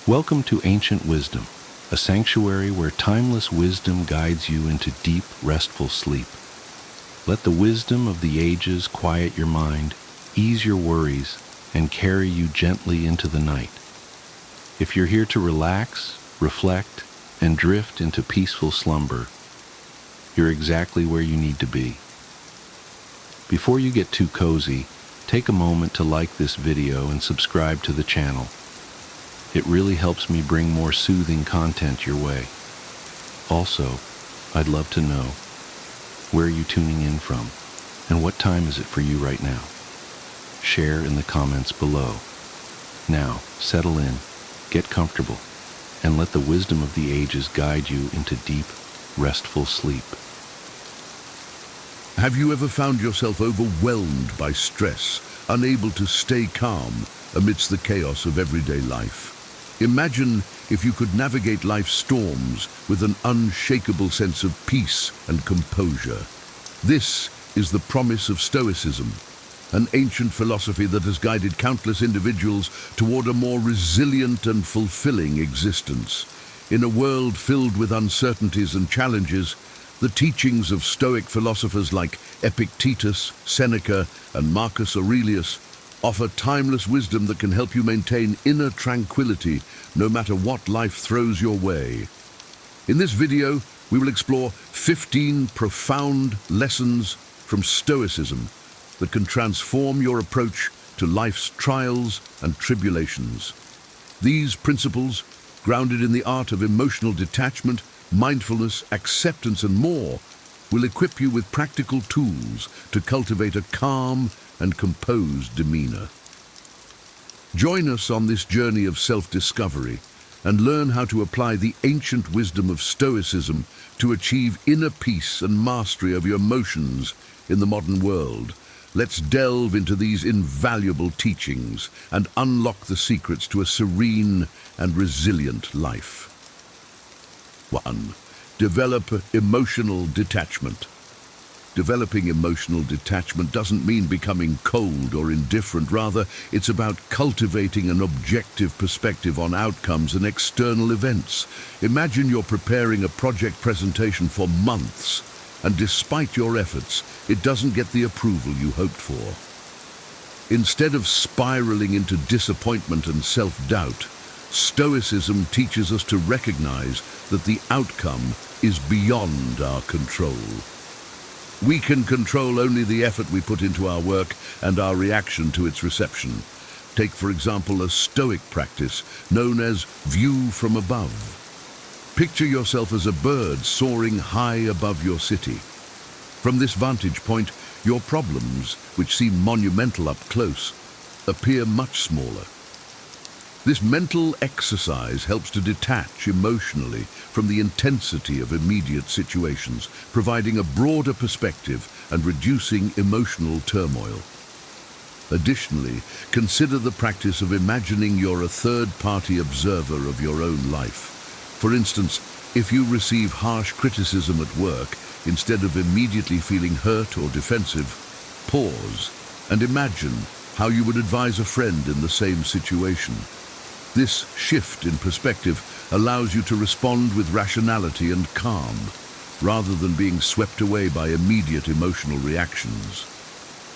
Welcome to Ancient Wisdom, a sanctuary where timeless wisdom guides you into deep, restful sleep. Let the wisdom of the ages quiet your mind, ease your worries, and carry you gently into the night. If you're here to relax, reflect, and drift into peaceful slumber, you're exactly where you need to be. Before you get too cozy, take a moment to like this video and subscribe to the channel. It really helps me bring more soothing content your way. Also, I'd love to know, where are you tuning in from, and what time is it for you right now? Share in the comments below. Now, settle in, get comfortable, and let the wisdom of the ages guide you into deep, restful sleep. Have you ever found yourself overwhelmed by stress, unable to stay calm amidst the chaos of everyday life? Imagine if you could navigate life's storms with an unshakable sense of peace and composure. This is the promise of Stoicism, an ancient philosophy that has guided countless individuals toward a more resilient and fulfilling existence. In a world filled with uncertainties and challenges, the teachings of Stoic philosophers like Epictetus, Seneca, and Marcus Aurelius offer timeless wisdom that can help you maintain inner tranquility no matter what life throws your way. In this video, we will explore 15 profound lessons from Stoicism that can transform your approach to life's trials and tribulations. These principles, grounded in the art of emotional detachment, mindfulness, acceptance, and more, will equip you with practical tools to cultivate a calm and composed demeanor. Join us on this journey of self-discovery and learn how to apply the ancient wisdom of Stoicism to achieve inner peace and mastery of your emotions in the modern world. Let's delve into these invaluable teachings and unlock the secrets to a serene and resilient life. 1. Develop emotional detachment. Developing emotional detachment doesn't mean becoming cold or indifferent. Rather, it's about cultivating an objective perspective on outcomes and external events. Imagine you're preparing a project presentation for months, and despite your efforts, it doesn't get the approval you hoped for. Instead of spiraling into disappointment and self-doubt, Stoicism teaches us to recognize that the outcome is beyond our control. We can control only the effort we put into our work and our reaction to its reception. Take, for example, a Stoic practice known as view from above. Picture yourself as a bird soaring high above your city. From this vantage point, your problems, which seem monumental up close, appear much smaller. This mental exercise helps to detach emotionally from the intensity of immediate situations, providing a broader perspective and reducing emotional turmoil. Additionally, consider the practice of imagining you're a third-party observer of your own life. For instance, if you receive harsh criticism at work, instead of immediately feeling hurt or defensive, pause and imagine how you would advise a friend in the same situation. This shift in perspective allows you to respond with rationality and calm, rather than being swept away by immediate emotional reactions.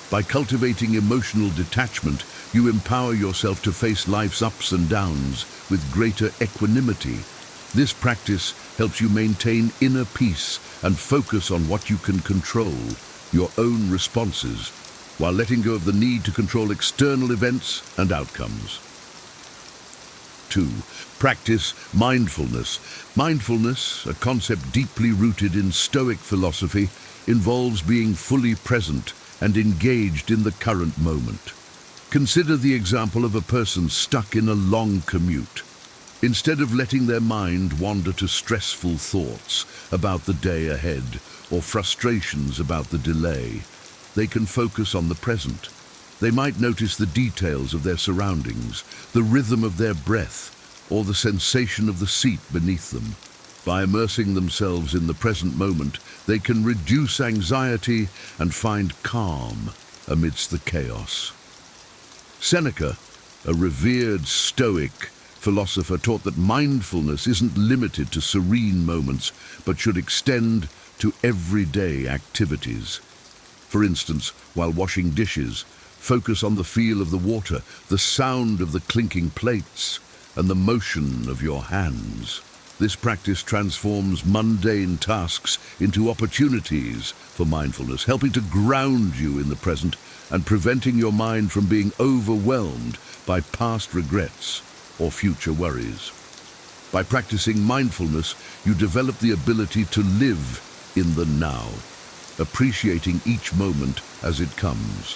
By cultivating emotional detachment, you empower yourself to face life's ups and downs with greater equanimity. This practice helps you maintain inner peace and focus on what you can control, your own responses, while letting go of the need to control external events and outcomes. 2. Practice mindfulness. Mindfulness, a concept deeply rooted in Stoic philosophy, involves being fully present and engaged in the current moment. Consider the example of a person stuck in a long commute. Instead of letting their mind wander to stressful thoughts about the day ahead or frustrations about the delay, they can focus on the present. They might notice the details of their surroundings, the rhythm of their breath, or the sensation of the seat beneath them. By immersing themselves in the present moment, they can reduce anxiety and find calm amidst the chaos. Seneca, a revered Stoic, philosopher taught that mindfulness isn't limited to serene moments, but should extend to everyday activities. For instance, while washing dishes, focus on the feel of the water, the sound of the clinking plates, and the motion of your hands. This practice transforms mundane tasks into opportunities for mindfulness, helping to ground you in the present and preventing your mind from being overwhelmed by past regrets or future worries. By practicing mindfulness, you develop the ability to live in the now, appreciating each moment as it comes.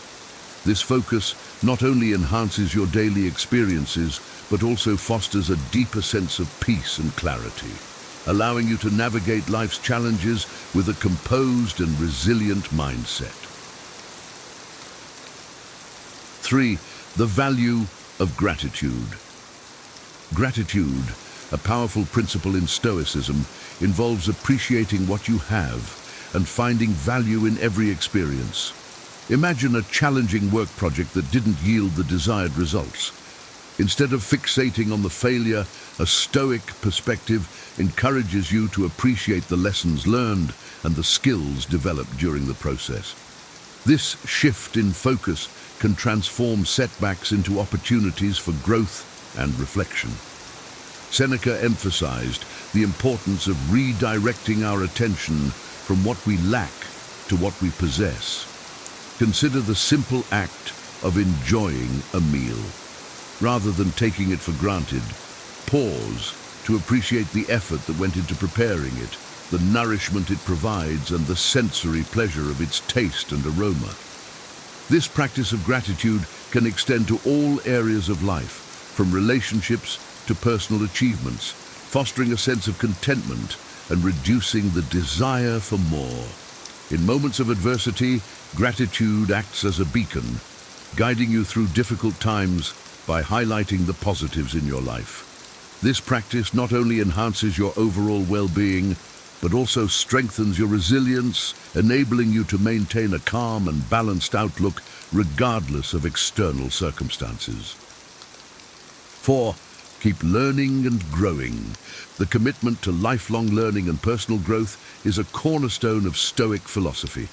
This focus not only enhances your daily experiences, but also fosters a deeper sense of peace and clarity, allowing you to navigate life's challenges with a composed and resilient mindset. 3. The value of gratitude. Gratitude, a powerful principle in Stoicism, involves appreciating what you have and finding value in every experience. Imagine a challenging work project that didn't yield the desired results. Instead of fixating on the failure, a Stoic perspective encourages you to appreciate the lessons learned and the skills developed during the process. This shift in focus can transform setbacks into opportunities for growth and reflection. Seneca emphasized the importance of redirecting our attention from what we lack to what we possess. Consider the simple act of enjoying a meal. Rather than taking it for granted, pause to appreciate the effort that went into preparing it, the nourishment it provides, and the sensory pleasure of its taste and aroma. This practice of gratitude can extend to all areas of life, from relationships to personal achievements, fostering a sense of contentment and reducing the desire for more. In moments of adversity, gratitude acts as a beacon, guiding you through difficult times by highlighting the positives in your life. This practice not only enhances your overall well-being, but also strengthens your resilience, enabling you to maintain a calm and balanced outlook regardless of external circumstances. 4. Keep learning and growing. The commitment to lifelong learning and personal growth is a cornerstone of Stoic philosophy.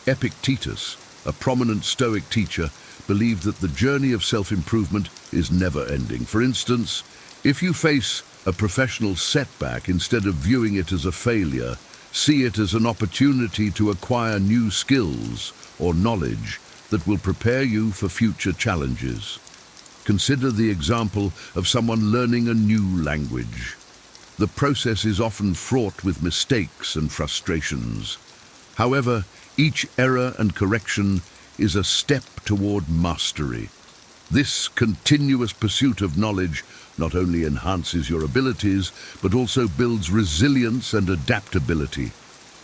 Epictetus, a prominent Stoic teacher, believed that the journey of self-improvement is never-ending. For instance, if you face a professional setback, instead of viewing it as a failure, see it as an opportunity to acquire new skills or knowledge that will prepare you for future challenges. Consider the example of someone learning a new language. The process is often fraught with mistakes and frustrations. However, each error and correction is a step toward mastery. This continuous pursuit of knowledge not only enhances your abilities, but also builds resilience and adaptability,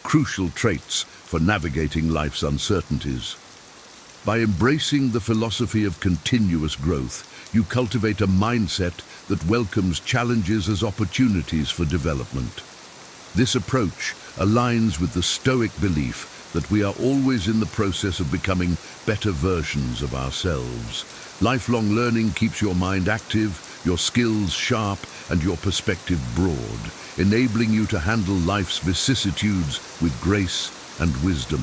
crucial traits for navigating life's uncertainties. By embracing the philosophy of continuous growth, you cultivate a mindset that welcomes challenges as opportunities for development. This approach aligns with the Stoic belief that we are always in the process of becoming better versions of ourselves. Lifelong learning keeps your mind active, your skills sharp, and your perspective broad, enabling you to handle life's vicissitudes with grace and wisdom.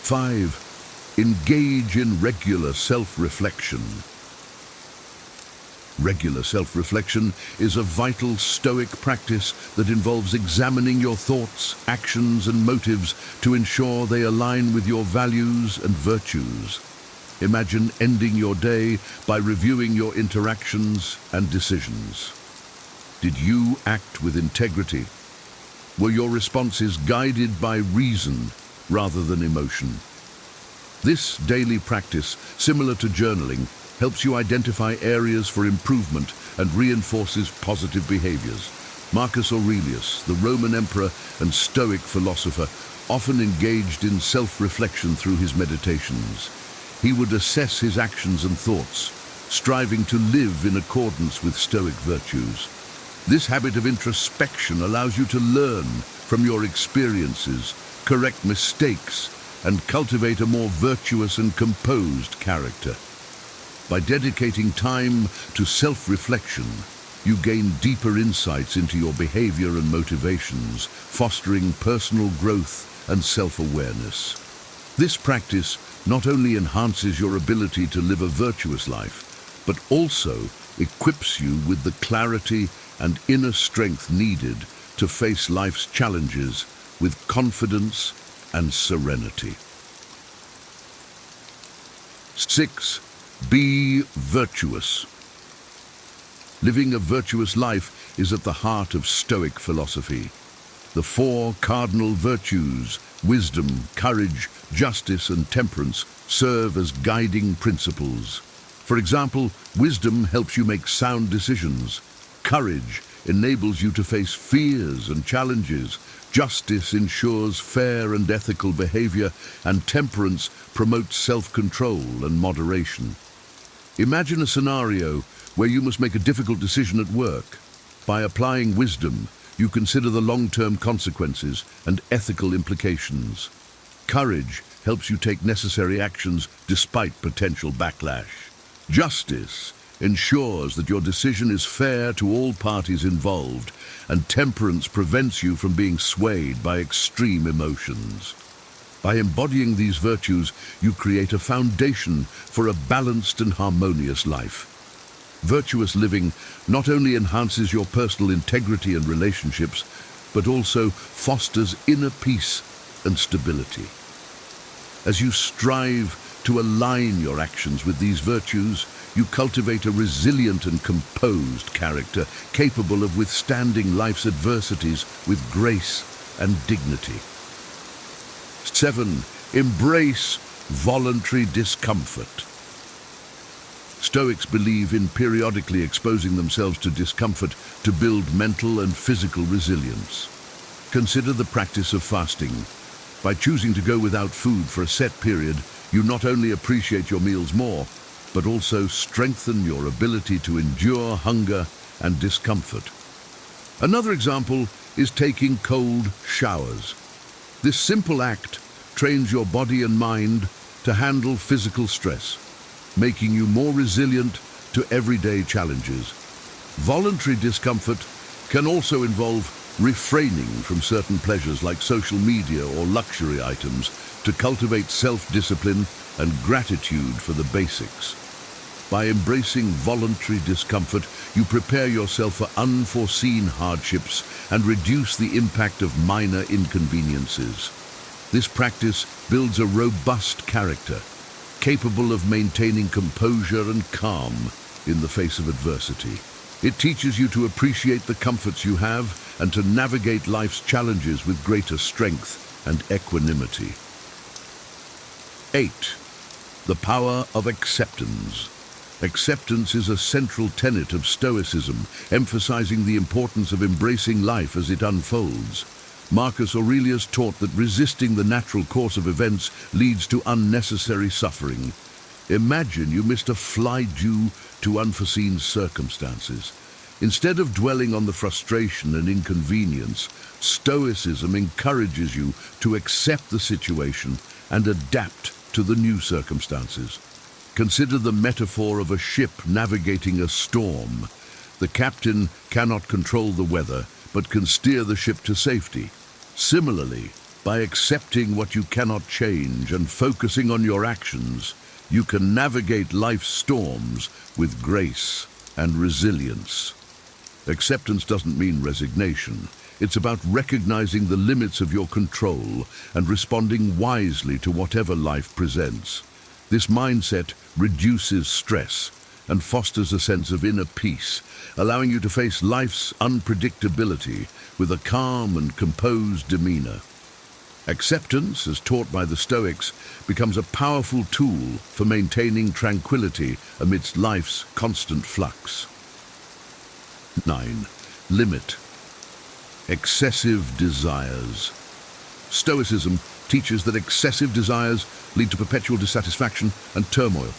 5. Engage in regular self-reflection. Regular self-reflection is a vital Stoic practice that involves examining your thoughts, actions, and motives to ensure they align with your values and virtues. Imagine ending your day by reviewing your interactions and decisions. Did you act with integrity? Were your responses guided by reason rather than emotion? This daily practice, similar to journaling, helps you identify areas for improvement and reinforces positive behaviors. Marcus Aurelius, the Roman emperor and Stoic philosopher, often engaged in self-reflection through his meditations. He would assess his actions and thoughts, striving to live in accordance with Stoic virtues. This habit of introspection allows you to learn from your experiences, correct mistakes, and cultivate a more virtuous and composed character. By dedicating time to self-reflection, you gain deeper insights into your behavior and motivations, fostering personal growth and self-awareness. This practice not only enhances your ability to live a virtuous life, but also equips you with the clarity and inner strength needed to face life's challenges with confidence and serenity. 6. Be virtuous. Living a virtuous life is at the heart of Stoic philosophy. The 4 cardinal virtues, wisdom, courage, justice, and temperance, serve as guiding principles. For example, wisdom helps you make sound decisions. Courage enables you to face fears and challenges. Justice ensures fair and ethical behavior, and temperance promotes self-control and moderation. Imagine a scenario where you must make a difficult decision at work. By applying wisdom, you consider the long-term consequences and ethical implications. Courage helps you take necessary actions despite potential backlash. Justice ensures that your decision is fair to all parties involved, and temperance prevents you from being swayed by extreme emotions. By embodying these virtues, you create a foundation for a balanced and harmonious life. Virtuous living not only enhances your personal integrity and relationships, but also fosters inner peace and stability. As you strive to align your actions with these virtues, you cultivate a resilient and composed character, capable of withstanding life's adversities with grace and dignity. 7. Embrace voluntary discomfort. Stoics believe in periodically exposing themselves to discomfort to build mental and physical resilience. Consider the practice of fasting. By choosing to go without food for a set period, you not only appreciate your meals more, but also strengthen your ability to endure hunger and discomfort. Another example is taking cold showers. This simple act trains your body and mind to handle physical stress, making you more resilient to everyday challenges. Voluntary discomfort can also involve refraining from certain pleasures like social media or luxury items to cultivate self-discipline and gratitude for the basics. By embracing voluntary discomfort, you prepare yourself for unforeseen hardships and reduce the impact of minor inconveniences. This practice builds a robust character, capable of maintaining composure and calm in the face of adversity. It teaches you to appreciate the comforts you have and to navigate life's challenges with greater strength and equanimity. 8. The power of acceptance. Acceptance is a central tenet of Stoicism, emphasizing the importance of embracing life as it unfolds. Marcus Aurelius taught that resisting the natural course of events leads to unnecessary suffering. Imagine you missed a flight due to unforeseen circumstances. Instead of dwelling on the frustration and inconvenience, Stoicism encourages you to accept the situation and adapt to the new circumstances. Consider the metaphor of a ship navigating a storm. The captain cannot control the weather, but can steer the ship to safety. Similarly, by accepting what you cannot change and focusing on your actions, you can navigate life's storms with grace and resilience. Acceptance doesn't mean resignation. It's about recognizing the limits of your control and responding wisely to whatever life presents. This mindset reduces stress and fosters a sense of inner peace, allowing you to face life's unpredictability with a calm and composed demeanor. Acceptance, as taught by the Stoics, becomes a powerful tool for maintaining tranquility amidst life's constant flux. 9. Limit excessive desires. Stoicism teaches that excessive desires lead to perpetual dissatisfaction and turmoil.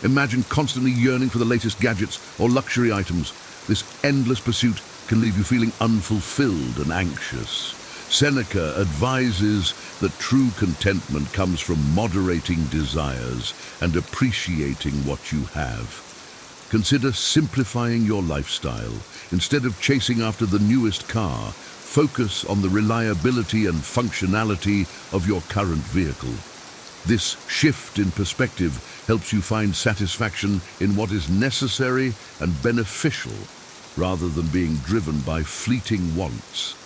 Imagine constantly yearning for the latest gadgets or luxury items. This endless pursuit can leave you feeling unfulfilled and anxious. Seneca advises that true contentment comes from moderating desires and appreciating what you have. Consider simplifying your lifestyle. Instead of chasing after the newest car, focus on the reliability and functionality of your current vehicle. This shift in perspective helps you find satisfaction in what is necessary and beneficial, rather than being driven by fleeting wants.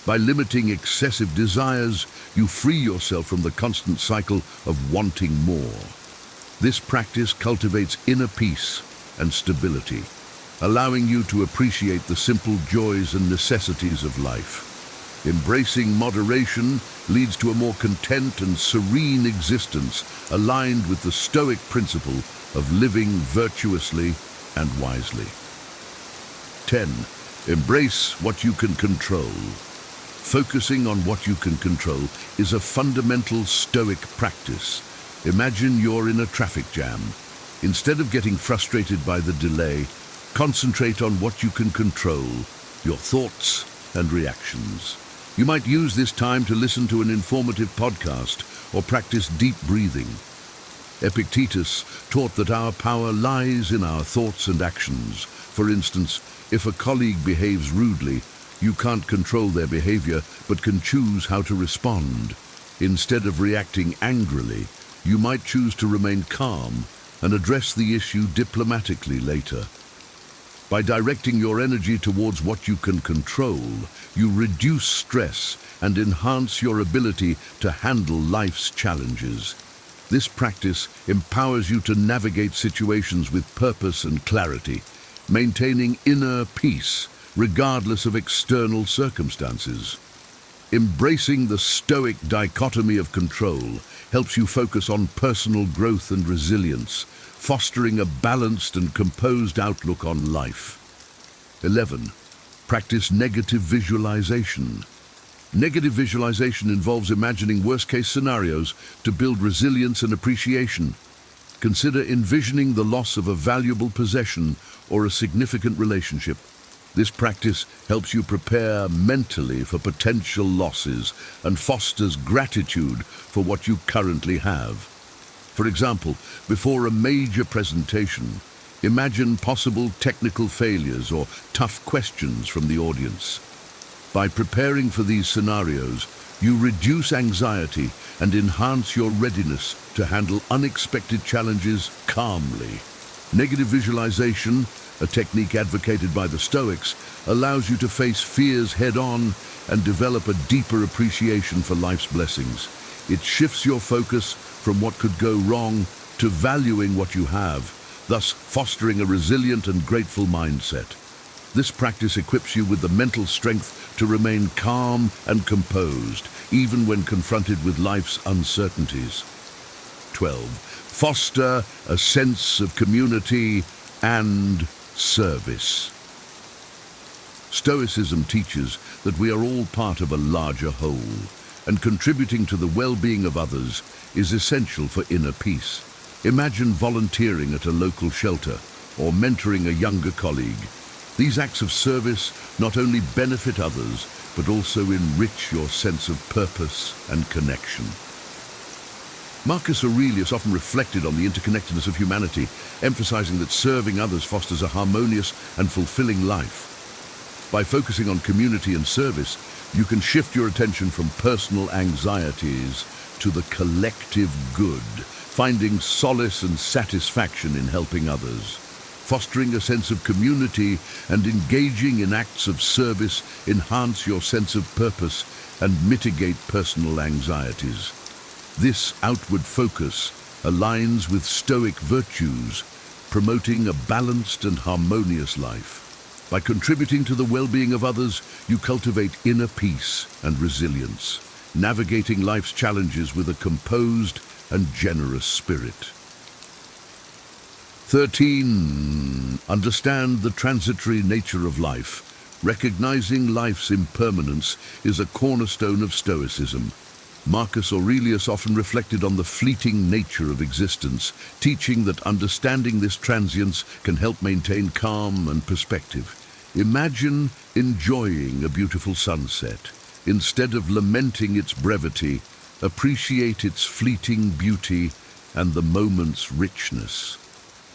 By limiting excessive desires, you free yourself from the constant cycle of wanting more. This practice cultivates inner peace and stability, allowing you to appreciate the simple joys and necessities of life. Embracing moderation leads to a more content and serene existence, aligned with the Stoic principle of living virtuously and wisely. 10. Embrace what you can control. Focusing on what you can control is a fundamental Stoic practice. Imagine you're in a traffic jam. Instead of getting frustrated by the delay, concentrate on what you can control, your thoughts and reactions. You might use this time to listen to an informative podcast or practice deep breathing. Epictetus taught that our power lies in our thoughts and actions. For instance, if a colleague behaves rudely, you can't control their behavior, but can choose how to respond. Instead of reacting angrily, you might choose to remain calm and address the issue diplomatically later. By directing your energy towards what you can control, you reduce stress and enhance your ability to handle life's challenges. This practice empowers you to navigate situations with purpose and clarity, maintaining inner peace regardless of external circumstances. Embracing the Stoic dichotomy of control helps you focus on personal growth and resilience, fostering a balanced and composed outlook on life. 11. Practice negative visualization. Negative visualization involves imagining worst-case scenarios to build resilience and appreciation. Consider envisioning the loss of a valuable possession or a significant relationship. This practice helps you prepare mentally for potential losses and fosters gratitude for what you currently have. For example, before a major presentation, imagine possible technical failures or tough questions from the audience. By preparing for these scenarios, you reduce anxiety and enhance your readiness to handle unexpected challenges calmly. Negative visualization, a technique advocated by the Stoics, allows you to face fears head-on and develop a deeper appreciation for life's blessings. It shifts your focus from what could go wrong to valuing what you have, thus fostering a resilient and grateful mindset. This practice equips you with the mental strength to remain calm and composed, even when confronted with life's uncertainties. 12. Foster a sense of community and service. Stoicism teaches that we are all part of a larger whole, and contributing to the well-being of others is essential for inner peace. Imagine volunteering at a local shelter or mentoring a younger colleague. These acts of service not only benefit others, but also enrich your sense of purpose and connection. Marcus Aurelius often reflected on the interconnectedness of humanity, emphasizing that serving others fosters a harmonious and fulfilling life. By focusing on community and service, you can shift your attention from personal anxieties to the collective good, finding solace and satisfaction in helping others. Fostering a sense of community and engaging in acts of service enhance your sense of purpose and mitigate personal anxieties. This outward focus aligns with Stoic virtues, promoting a balanced and harmonious life. By contributing to the well-being of others, you cultivate inner peace and resilience, navigating life's challenges with a composed and generous spirit. 13. Understand the transitory nature of life. Recognizing life's impermanence is a cornerstone of Stoicism. Marcus Aurelius often reflected on the fleeting nature of existence, teaching that understanding this transience can help maintain calm and perspective. Imagine enjoying a beautiful sunset. Instead of lamenting its brevity, appreciate its fleeting beauty and the moment's richness.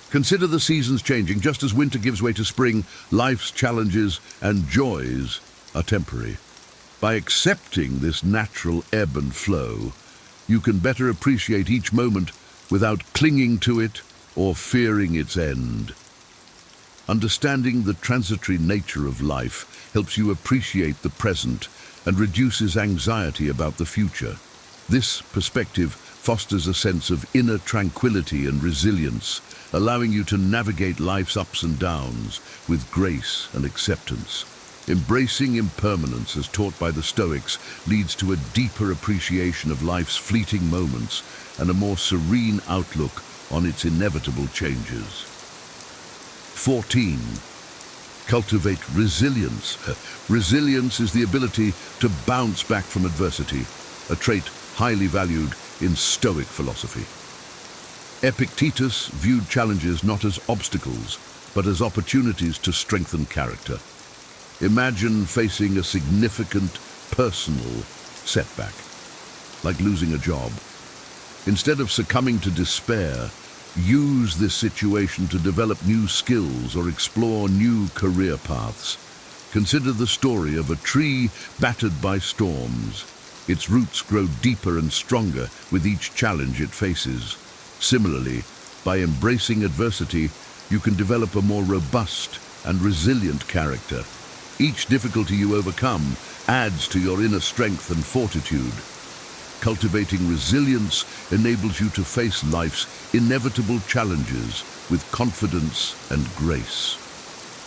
Consider the seasons changing. Just as winter gives way to spring, life's challenges and joys are temporary. By accepting this natural ebb and flow, you can better appreciate each moment without clinging to it or fearing its end. Understanding the transitory nature of life helps you appreciate the present and reduces anxiety about the future. This perspective fosters a sense of inner tranquility and resilience, allowing you to navigate life's ups and downs with grace and acceptance. Embracing impermanence, as taught by the Stoics, leads to a deeper appreciation of life's fleeting moments and a more serene outlook on its inevitable changes. 14. Cultivate resilience. Resilience is the ability to bounce back from adversity, a trait highly valued in Stoic philosophy. Epictetus viewed challenges not as obstacles, but as opportunities to strengthen character. Imagine facing a significant personal setback, like losing a job. Instead of succumbing to despair, use this situation to develop new skills or explore new career paths. Consider the story of a tree battered by storms. Its roots grow deeper and stronger with each challenge it faces. Similarly, by embracing adversity, you can develop a more robust and resilient character. Each difficulty you overcome adds to your inner strength and fortitude. Cultivating resilience enables you to face life's inevitable challenges with confidence and grace.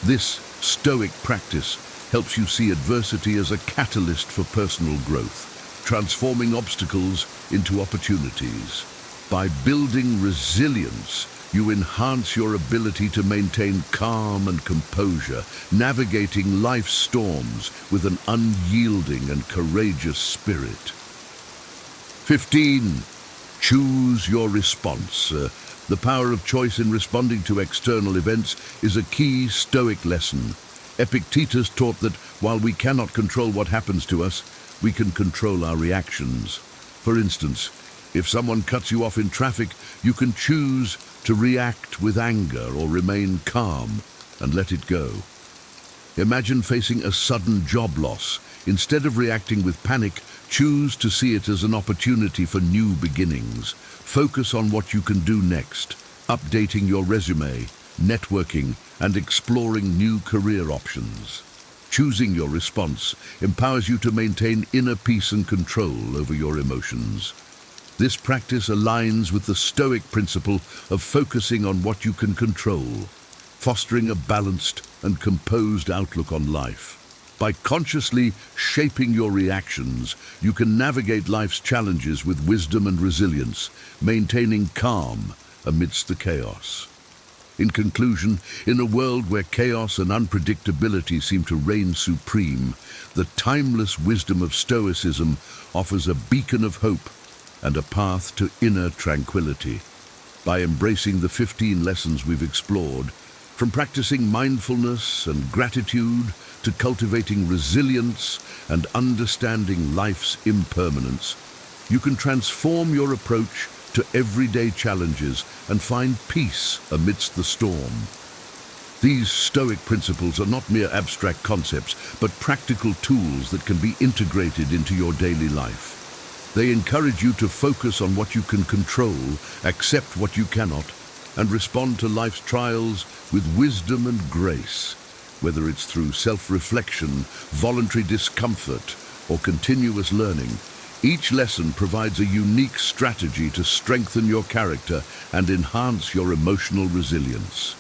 This Stoic practice helps you see adversity as a catalyst for personal growth, transforming obstacles into opportunities. By building resilience, you enhance your ability to maintain calm and composure, navigating life's storms with an unyielding and courageous spirit. 15. Choose your response. The power of choice in responding to external events is a key Stoic lesson. Epictetus taught that while we cannot control what happens to us, we can control our reactions. For instance, if someone cuts you off in traffic, you can choose to react with anger or remain calm and let it go. Imagine facing a sudden job loss. Instead of reacting with panic, choose to see it as an opportunity for new beginnings. Focus on what you can do next, updating your resume, networking, and exploring new career options. Choosing your response empowers you to maintain inner peace and control over your emotions. This practice aligns with the Stoic principle of focusing on what you can control, fostering a balanced and composed outlook on life. By consciously shaping your reactions, you can navigate life's challenges with wisdom and resilience, maintaining calm amidst the chaos. In conclusion, in a world where chaos and unpredictability seem to reign supreme, the timeless wisdom of Stoicism offers a beacon of hope and a path to inner tranquility. By embracing the 15 lessons we've explored, from practicing mindfulness and gratitude to cultivating resilience and understanding life's impermanence, you can transform your approach to everyday challenges and find peace amidst the storm. These Stoic principles are not mere abstract concepts, but practical tools that can be integrated into your daily life. They encourage you to focus on what you can control, accept what you cannot, and respond to life's trials with wisdom and grace. Whether it's through self-reflection, voluntary discomfort, or continuous learning, each lesson provides a unique strategy to strengthen your character and enhance your emotional resilience.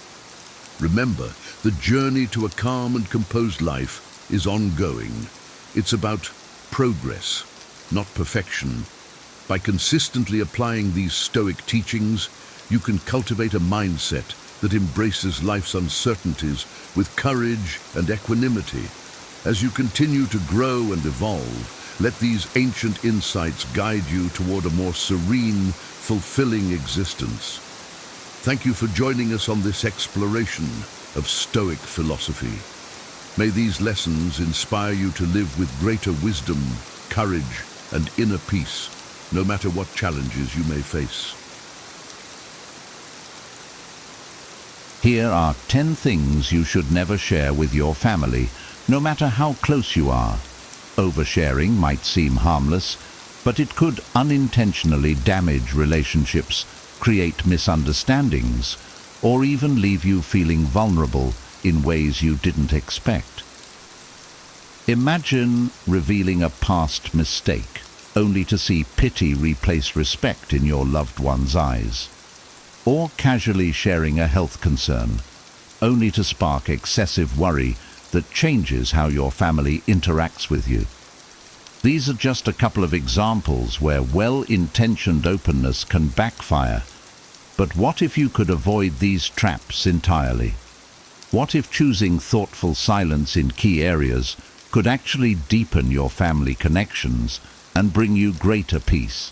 Remember, the journey to a calm and composed life is ongoing. It's about progress, not perfection. By consistently applying these Stoic teachings, you can cultivate a mindset that embraces life's uncertainties with courage and equanimity. As you continue to grow and evolve, let these ancient insights guide you toward a more serene, fulfilling existence. Thank you for joining us on this exploration of Stoic philosophy. May these lessons inspire you to live with greater wisdom, courage, and inner peace, no matter what challenges you may face. Here are 10 things you should never share with your family, no matter how close you are. Oversharing might seem harmless, but it could unintentionally damage relationships, create misunderstandings, or even leave you feeling vulnerable in ways you didn't expect. Imagine revealing a past mistake, only to see pity replace respect in your loved one's eyes. Or casually sharing a health concern, only to spark excessive worry that changes how your family interacts with you. These are just a couple of examples where well-intentioned openness can backfire. But what if you could avoid these traps entirely? What if choosing thoughtful silence in key areas could actually deepen your family connections and bring you greater peace?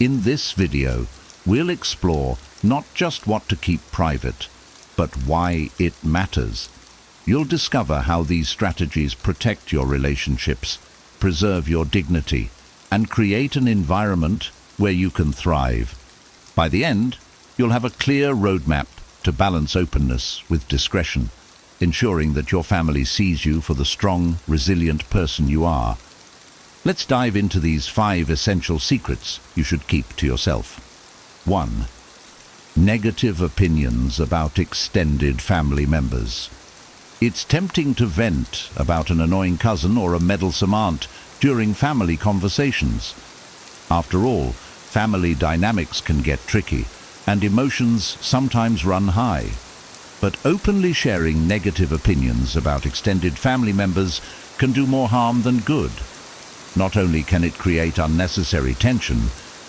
In this video, we'll explore not just what to keep private, but why it matters. You'll discover how these strategies protect your relationships, preserve your dignity, and create an environment where you can thrive. By the end, you'll have a clear roadmap to balance openness with discretion, ensuring that your family sees you for the strong, resilient person you are. Let's dive into these 5 essential secrets you should keep to yourself. 1. Negative opinions about extended family members. It's tempting to vent about an annoying cousin or a meddlesome aunt during family conversations. After all, family dynamics can get tricky, and emotions sometimes run high. But openly sharing negative opinions about extended family members can do more harm than good. Not only can it create unnecessary tension,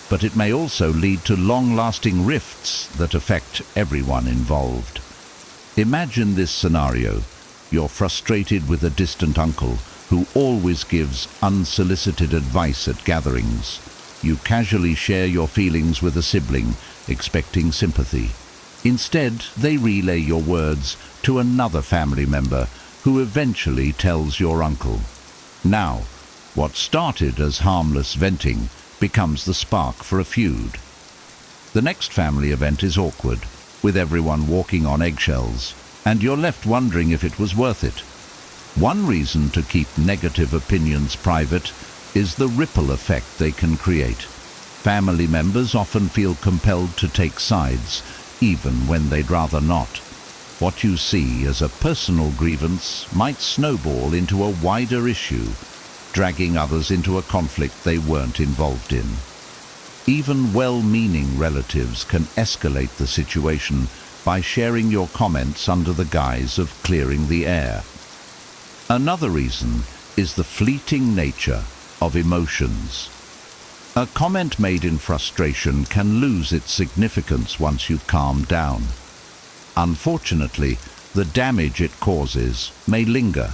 but it may also lead to long-lasting rifts that affect everyone involved. Imagine this scenario. You're frustrated with a distant uncle who always gives unsolicited advice at gatherings. You casually share your feelings with a sibling, expecting sympathy. Instead, they relay your words to another family member who eventually tells your uncle. Now, what started as harmless venting becomes the spark for a feud. The next family event is awkward, with everyone walking on eggshells, and you're left wondering if it was worth it. One reason to keep negative opinions private is the ripple effect they can create. Family members often feel compelled to take sides, even when they'd rather not. What you see as a personal grievance might snowball into a wider issue, dragging others into a conflict they weren't involved in. Even well-meaning relatives can escalate the situation by sharing your comments under the guise of clearing the air. Another reason is the fleeting nature of emotions. A comment made in frustration can lose its significance once you've calmed down. Unfortunately, the damage it causes may linger.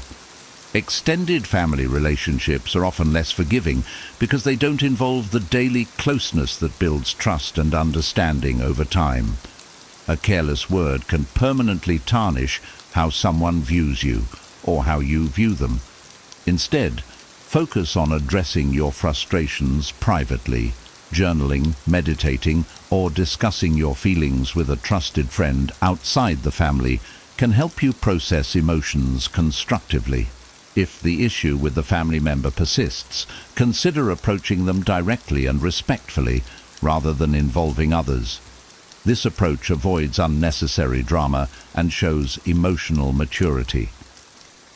Extended family relationships are often less forgiving because they don't involve the daily closeness that builds trust and understanding over time. A careless word can permanently tarnish how someone views you or how you view them. Instead, focus on addressing your frustrations privately. Journaling, meditating, or discussing your feelings with a trusted friend outside the family can help you process emotions constructively. If the issue with the family member persists, consider approaching them directly and respectfully, rather than involving others. This approach avoids unnecessary drama and shows emotional maturity.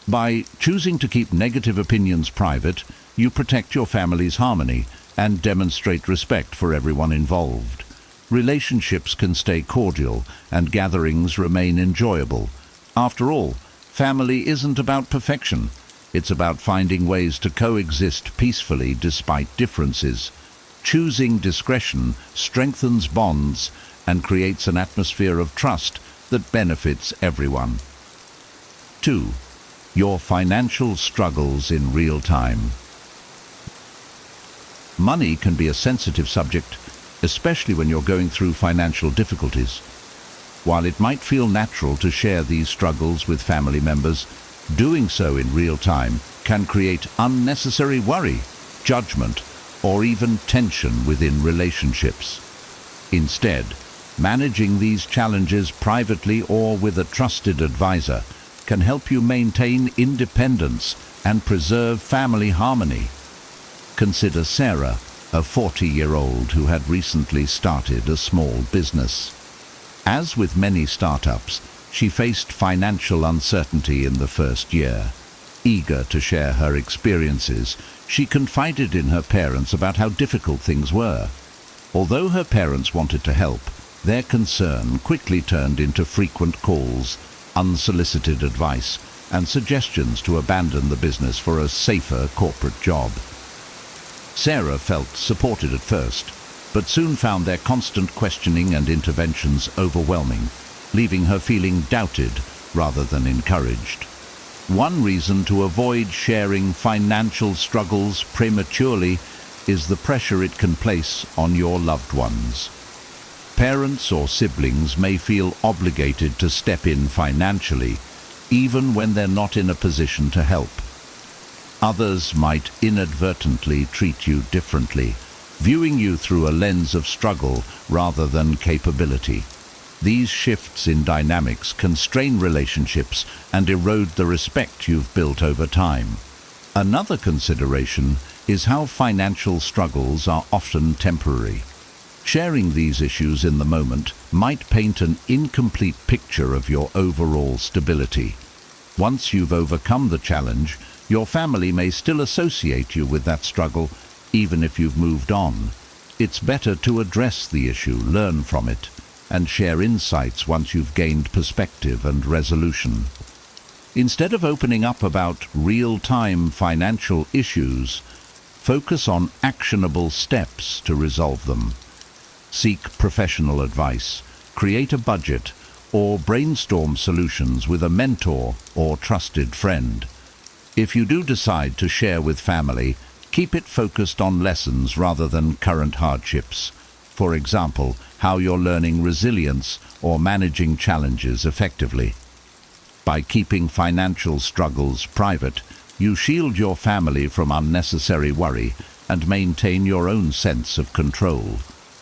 By choosing to keep negative opinions private, you protect your family's harmony and demonstrate respect for everyone involved. Relationships can stay cordial and gatherings remain enjoyable. After all, family isn't about perfection. It's about finding ways to coexist peacefully despite differences. Choosing discretion strengthens bonds and creates an atmosphere of trust that benefits everyone. 2. Your financial struggles in real time. Money can be a sensitive subject, especially when you're going through financial difficulties. While it might feel natural to share these struggles with family members, Doing so in real time can create unnecessary worry, judgment, or even tension within relationships. Instead, managing these challenges privately or with a trusted advisor can help you maintain independence and preserve family harmony. Consider Sarah, a 40-year-old who had recently started a small business. As with many startups, she faced financial uncertainty in the first year. Eager to share her experiences, she confided in her parents about how difficult things were. Although her parents wanted to help, their concern quickly turned into frequent calls, unsolicited advice, and suggestions to abandon the business for a safer corporate job. Sarah felt supported at first, but soon found their constant questioning and interventions overwhelming, leaving her feeling doubted rather than encouraged. One reason to avoid sharing financial struggles prematurely is the pressure it can place on your loved ones. Parents or siblings may feel obligated to step in financially, even when they're not in a position to help. Others might inadvertently treat you differently, viewing you through a lens of struggle rather than capability. These shifts in dynamics can strain relationships and erode the respect you've built over time. Another consideration is how financial struggles are often temporary. Sharing these issues in the moment might paint an incomplete picture of your overall stability. Once you've overcome the challenge, your family may still associate you with that struggle, even if you've moved on. It's better to address the issue, learn from it, and share insights once you've gained perspective and resolution. Instead of opening up about real-time financial issues, focus on actionable steps to resolve them. Seek professional advice, create a budget, or brainstorm solutions with a mentor or trusted friend. If you do decide to share with family, keep it focused on lessons rather than current hardships. For example, how you're learning resilience or managing challenges effectively. By keeping financial struggles private, you shield your family from unnecessary worry and maintain your own sense of control.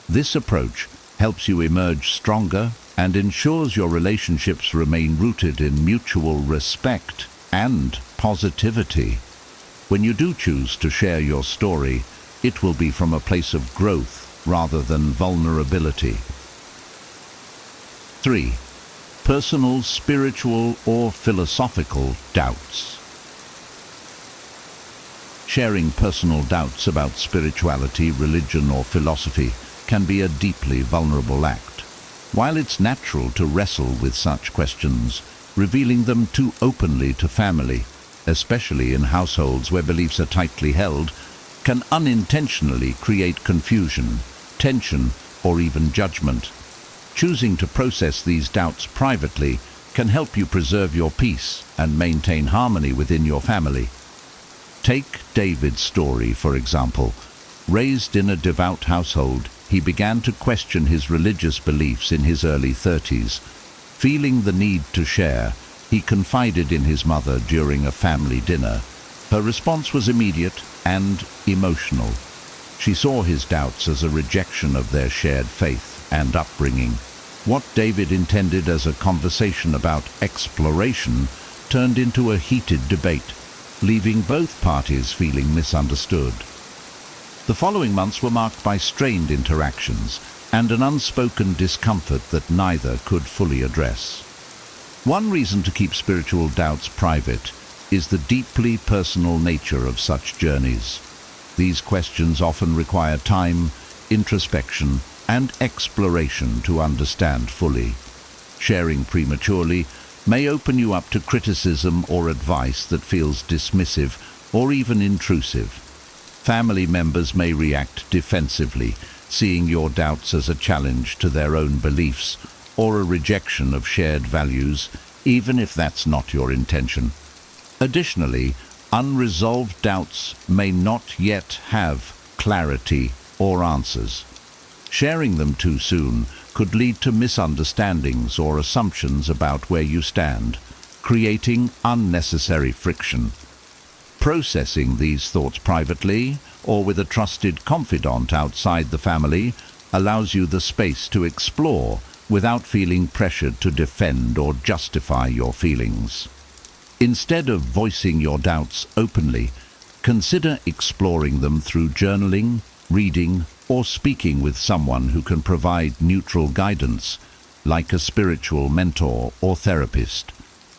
This approach helps you emerge stronger and ensures your relationships remain rooted in mutual respect and positivity. When you do choose to share your story, it will be from a place of growth rather than vulnerability. 3. Personal, spiritual, or philosophical doubts. Sharing personal doubts about spirituality, religion, or philosophy can be a deeply vulnerable act. While it's natural to wrestle with such questions, revealing them too openly to family, especially in households where beliefs are tightly held, can unintentionally create confusion, tension, or even judgment. Choosing to process these doubts privately can help you preserve your peace and maintain harmony within your family. Take David's story, for example. Raised in a devout household, he began to question his religious beliefs in his early 30s. Feeling the need to share, he confided in his mother during a family dinner. Her response was immediate and emotional. She saw his doubts as a rejection of their shared faith and upbringing. What David intended as a conversation about exploration turned into a heated debate, leaving both parties feeling misunderstood. The following months were marked by strained interactions and an unspoken discomfort that neither could fully address. One reason to keep spiritual doubts private is the deeply personal nature of such journeys. These questions often require time, introspection, and exploration to understand fully. Sharing prematurely may open you up to criticism or advice that feels dismissive or even intrusive. Family members may react defensively, seeing your doubts as a challenge to their own beliefs or a rejection of shared values, even if that's not your intention. Additionally, unresolved doubts may not yet have clarity or answers. Sharing them too soon could lead to misunderstandings or assumptions about where you stand. creating unnecessary friction. Processing these thoughts privately or with a trusted confidant outside the family allows you the space to explore without feeling pressured to defend or justify your feelings. Instead of voicing your doubts openly, consider exploring them through journaling, reading, or speaking with someone who can provide neutral guidance, like a spiritual mentor or therapist.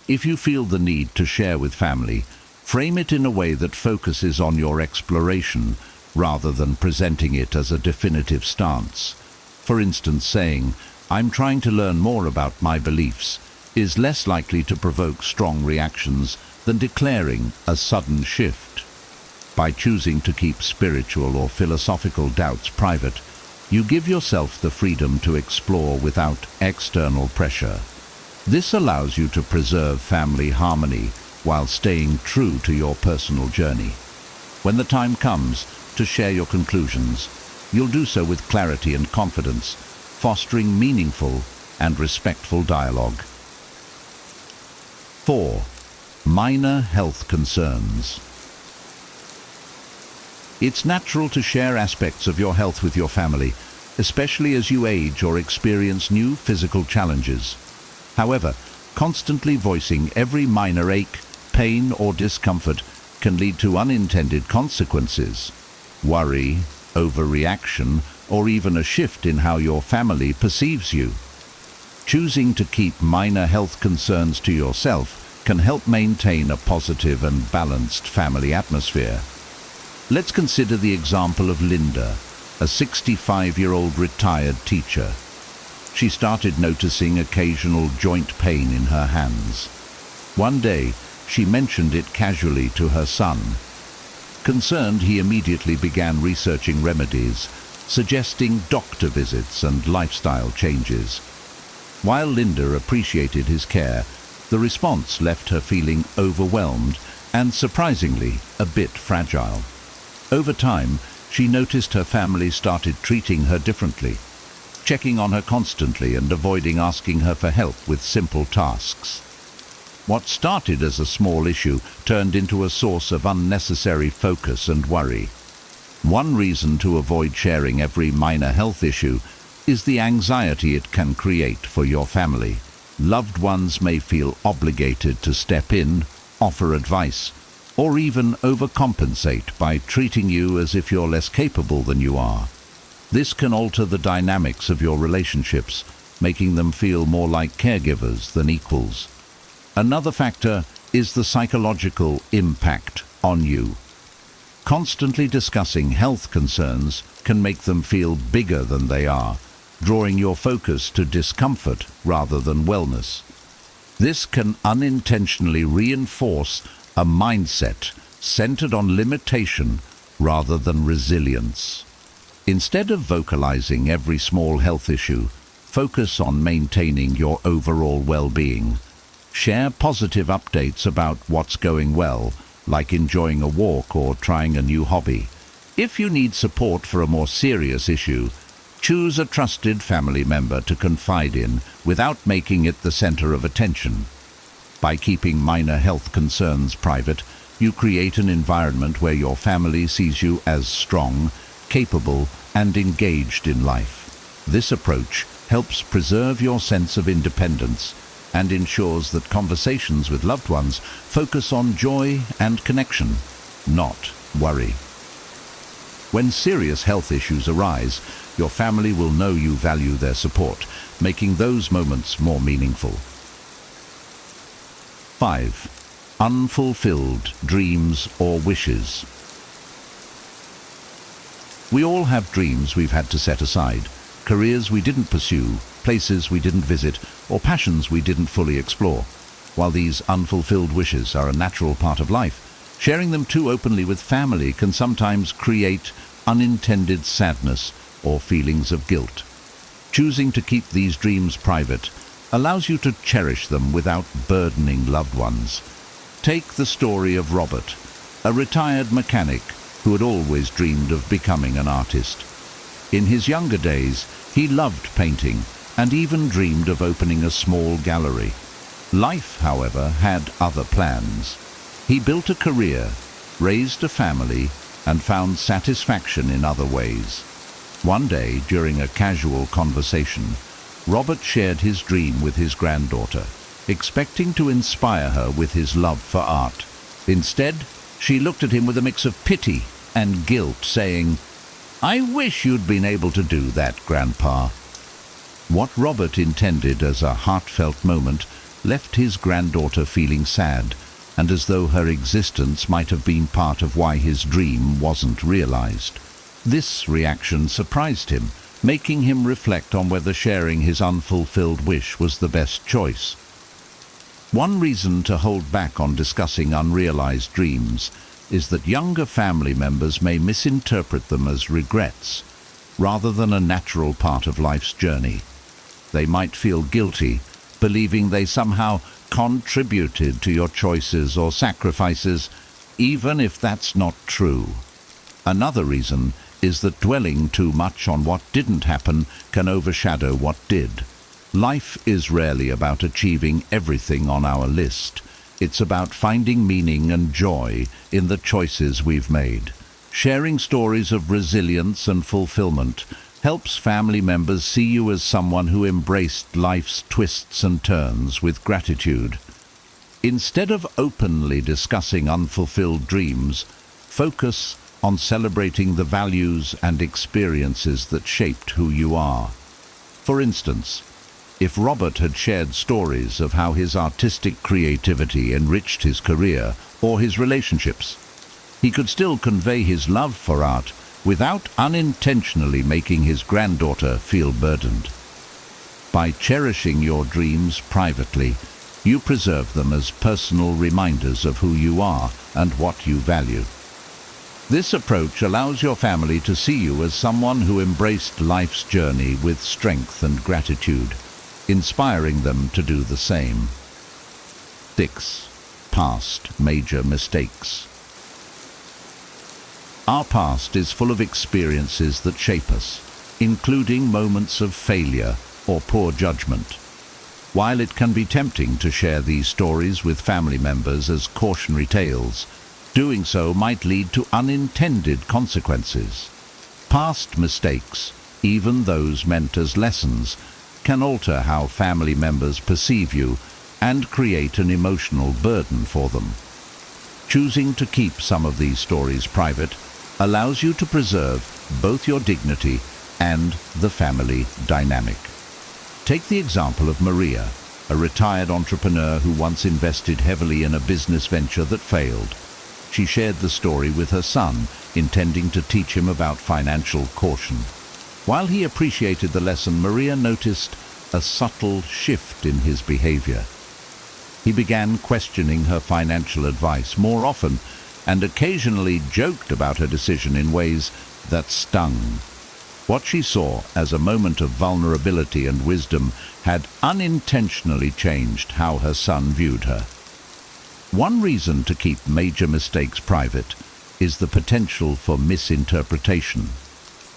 If you feel the need to share with family, frame it in a way that focuses on your exploration rather than presenting it as a definitive stance. For instance, saying, "I'm trying to learn more about my beliefs," is less likely to provoke strong reactions than declaring a sudden shift. By choosing to keep spiritual or philosophical doubts private, you give yourself the freedom to explore without external pressure. This allows you to preserve family harmony while staying true to your personal journey. When the time comes to share your conclusions, you'll do so with clarity and confidence, fostering meaningful and respectful dialogue. 4. Minor health concerns. It's natural to share aspects of your health with your family, especially as you age or experience new physical challenges. However, constantly voicing every minor ache, pain, or discomfort can lead to unintended consequences. Worry, overreaction, or even a shift in how your family perceives you. Choosing to keep minor health concerns to yourself can help maintain a positive and balanced family atmosphere. Let's consider the example of Linda, a 65-year-old retired teacher. She started noticing occasional joint pain in her hands. One day, she mentioned it casually to her son. Concerned, he immediately began researching remedies, suggesting doctor visits and lifestyle changes. While Linda appreciated his care, the response left her feeling overwhelmed and, surprisingly, a bit fragile. Over time, she noticed her family started treating her differently, checking on her constantly and avoiding asking her for help with simple tasks. What started as a small issue turned into a source of unnecessary focus and worry. One reason to avoid sharing every minor health issue is the anxiety it can create for your family. Loved ones may feel obligated to step in, offer advice, or even overcompensate by treating you as if you're less capable than you are. This can alter the dynamics of your relationships, making them feel more like caregivers than equals. Another factor is the psychological impact on you. Constantly discussing health concerns can make them feel bigger than they are, drawing your focus to discomfort rather than wellness. This can unintentionally reinforce a mindset centered on limitation rather than resilience. Instead of vocalizing every small health issue, focus on maintaining your overall well-being. Share positive updates about what's going well, like enjoying a walk or trying a new hobby. If you need support for a more serious issue, choose a trusted family member to confide in without making it the center of attention. By keeping minor health concerns private, you create an environment where your family sees you as strong, capable, and engaged in life. This approach helps preserve your sense of independence and ensures that conversations with loved ones focus on joy and connection, not worry. When serious health issues arise, your family will know you value their support, making those moments more meaningful. 5. Unfulfilled dreams or wishes. We all have dreams we've had to set aside, careers we didn't pursue, places we didn't visit, or passions we didn't fully explore. While these unfulfilled wishes are a natural part of life, sharing them too openly with family can sometimes create unintended sadness or feelings of guilt. Choosing to keep these dreams private allows you to cherish them without burdening loved ones. Take the story of Robert, a retired mechanic who had always dreamed of becoming an artist. In his younger days, he loved painting and even dreamed of opening a small gallery. Life, however, had other plans. He built a career, raised a family, and found satisfaction in other ways. One day, during a casual conversation, Robert shared his dream with his granddaughter, expecting to inspire her with his love for art. Instead, she looked at him with a mix of pity and guilt, saying, "I wish you'd been able to do that, Grandpa." What Robert intended as a heartfelt moment left his granddaughter feeling sad, and as though her existence might have been part of why his dream wasn't realized. This reaction surprised him, making him reflect on whether sharing his unfulfilled wish was the best choice. One reason to hold back on discussing unrealized dreams is that younger family members may misinterpret them as regrets, rather than a natural part of life's journey. They might feel guilty, believing they somehow contributed to your choices or sacrifices, even if that's not true. Another reason is that dwelling too much on what didn't happen can overshadow what did. Life is rarely about achieving everything on our list. It's about finding meaning and joy in the choices we've made. Sharing stories of resilience and fulfillment helps family members see you as someone who embraced life's twists and turns with gratitude. Instead of openly discussing unfulfilled dreams, focus on celebrating the values and experiences that shaped who you are. For instance, if Robert had shared stories of how his artistic creativity enriched his career or his relationships, he could still convey his love for art without unintentionally making his granddaughter feel burdened. By cherishing your dreams privately, you preserve them as personal reminders of who you are and what you value. This approach allows your family to see you as someone who embraced life's journey with strength and gratitude, inspiring them to do the same. 6. Past major mistakes. Our past is full of experiences that shape us, including moments of failure or poor judgment. While it can be tempting to share these stories with family members as cautionary tales, doing so might lead to unintended consequences. Past mistakes, even those meant as lessons, can alter how family members perceive you and create an emotional burden for them. Choosing to keep some of these stories private allows you to preserve both your dignity and the family dynamic. Take the example of Maria, a retired entrepreneur who once invested heavily in a business venture that failed. She shared the story with her son, intending to teach him about financial caution. While he appreciated the lesson, Maria noticed a subtle shift in his behavior. He began questioning her financial advice more often and occasionally joked about her decision in ways that stung. What she saw as a moment of vulnerability and wisdom had unintentionally changed how her son viewed her. One reason to keep major mistakes private is the potential for misinterpretation.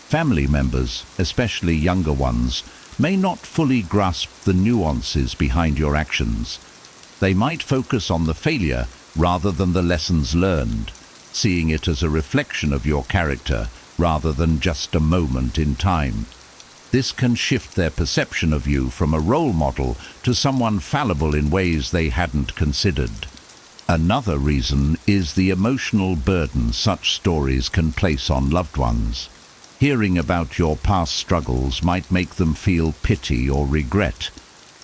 Family members, especially younger ones, may not fully grasp the nuances behind your actions. They might focus on the failure rather than the lessons learned, seeing it as a reflection of your character rather than just a moment in time. This can shift their perception of you from a role model to someone fallible in ways they hadn't considered. Another reason is the emotional burden such stories can place on loved ones. Hearing about your past struggles might make them feel pity or regret,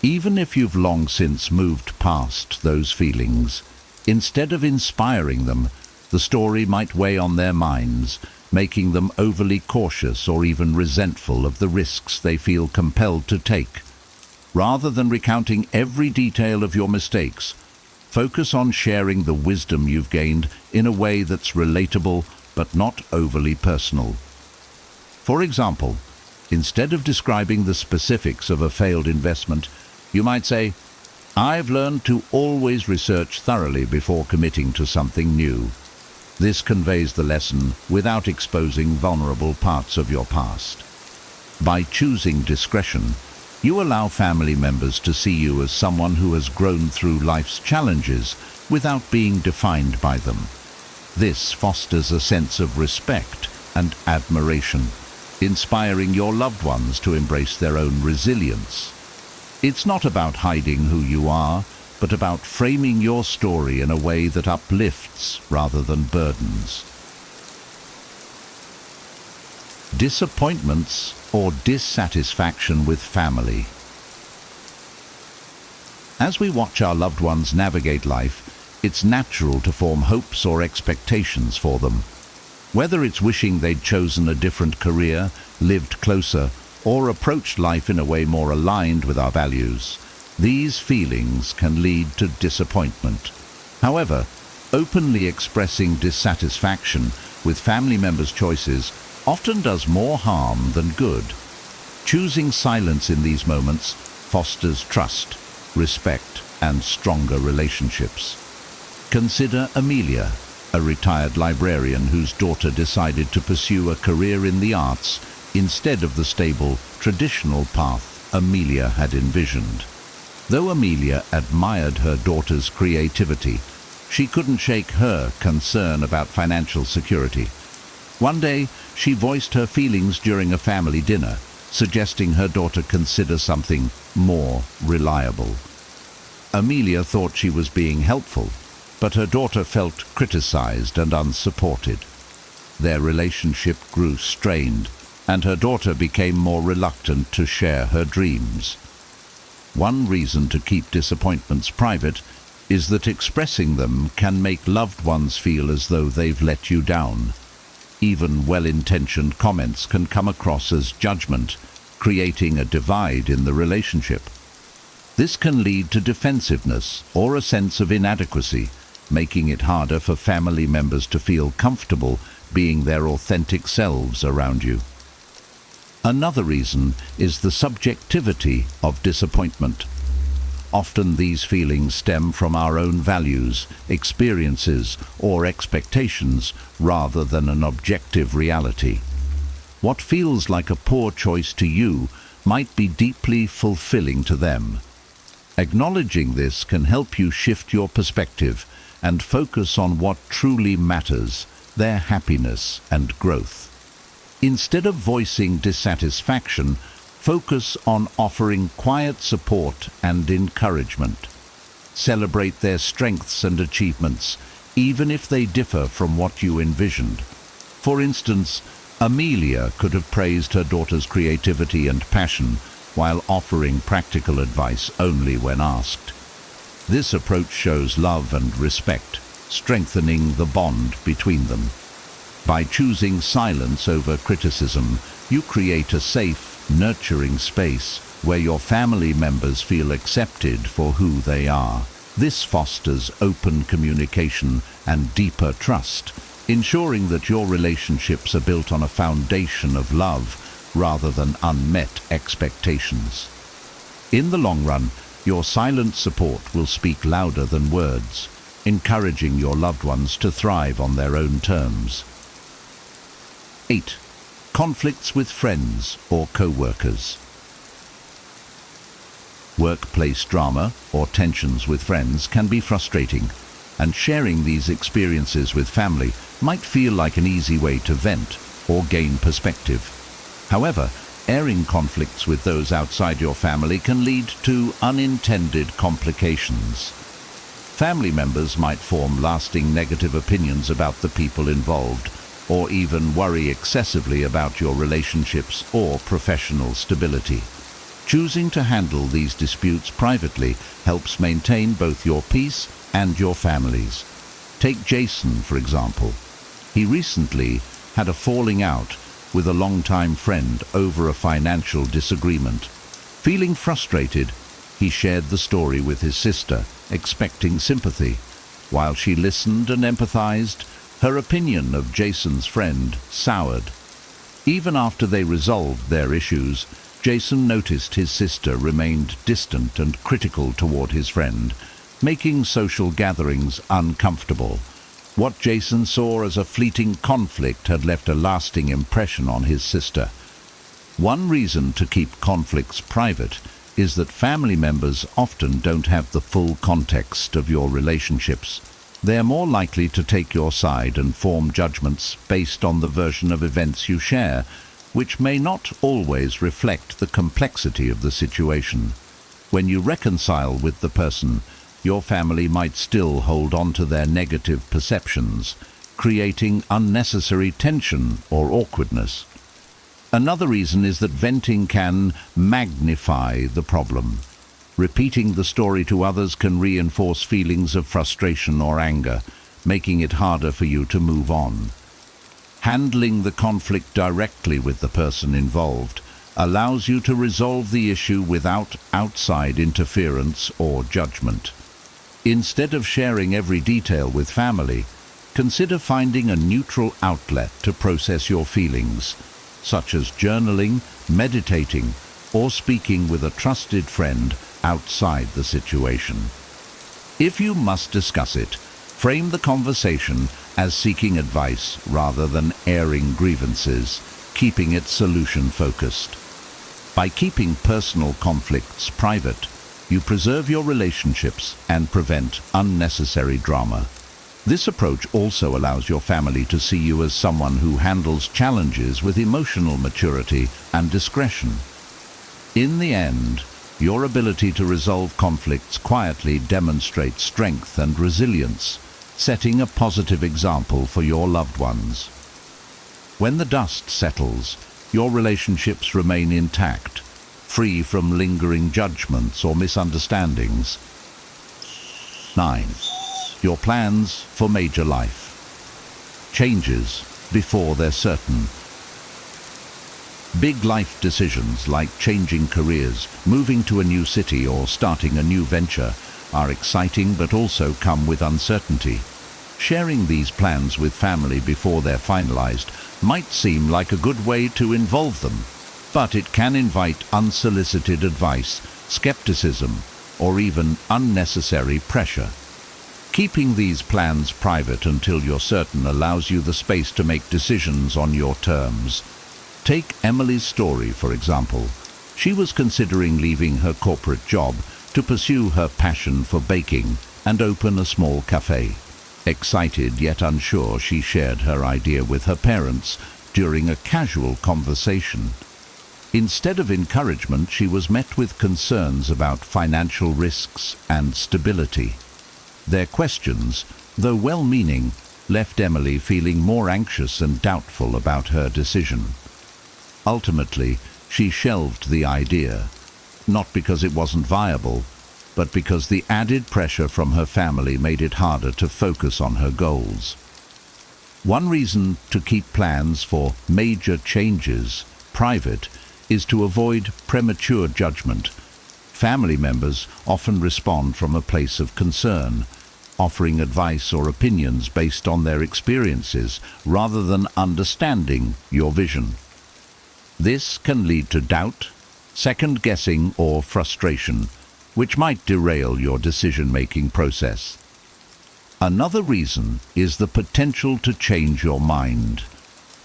even if you've long since moved past those feelings. Instead of inspiring them, the story might weigh on their minds, making them overly cautious or even resentful of the risks they feel compelled to take. Rather than recounting every detail of your mistakes, focus on sharing the wisdom you've gained in a way that's relatable but not overly personal. For example, instead of describing the specifics of a failed investment, you might say, "I've learned to always research thoroughly before committing to something new." This conveys the lesson without exposing vulnerable parts of your past. By choosing discretion, You allow family members to see you as someone who has grown through life's challenges without being defined by them. This fosters a sense of respect and admiration, inspiring your loved ones to embrace their own resilience. It's not about hiding who you are, but about framing your story in a way that uplifts rather than burdens. Disappointments or dissatisfaction with family. As we watch our loved ones navigate life, it's natural to form hopes or expectations for them. Whether it's wishing they'd chosen a different career, lived closer, or approached life in a way more aligned with our values, these feelings can lead to disappointment. However, openly expressing dissatisfaction with family members' choices often does more harm than good. Choosing silence in these moments fosters trust, respect, and stronger relationships. Consider Amelia, a retired librarian whose daughter decided to pursue a career in the arts instead of the stable, traditional path Amelia had envisioned. Though Amelia admired her daughter's creativity, she couldn't shake her concern about financial security. One day, she voiced her feelings during a family dinner, suggesting her daughter consider something more reliable. Amelia thought she was being helpful, but her daughter felt criticized and unsupported. Their relationship grew strained, and her daughter became more reluctant to share her dreams. One reason to keep disappointments private is that expressing them can make loved ones feel as though they've let you down. Even well-intentioned comments can come across as judgment, creating a divide in the relationship. This can lead to defensiveness or a sense of inadequacy, making it harder for family members to feel comfortable being their authentic selves around you. Another reason is the subjectivity of disappointment. Often these feelings stem from our own values, experiences, or expectations rather than an objective reality. What feels like a poor choice to you might be deeply fulfilling to them. Acknowledging this can help you shift your perspective and focus on what truly matters, their happiness and growth. Instead of voicing dissatisfaction, focus on offering quiet support and encouragement. Celebrate their strengths and achievements, even if they differ from what you envisioned. For instance, Amelia could have praised her daughter's creativity and passion while offering practical advice only when asked. This approach shows love and respect, strengthening the bond between them. By choosing silence over criticism, you create a safe, nurturing space where your family members feel accepted for who they are. This fosters open communication and deeper trust, ensuring that your relationships are built on a foundation of love rather than unmet expectations. In the long run, your silent support will speak louder than words, encouraging your loved ones to thrive on their own terms. 8. Conflicts with friends or co-workers. Workplace drama or tensions with friends can be frustrating, and sharing these experiences with family might feel like an easy way to vent or gain perspective. However, airing conflicts with those outside your family can lead to unintended complications. Family members might form lasting negative opinions about the people involved, or even worry excessively about your relationships or professional stability. Choosing to handle these disputes privately helps maintain both your peace and your family's. Take Jason, for example. He recently had a falling out with a longtime friend over a financial disagreement. Feeling frustrated, he shared the story with his sister, expecting sympathy. While she listened and empathized, her opinion of Jason's friend soured. Even after they resolved their issues, Jason noticed his sister remained distant and critical toward his friend, making social gatherings uncomfortable. What Jason saw as a fleeting conflict had left a lasting impression on his sister. One reason to keep conflicts private is that family members often don't have the full context of your relationships. They are more likely to take your side and form judgments based on the version of events you share, which may not always reflect the complexity of the situation. When you reconcile with the person, your family might still hold on to their negative perceptions, creating unnecessary tension or awkwardness. Another reason is that venting can magnify the problem. Repeating the story to others can reinforce feelings of frustration or anger, making it harder for you to move on. Handling the conflict directly with the person involved allows you to resolve the issue without outside interference or judgment. Instead of sharing every detail with family, consider finding a neutral outlet to process your feelings, such as journaling, meditating, or speaking with a trusted friend outside the situation. If you must discuss it, frame the conversation as seeking advice rather than airing grievances, keeping it solution-focused. By keeping personal conflicts private, you preserve your relationships and prevent unnecessary drama. This approach also allows your family to see you as someone who handles challenges with emotional maturity and discretion. In the end, your ability to resolve conflicts quietly demonstrates strength and resilience, setting a positive example for your loved ones. When the dust settles, your relationships remain intact, free from lingering judgments or misunderstandings. 9. Your plans for major life. Changes before they're certain. Big life decisions like changing careers, moving to a new city, or starting a new venture are exciting but also come with uncertainty. Sharing these plans with family before they're finalized might seem like a good way to involve them, but it can invite unsolicited advice, skepticism, or even unnecessary pressure. Keeping these plans private until you're certain allows you the space to make decisions on your terms. Take Emily's story, for example. She was considering leaving her corporate job to pursue her passion for baking and open a small cafe. Excited yet unsure, she shared her idea with her parents during a casual conversation. Instead of encouragement, she was met with concerns about financial risks and stability. Their questions, though well-meaning, left Emily feeling more anxious and doubtful about her decision. Ultimately, she shelved the idea, not because it wasn't viable, but because the added pressure from her family made it harder to focus on her goals. One reason to keep plans for major changes private is to avoid premature judgment. Family members often respond from a place of concern, offering advice or opinions based on their experiences rather than understanding your vision. This can lead to doubt, second-guessing, or frustration, which might derail your decision-making process. Another reason is the potential to change your mind.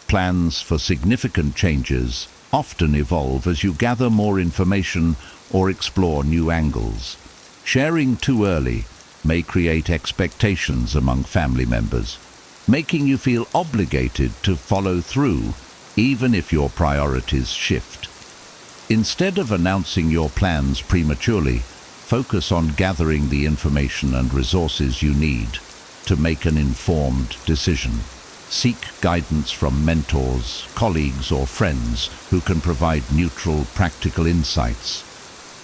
Plans for significant changes often evolve as you gather more information or explore new angles. Sharing too early may create expectations among family members, making you feel obligated to follow through even if your priorities shift. Instead of announcing your plans prematurely, focus on gathering the information and resources you need to make an informed decision. Seek guidance from mentors, colleagues, or friends who can provide neutral, practical insights.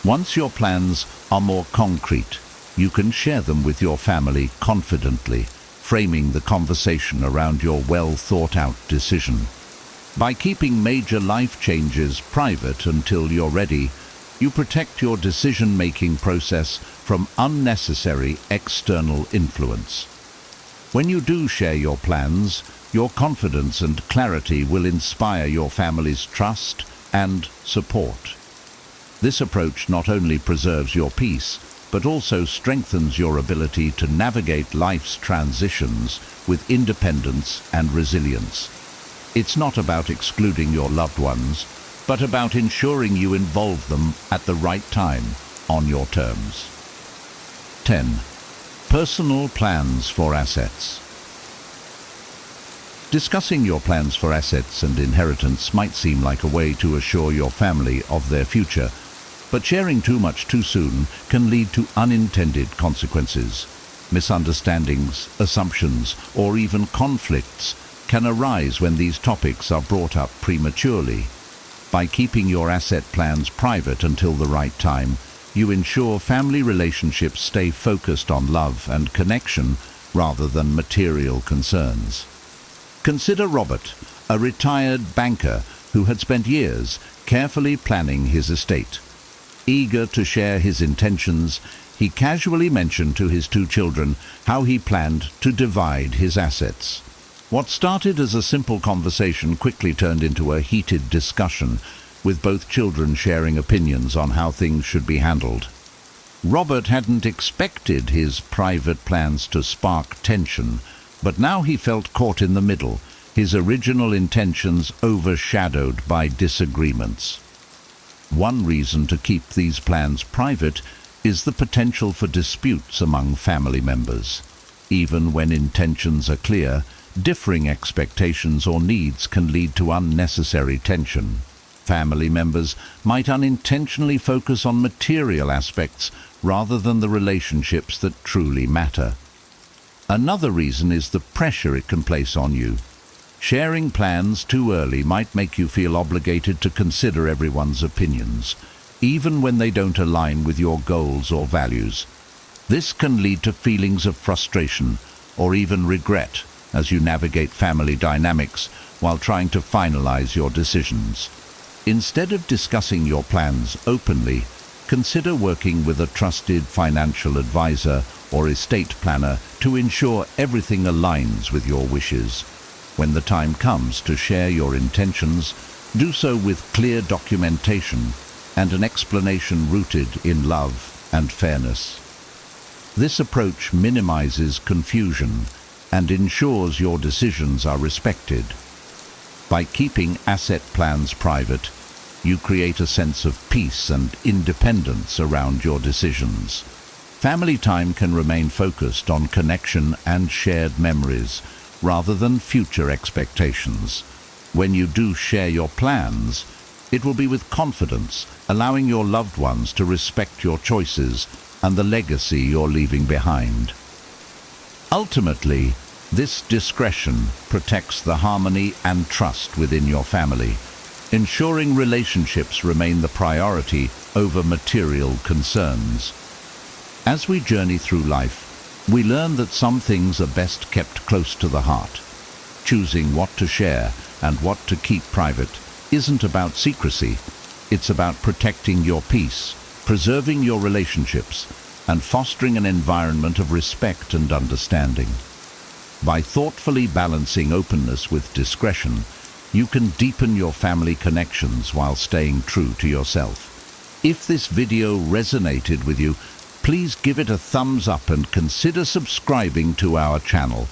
Once your plans are more concrete, you can share them with your family confidently, framing the conversation around your well-thought-out decision. By keeping major life changes private until you're ready, you protect your decision-making process from unnecessary external influence. When you do share your plans, your confidence and clarity will inspire your family's trust and support. This approach not only preserves your peace, but also strengthens your ability to navigate life's transitions with independence and resilience. It's not about excluding your loved ones, but about ensuring you involve them at the right time on your terms. 10. Personal plans for assets. Discussing your plans for assets and inheritance might seem like a way to assure your family of their future, but sharing too much too soon can lead to unintended consequences. Misunderstandings, assumptions, or even conflicts can arise when these topics are brought up prematurely. By keeping your asset plans private until the right time, you ensure family relationships stay focused on love and connection rather than material concerns. Consider Robert, a retired banker who had spent years carefully planning his estate. Eager to share his intentions, he casually mentioned to his 2 children how he planned to divide his assets. What started as a simple conversation quickly turned into a heated discussion, with both children sharing opinions on how things should be handled. Robert hadn't expected his private plans to spark tension, but now he felt caught in the middle, his original intentions overshadowed by disagreements. One reason to keep these plans private is the potential for disputes among family members. Even when intentions are clear, differing expectations or needs can lead to unnecessary tension. Family members might unintentionally focus on material aspects rather than the relationships that truly matter. Another reason is the pressure it can place on you. Sharing plans too early might make you feel obligated to consider everyone's opinions, even when they don't align with your goals or values. This can lead to feelings of frustration or even regret as you navigate family dynamics while trying to finalize your decisions. Instead of discussing your plans openly, consider working with a trusted financial advisor or estate planner to ensure everything aligns with your wishes. When the time comes to share your intentions, do so with clear documentation and an explanation rooted in love and fairness. This approach minimizes confusion and ensures your decisions are respected. By keeping asset plans private, you create a sense of peace and independence around your decisions. Family time can remain focused on connection and shared memories, rather than future expectations. When you do share your plans, it will be with confidence, allowing your loved ones to respect your choices and the legacy you're leaving behind. Ultimately, this discretion protects the harmony and trust within your family, ensuring relationships remain the priority over material concerns. As we journey through life, we learn that some things are best kept close to the heart. Choosing what to share and what to keep private isn't about secrecy. It's about protecting your peace, preserving your relationships, and fostering an environment of respect and understanding. By thoughtfully balancing openness with discretion, you can deepen your family connections while staying true to yourself. If this video resonated with you, please give it a thumbs up and consider subscribing to our channel.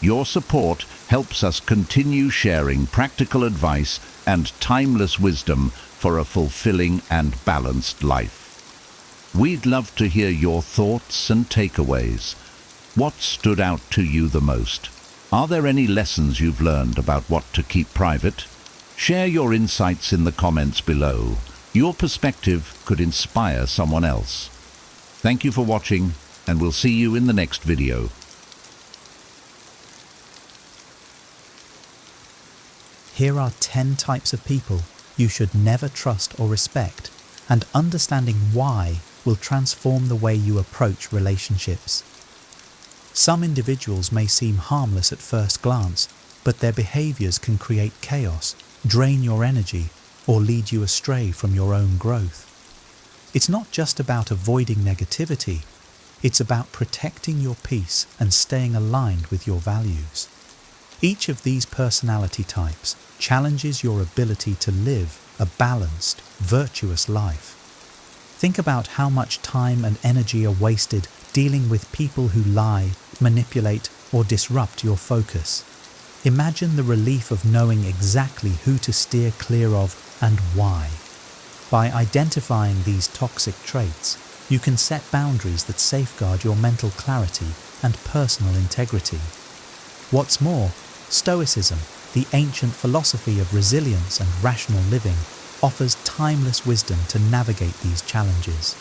Your support helps us continue sharing practical advice and timeless wisdom for a fulfilling and balanced life. We'd love to hear your thoughts and takeaways. What stood out to you the most? Are there any lessons you've learned about what to keep private? Share your insights in the comments below. Your perspective could inspire someone else. Thank you for watching, and we'll see you in the next video. Here are 10 types of people you should never trust or respect, and understanding why will transform the way you approach relationships. Some individuals may seem harmless at first glance, but their behaviors can create chaos, drain your energy, or lead you astray from your own growth. It's not just about avoiding negativity, it's about protecting your peace and staying aligned with your values. Each of these personality types challenges your ability to live a balanced, virtuous life. Think about how much time and energy are wasted dealing with people who lie, manipulate, or disrupt your focus. Imagine the relief of knowing exactly who to steer clear of and why. By identifying these toxic traits, you can set boundaries that safeguard your mental clarity and personal integrity. What's more, Stoicism, the ancient philosophy of resilience and rational living, offers timeless wisdom to navigate these challenges.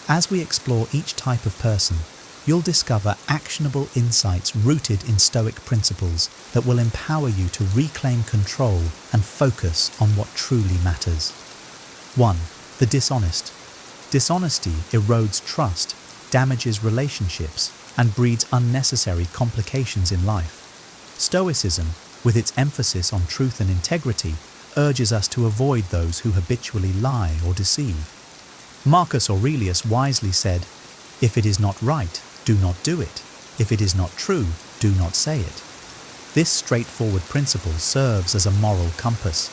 As we explore each type of person, you'll discover actionable insights rooted in Stoic principles that will empower you to reclaim control and focus on what truly matters. 1. The dishonest. Dishonesty erodes trust, damages relationships, and breeds unnecessary complications in life. Stoicism, with its emphasis on truth and integrity, urges us to avoid those who habitually lie or deceive. Marcus Aurelius wisely said, "If it is not right, do not do it. If it is not true, do not say it." This straightforward principle serves as a moral compass,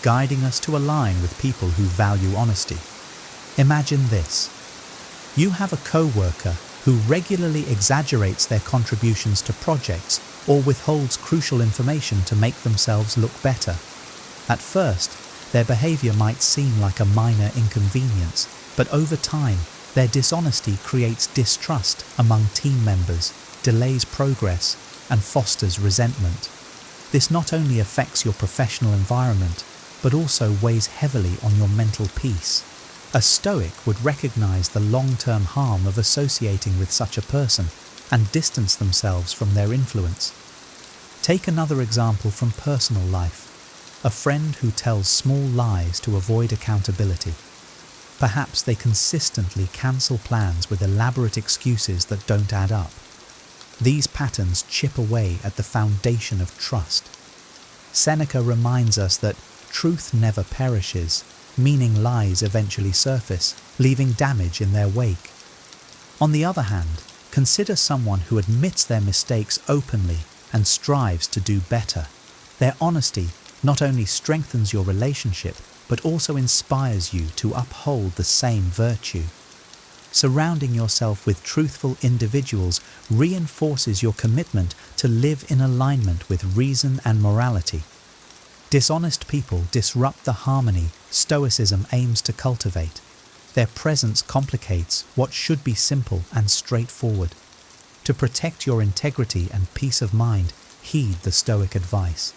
guiding us to align with people who value honesty. Imagine this. You have a co-worker who regularly exaggerates their contributions to projects or withholds crucial information to make themselves look better. At first, their behavior might seem like a minor inconvenience, but over time, their dishonesty creates distrust among team members, delays progress, and fosters resentment. This not only affects your professional environment, but also weighs heavily on your mental peace. A Stoic would recognize the long-term harm of associating with such a person and distance themselves from their influence. Take another example from personal life. A friend who tells small lies to avoid accountability. Perhaps they consistently cancel plans with elaborate excuses that don't add up. These patterns chip away at the foundation of trust. Seneca reminds us that truth never perishes, meaning lies eventually surface, leaving damage in their wake. On the other hand, consider someone who admits their mistakes openly and strives to do better. Their honesty not only strengthens your relationship, but also inspires you to uphold the same virtue. Surrounding yourself with truthful individuals reinforces your commitment to live in alignment with reason and morality. Dishonest people disrupt the harmony Stoicism aims to cultivate. Their presence complicates what should be simple and straightforward. To protect your integrity and peace of mind, heed the Stoic advice.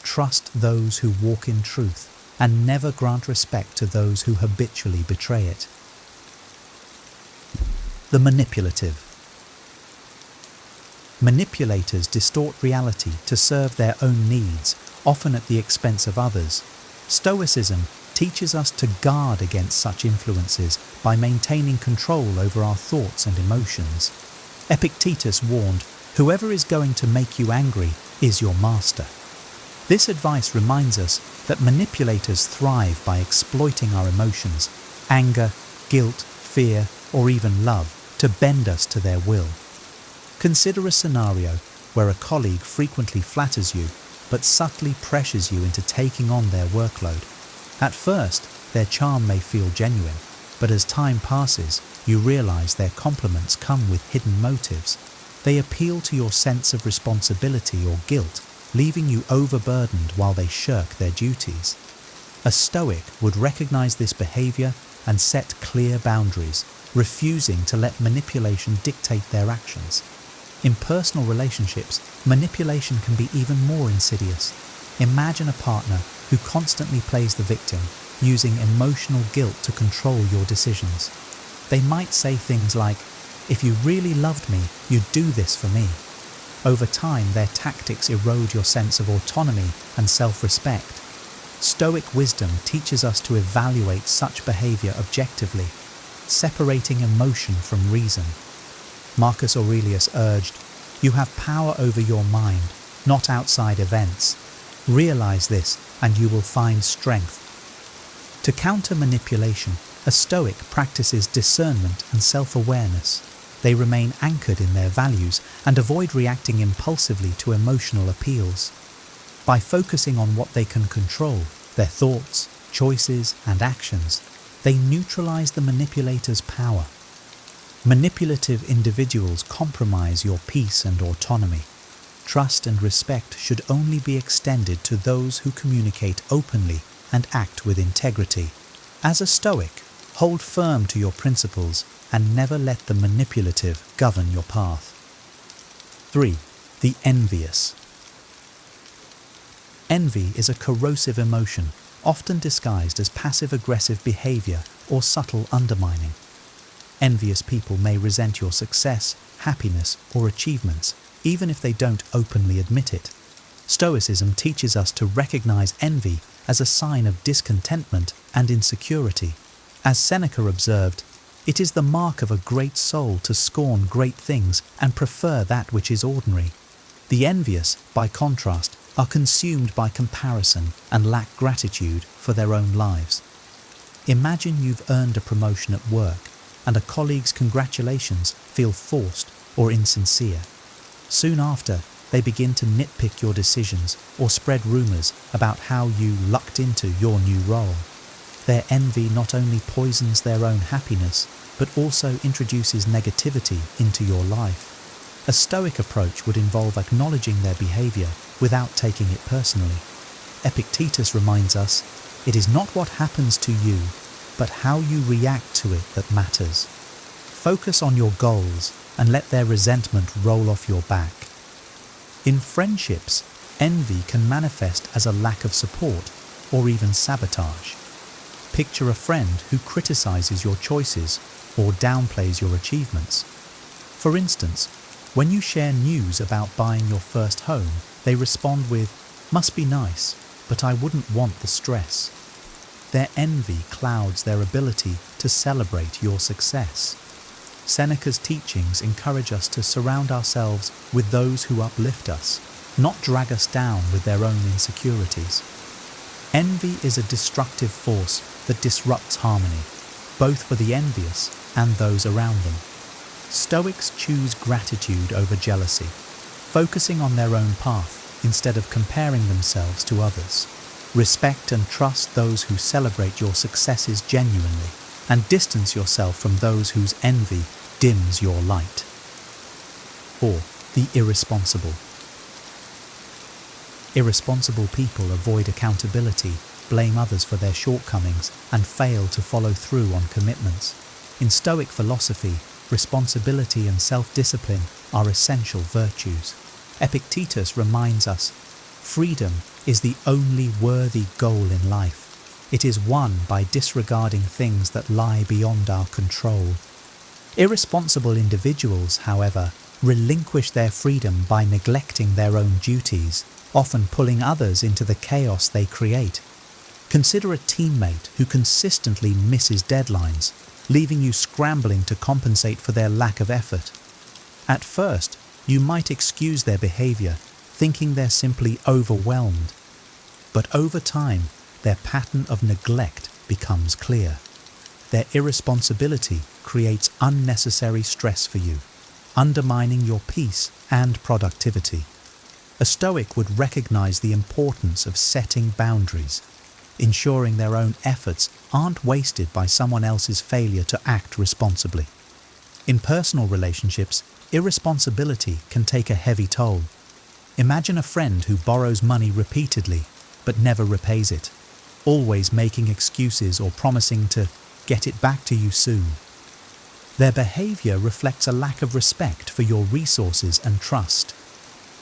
Trust those who walk in truth, and never grant respect to those who habitually betray it. The manipulative. Manipulators distort reality to serve their own needs, often at the expense of others. Stoicism teaches us to guard against such influences by maintaining control over our thoughts and emotions. Epictetus warned, "Whoever is going to make you angry is your master." This advice reminds us that manipulators thrive by exploiting our emotions, anger, guilt, fear, or even love, to bend us to their will. Consider a scenario where a colleague frequently flatters you, but subtly pressures you into taking on their workload. At first, their charm may feel genuine, but as time passes, you realize their compliments come with hidden motives. They appeal to your sense of responsibility or guilt, leaving you overburdened while they shirk their duties. A Stoic would recognize this behavior and set clear boundaries, refusing to let manipulation dictate their actions. In personal relationships, manipulation can be even more insidious. Imagine a partner who constantly plays the victim, using emotional guilt to control your decisions. They might say things like, "If you really loved me, you'd do this for me." Over time, their tactics erode your sense of autonomy and self-respect. Stoic wisdom teaches us to evaluate such behavior objectively, separating emotion from reason. Marcus Aurelius urged, "You have power over your mind, not outside events. Realize this, and you will find strength." To counter manipulation, a Stoic practices discernment and self-awareness. They remain anchored in their values and avoid reacting impulsively to emotional appeals. By focusing on what they can control, their thoughts, choices, and actions, they neutralize the manipulator's power. Manipulative individuals compromise your peace and autonomy. trust and respect should only be extended to those who communicate openly and act with integrity. As a Stoic, hold firm to your principles and never let the manipulative govern your path. 3. The envious. Envy is a corrosive emotion, often disguised as passive-aggressive behavior or subtle undermining. Envious people may resent your success, happiness, or achievements, even if they don't openly admit it. Stoicism teaches us to recognize envy as a sign of discontentment and insecurity. As Seneca observed, it is the mark of a great soul to scorn great things and prefer that which is ordinary. The envious, by contrast, are consumed by comparison and lack gratitude for their own lives. Imagine you've earned a promotion at work and a colleague's congratulations feel forced or insincere. Soon after, they begin to nitpick your decisions or spread rumors about how you lucked into your new role. Their envy not only poisons their own happiness, but also introduces negativity into your life. A Stoic approach would involve acknowledging their behavior without taking it personally. Epictetus reminds us, it is not what happens to you, but how you react to it that matters. Focus on your goals and let their resentment roll off your back. In friendships, envy can manifest as a lack of support or even sabotage. Picture a friend who criticizes your choices or downplays your achievements. For instance, when you share news about buying your first home, they respond with, "Must be nice, but I wouldn't want the stress." Their envy clouds their ability to celebrate your success. Seneca's teachings encourage us to surround ourselves with those who uplift us, not drag us down with their own insecurities. Envy is a destructive force that disrupts harmony, both for the envious and those around them. Stoics choose gratitude over jealousy, focusing on their own path instead of comparing themselves to others. Respect and trust those who celebrate your successes genuinely, and distance yourself from those whose envy dims your light. 4. The irresponsible. Irresponsible people avoid accountability, blame others for their shortcomings, and fail to follow through on commitments. In Stoic philosophy, responsibility and self-discipline are essential virtues. Epictetus reminds us, freedom is the only worthy goal in life. It is won by disregarding things that lie beyond our control. Irresponsible individuals, however, relinquish their freedom by neglecting their own duties, often pulling others into the chaos they create. Consider a teammate who consistently misses deadlines, leaving you scrambling to compensate for their lack of effort. At first, you might excuse their behavior, thinking they're simply overwhelmed. But over time, their pattern of neglect becomes clear. Their irresponsibility creates unnecessary stress for you, undermining your peace and productivity. A Stoic would recognize the importance of setting boundaries, ensuring their own efforts aren't wasted by someone else's failure to act responsibly. In personal relationships, irresponsibility can take a heavy toll. Imagine a friend who borrows money repeatedly but never repays it, always making excuses or promising to get it back to you soon. Their behavior reflects a lack of respect for your resources and trust.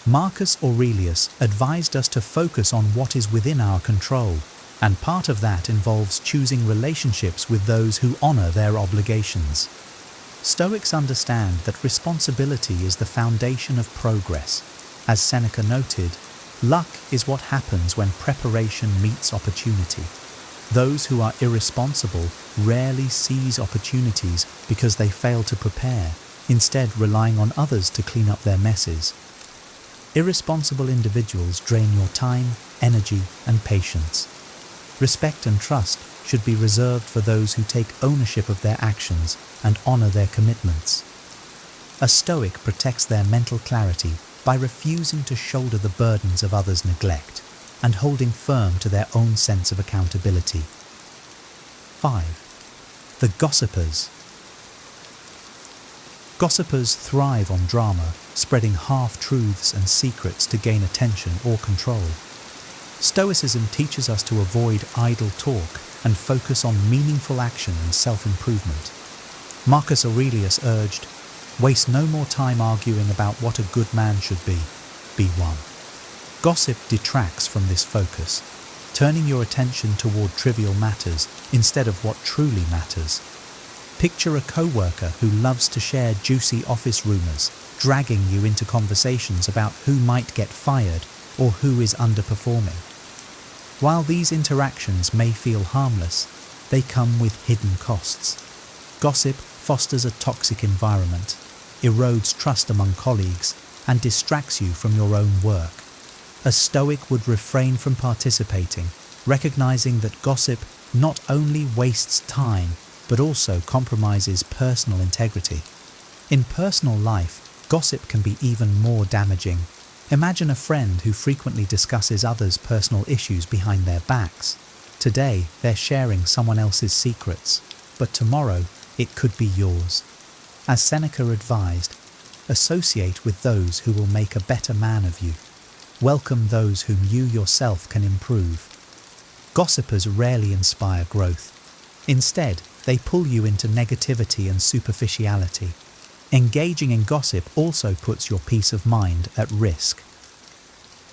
Marcus Aurelius advised us to focus on what is within our control, and part of that involves choosing relationships with those who honor their obligations. Stoics understand that responsibility is the foundation of progress. As Seneca noted, luck is what happens when preparation meets opportunity. Those who are irresponsible rarely seize opportunities because they fail to prepare, instead relying on others to clean up their messes. Irresponsible individuals drain your time, energy, and patience. Respect and trust should be reserved for those who take ownership of their actions and honor their commitments. A Stoic protects their mental clarity by refusing to shoulder the burdens of others' neglect and holding firm to their own sense of accountability. 5. The gossipers. Gossipers thrive on drama, spreading half-truths and secrets to gain attention or control. Stoicism teaches us to avoid idle talk and focus on meaningful action and self-improvement. Marcus Aurelius urged, "Waste no more time arguing about what a good man should be one." Gossip detracts from this focus, turning your attention toward trivial matters instead of what truly matters. Picture a co-worker who loves to share juicy office rumors, dragging you into conversations about who might get fired or who is underperforming. While these interactions may feel harmless, they come with hidden costs. Gossip fosters a toxic environment, erodes trust among colleagues, and distracts you from your own work. A Stoic would refrain from participating, recognizing that gossip not only wastes time, but also compromises personal integrity. In personal life, gossip can be even more damaging. Imagine a friend who frequently discusses others' personal issues behind their backs. Today, they're sharing someone else's secrets, but tomorrow it could be yours. As Seneca advised, associate with those who will make a better man of you. Welcome those whom you yourself can improve. Gossipers rarely inspire growth. Instead, they pull you into negativity and superficiality. Engaging in gossip also puts your peace of mind at risk.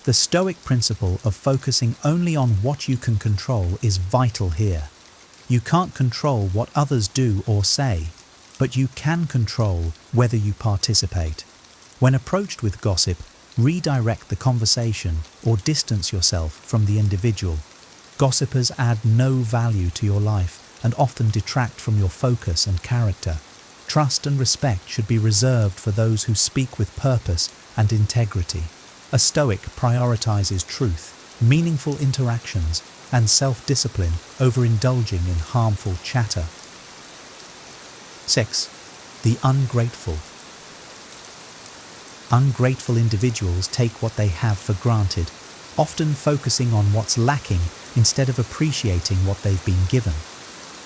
The Stoic principle of focusing only on what you can control is vital here. You can't control what others do or say, but you can control whether you participate. When approached with gossip, redirect the conversation or distance yourself from the individual. Gossipers add no value to your life and often detract from your focus and character. Trust and respect should be reserved for those who speak with purpose and integrity. A Stoic prioritizes truth, meaningful interactions, and self-discipline over indulging in harmful chatter. 6. The ungrateful. Ungrateful individuals take what they have for granted, often focusing on what's lacking instead of appreciating what they've been given.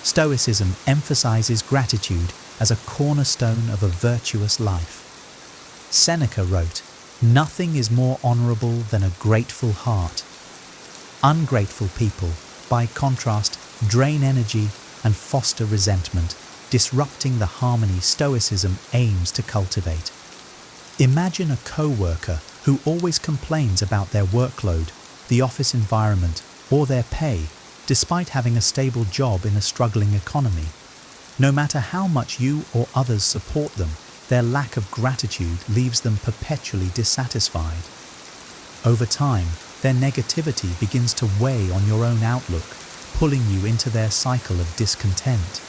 Stoicism emphasizes gratitude as a cornerstone of a virtuous life. Seneca wrote, "Nothing is more honorable than a grateful heart." Ungrateful people, by contrast, drain energy and foster resentment, disrupting the harmony Stoicism aims to cultivate. Imagine a co-worker who always complains about their workload, the office environment, or their pay, despite having a stable job in a struggling economy. No matter how much you or others support them, their lack of gratitude leaves them perpetually dissatisfied. Over time, their negativity begins to weigh on your own outlook, pulling you into their cycle of discontent.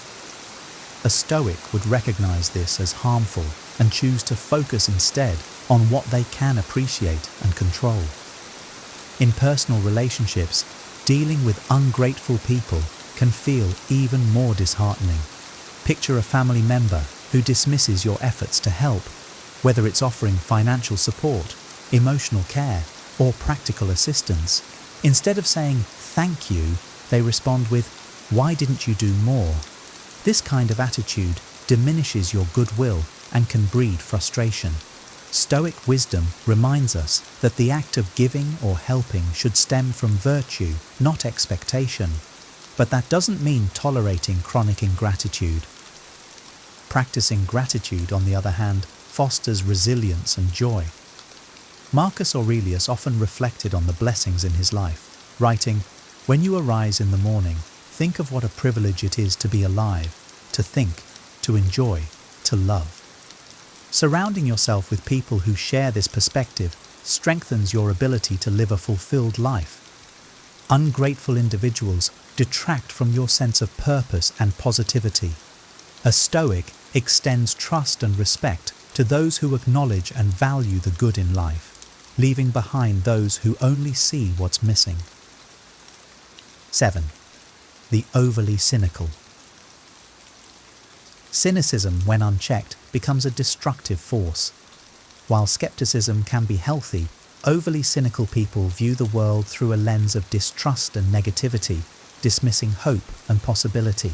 A Stoic would recognize this as harmful and choose to focus instead on what they can appreciate and control. In personal relationships, dealing with ungrateful people can feel even more disheartening. Picture a family member who dismisses your efforts to help, whether it's offering financial support, emotional care, or practical assistance. Instead of saying, "Thank you," they respond with, "Why didn't you do more?" This kind of attitude diminishes your goodwill and can breed frustration. Stoic wisdom reminds us that the act of giving or helping should stem from virtue, not expectation. But that doesn't mean tolerating chronic ingratitude. Practicing gratitude, on the other hand, fosters resilience and joy. Marcus Aurelius often reflected on the blessings in his life, writing, "When you arise in the morning, think of what a privilege it is to be alive, to think, to enjoy, to love." Surrounding yourself with people who share this perspective strengthens your ability to live a fulfilled life. Ungrateful individuals detract from your sense of purpose and positivity. A Stoic extends trust and respect to those who acknowledge and value the good in life, leaving behind those who only see what's missing. 7. The overly cynical. Cynicism, when unchecked, becomes a destructive force. While skepticism can be healthy, overly cynical people view the world through a lens of distrust and negativity, dismissing hope and possibility.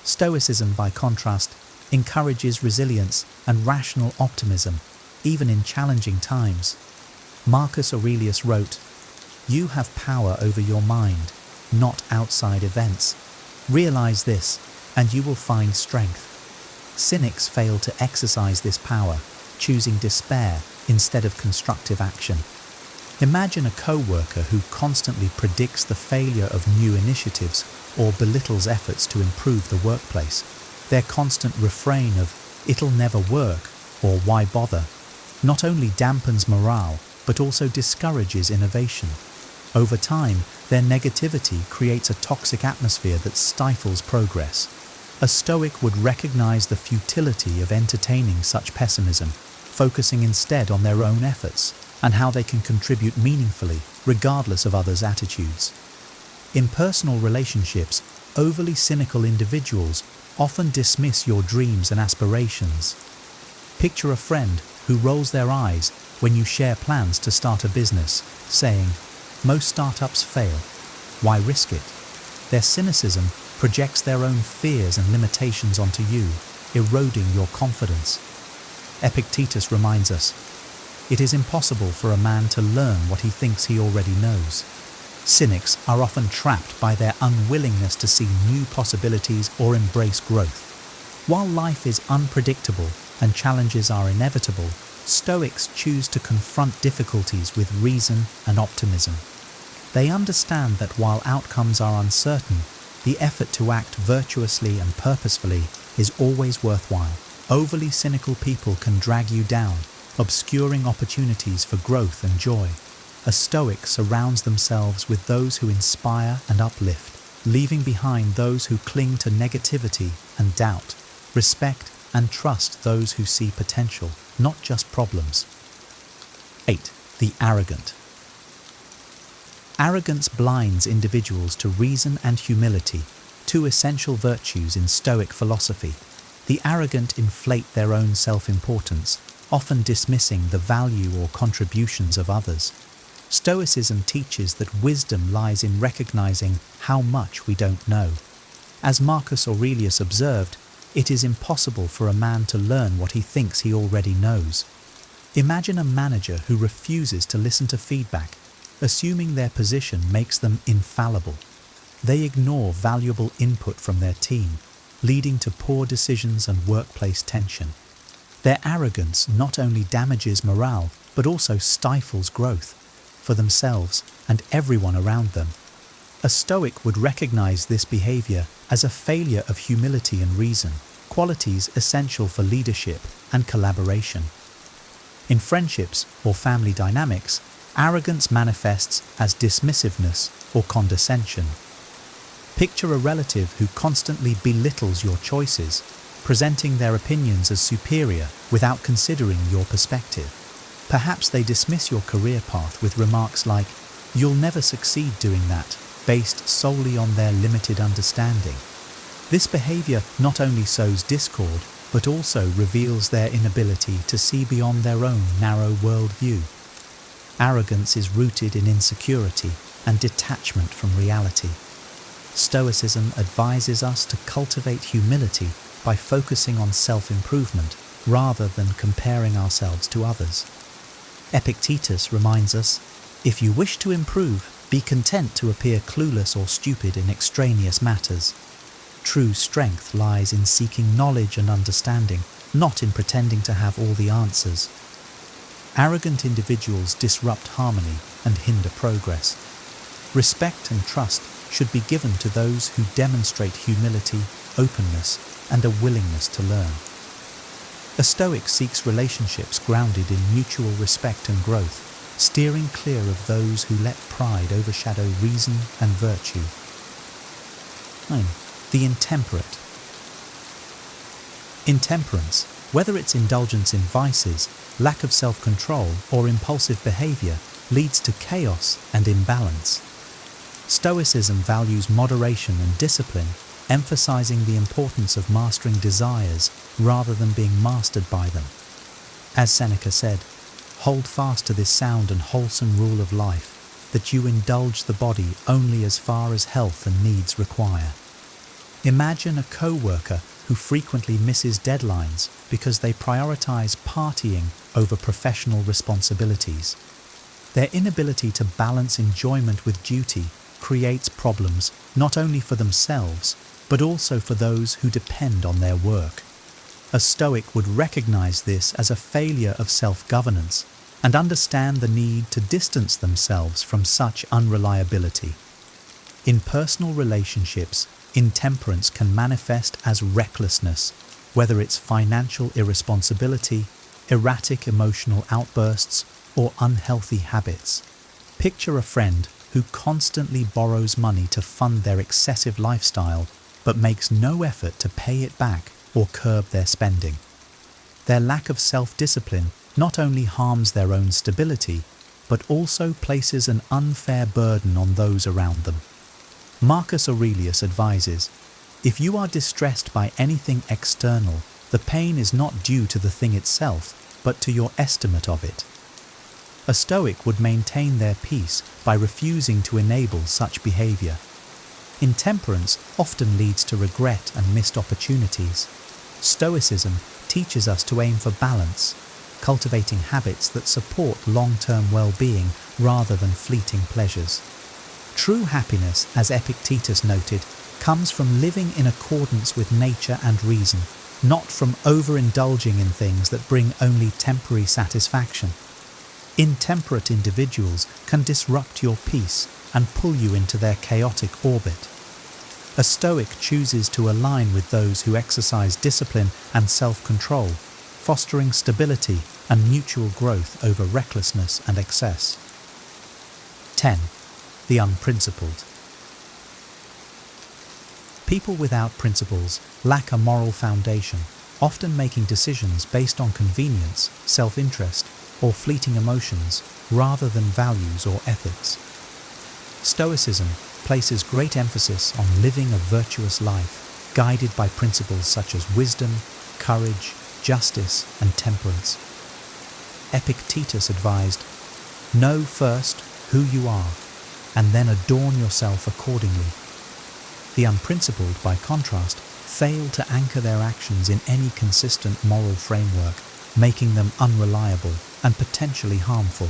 Stoicism, by contrast, encourages resilience and rational optimism, even in challenging times. Marcus Aurelius wrote, "You have power over your mind, not outside events. Realize this, and you will find strength." Cynics fail to exercise this power, choosing despair instead of constructive action. Imagine a co-worker who constantly predicts the failure of new initiatives or belittles efforts to improve the workplace. Their constant refrain of "it'll never work" or "why bother" not only dampens morale, but also discourages innovation. Over time, their negativity creates a toxic atmosphere that stifles progress. A Stoic would recognize the futility of entertaining such pessimism, focusing instead on their own efforts and how they can contribute meaningfully, regardless of others' attitudes. In personal relationships, overly cynical individuals often dismiss your dreams and aspirations. Picture a friend who rolls their eyes when you share plans to start a business, saying, "Most startups fail. Why risk it?" Their cynicism projects their own fears and limitations onto you, eroding your confidence. Epictetus reminds us, "It is impossible for a man to learn what he thinks he already knows." Cynics are often trapped by their unwillingness to see new possibilities or embrace growth. While life is unpredictable and challenges are inevitable, Stoics choose to confront difficulties with reason and optimism. They understand that while outcomes are uncertain, the effort to act virtuously and purposefully is always worthwhile. Overly cynical people can drag you down, obscuring opportunities for growth and joy. A Stoic surrounds themselves with those who inspire and uplift, leaving behind those who cling to negativity and doubt. Respect and trust those who see potential, not just problems. 8. The arrogant. Arrogance blinds individuals to reason and humility, two essential virtues in Stoic philosophy. The arrogant inflate their own self-importance, often dismissing the value or contributions of others. Stoicism teaches that wisdom lies in recognizing how much we don't know. As Marcus Aurelius observed, it is impossible for a man to learn what he thinks he already knows. Imagine a manager who refuses to listen to feedback, assuming their position makes them infallible. They ignore valuable input from their team, leading to poor decisions and workplace tension. Their arrogance not only damages morale, but also stifles growth for themselves and everyone around them. A Stoic would recognize this behavior as a failure of humility and reason, qualities essential for leadership and collaboration. In friendships or family dynamics, arrogance manifests as dismissiveness or condescension. Picture a relative who constantly belittles your choices, presenting their opinions as superior without considering your perspective. Perhaps they dismiss your career path with remarks like, "You'll never succeed doing that," based solely on their limited understanding. This behavior not only sows discord, but also reveals their inability to see beyond their own narrow worldview. Arrogance is rooted in insecurity and detachment from reality. Stoicism advises us to cultivate humility by focusing on self-improvement rather than comparing ourselves to others. Epictetus reminds us, "If you wish to improve, be content to appear clueless or stupid in extraneous matters." True strength lies in seeking knowledge and understanding, not in pretending to have all the answers. Arrogant individuals disrupt harmony and hinder progress. Respect and trust should be given to those who demonstrate humility, openness, and a willingness to learn. A Stoic seeks relationships grounded in mutual respect and growth, steering clear of those who let pride overshadow reason and virtue. 9. The intemperate. Intemperance, whether it's indulgence in vices, lack of self-control, or impulsive behavior, leads to chaos and imbalance. Stoicism values moderation and discipline, emphasizing the importance of mastering desires rather than being mastered by them. As Seneca said, "Hold fast to this sound and wholesome rule of life, that you indulge the body only as far as health and needs require." Imagine a co-worker who frequently misses deadlines because they prioritize partying over professional responsibilities. Their inability to balance enjoyment with duty creates problems not only for themselves, but also for those who depend on their work. A Stoic would recognize this as a failure of self-governance and understand the need to distance themselves from such unreliability. In personal relationships, intemperance can manifest as recklessness, whether it's financial irresponsibility, erratic emotional outbursts, or unhealthy habits. Picture a friend who constantly borrows money to fund their excessive lifestyle but makes no effort to pay it back or curb their spending. Their lack of self-discipline not only harms their own stability, but also places an unfair burden on those around them. Marcus Aurelius advises, if you are distressed by anything external, the pain is not due to the thing itself, but to your estimate of it. A Stoic would maintain their peace by refusing to enable such behavior. Intemperance often leads to regret and missed opportunities. Stoicism teaches us to aim for balance, cultivating habits that support long-term well-being rather than fleeting pleasures. True happiness, as Epictetus noted, comes from living in accordance with nature and reason, not from overindulging in things that bring only temporary satisfaction. Intemperate individuals can disrupt your peace and pull you into their chaotic orbit. A Stoic chooses to align with those who exercise discipline and self-control, fostering stability and mutual growth over recklessness and excess. 10. The unprincipled. People without principles lack a moral foundation, often making decisions based on convenience, self-interest, or fleeting emotions rather than values or ethics. Stoicism places great emphasis on living a virtuous life, guided by principles such as wisdom, courage, justice, and temperance. Epictetus advised, know first who you are, and then adorn yourself accordingly. The unprincipled, by contrast, fail to anchor their actions in any consistent moral framework, making them unreliable and potentially harmful.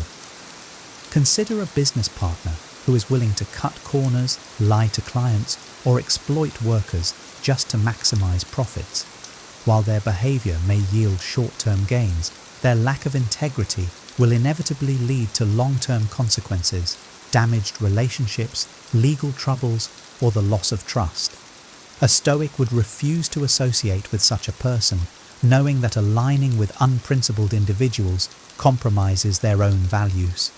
Consider a business partner who is willing to cut corners, lie to clients, or exploit workers just to maximize profits. While their behavior may yield short-term gains, their lack of integrity will inevitably lead to long-term consequences, damaged relationships, legal troubles, or the loss of trust. A Stoic would refuse to associate with such a person, knowing that aligning with unprincipled individuals compromises their own values.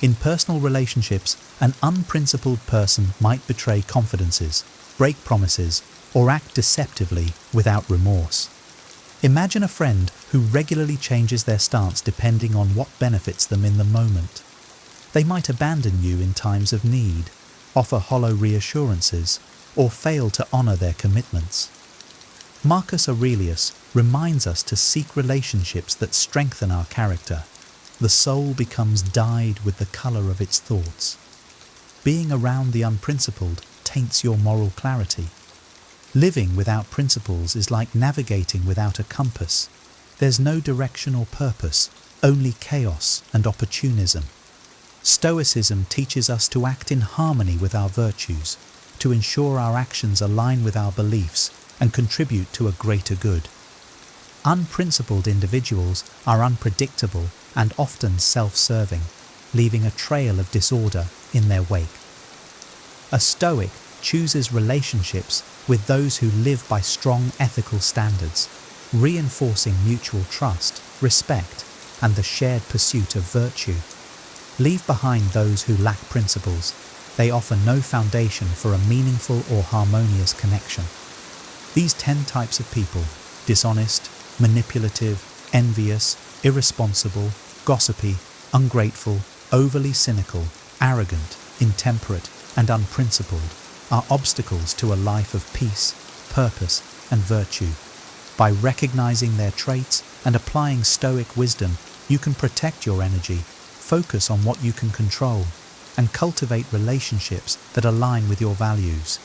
In personal relationships, an unprincipled person might betray confidences, break promises, or act deceptively without remorse. Imagine a friend who regularly changes their stance depending on what benefits them in the moment. They might abandon you in times of need, offer hollow reassurances, or fail to honor their commitments. Marcus Aurelius reminds us to seek relationships that strengthen our character. The soul becomes dyed with the color of its thoughts. Being around the unprincipled taints your moral clarity. Living without principles is like navigating without a compass. There's no direction or purpose, only chaos and opportunism. Stoicism teaches us to act in harmony with our virtues, to ensure our actions align with our beliefs and contribute to a greater good. Unprincipled individuals are unpredictable and often self-serving, leaving a trail of disorder in their wake. A Stoic chooses relationships with those who live by strong ethical standards, reinforcing mutual trust, respect, and the shared pursuit of virtue. Leave behind those who lack principles. They offer no foundation for a meaningful or harmonious connection. These 10 types of people, dishonest, manipulative, envious, irresponsible, gossipy, ungrateful, overly cynical, arrogant, intemperate, and unprincipled, are obstacles to a life of peace, purpose, and virtue. By recognizing their traits and applying Stoic wisdom, you can protect your energy, focus on what you can control, and cultivate relationships that align with your values.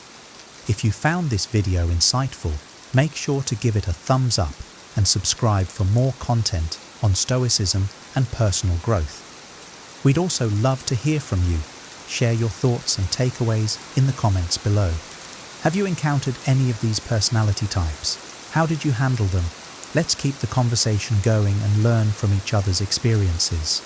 If you found this video insightful, make sure to give it a thumbs up and subscribe for more content on Stoicism and personal growth. We'd also love to hear from you. Share your thoughts and takeaways in the comments below. Have you encountered any of these personality types? How did you handle them? Let's keep the conversation going and learn from each other's experiences.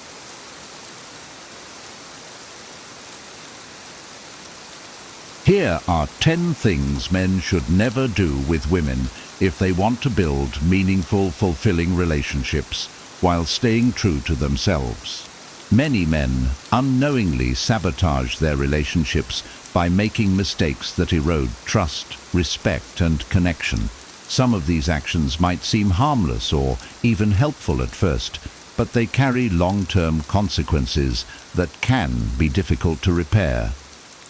Here are 10 things men should never do with women if they want to build meaningful, fulfilling relationships while staying true to themselves. Many men unknowingly sabotage their relationships by making mistakes that erode trust, respect, and connection. Some of these actions might seem harmless or even helpful at first, but they carry long-term consequences that can be difficult to repair.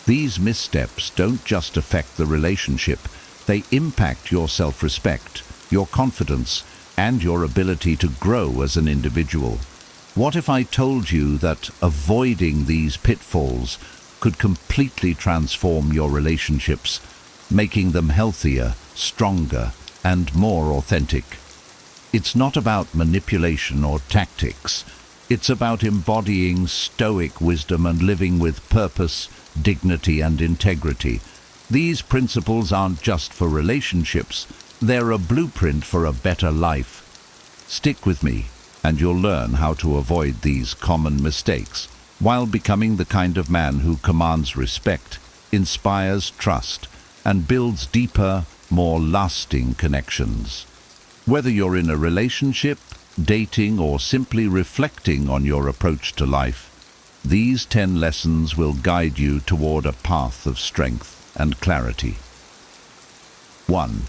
These missteps don't just affect the relationship, they impact your self-respect, your confidence, and your ability to grow as an individual. What if I told you that avoiding these pitfalls could completely transform your relationships, making them healthier, stronger, and more authentic? It's not about manipulation or tactics. It's about embodying Stoic wisdom and living with purpose, dignity, and integrity. These principles aren't just for relationships, they're a blueprint for a better life. Stick with me, and you'll learn how to avoid these common mistakes while becoming the kind of man who commands respect, inspires trust, and builds deeper, more lasting connections. Whether you're in a relationship, dating, or simply reflecting on your approach to life, these 10 lessons will guide you toward a path of strength and clarity. 1.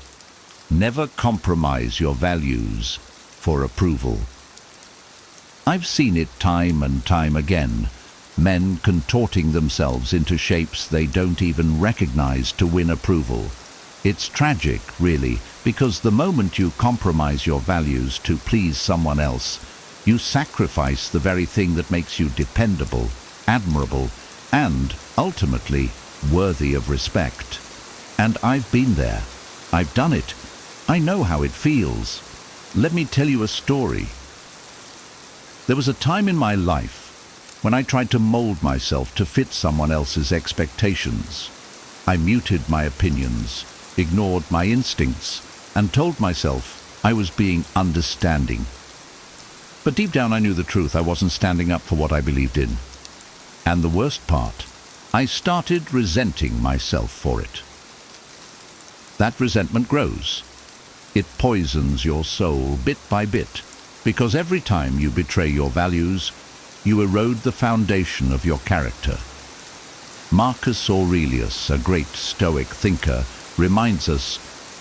Never compromise your values for approval. I've seen it time and time again, men contorting themselves into shapes they don't even recognize to win approval. It's tragic, really, because the moment you compromise your values to please someone else, you sacrifice the very thing that makes you dependable, admirable, and, ultimately, worthy of respect. And I've been there. I've done it. I know how it feels. Let me tell you a story. There was a time in my life when I tried to mold myself to fit someone else's expectations. I muted my opinions, ignored my instincts, and told myself I was being understanding. But deep down I knew the truth. I wasn't standing up for what I believed in. And the worst part, I started resenting myself for it. That resentment grows. It poisons your soul bit by bit, because every time you betray your values, you erode the foundation of your character. Marcus Aurelius, a great Stoic thinker, reminds us,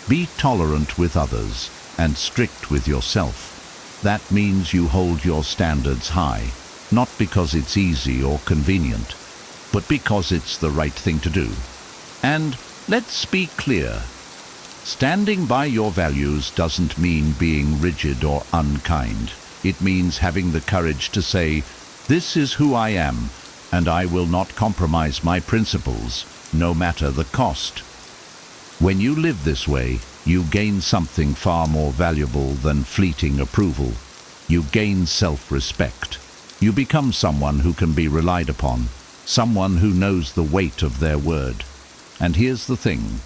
be tolerant with others and strict with yourself. That means you hold your standards high, not because it's easy or convenient, but because it's the right thing to do. And let's be clear. Standing by your values doesn't mean being rigid or unkind. It means having the courage to say, this is who I am, and I will not compromise my principles, no matter the cost. When you live this way, you gain something far more valuable than fleeting approval. You gain self-respect. You become someone who can be relied upon, someone who knows the weight of their word. And here's the thing.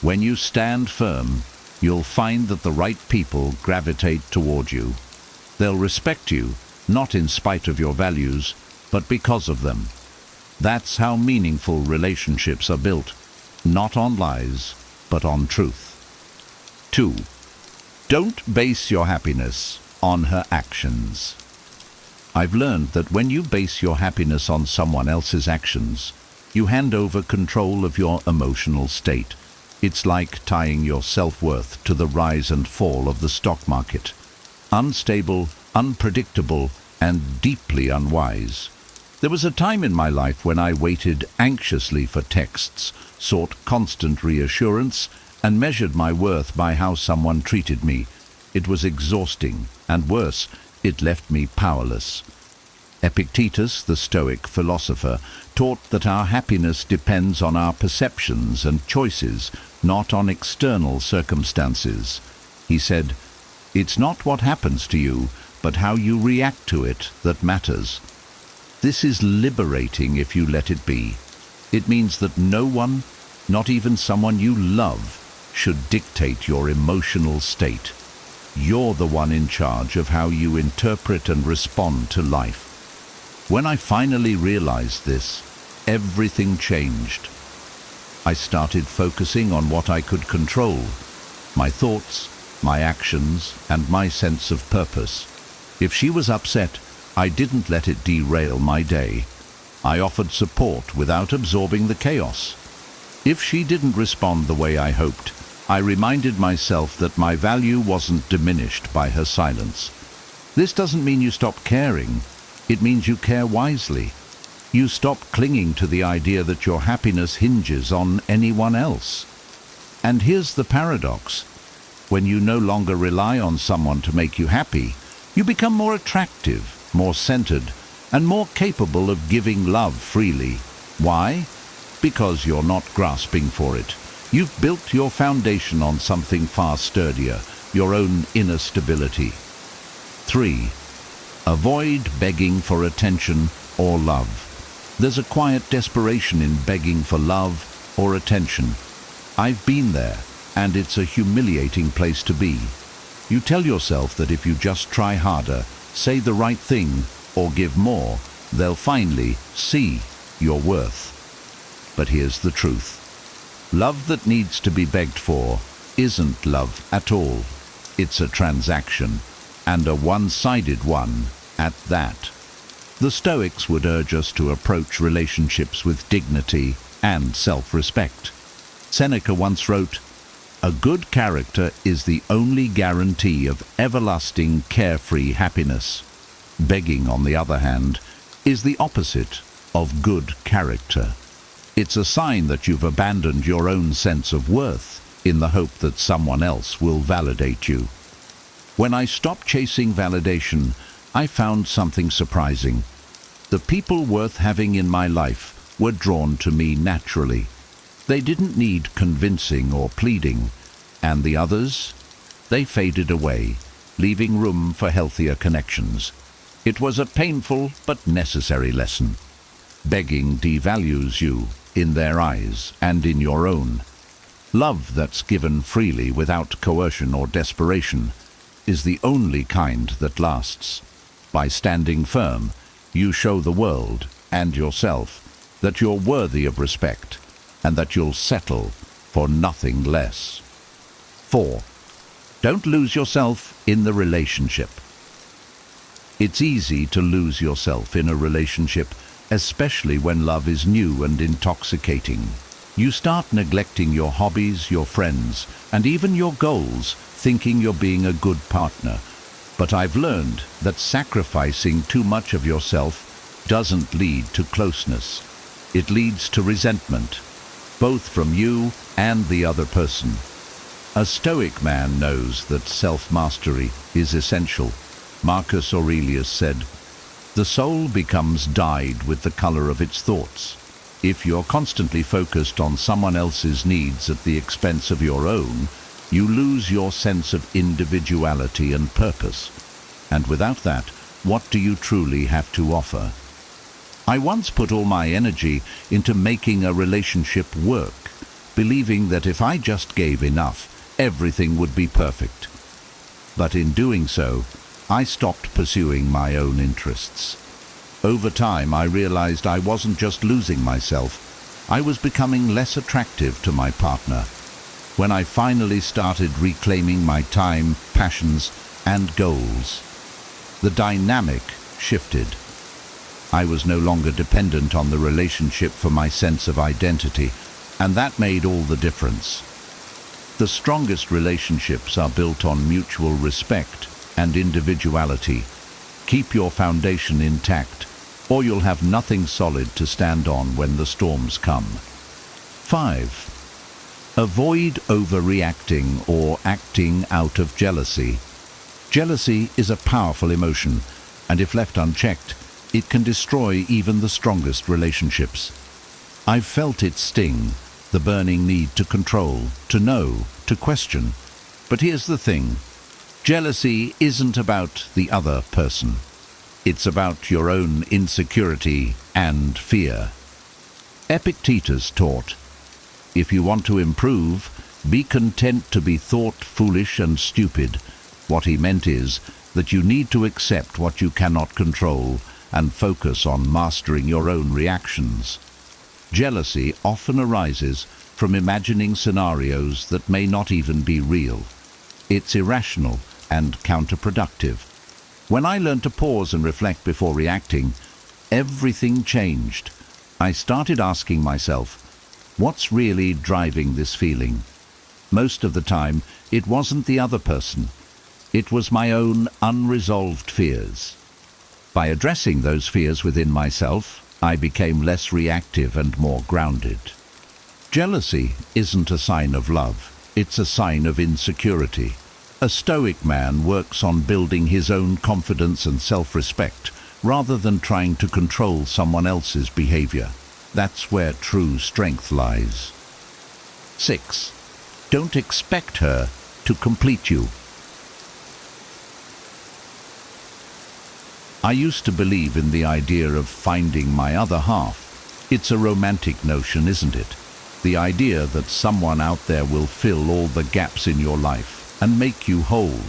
When you stand firm, you'll find that the right people gravitate toward you. They'll respect you, not in spite of your values, but because of them. That's how meaningful relationships are built, not on lies, but on truth. 2. Don't base your happiness on her actions. I've learned that when you base your happiness on someone else's actions, you hand over control of your emotional state. It's like tying your self-worth to the rise and fall of the stock market. Unstable, unpredictable, and deeply unwise. There was a time in my life when I waited anxiously for texts, sought constant reassurance, and measured my worth by how someone treated me. It was exhausting, and worse, it left me powerless. Epictetus, the Stoic philosopher, taught that our happiness depends on our perceptions and choices, not on external circumstances. He said, "It's not what happens to you, but how you react to it that matters." This is liberating if you let it be. It means that no one, not even someone you love, should dictate your emotional state. You're the one in charge of how you interpret and respond to life. When I finally realized this, everything changed. I started focusing on what I could control: my thoughts, my actions, and my sense of purpose. If she was upset, I didn't let it derail my day. I offered support without absorbing the chaos. If she didn't respond the way I hoped, I reminded myself that my value wasn't diminished by her silence. This doesn't mean you stop caring. It means you care wisely. You stop clinging to the idea that your happiness hinges on anyone else. And here's the paradox. When you no longer rely on someone to make you happy, you become more attractive, more centered, and more capable of giving love freely. Why? Because you're not grasping for it. You've built your foundation on something far sturdier, your own inner stability. 3. Avoid begging for attention or love. There's a quiet desperation in begging for love or attention. I've been there, and it's a humiliating place to be. You tell yourself that if you just try harder, say the right thing, or give more, they'll finally see your worth. But here's the truth. Love that needs to be begged for isn't love at all. It's a transaction, and a one-sided one at that. The Stoics would urge us to approach relationships with dignity and self-respect. Seneca once wrote, "A good character is the only guarantee of everlasting carefree happiness." Begging, on the other hand, is the opposite of good character. It's a sign that you've abandoned your own sense of worth in the hope that someone else will validate you. When I stopped chasing validation, I found something surprising. The people worth having in my life were drawn to me naturally. They didn't need convincing or pleading, and the others, they faded away, leaving room for healthier connections. It was a painful but necessary lesson. Begging devalues you in their eyes and in your own. Love that's given freely without coercion or desperation is the only kind that lasts. By standing firm, you show the world and yourself that you're worthy of respect and that you'll settle for nothing less. 4. Don't lose yourself in the relationship. It's easy to lose yourself in a relationship, especially when love is new and intoxicating. You start neglecting your hobbies, your friends, and even your goals, thinking you're being a good partner. But I've learned that sacrificing too much of yourself doesn't lead to closeness. It leads to resentment, both from you and the other person. A Stoic man knows that self-mastery is essential. Marcus Aurelius said, "The soul becomes dyed with the color of its thoughts." If you're constantly focused on someone else's needs at the expense of your own, you lose your sense of individuality and purpose. And without that, what do you truly have to offer? I once put all my energy into making a relationship work, believing that if I just gave enough, everything would be perfect. But in doing so, I stopped pursuing my own interests. Over time, I realized I wasn't just losing myself, I was becoming less attractive to my partner. When I finally started reclaiming my time, passions, and goals, the dynamic shifted. I was no longer dependent on the relationship for my sense of identity, and that made all the difference. The strongest relationships are built on mutual respect and individuality. Keep your foundation intact, or you'll have nothing solid to stand on when the storms come. 5. Avoid overreacting or acting out of jealousy. Jealousy is a powerful emotion, and if left unchecked, it can destroy even the strongest relationships. I've felt it sting, the burning need to control, to know, to question. But here's the thing. Jealousy isn't about the other person. It's about your own insecurity and fear. Epictetus taught, if you want to improve, be content to be thought foolish and stupid. What he meant is that you need to accept what you cannot control and focus on mastering your own reactions. Jealousy often arises from imagining scenarios that may not even be real. It's irrational and counterproductive. When I learned to pause and reflect before reacting, everything changed. I started asking myself, what's really driving this feeling? Most of the time, it wasn't the other person. It was my own unresolved fears. By addressing those fears within myself, I became less reactive and more grounded. Jealousy isn't a sign of love. It's a sign of insecurity. A Stoic man works on building his own confidence and self-respect rather than trying to control someone else's behavior. That's where true strength lies. 6. Don't expect her to complete you. I used to believe in the idea of finding my other half. It's a romantic notion, isn't it? The idea that someone out there will fill all the gaps in your life and make you whole.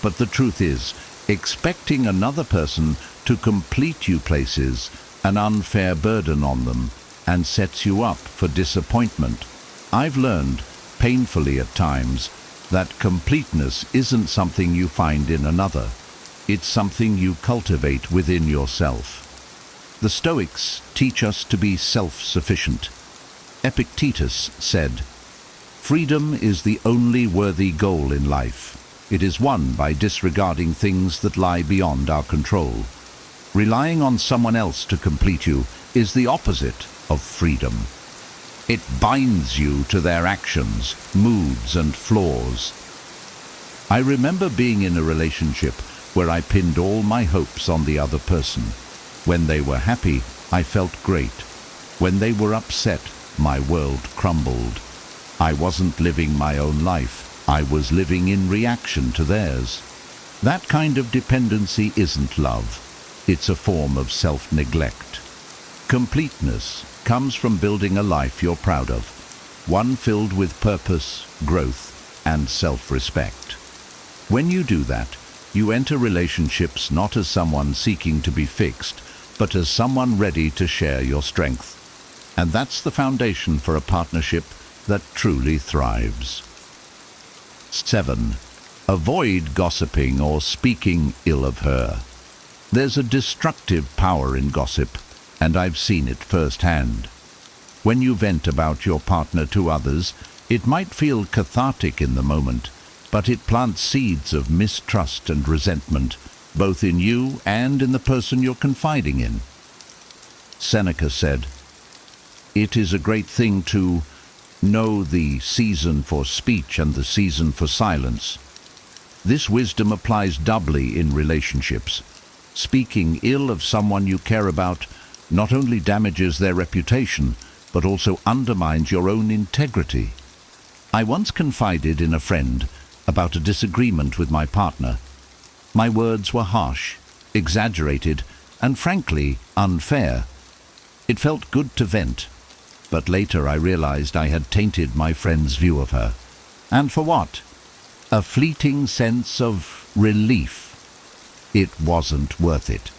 But the truth is, expecting another person to complete you places an unfair burden on them and sets you up for disappointment. I've learned, painfully at times, that completeness isn't something you find in another. It's something you cultivate within yourself. The Stoics teach us to be self-sufficient. Epictetus said, "Freedom is the only worthy goal in life. It is won by disregarding things that lie beyond our control. Relying on someone else to complete you is the opposite of freedom. It binds you to their actions, moods, and flaws." I remember being in a relationship where I pinned all my hopes on the other person. When they were happy, I felt great. When they were upset, my world crumbled. I wasn't living my own life. I was living in reaction to theirs. That kind of dependency isn't love. It's a form of self-neglect. Completeness comes from building a life you're proud of, one filled with purpose, growth, and self-respect. When you do that, you enter relationships not as someone seeking to be fixed, but as someone ready to share your strength. And that's the foundation for a partnership that truly thrives. 7. Avoid gossiping or speaking ill of her. There's a destructive power in gossip, and I've seen it firsthand. When you vent about your partner to others, it might feel cathartic in the moment, but it plants seeds of mistrust and resentment, both in you and in the person you're confiding in. Seneca said, "It is a great thing to know the season for speech and the season for silence." This wisdom applies doubly in relationships. Speaking ill of someone you care about not only damages their reputation, but also undermines your own integrity. I once confided in a friend about a disagreement with my partner. My words were harsh, exaggerated, and frankly unfair. It felt good to vent, but later I realized I had tainted my friend's view of her. And for what? A fleeting sense of relief. It wasn't worth it.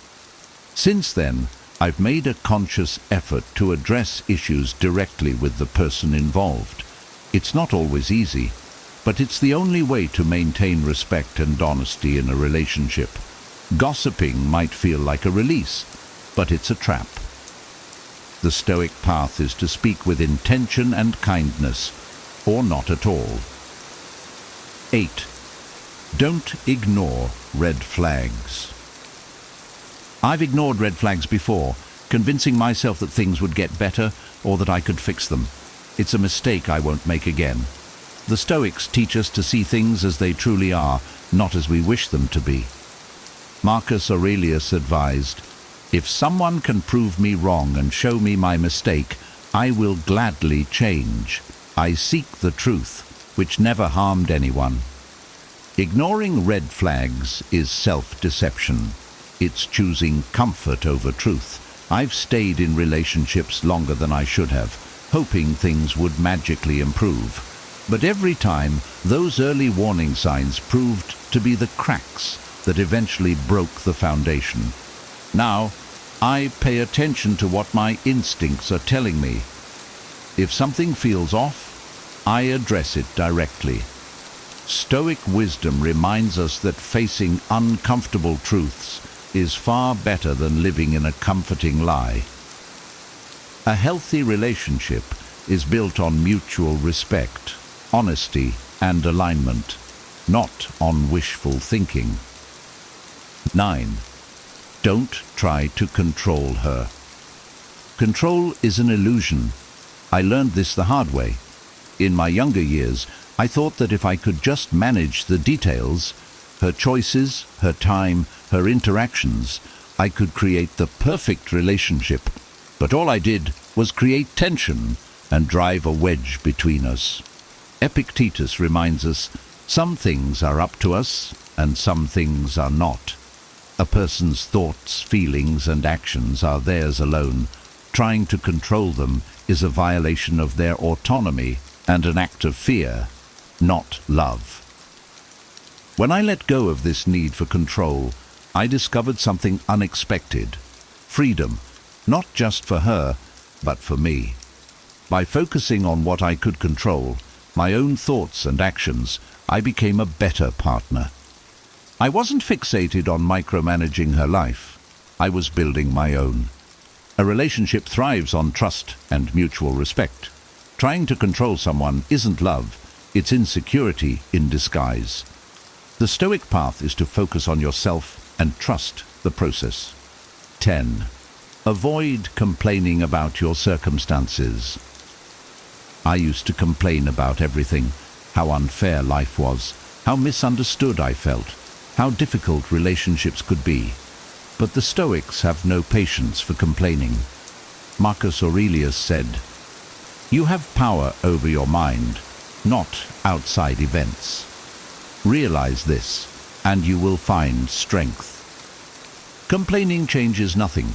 Since then, I've made a conscious effort to address issues directly with the person involved. It's not always easy, but it's the only way to maintain respect and honesty in a relationship. Gossiping might feel like a release, but it's a trap. The Stoic path is to speak with intention and kindness, or not at all. 8. Don't ignore red flags. I've ignored red flags before, convincing myself that things would get better or that I could fix them. It's a mistake I won't make again. The Stoics teach us to see things as they truly are, not as we wish them to be. Marcus Aurelius advised, "If someone can prove me wrong and show me my mistake, I will gladly change. I seek the truth, which never harmed anyone. Ignoring red flags is self-deception. It's choosing comfort over truth. I've stayed in relationships longer than I should have, hoping things would magically improve. But every time, those early warning signs proved to be the cracks that eventually broke the foundation. Now, I pay attention to what my instincts are telling me. If something feels off, I address it directly. Stoic wisdom reminds us that facing uncomfortable truths is far better than living in a comforting lie. A healthy relationship is built on mutual respect, honesty, and alignment, not on wishful thinking. 9. Don't try to control her. Control is an illusion. I learned this the hard way. In my younger years, I thought that if I could just manage the details, her choices, her time, her interactions, I could create the perfect relationship. But all I did was create tension and drive a wedge between us. Epictetus reminds us, some things are up to us and some things are not. A person's thoughts, feelings, and actions are theirs alone. Trying to control them is a violation of their autonomy and an act of fear, not love. When I let go of this need for control, I discovered something unexpected: freedom, not just for her, but for me. By focusing on what I could control, my own thoughts and actions, I became a better partner. I wasn't fixated on micromanaging her life. I was building my own. A relationship thrives on trust and mutual respect. Trying to control someone isn't love, it's insecurity in disguise. The Stoic path is to focus on yourself and trust the process. 10. Avoid complaining about your circumstances. I used to complain about everything: how unfair life was, how misunderstood I felt, how difficult relationships could be. But the Stoics have no patience for complaining. Marcus Aurelius said, "You have power over your mind, not outside events. Realize this, and you will find strength." Complaining changes nothing.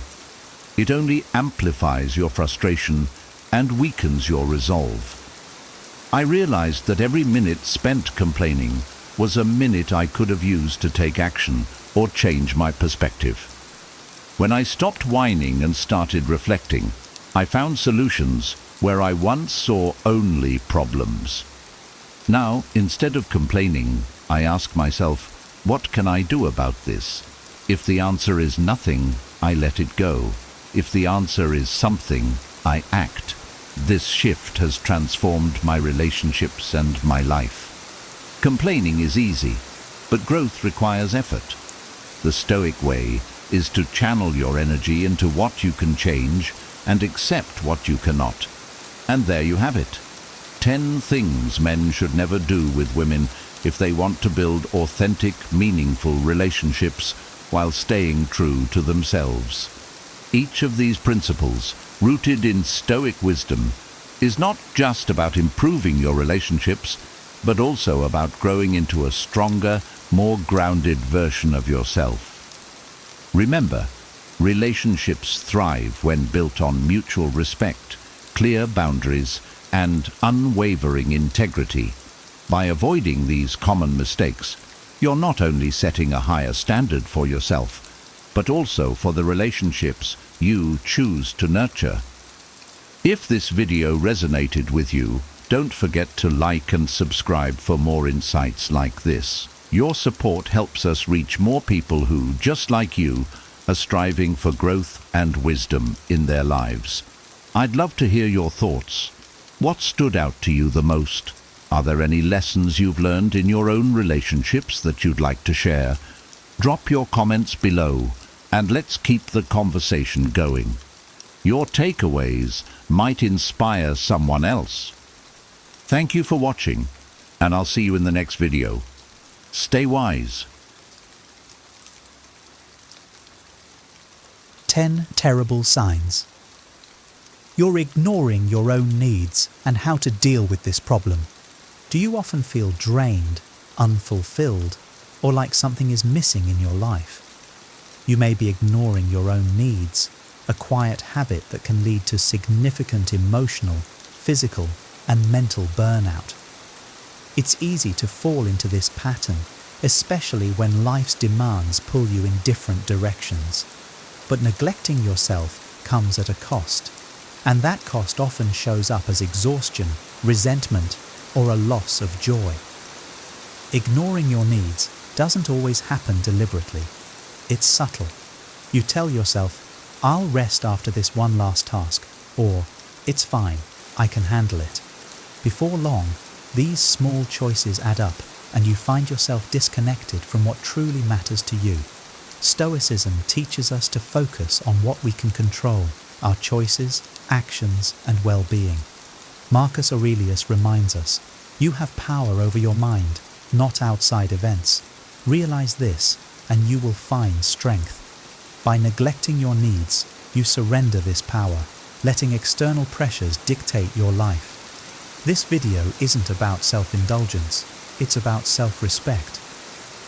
It only amplifies your frustration and weakens your resolve. I realized that every minute spent complaining was a minute I could have used to take action or change my perspective. When I stopped whining and started reflecting, I found solutions where I once saw only problems. Now, instead of complaining, I ask myself, what can I do about this? If the answer is nothing, I let it go. If the answer is something, I act. This shift has transformed my relationships and my life. Complaining is easy, but growth requires effort. The Stoic way is to channel your energy into what you can change and accept what you cannot. And there you have it. 10 things men should never do with women if they want to build authentic, meaningful relationships while staying true to themselves. Each of these principles, rooted in Stoic wisdom, is not just about improving your relationships, but also about growing into a stronger, more grounded version of yourself. Remember, relationships thrive when built on mutual respect, clear boundaries, and unwavering integrity. By avoiding these common mistakes, you're not only setting a higher standard for yourself, but also for the relationships you choose to nurture. If this video resonated with you, don't forget to like and subscribe for more insights like this. Your support helps us reach more people who, just like you, are striving for growth and wisdom in their lives. I'd love to hear your thoughts. What stood out to you the most? Are there any lessons you've learned in your own relationships that you'd like to share? Drop your comments below, and let's keep the conversation going. Your takeaways might inspire someone else. Thank you for watching, and I'll see you in the next video. Stay wise. 10 terrible signs. You're ignoring your own needs and how to deal with this problem. Do you often feel drained, unfulfilled, or like something is missing in your life? You may be ignoring your own needs, a quiet habit that can lead to significant emotional, physical, and mental burnout. It's easy to fall into this pattern, especially when life's demands pull you in different directions. But neglecting yourself comes at a cost, and that cost often shows up as exhaustion, resentment, or a loss of joy. Ignoring your needs doesn't always happen deliberately. It's subtle. You tell yourself, "I'll rest after this one last task," or "It's fine, I can handle it." Before long, these small choices add up, and you find yourself disconnected from what truly matters to you. Stoicism teaches us to focus on what we can control, our choices, actions, and well-being. Marcus Aurelius reminds us, "You have power over your mind, not outside events. Realize this, and you will find strength." By neglecting your needs, you surrender this power, letting external pressures dictate your life. This video isn't about self-indulgence, it's about self-respect.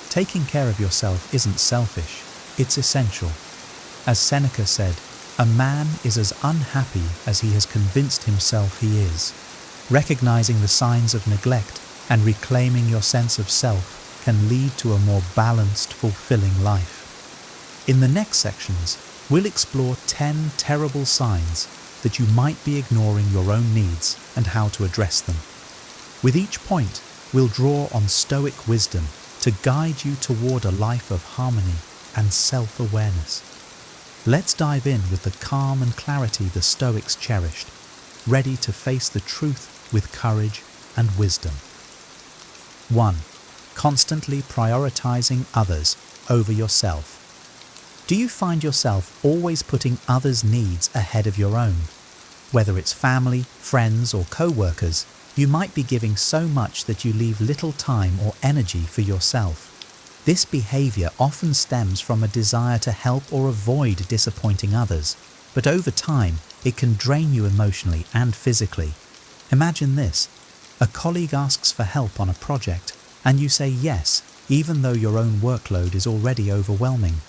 Taking care of yourself isn't selfish, it's essential. As Seneca said, "A man is as unhappy as he has convinced himself he is." Recognizing the signs of neglect and reclaiming your sense of self can lead to a more balanced, fulfilling life. In the next sections, we'll explore 10 terrible signs that you might be ignoring your own needs and how to address them. With each point, we'll draw on Stoic wisdom to guide you toward a life of harmony and self-awareness. Let's dive in with the calm and clarity the Stoics cherished, ready to face the truth with courage and wisdom. 1. Constantly prioritizing others over yourself. Do you find yourself always putting others' needs ahead of your own? Whether it's family, friends, or co-workers, you might be giving so much that you leave little time or energy for yourself. This behavior often stems from a desire to help or avoid disappointing others, but over time, it can drain you emotionally and physically. Imagine this: a colleague asks for help on a project, and you say yes, even though your own workload is already overwhelming.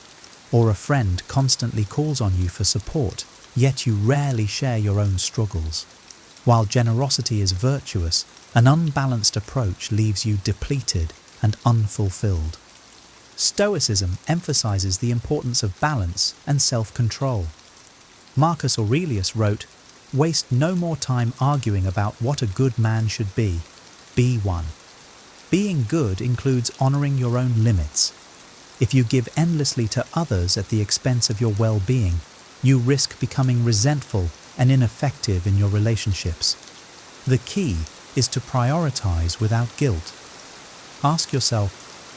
Or a friend constantly calls on you for support, yet you rarely share your own struggles. While generosity is virtuous, an unbalanced approach leaves you depleted and unfulfilled. Stoicism emphasizes the importance of balance and self-control. Marcus Aurelius wrote, "Waste no more time arguing about what a good man should be. Be one." Being good includes honoring your own limits. If you give endlessly to others at the expense of your well-being, you risk becoming resentful and ineffective in your relationships. The key is to prioritize without guilt. Ask yourself,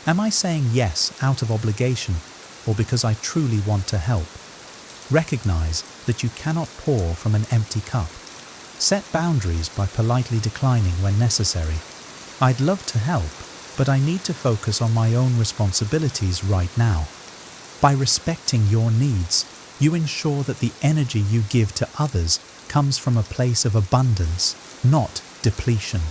am I saying yes out of obligation or because I truly want to help? Recognize that you cannot pour from an empty cup. Set boundaries by politely declining when necessary. "I'd love to help, but I need to focus on my own responsibilities right now." By respecting your needs, you ensure that the energy you give to others comes from a place of abundance, not depletion.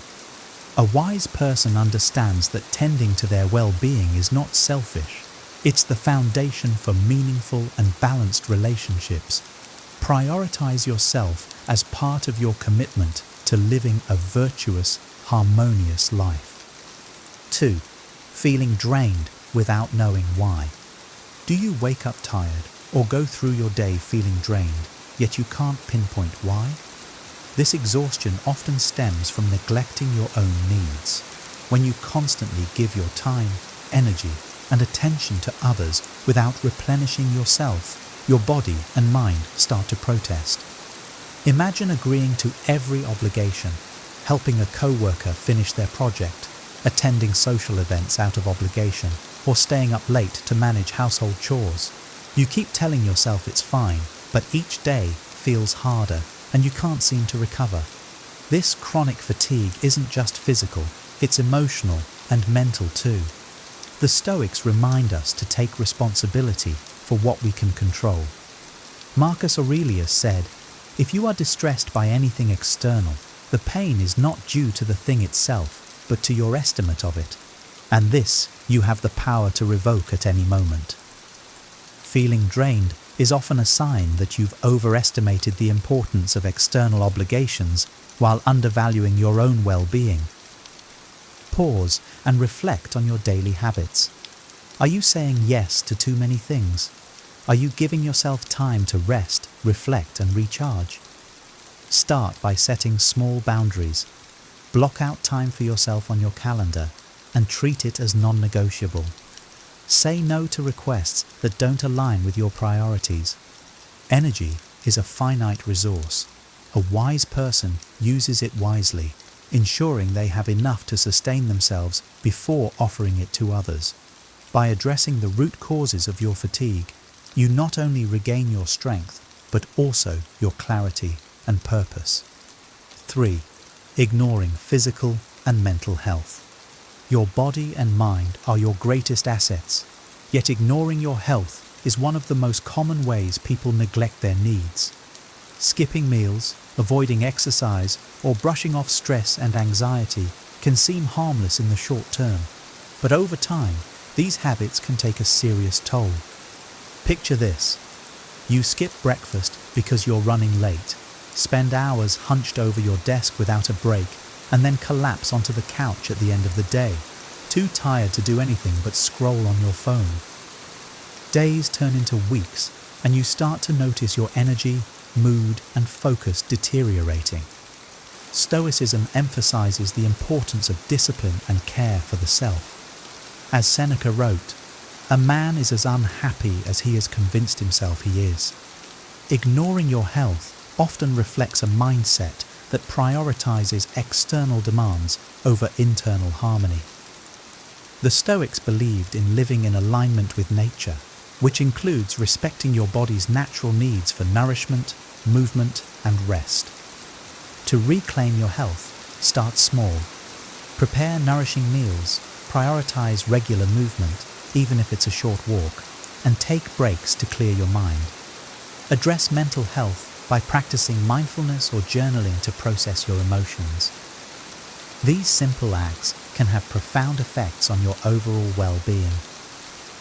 A wise person understands that tending to their well-being is not selfish. It's the foundation for meaningful and balanced relationships. Prioritize yourself as part of your commitment to living a virtuous, harmonious life. 2. Feeling drained without knowing why. Do you wake up tired or go through your day feeling drained, yet you can't pinpoint why? This exhaustion often stems from neglecting your own needs. When you constantly give your time, energy, and attention to others without replenishing yourself, your body and mind start to protest. Imagine agreeing to every obligation, helping a co-worker finish their project, attending social events out of obligation, or staying up late to manage household chores. You keep telling yourself it's fine, but each day feels harder and you can't seem to recover. This chronic fatigue isn't just physical, it's emotional and mental too. The Stoics remind us to take responsibility for what we can control. Marcus Aurelius said, If you are distressed by anything external, the pain is not due to the thing itself, but to your estimate of it. And this you have the power to revoke at any moment. Feeling drained is often a sign that you've overestimated the importance of external obligations while undervaluing your own well-being. Pause and reflect on your daily habits. Are you saying yes to too many things? Are you giving yourself time to rest, reflect, and recharge? Start by setting small boundaries. Block out time for yourself on your calendar and treat it as non-negotiable. Say no to requests that don't align with your priorities. Energy is a finite resource. A wise person uses it wisely, ensuring they have enough to sustain themselves before offering it to others. By addressing the root causes of your fatigue, you not only regain your strength, but also your clarity and purpose. 3. Ignoring physical and mental health. Your body and mind are your greatest assets, yet ignoring your health is one of the most common ways people neglect their needs. Skipping meals, avoiding exercise, or brushing off stress and anxiety can seem harmless in the short term, but over time, these habits can take a serious toll. Picture this. You skip breakfast because you're running late, spend hours hunched over your desk without a break, and then collapse onto the couch at the end of the day, too tired to do anything but scroll on your phone. Days turn into weeks, and you start to notice your energy, mood, and focus deteriorating. Stoicism emphasizes the importance of discipline and care for the self. As Seneca wrote, "A man is as unhappy as he has convinced himself he is." Ignoring your health often reflects a mindset that prioritizes external demands over internal harmony. The Stoics believed in living in alignment with nature, which includes respecting your body's natural needs for nourishment, movement, and rest. To reclaim your health, start small. Prepare nourishing meals, prioritize regular movement, even if it's a short walk, and take breaks to clear your mind. Address mental health by practicing mindfulness or journaling to process your emotions. These simple acts can have profound effects on your overall well-being.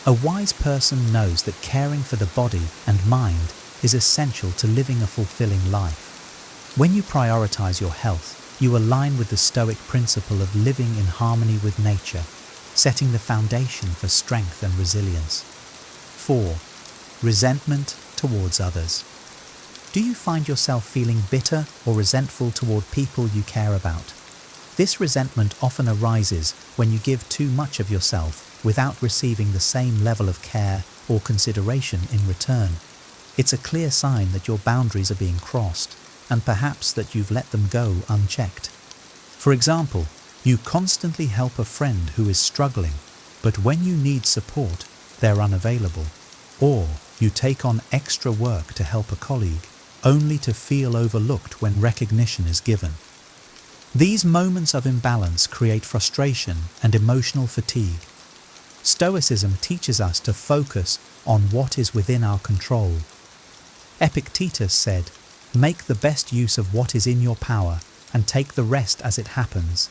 A wise person knows that caring for the body and mind is essential to living a fulfilling life. When you prioritize your health, you align with the Stoic principle of living in harmony with nature, setting the foundation for strength and resilience. 4. Resentment towards others. Do you find yourself feeling bitter or resentful toward people you care about? This resentment often arises when you give too much of yourself without receiving the same level of care or consideration in return. It's a clear sign that your boundaries are being crossed, and perhaps that you've let them go unchecked. For example, you constantly help a friend who is struggling, but when you need support, they're unavailable. Or you take on extra work to help a colleague, only to feel overlooked when recognition is given. These moments of imbalance create frustration and emotional fatigue. Stoicism teaches us to focus on what is within our control. Epictetus said, "Make the best use of what is in your power and take the rest as it happens."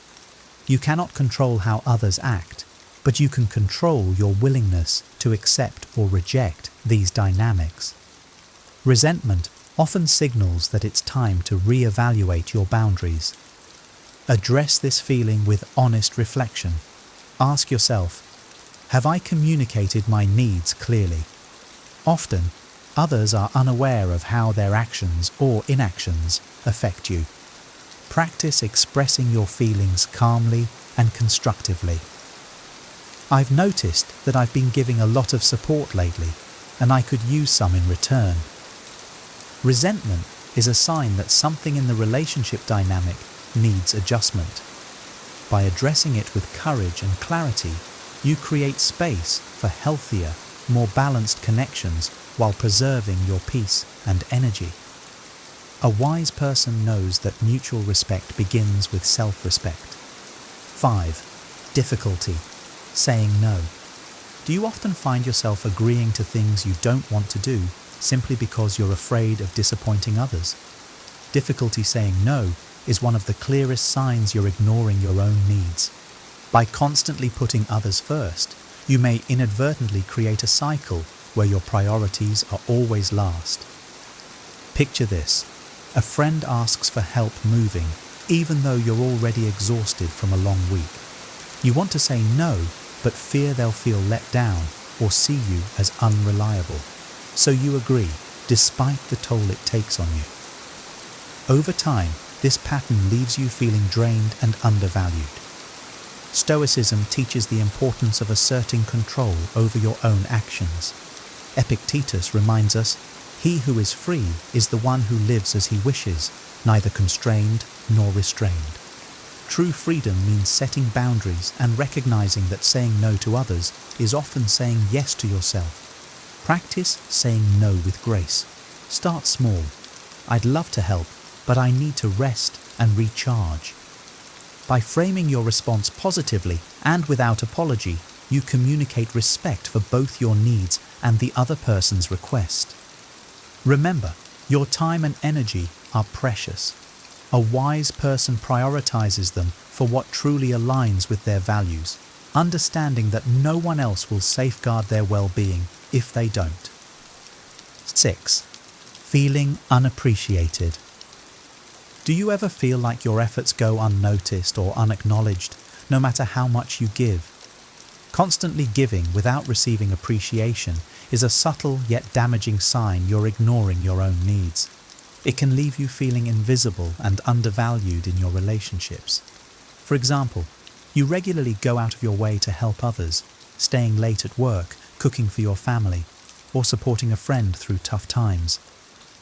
You cannot control how others act, but you can control your willingness to accept or reject these dynamics. Resentment often signals that it's time to re-evaluate your boundaries. Address this feeling with honest reflection. Ask yourself, have I communicated my needs clearly? Often, others are unaware of how their actions or inactions affect you. Practice expressing your feelings calmly and constructively. I've noticed that I've been giving a lot of support lately, and I could use some in return. Resentment is a sign that something in the relationship dynamic needs adjustment. By addressing it with courage and clarity, you create space for healthier, more balanced connections while preserving your peace and energy. A wise person knows that mutual respect begins with self-respect. 5. Difficulty. Saying no. Do you often find yourself agreeing to things you don't want to do simply because you're afraid of disappointing others? difficulty saying no is one of the clearest signs you're ignoring your own needs. By constantly putting others first, you may inadvertently create a cycle where your priorities are always last. Picture this. A friend asks for help moving, even though you're already exhausted from a long week. You want to say no, but fear they'll feel let down or see you as unreliable. So you agree, despite the toll it takes on you. Over time, this pattern leaves you feeling drained and undervalued. Stoicism teaches the importance of asserting control over your own actions. Epictetus reminds us, "He who is free is the one who lives as he wishes, neither constrained nor restrained." True freedom means setting boundaries and recognizing that saying no to others is often saying yes to yourself. Practice saying no with grace. Start small. "I'd love to help, but I need to rest and recharge." By framing your response positively and without apology, you communicate respect for both your needs and the other person's request. Remember, your time and energy are precious. A wise person prioritizes them for what truly aligns with their values, understanding that no one else will safeguard their well-being if they don't. 6. Feeling unappreciated. Do you ever feel like your efforts go unnoticed or unacknowledged, no matter how much you give? Constantly giving without receiving appreciation is a subtle yet damaging sign you're ignoring your own needs. It can leave you feeling invisible and undervalued in your relationships. For example, you regularly go out of your way to help others, staying late at work, cooking for your family, or supporting a friend through tough times.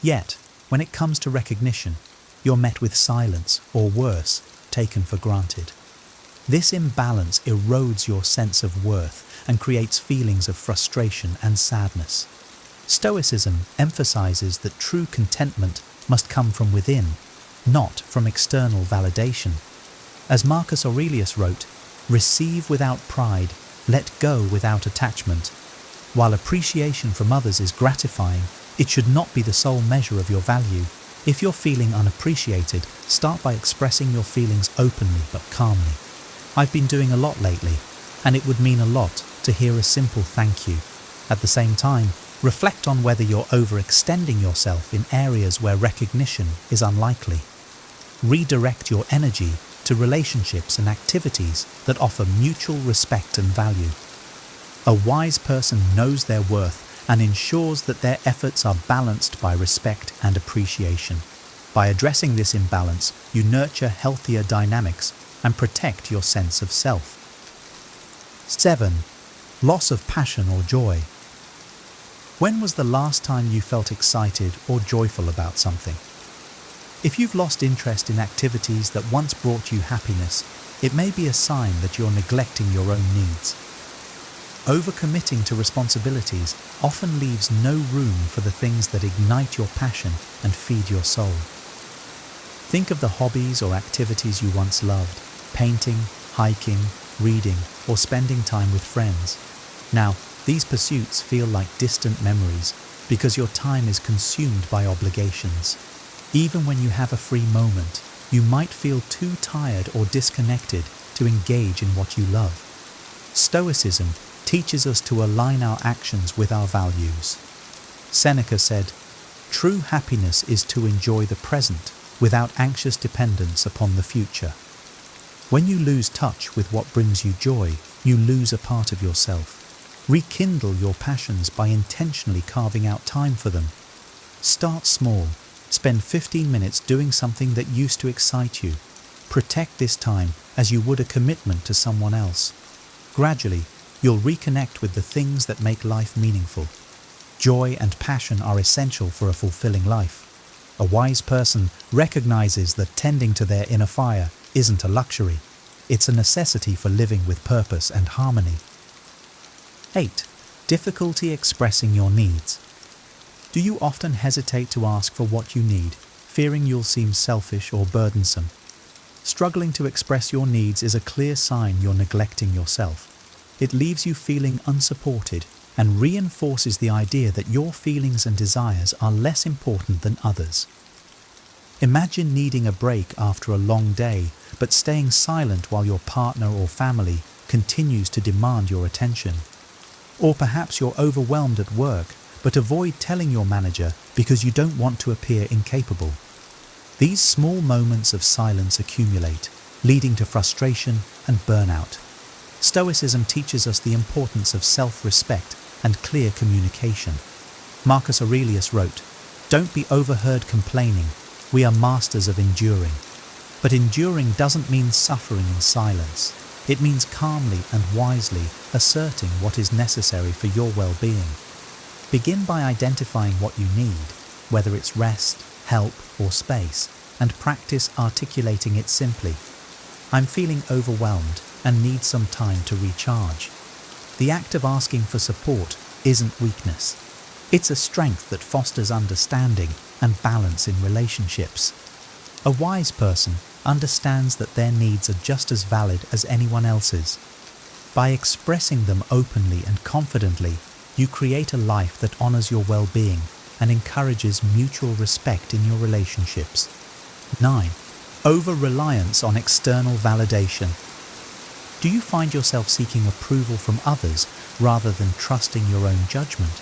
Yet, when it comes to recognition, you're met with silence, or worse, taken for granted. This imbalance erodes your sense of worth and creates feelings of frustration and sadness. Stoicism emphasizes that true contentment must come from within, not from external validation. As Marcus Aurelius wrote, "Receive without pride, let go without attachment." While appreciation from others is gratifying, it should not be the sole measure of your value. If you're feeling unappreciated, start by expressing your feelings openly but calmly. "I've been doing a lot lately, and it would mean a lot to hear a simple thank you." At the same time, reflect on whether you're overextending yourself in areas where recognition is unlikely. Redirect your energy to relationships and activities that offer mutual respect and value. A wise person knows their worth and ensures that their efforts are balanced by respect and appreciation. By addressing this imbalance, you nurture healthier dynamics and protect your sense of self. 7. Loss of passion or joy. When was the last time you felt excited or joyful about something? If you've lost interest in activities that once brought you happiness, it may be a sign that you're neglecting your own needs. Overcommitting to responsibilities often leaves no room for the things that ignite your passion and feed your soul. Think of the hobbies or activities you once loved: painting, hiking, reading, or spending time with friends. Now, these pursuits feel like distant memories because your time is consumed by obligations. Even when you have a free moment, you might feel too tired or disconnected to engage in what you love. Stoicism teaches us to align our actions with our values. Seneca said, "True happiness is to enjoy the present without anxious dependence upon the future." When you lose touch with what brings you joy, you lose a part of yourself. Rekindle your passions by intentionally carving out time for them. Start small. Spend 15 minutes doing something that used to excite you. Protect this time as you would a commitment to someone else. Gradually, you'll reconnect with the things that make life meaningful. Joy and passion are essential for a fulfilling life. A wise person recognizes that tending to their inner fire isn't a luxury. It's a necessity for living with purpose and harmony. 8. Difficulty expressing your needs. Do you often hesitate to ask for what you need, fearing you'll seem selfish or burdensome? Struggling to express your needs is a clear sign you're neglecting yourself. It leaves you feeling unsupported and reinforces the idea that your feelings and desires are less important than others. Imagine needing a break after a long day, but staying silent while your partner or family continues to demand your attention. Or perhaps you're overwhelmed at work, but avoid telling your manager because you don't want to appear incapable. These small moments of silence accumulate, leading to frustration and burnout. Stoicism teaches us the importance of self-respect and clear communication. Marcus Aurelius wrote, "Don't be overheard complaining. We are masters of enduring." But enduring doesn't mean suffering in silence. It means calmly and wisely asserting what is necessary for your well-being. Begin by identifying what you need, whether it's rest, help, or space, and practice articulating it simply. "I'm feeling overwhelmed and need some time to recharge." The act of asking for support isn't weakness. It's a strength that fosters understanding and balance in relationships. A wise person understands that their needs are just as valid as anyone else's. By expressing them openly and confidently, you create a life that honors your well-being and encourages mutual respect in your relationships. 9. Over-reliance on external validation. Do you find yourself seeking approval from others rather than trusting your own judgment?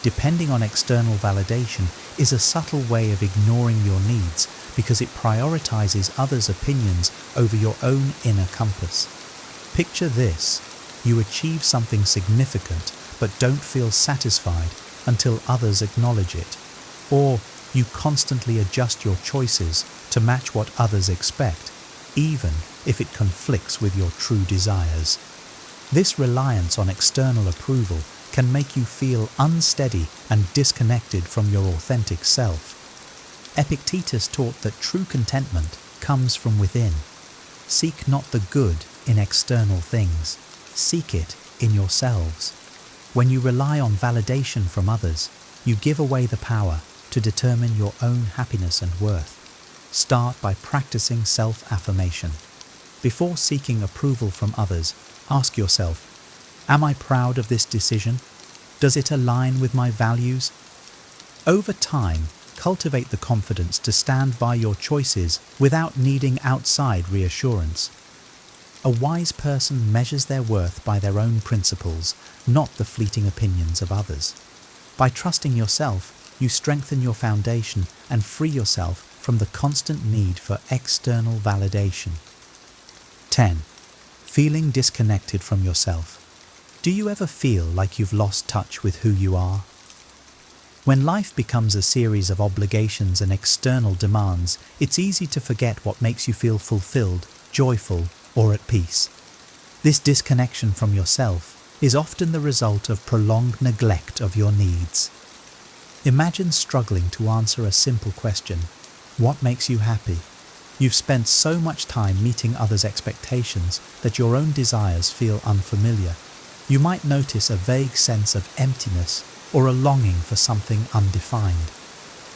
Depending on external validation is a subtle way of ignoring your needs because it prioritizes others' opinions over your own inner compass. Picture this: you achieve something significant but don't feel satisfied until others acknowledge it. Or you constantly adjust your choices to match what others expect, even if it conflicts with your true desires. This reliance on external approval can make you feel unsteady and disconnected from your authentic self. Epictetus taught that true contentment comes from within. Seek not the good in external things, seek it in yourselves. When you rely on validation from others, you give away the power to determine your own happiness and worth. Start by practicing self-affirmation. Before seeking approval from others, ask yourself, am I proud of this decision? Does it align with my values? Over time, cultivate the confidence to stand by your choices without needing outside reassurance. A wise person measures their worth by their own principles, not the fleeting opinions of others. By trusting yourself, you strengthen your foundation and free yourself from the constant need for external validation. 10. Feeling disconnected from yourself. Do you ever feel like you've lost touch with who you are? When life becomes a series of obligations and external demands, it's easy to forget what makes you feel fulfilled, joyful, or at peace. This disconnection from yourself is often the result of prolonged neglect of your needs. Imagine struggling to answer a simple question: what makes you happy? You've spent so much time meeting others' expectations that your own desires feel unfamiliar. You might notice a vague sense of emptiness or a longing for something undefined.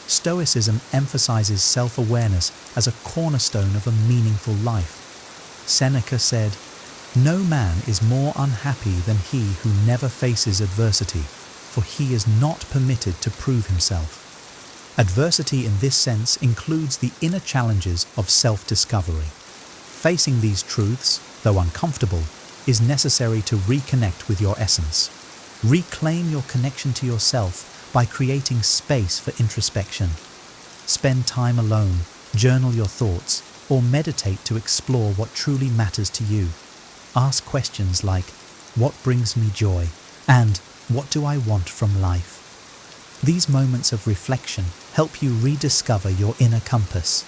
Stoicism emphasizes self-awareness as a cornerstone of a meaningful life. Seneca said, "No man is more unhappy than he who never faces adversity, for he is not permitted to prove himself." Adversity in this sense includes the inner challenges of self-discovery. Facing these truths, though uncomfortable, is necessary to reconnect with your essence. Reclaim your connection to yourself by creating space for introspection. Spend time alone, journal your thoughts, or meditate to explore what truly matters to you. Ask questions like, what brings me joy? And what do I want from life? These moments of reflection help you rediscover your inner compass.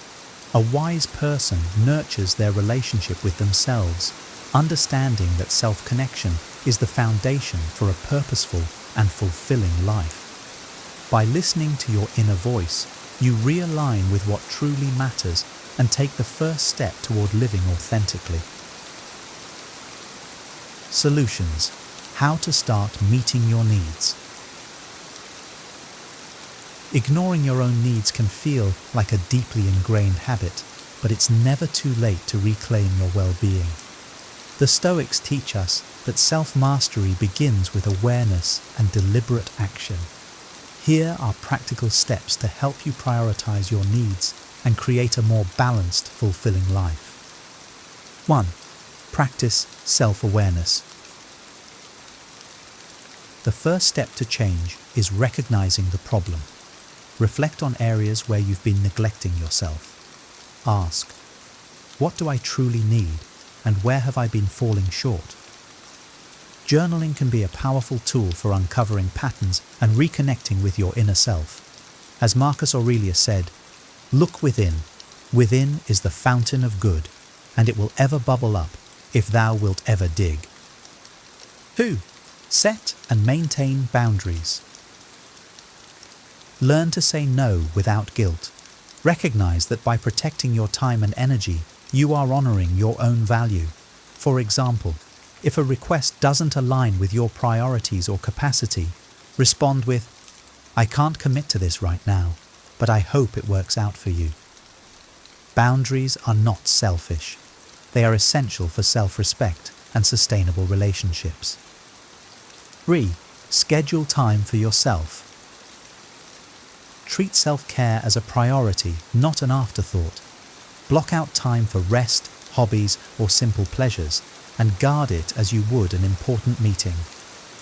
A wise person nurtures their relationship with themselves, understanding that self-connection is the foundation for a purposeful and fulfilling life. By listening to your inner voice, you realign with what truly matters and take the first step toward living authentically. Solutions: how to start meeting your needs. Ignoring your own needs can feel like a deeply ingrained habit, but it's never too late to reclaim your well-being. The Stoics teach us that self-mastery begins with awareness and deliberate action. Here are practical steps to help you prioritize your needs and create a more balanced, fulfilling life. 1. Practice self-awareness. The first step to change is recognizing the problem. Reflect on areas where you've been neglecting yourself. Ask, what do I truly need, and where have I been falling short? Journaling can be a powerful tool for uncovering patterns and reconnecting with your inner self. As Marcus Aurelius said, "Look within. Within is the fountain of good, and it will ever bubble up if thou wilt ever dig." 2. Set and maintain boundaries. Learn to say no without guilt. Recognize that by protecting your time and energy, you are honoring your own value. For example, if a request doesn't align with your priorities or capacity, respond with, "I can't commit to this right now, but I hope it works out for you." Boundaries are not selfish. They are essential for self-respect and sustainable relationships. 3. Schedule time for yourself. Treat self-care as a priority, not an afterthought. Block out time for rest, hobbies, or simple pleasures, and guard it as you would an important meeting.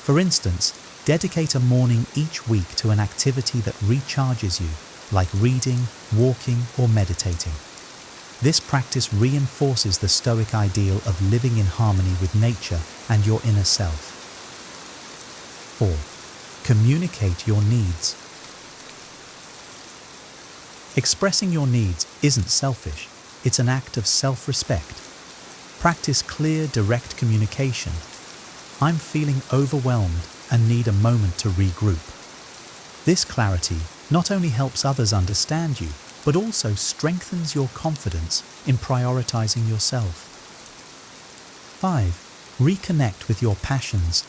For instance, dedicate a morning each week to an activity that recharges you, like reading, walking, or meditating. This practice reinforces the Stoic ideal of living in harmony with nature and your inner self. 4. Communicate your needs. Expressing your needs isn't selfish, it's an act of self-respect. Practice clear, direct communication. "I'm feeling overwhelmed and need a moment to regroup." This clarity not only helps others understand you, but also strengthens your confidence in prioritizing yourself. 5. Reconnect with your passions.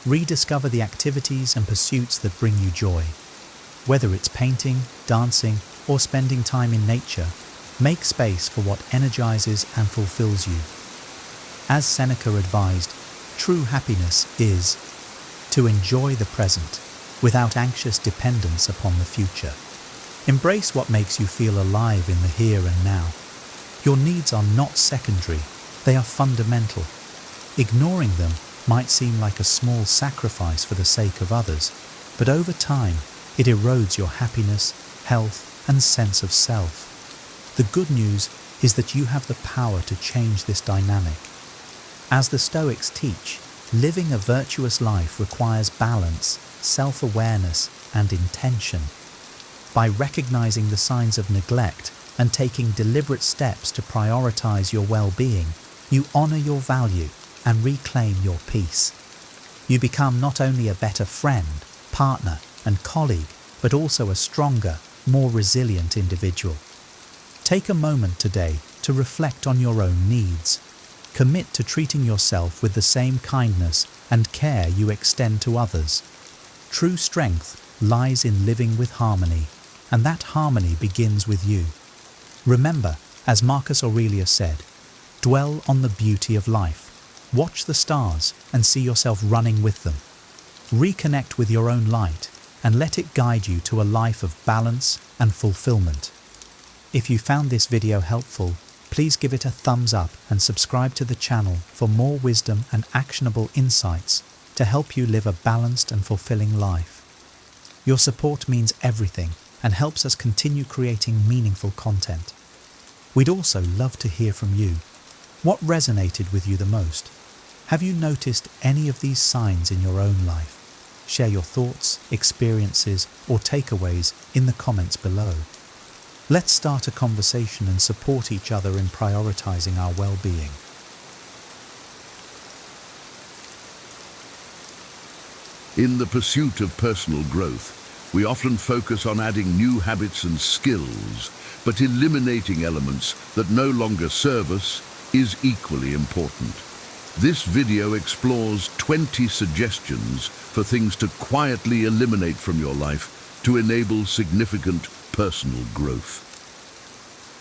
Rediscover the activities and pursuits that bring you joy. Whether it's painting, dancing, or spending time in nature, make space for what energizes and fulfills you. As Seneca advised, true happiness is to enjoy the present without anxious dependence upon the future. Embrace what makes you feel alive in the here and now. Your needs are not secondary, they are fundamental. Ignoring them might seem like a small sacrifice for the sake of others, but over time, it erodes your happiness, health, and sense of self. The good news is that you have the power to change this dynamic. As the Stoics teach, living a virtuous life requires balance, self-awareness, and intention. By recognizing the signs of neglect and taking deliberate steps to prioritize your well-being, you honor your value and reclaim your peace. You become not only a better friend, partner, and colleague, but also a stronger, more resilient individual. Take a moment today to reflect on your own needs. Commit to treating yourself with the same kindness and care you extend to others. True strength lies in living with harmony, and that harmony begins with you. Remember, as Marcus Aurelius said, dwell on the beauty of life. Watch the stars and see yourself running with them. Reconnect with your own light and let it guide you to a life of balance and fulfillment. If you found this video helpful, please give it a thumbs up and subscribe to the channel for more wisdom and actionable insights to help you live a balanced and fulfilling life. Your support means everything and helps us continue creating meaningful content. We'd also love to hear from you. What resonated with you the most? Have you noticed any of these signs in your own life? Share your thoughts, experiences, or takeaways in the comments below. Let's start a conversation and support each other in prioritizing our well-being. In the pursuit of personal growth, we often focus on adding new habits and skills, but eliminating elements that no longer serve us is equally important. This video explores 20 suggestions for things to quietly eliminate from your life to enable significant personal growth.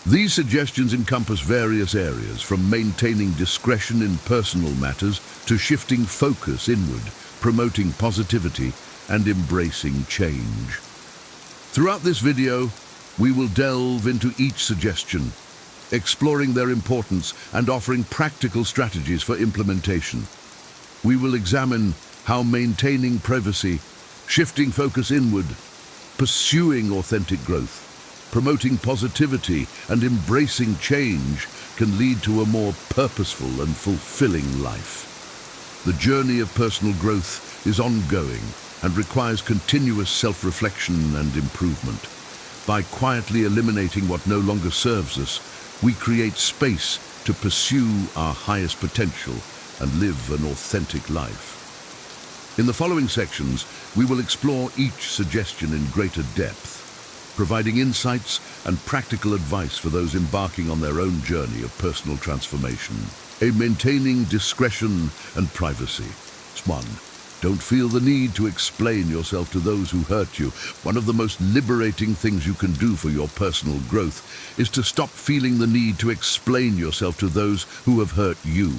These suggestions encompass various areas, from maintaining discretion in personal matters to shifting focus inward, promoting positivity, and embracing change. Throughout this video, We will delve into each suggestion, exploring their importance and offering practical strategies for implementation. We will examine how maintaining privacy, shifting focus inward, pursuing authentic growth, promoting positivity and embracing change can lead to a more purposeful and fulfilling life. The journey of personal growth is ongoing and requires continuous self-reflection and improvement. By quietly eliminating what no longer serves us, we create space to pursue our highest potential and live an authentic life. In the following sections, we will explore each suggestion in greater depth, providing insights and practical advice for those embarking on their own journey of personal transformation. Maintaining discretion and privacy. 1. Don't feel the need to explain yourself to those who hurt you. One of the most liberating things you can do for your personal growth is to stop feeling the need to explain yourself to those who have hurt you.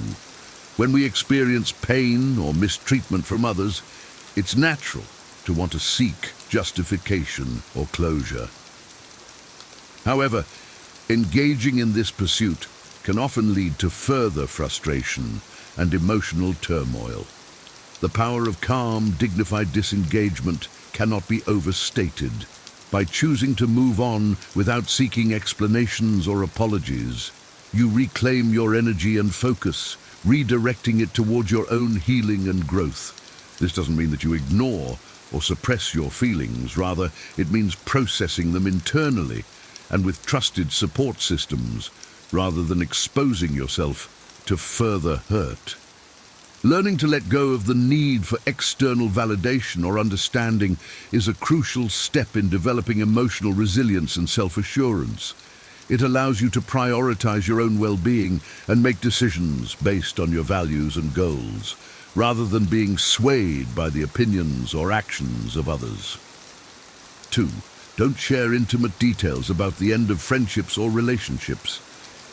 When we experience pain or mistreatment from others, it's natural to want to seek justification or closure. However, engaging in this pursuit can often lead to further frustration and emotional turmoil. The power of calm, dignified disengagement cannot be overstated. By choosing to move on without seeking explanations or apologies, you reclaim your energy and focus, redirecting it towards your own healing and growth. This doesn't mean that you ignore or suppress your feelings. Rather, it means processing them internally and with trusted support systems, rather than exposing yourself to further hurt. Learning to let go of the need for external validation or understanding is a crucial step in developing emotional resilience and self-assurance. It allows you to prioritize your own well-being and make decisions based on your values and goals, rather than being swayed by the opinions or actions of others. 2. Don't share intimate details about the end of friendships or relationships.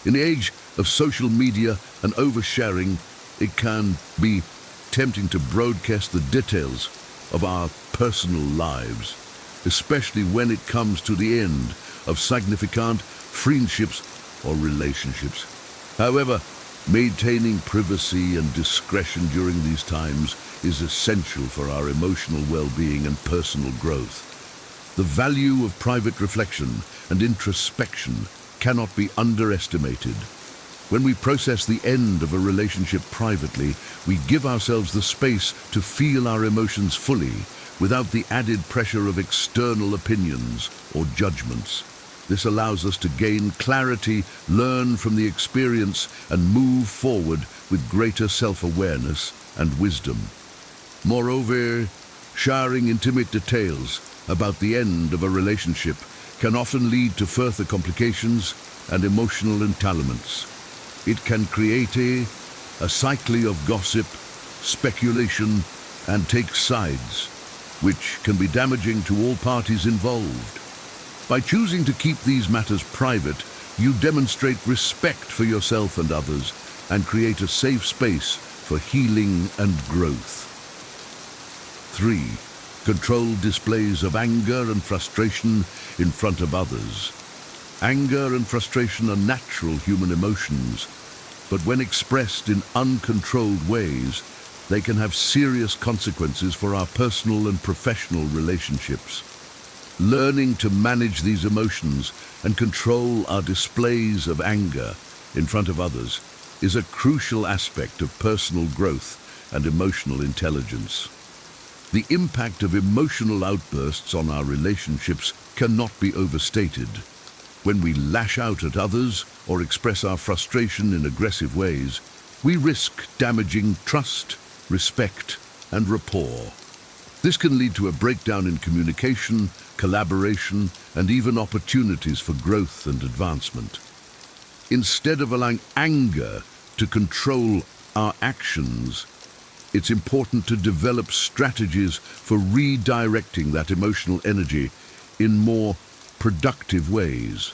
In the age of social media and oversharing, it can be tempting to broadcast the details of our personal lives, especially when it comes to the end of significant friendships or relationships. However, maintaining privacy and discretion during these times is essential for our emotional well-being and personal growth. The value of private reflection and introspection cannot be underestimated. When we process the end of a relationship privately, we give ourselves the space to feel our emotions fully, without the added pressure of external opinions or judgments. This allows us to gain clarity, learn from the experience, and move forward with greater self-awareness and wisdom. Moreover, sharing intimate details about the end of a relationship can often lead to further complications and emotional entanglements. It can create a cycle of gossip, speculation, and take sides, which can be damaging to all parties involved. By choosing to keep these matters private, you demonstrate respect for yourself and others and create a safe space for healing and growth. 3. Control displays of anger and frustration in front of others. Anger and frustration are natural human emotions, but when expressed in uncontrolled ways, they can have serious consequences for our personal and professional relationships. Learning to manage these emotions and control our displays of anger in front of others is a crucial aspect of personal growth and emotional intelligence. The impact of emotional outbursts on our relationships cannot be overstated. When we lash out at others or express our frustration in aggressive ways, we risk damaging trust, respect, and rapport. This can lead to a breakdown in communication, collaboration, and even opportunities for growth and advancement. Instead of allowing anger to control our actions, it's important to develop strategies for redirecting that emotional energy in more productive ways.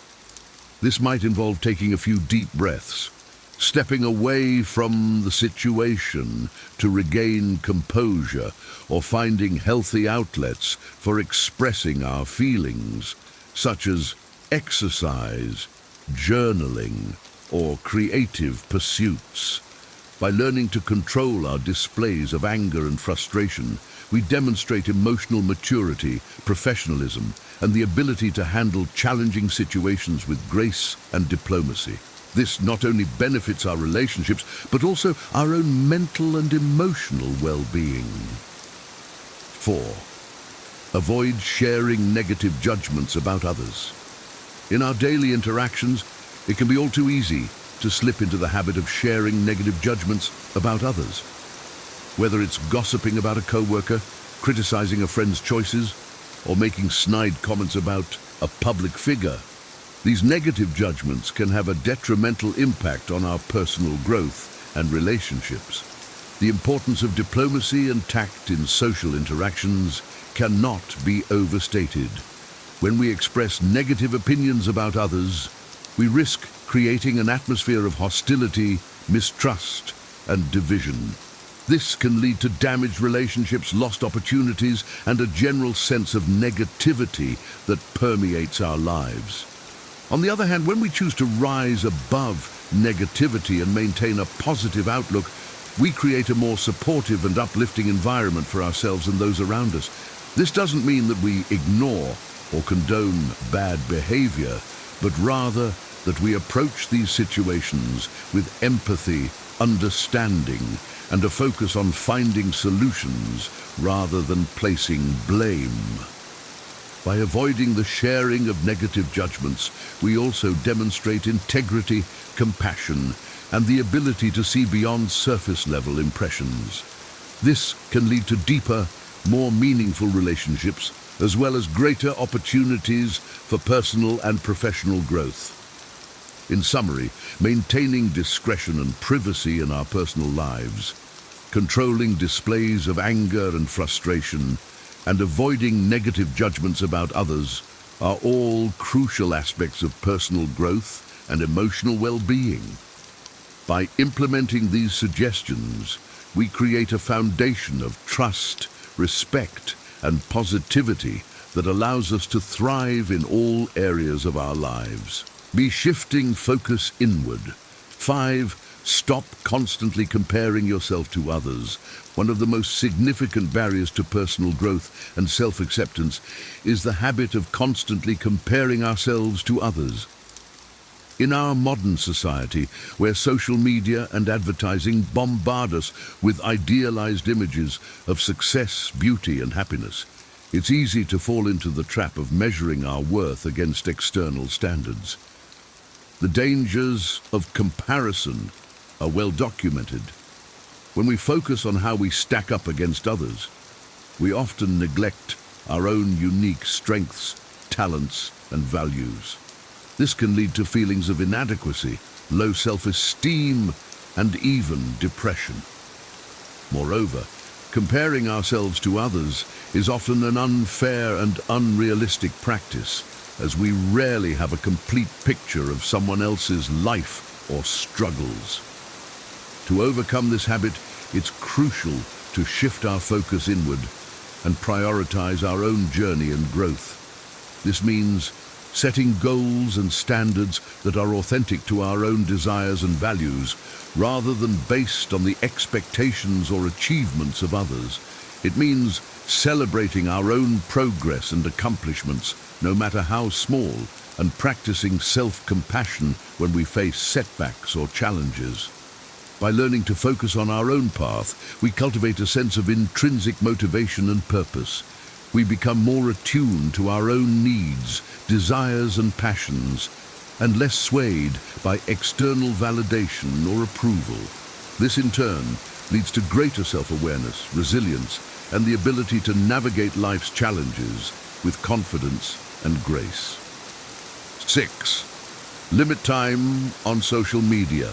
This might involve taking a few deep breaths, stepping away from the situation to regain composure, or finding healthy outlets for expressing our feelings, such as exercise, journaling, or creative pursuits. By learning to control our displays of anger and frustration, we demonstrate emotional maturity, professionalism, and the ability to handle challenging situations with grace and diplomacy. This not only benefits our relationships, but also our own mental and emotional well-being. 4. Avoid sharing negative judgments about others. In our daily interactions, it can be all too easy to slip into the habit of sharing negative judgments about others. Whether it's gossiping about a coworker, criticizing a friend's choices, or making snide comments about a public figure, these negative judgments can have a detrimental impact on our personal growth and relationships. The importance of diplomacy and tact in social interactions cannot be overstated. When we express negative opinions about others, we risk creating an atmosphere of hostility, mistrust, and division. This can lead to damaged relationships, lost opportunities, and a general sense of negativity that permeates our lives. On the other hand, when we choose to rise above negativity and maintain a positive outlook, we create a more supportive and uplifting environment for ourselves and those around us. This doesn't mean that we ignore or condone bad behavior, but rather that we approach these situations with empathy, understanding, and a focus on finding solutions rather than placing blame. By avoiding the sharing of negative judgments, we also demonstrate integrity, compassion, and the ability to see beyond surface-level impressions. This can lead to deeper, more meaningful relationships, as well as greater opportunities for personal and professional growth. In summary, maintaining discretion and privacy in our personal lives, controlling displays of anger and frustration, and avoiding negative judgments about others are all crucial aspects of personal growth and emotional well-being. By implementing these suggestions, we create a foundation of trust, respect, and positivity that allows us to thrive in all areas of our lives. Be shifting focus inward. 5. Stop constantly comparing yourself to others. One of the most significant barriers to personal growth and self-acceptance is the habit of constantly comparing ourselves to others. In our modern society, where social media and advertising bombard us with idealized images of success, beauty, and happiness, it's easy to fall into the trap of measuring our worth against external standards. The dangers of comparison are well documented. When we focus on how we stack up against others, we often neglect our own unique strengths, talents, and values. This can lead to feelings of inadequacy, low self-esteem, and even depression. Moreover, comparing ourselves to others is often an unfair and unrealistic practice, as we rarely have a complete picture of someone else's life or struggles. To overcome this habit, it's crucial to shift our focus inward and prioritize our own journey and growth. This means setting goals and standards that are authentic to our own desires and values, rather than based on the expectations or achievements of others. It means celebrating our own progress and accomplishments, no matter how small, and practicing self-compassion when we face setbacks or challenges. By learning to focus on our own path, we cultivate a sense of intrinsic motivation and purpose. We become more attuned to our own needs, desires, and passions, and less swayed by external validation or approval. This in turn leads to greater self-awareness, resilience, and the ability to navigate life's challenges with confidence and grace. 6. Limit time on social media.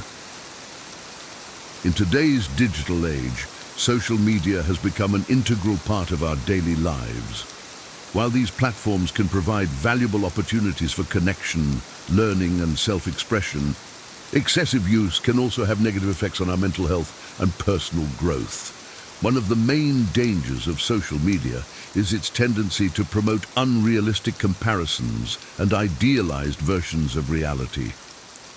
In today's digital age, social media has become an integral part of our daily lives. While these platforms can provide valuable opportunities for connection, learning, and self-expression, excessive use can also have negative effects on our mental health and personal growth. One of the main dangers of social media is its tendency to promote unrealistic comparisons and idealized versions of reality.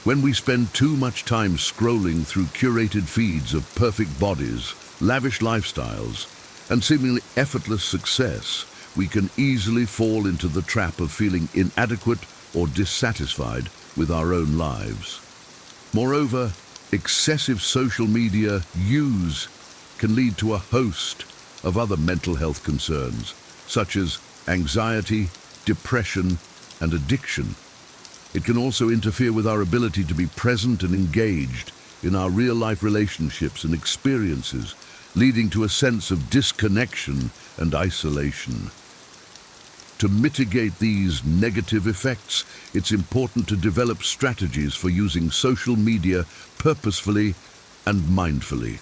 When we spend too much time scrolling through curated feeds of perfect bodies, lavish lifestyles, and seemingly effortless success, we can easily fall into the trap of feeling inadequate or dissatisfied with our own lives. Moreover, excessive social media use can lead to a host of other mental health concerns, such as anxiety, depression, and addiction. It can also interfere with our ability to be present and engaged in our real-life relationships and experiences, leading to a sense of disconnection and isolation. To mitigate these negative effects, it's important to develop strategies for using social media purposefully and mindfully.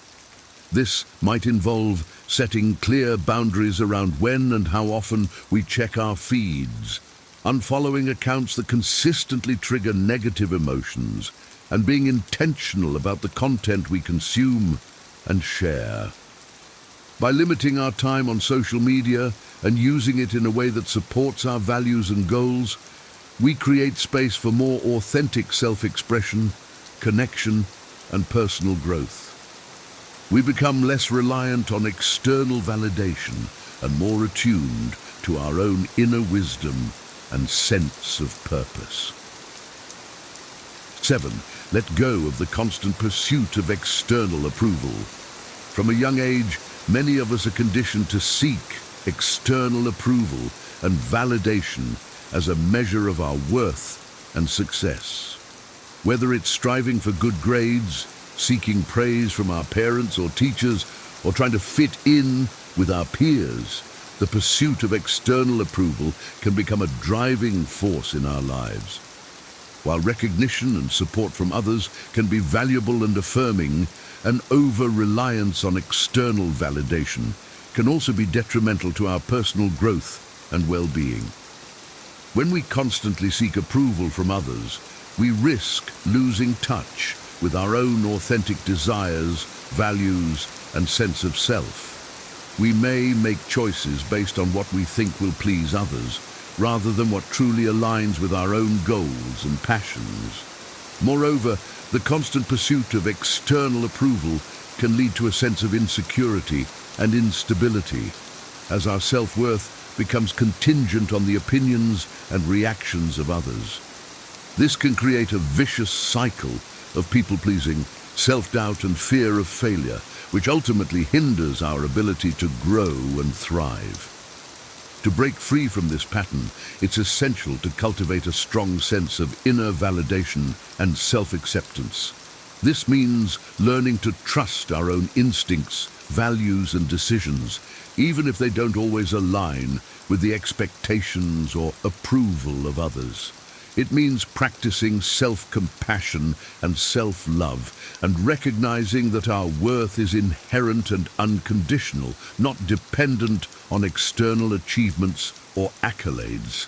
This might involve setting clear boundaries around when and how often we check our feeds, unfollowing accounts that consistently trigger negative emotions, and being intentional about the content we consume and share. By limiting our time on social media and using it in a way that supports our values and goals, we create space for more authentic self-expression, connection, and personal growth. We become less reliant on external validation and more attuned to our own inner wisdom and sense of purpose. 7. Let go of the constant pursuit of external approval. From a young age, many of us are conditioned to seek external approval and validation as a measure of our worth and success. Whether it's striving for good grades, seeking praise from our parents or teachers, or trying to fit in with our peers, the pursuit of external approval can become a driving force in our lives. While recognition and support from others can be valuable and affirming, an over-reliance on external validation can also be detrimental to our personal growth and well-being. When we constantly seek approval from others, we risk losing touch with our own authentic desires, values, and sense of self. We may make choices based on what we think will please others, rather than what truly aligns with our own goals and passions. Moreover, the constant pursuit of external approval can lead to a sense of insecurity and instability, as our self-worth becomes contingent on the opinions and reactions of others. This can create a vicious cycle of people-pleasing, self-doubt and fear of failure, which ultimately hinders our ability to grow and thrive. To break free from this pattern, it's essential to cultivate a strong sense of inner validation and self-acceptance. This means learning to trust our own instincts, values, and decisions, even if they don't always align with the expectations or approval of others. It means practicing self-compassion and self-love, and recognizing that our worth is inherent and unconditional, not dependent on external achievements or accolades.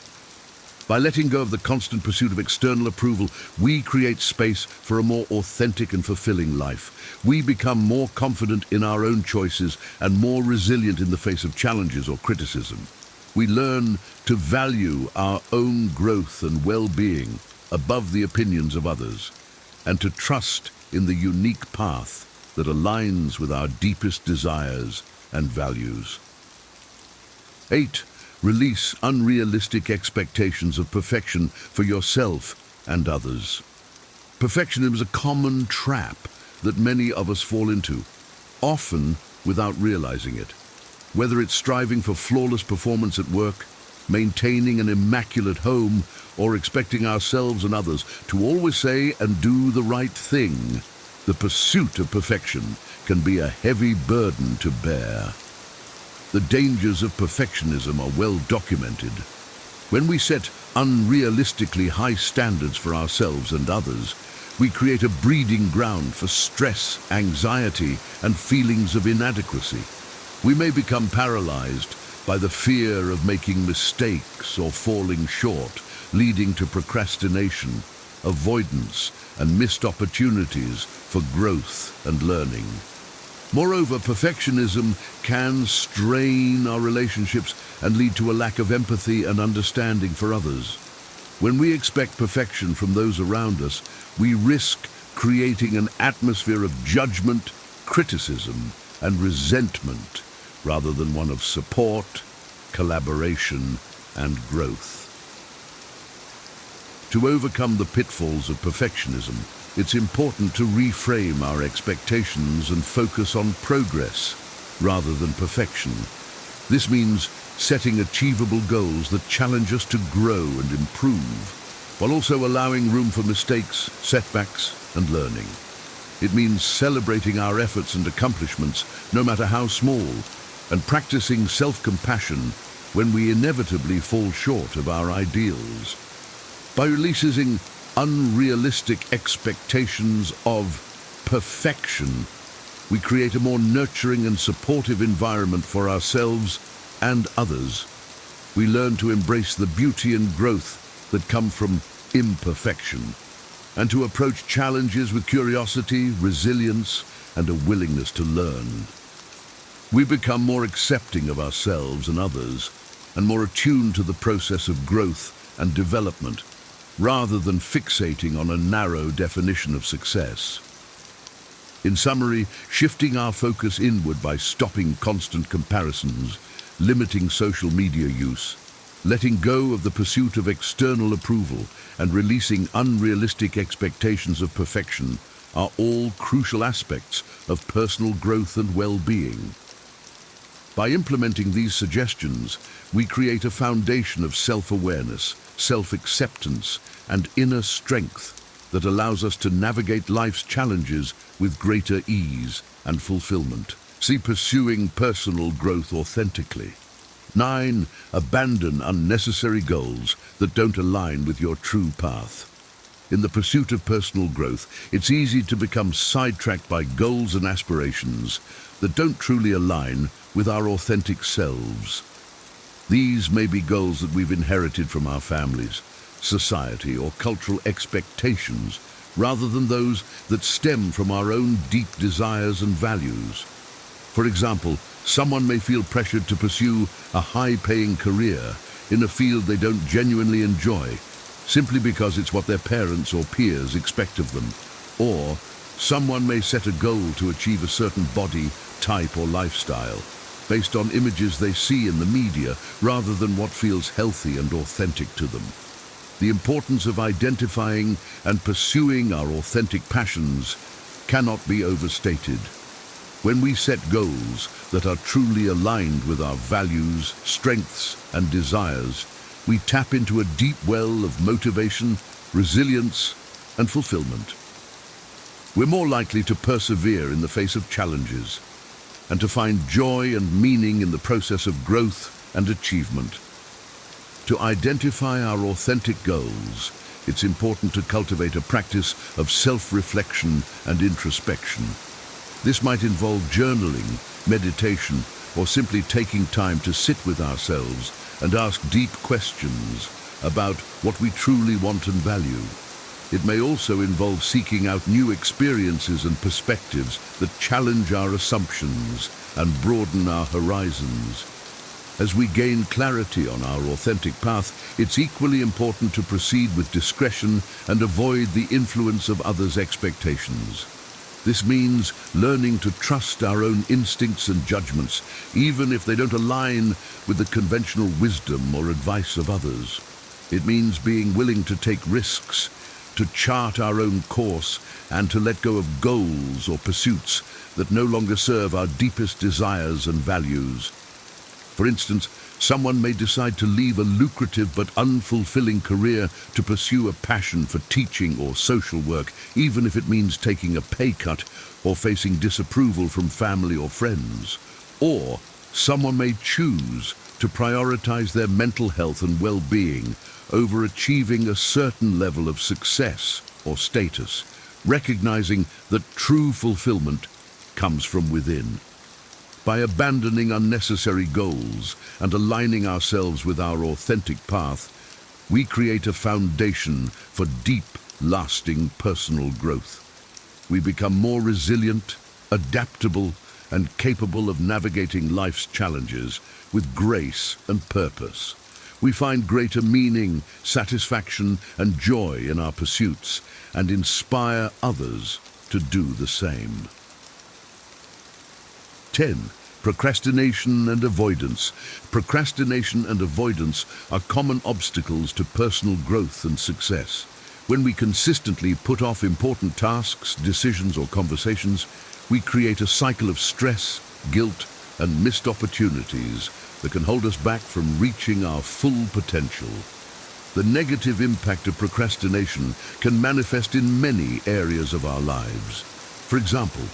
By letting go of the constant pursuit of external approval, we create space for a more authentic and fulfilling life. We become more confident in our own choices and more resilient in the face of challenges or criticism. We learn to value our own growth and well-being above the opinions of others, and to trust in the unique path that aligns with our deepest desires and values. 8. Release unrealistic expectations of perfection for yourself and others. Perfectionism is a common trap that many of us fall into, often without realizing it. Whether it's striving for flawless performance at work, maintaining an immaculate home, or expecting ourselves and others to always say and do the right thing, the pursuit of perfection can be a heavy burden to bear. The dangers of perfectionism are well documented. When we set unrealistically high standards for ourselves and others, we create a breeding ground for stress, anxiety, and feelings of inadequacy. We may become paralyzed by the fear of making mistakes or falling short, leading to procrastination, avoidance, and missed opportunities for growth and learning. Moreover, perfectionism can strain our relationships and lead to a lack of empathy and understanding for others. When we expect perfection from those around us, we risk creating an atmosphere of judgment, criticism, and resentment, rather than one of support, collaboration, and growth. To overcome the pitfalls of perfectionism, it's important to reframe our expectations and focus on progress rather than perfection. This means setting achievable goals that challenge us to grow and improve, while also allowing room for mistakes, setbacks, and learning. It means celebrating our efforts and accomplishments, no matter how small, and practicing self-compassion when we inevitably fall short of our ideals. By releasing unrealistic expectations of perfection, we create a more nurturing and supportive environment for ourselves and others. We learn to embrace the beauty and growth that come from imperfection, and to approach challenges with curiosity, resilience, and a willingness to learn. We become more accepting of ourselves and others, and more attuned to the process of growth and development, rather than fixating on a narrow definition of success. In summary, shifting our focus inward by stopping constant comparisons, limiting social media use, letting go of the pursuit of external approval, and releasing unrealistic expectations of perfection are all crucial aspects of personal growth and well-being. By implementing these suggestions, we create a foundation of self-awareness, self-acceptance, and inner strength that allows us to navigate life's challenges with greater ease and fulfillment. See pursuing personal growth authentically. 9. Abandon unnecessary goals that don't align with your true path. In the pursuit of personal growth, it's easy to become sidetracked by goals and aspirations that don't truly align with our authentic selves. These may be goals that we've inherited from our families, society, or cultural expectations, rather than those that stem from our own deep desires and values. For example, someone may feel pressured to pursue a high-paying career in a field they don't genuinely enjoy, simply because it's what their parents or peers expect of them. Or someone may set a goal to achieve a certain body, type, or lifestyle, based on images they see in the media, rather than what feels healthy and authentic to them. The importance of identifying and pursuing our authentic passions cannot be overstated. When we set goals that are truly aligned with our values, strengths, and desires, we tap into a deep well of motivation, resilience, and fulfillment. We're more likely to persevere in the face of challenges and to find joy and meaning in the process of growth and achievement. To identify our authentic goals, it's important to cultivate a practice of self-reflection and introspection. This might involve journaling, meditation, or simply taking time to sit with ourselves and ask deep questions about what we truly want and value. It may also involve seeking out new experiences and perspectives that challenge our assumptions and broaden our horizons. As we gain clarity on our authentic path, it's equally important to proceed with discretion and avoid the influence of others' expectations. This means learning to trust our own instincts and judgments, even if they don't align with the conventional wisdom or advice of others. It means being willing to take risks, to chart our own course, and to let go of goals or pursuits that no longer serve our deepest desires and values. For instance, someone may decide to leave a lucrative but unfulfilling career to pursue a passion for teaching or social work, even if it means taking a pay cut or facing disapproval from family or friends. Or someone may choose to prioritize their mental health and well-being over achieving a certain level of success or status, recognizing that true fulfillment comes from within. By abandoning unnecessary goals and aligning ourselves with our authentic path, we create a foundation for deep, lasting personal growth. We become more resilient, adaptable, and capable of navigating life's challenges with grace and purpose. We find greater meaning, satisfaction, and joy in our pursuits and inspire others to do the same. 10. Procrastination and avoidance. Procrastination and avoidance are common obstacles to personal growth and success. When we consistently put off important tasks, decisions, or conversations, we create a cycle of stress, guilt, and missed opportunities that can hold us back from reaching our full potential. The negative impact of procrastination can manifest in many areas of our lives. For example,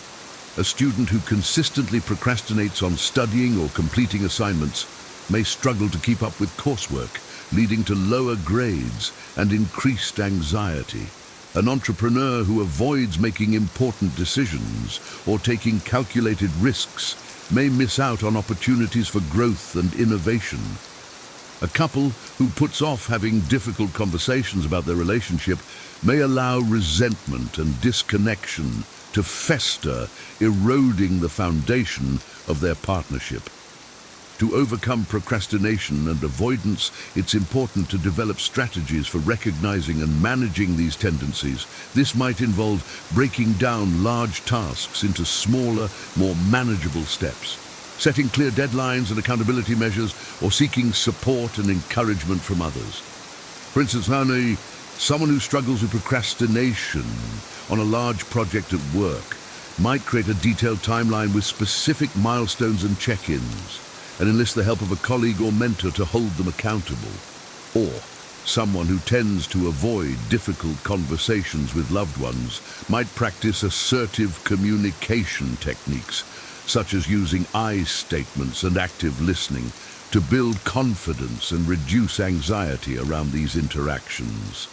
a student who consistently procrastinates on studying or completing assignments may struggle to keep up with coursework, leading to lower grades and increased anxiety. An entrepreneur who avoids making important decisions or taking calculated risks may miss out on opportunities for growth and innovation. A couple who puts off having difficult conversations about their relationship may allow resentment and disconnection to fester, eroding the foundation of their partnership. To overcome procrastination and avoidance, it's important to develop strategies for recognizing and managing these tendencies. This might involve breaking down large tasks into smaller, more manageable steps, setting clear deadlines and accountability measures, or seeking support and encouragement from others. For instance, someone who struggles with procrastination on a large project at work might create a detailed timeline with specific milestones and check-ins, and enlist the help of a colleague or mentor to hold them accountable. Or someone who tends to avoid difficult conversations with loved ones might practice assertive communication techniques, such as using I statements and active listening, to build confidence and reduce anxiety around these interactions.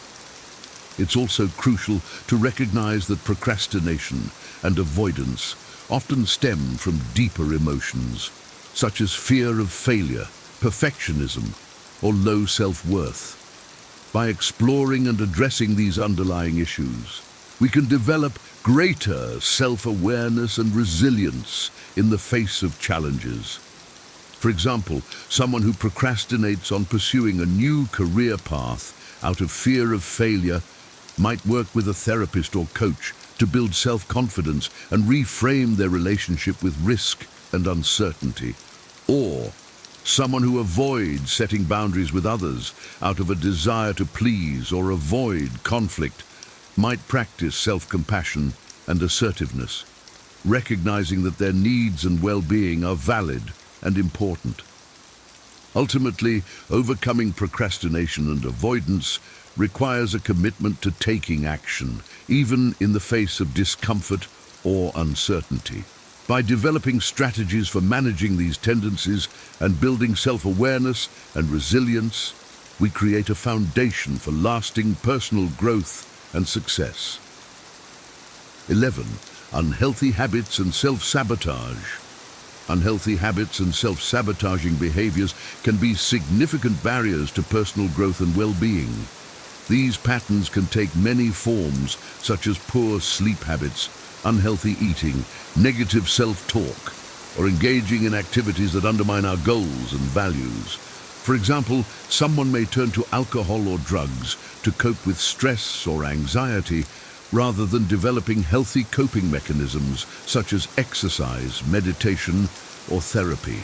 It's also crucial to recognize that procrastination and avoidance often stem from deeper emotions, such as fear of failure, perfectionism, or low self-worth. By exploring and addressing these underlying issues, we can develop greater self-awareness and resilience in the face of challenges. For example, someone who procrastinates on pursuing a new career path out of fear of failure might work with a therapist or coach to build self-confidence and reframe their relationship with risk and uncertainty. Or someone who avoids setting boundaries with others out of a desire to please or avoid conflict might practice self-compassion and assertiveness, recognizing that their needs and well-being are valid and important. Ultimately, overcoming procrastination and avoidance requires a commitment to taking action, even in the face of discomfort or uncertainty. By developing strategies for managing these tendencies and building self-awareness and resilience, we create a foundation for lasting personal growth and success. 11. Unhealthy habits and self-sabotage. Unhealthy habits and self-sabotaging behaviors can be significant barriers to personal growth and well-being. These patterns can take many forms, such as poor sleep habits, unhealthy eating, negative self-talk, or engaging in activities that undermine our goals and values. For example, someone may turn to alcohol or drugs to cope with stress or anxiety, rather than developing healthy coping mechanisms such as exercise, meditation, or therapy.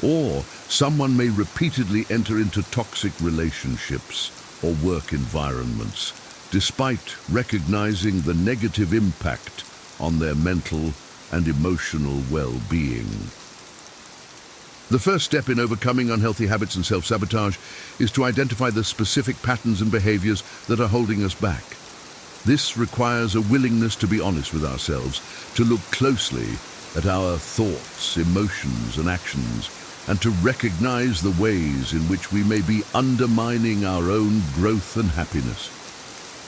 Or someone may repeatedly enter into toxic relationships or work environments, despite recognizing the negative impact on their mental and emotional well-being. The first step in overcoming unhealthy habits and self-sabotage is to identify the specific patterns and behaviors that are holding us back. This requires a willingness to be honest with ourselves, to look closely at our thoughts, emotions, and actions, and to recognize the ways in which we may be undermining our own growth and happiness.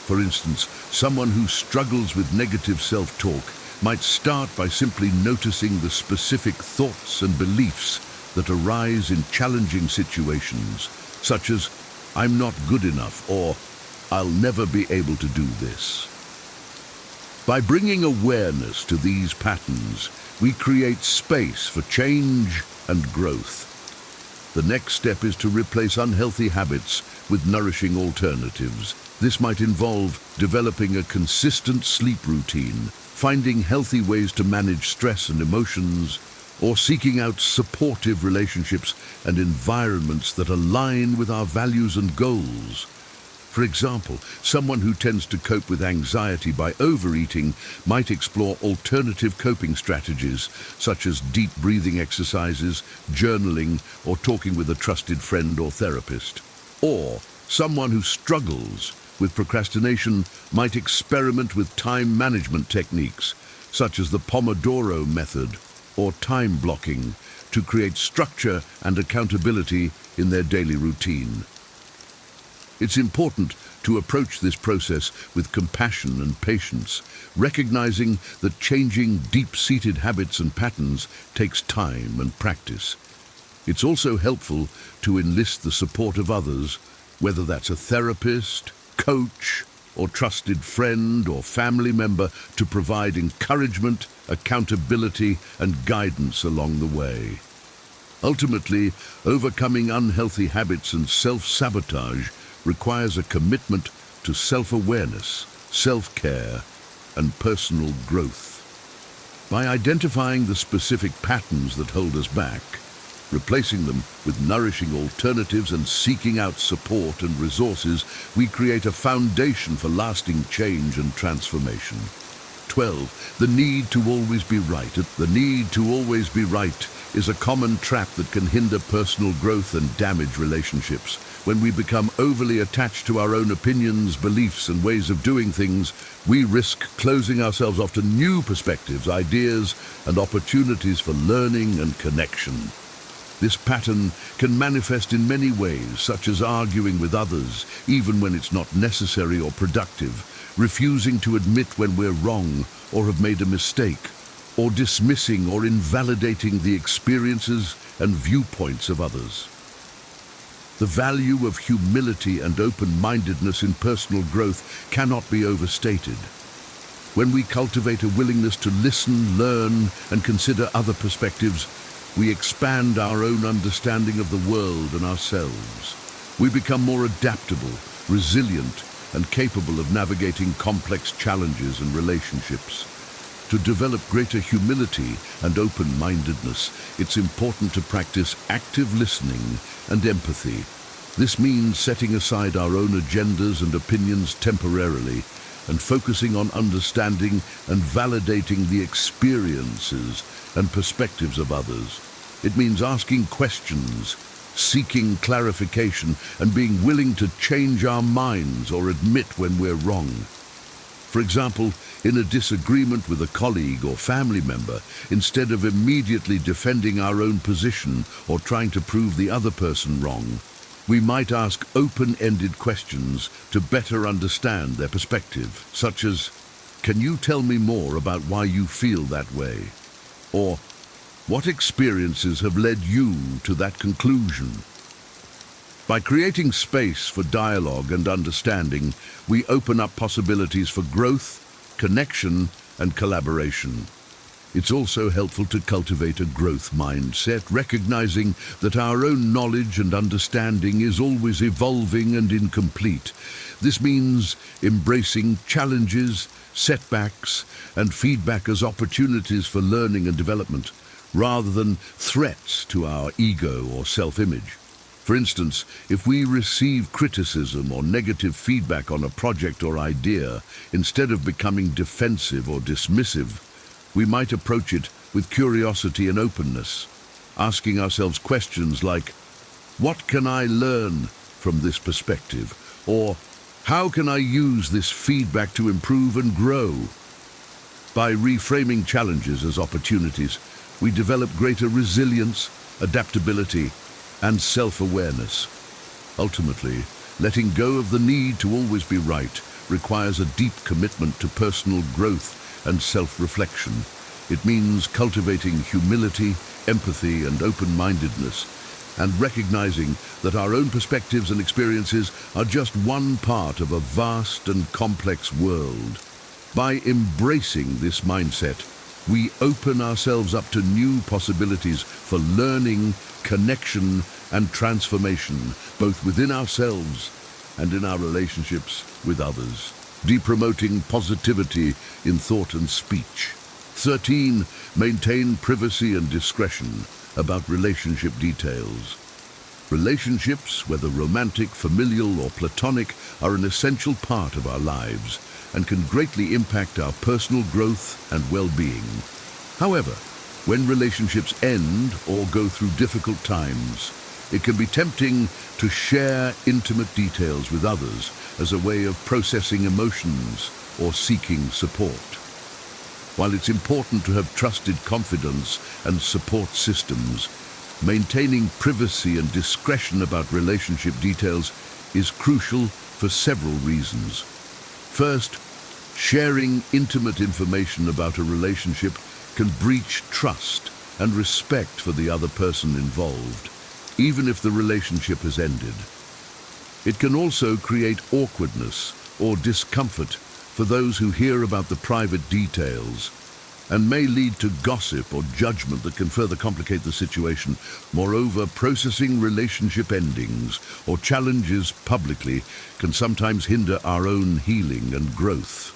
For instance, someone who struggles with negative self-talk might start by simply noticing the specific thoughts and beliefs that arise in challenging situations, such as, "I'm not good enough," or "I'll never be able to do this." By bringing awareness to these patterns, we create space for change and growth. The next step is to replace unhealthy habits with nourishing alternatives. This might involve developing a consistent sleep routine, finding healthy ways to manage stress and emotions, or seeking out supportive relationships and environments that align with our values and goals. For example, someone who tends to cope with anxiety by overeating might explore alternative coping strategies, such as deep breathing exercises, journaling, or talking with a trusted friend or therapist. Or someone who struggles with procrastination might experiment with time management techniques, such as the Pomodoro method or time blocking, to create structure and accountability in their daily routine. It's important to approach this process with compassion and patience, recognizing that changing deep-seated habits and patterns takes time and practice. It's also helpful to enlist the support of others, whether that's a therapist, coach, or trusted friend or family member, to provide encouragement, accountability, and guidance along the way. Ultimately, overcoming unhealthy habits and self-sabotage requires a commitment to self-awareness, self-care, and personal growth. By identifying the specific patterns that hold us back, replacing them with nourishing alternatives, and seeking out support and resources, we create a foundation for lasting change and transformation. 12. The need to always be right. The need to always be right is a common trap that can hinder personal growth and damage relationships. When we become overly attached to our own opinions, beliefs, and ways of doing things, we risk closing ourselves off to new perspectives, ideas, and opportunities for learning and connection. This pattern can manifest in many ways, such as arguing with others, even when it's not necessary or productive, refusing to admit when we're wrong or have made a mistake, or dismissing or invalidating the experiences and viewpoints of others. The value of humility and open-mindedness in personal growth cannot be overstated. When we cultivate a willingness to listen, learn, and consider other perspectives, we expand our own understanding of the world and ourselves. We become more adaptable, resilient, and capable of navigating complex challenges and relationships. To develop greater humility and open-mindedness, it's important to practice active listening and empathy. This means setting aside our own agendas and opinions temporarily and focusing on understanding and validating the experiences and perspectives of others. It means asking questions, seeking clarification, and being willing to change our minds or admit when we're wrong. For example, in a disagreement with a colleague or family member, instead of immediately defending our own position or trying to prove the other person wrong, we might ask open-ended questions to better understand their perspective, such as, "Can you tell me more about why you feel that way?" Or, "What experiences have led you to that conclusion?" By creating space for dialogue and understanding, we open up possibilities for growth, connection, and collaboration. It's also helpful to cultivate a growth mindset, recognizing that our own knowledge and understanding is always evolving and incomplete. This means embracing challenges, setbacks, and feedback as opportunities for learning and development, rather than threats to our ego or self-image. For instance, if we receive criticism or negative feedback on a project or idea, instead of becoming defensive or dismissive, we might approach it with curiosity and openness, asking ourselves questions like, "What can I learn from this perspective?" Or, "How can I use this feedback to improve and grow?" By reframing challenges as opportunities, we develop greater resilience, adaptability, and self-awareness. Ultimately, letting go of the need to always be right requires a deep commitment to personal growth and self-reflection. It means cultivating humility, empathy, and open-mindedness, and recognizing that our own perspectives and experiences are just one part of a vast and complex world. By embracing this mindset, we open ourselves up to new possibilities for learning, connection, and transformation, both within ourselves and in our relationships with others, promoting positivity in thought and speech. 13. Maintain privacy and discretion about relationship details. Relationships, whether romantic, familial, or platonic, are an essential part of our lives and can greatly impact our personal growth and well-being. However, when relationships end or go through difficult times, it can be tempting to share intimate details with others as a way of processing emotions or seeking support. While it's important to have trusted confidence and support systems, maintaining privacy and discretion about relationship details is crucial for several reasons. First, sharing intimate information about a relationship can breach trust and respect for the other person involved, even if the relationship has ended. It can also create awkwardness or discomfort for those who hear about the private details, and may lead to gossip or judgment that can further complicate the situation. Moreover, processing relationship endings or challenges publicly can sometimes hinder our own healing and growth.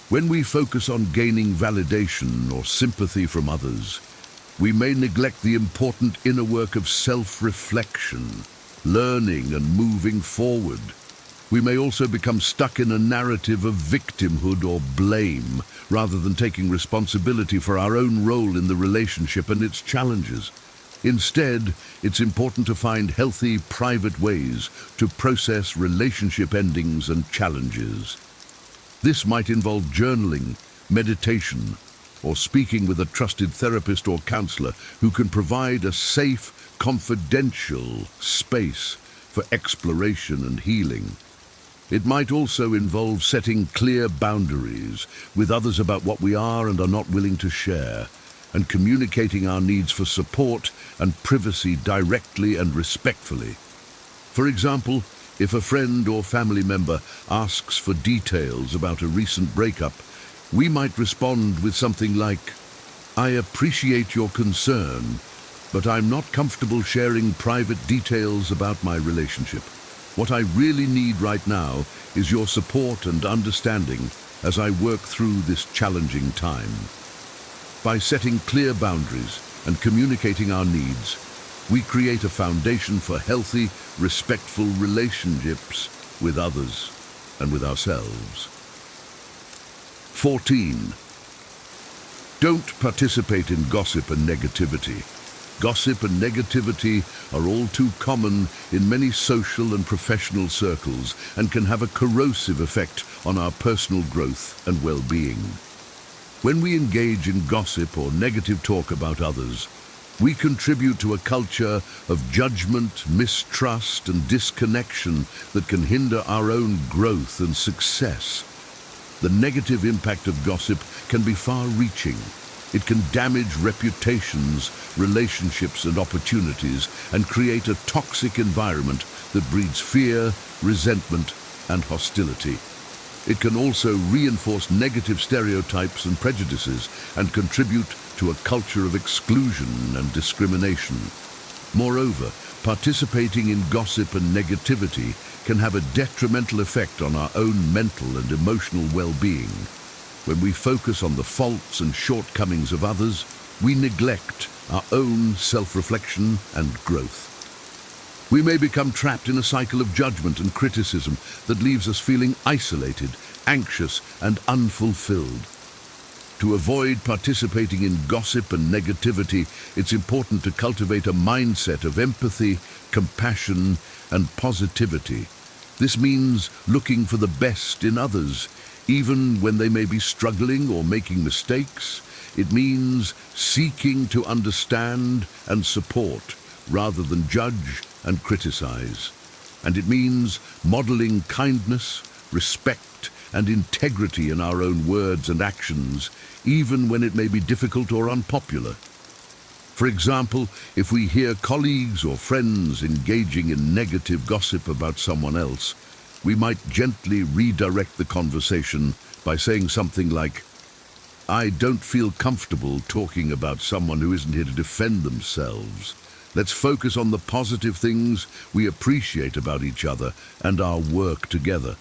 When we focus on gaining validation or sympathy from others, we may neglect the important inner work of self-reflection, learning and moving forward. We may also become stuck in a narrative of victimhood or blame, rather than taking responsibility for our own role in the relationship and its challenges. Instead, it's important to find healthy, private ways to process relationship endings and challenges. This might involve journaling, meditation, or speaking with a trusted therapist or counselor who can provide a safe, confidential space for exploration and healing. It might also involve setting clear boundaries with others about what we are and are not willing to share, and communicating our needs for support and privacy directly and respectfully. For example, if a friend or family member asks for details about a recent breakup, we might respond with something like, "I appreciate your concern, but I'm not comfortable sharing private details about my relationship. What I really need right now is your support and understanding as I work through this challenging time." By setting clear boundaries and communicating our needs, we create a foundation for healthy, respectful relationships with others and with ourselves. 14. Don't participate in gossip and negativity. Gossip and negativity are all too common in many social and professional circles and can have a corrosive effect on our personal growth and well-being. When we engage in gossip or negative talk about others, we contribute to a culture of judgment, mistrust, and disconnection that can hinder our own growth and success. The negative impact of gossip can be far-reaching. It can damage reputations, relationships, and opportunities, and create a toxic environment that breeds fear, resentment, and hostility. It can also reinforce negative stereotypes and prejudices and contribute to a culture of exclusion and discrimination. Moreover, participating in gossip and negativity can have a detrimental effect on our own mental and emotional well-being. When we focus on the faults and shortcomings of others, we neglect our own self-reflection and growth. We may become trapped in a cycle of judgment and criticism that leaves us feeling isolated, anxious, and unfulfilled. To avoid participating in gossip and negativity, it's important to cultivate a mindset of empathy, compassion, and positivity. This means looking for the best in others, even when they may be struggling or making mistakes. It means seeking to understand and support rather than judge and criticize. And it means modeling kindness, respect, and integrity in our own words and actions, even when it may be difficult or unpopular. For example, if we hear colleagues or friends engaging in negative gossip about someone else, We might gently redirect the conversation by saying something like, "I don't feel comfortable talking about someone who isn't here to defend themselves. Let's focus on the positive things we appreciate about each other and our work together."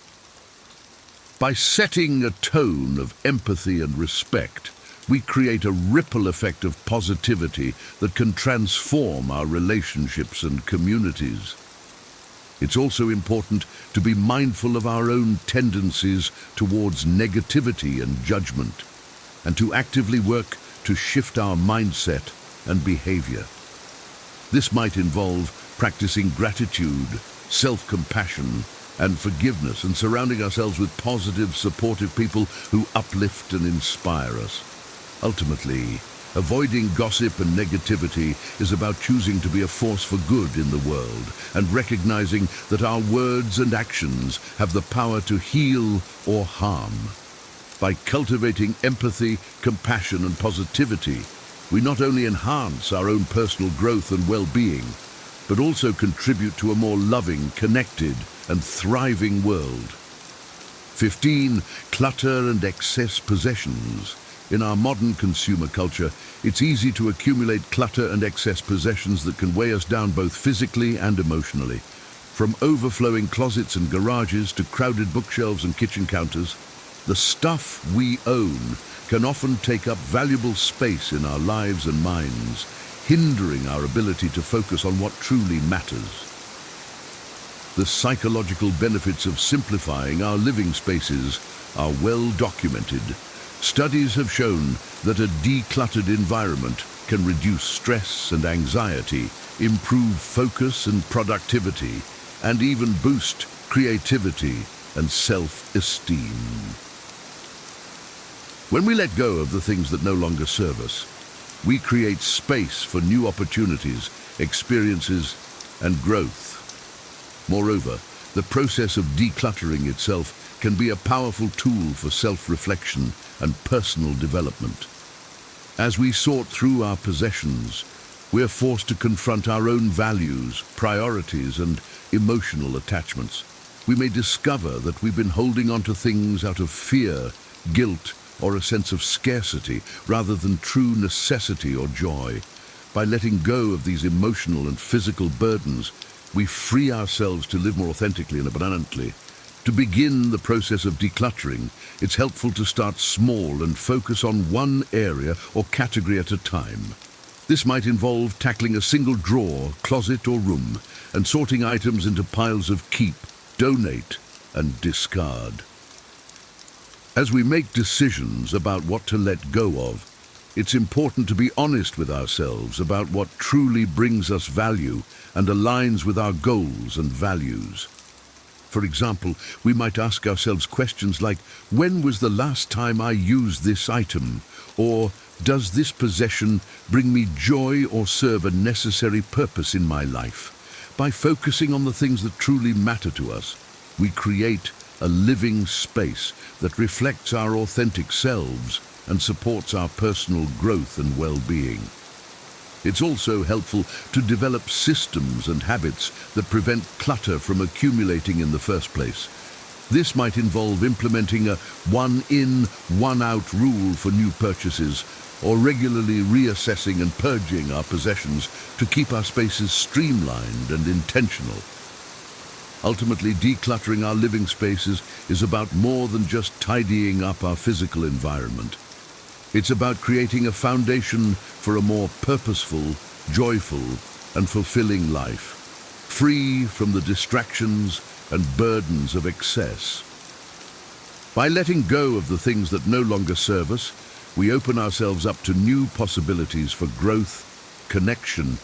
By setting a tone of empathy and respect, we create a ripple effect of positivity that can transform our relationships and communities. It's also important to be mindful of our own tendencies towards negativity and judgment, and to actively work to shift our mindset and behavior. This might involve practicing gratitude, self-compassion, and forgiveness, and surrounding ourselves with positive, supportive people who uplift and inspire us. Ultimately, avoiding gossip and negativity is about choosing to be a force for good in the world and recognizing that our words and actions have the power to heal or harm. By cultivating empathy, compassion, and positivity, we not only enhance our own personal growth and well-being, but also contribute to a more loving, connected, and thriving world. 15. Clutter and excess possessions. In our modern consumer culture, it's easy to accumulate clutter and excess possessions that can weigh us down both physically and emotionally. From overflowing closets and garages to crowded bookshelves and kitchen counters, the stuff we own can often take up valuable space in our lives and minds, hindering our ability to focus on what truly matters. The psychological benefits of simplifying our living spaces are well documented. Studies have shown that a decluttered environment can reduce stress and anxiety, improve focus and productivity, and even boost creativity and self-esteem. When we let go of the things that no longer serve us, we create space for new opportunities, experiences, and growth. Moreover, the process of decluttering itself can be a powerful tool for self-reflection and personal development. As we sort through our possessions, we're forced to confront our own values, priorities, and emotional attachments. We may discover that we've been holding on to things out of fear, guilt, or a sense of scarcity rather than true necessity or joy. By letting go of these emotional and physical burdens, we free ourselves to live more authentically and abundantly. To begin the process of decluttering, it's helpful to start small and focus on one area or category at a time. This might involve tackling a single drawer, closet, or room, and sorting items into piles of keep, donate, and discard. As we make decisions about what to let go of, it's important to be honest with ourselves about what truly brings us value and aligns with our goals and values. For example, we might ask ourselves questions like, when was the last time I used this item? Or, does this possession bring me joy or serve a necessary purpose in my life? By focusing on the things that truly matter to us, we create a living space that reflects our authentic selves and supports our personal growth and well-being. It's also helpful to develop systems and habits that prevent clutter from accumulating in the first place. This might involve implementing a one-in, one-out rule for new purchases, or regularly reassessing and purging our possessions to keep our spaces streamlined and intentional. Ultimately, decluttering our living spaces is about more than just tidying up our physical environment. It's about creating a foundation for a more purposeful, joyful, and fulfilling life, free from the distractions and burdens of excess. By letting go of the things that no longer serve us, we open ourselves up to new possibilities for growth, connection,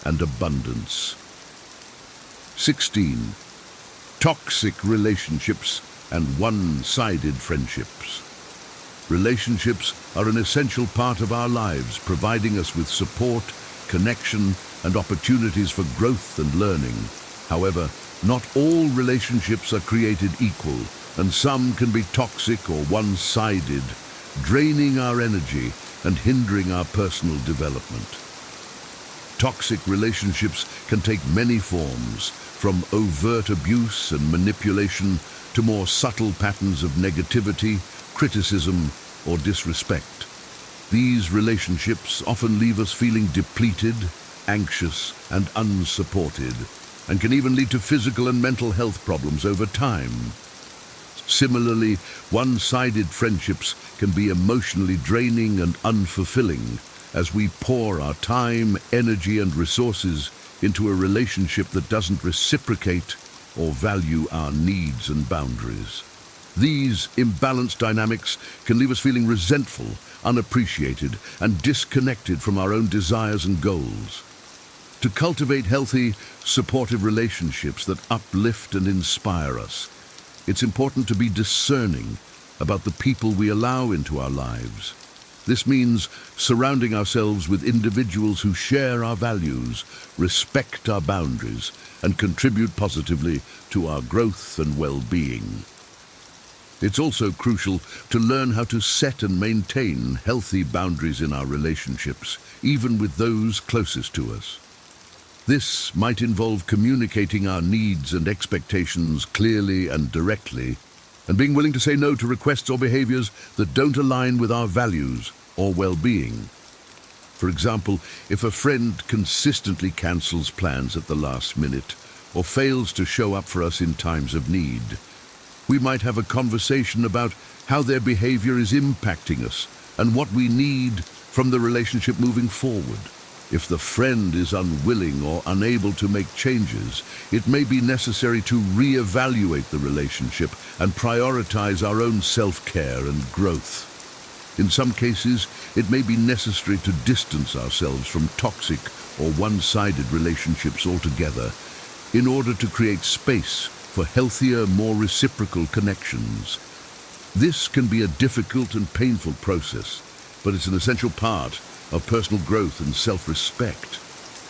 and abundance. 16. Toxic relationships and one-sided friendships. Relationships are an essential part of our lives, providing us with support, connection, and opportunities for growth and learning. However, not all relationships are created equal, and some can be toxic or one-sided, draining our energy and hindering our personal development. Toxic relationships can take many forms, from overt abuse and manipulation to more subtle patterns of negativity, criticism, or disrespect. These relationships often leave us feeling depleted, anxious, and unsupported, and can even lead to physical and mental health problems over time. Similarly, one-sided friendships can be emotionally draining and unfulfilling as we pour our time, energy, and resources into a relationship that doesn't reciprocate or value our needs and boundaries. These imbalanced dynamics can leave us feeling resentful, unappreciated, and disconnected from our own desires and goals. To cultivate healthy, supportive relationships that uplift and inspire us, it's important to be discerning about the people we allow into our lives. This means surrounding ourselves with individuals who share our values, respect our boundaries, and contribute positively to our growth and well-being. It's also crucial to learn how to set and maintain healthy boundaries in our relationships, even with those closest to us. This might involve communicating our needs and expectations clearly and directly, and being willing to say no to requests or behaviors that don't align with our values or well-being. For example, if a friend consistently cancels plans at the last minute or fails to show up for us in times of need, we might have a conversation about how their behavior is impacting us and what we need from the relationship moving forward. If the friend is unwilling or unable to make changes, it may be necessary to reevaluate the relationship and prioritize our own self-care and growth. In some cases, it may be necessary to distance ourselves from toxic or one-sided relationships altogether in order to create space for healthier, more reciprocal connections. This can be a difficult and painful process, but it's an essential part of personal growth and self-respect.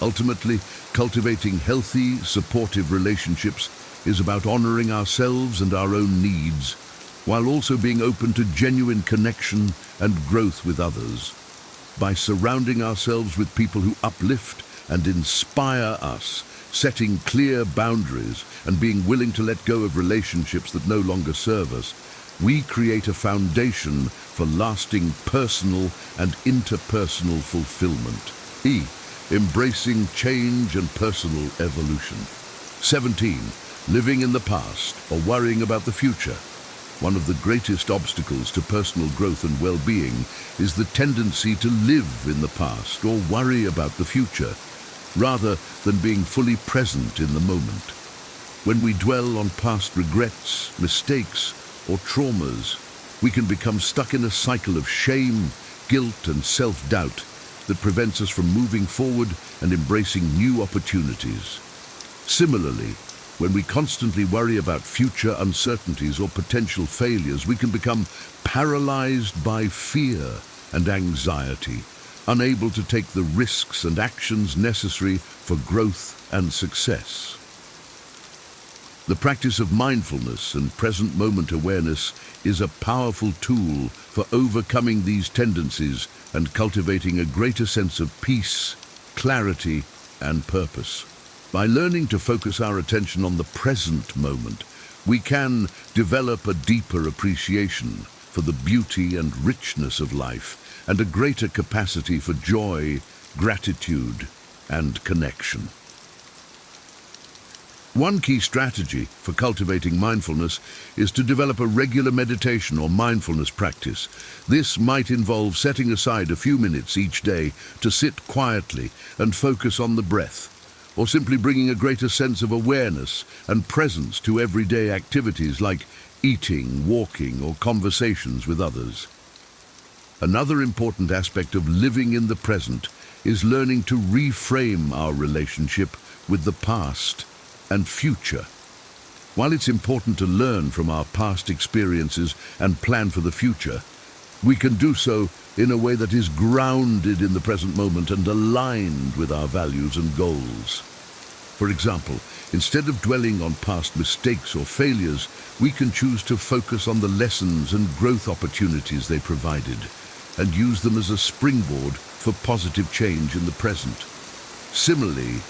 Ultimately, cultivating healthy, supportive relationships is about honoring ourselves and our own needs, while also being open to genuine connection and growth with others. By surrounding ourselves with people who uplift and inspire us, setting clear boundaries, and being willing to let go of relationships that no longer serve us, we create a foundation for lasting personal and interpersonal fulfillment. Embracing change and personal evolution. 17. Living in the past or worrying about the future. One of the greatest obstacles to personal growth and well-being is the tendency to live in the past or worry about the future, rather than being fully present in the moment. When we dwell on past regrets, mistakes, or traumas, we can become stuck in a cycle of shame, guilt, and self-doubt that prevents us from moving forward and embracing new opportunities. Similarly, when we constantly worry about future uncertainties or potential failures, we can become paralyzed by fear and anxiety, unable to take the risks and actions necessary for growth and success. The practice of mindfulness and present moment awareness is a powerful tool for overcoming these tendencies and cultivating a greater sense of peace, clarity, and purpose. By learning to focus our attention on the present moment, we can develop a deeper appreciation for the beauty and richness of life and a greater capacity for joy, gratitude, and connection. One key strategy for cultivating mindfulness is to develop a regular meditation or mindfulness practice. This might involve setting aside a few minutes each day to sit quietly and focus on the breath, or simply bringing a greater sense of awareness and presence to everyday activities like eating, walking, or conversations with others. Another important aspect of living in the present is learning to reframe our relationship with the past and future. While it's important to learn from our past experiences and plan for the future, we can do so in a way that is grounded in the present moment and aligned with our values and goals. For example, instead of dwelling on past mistakes or failures, we can choose to focus on the lessons and growth opportunities they provided and use them as a springboard for positive change in the present. Similarly,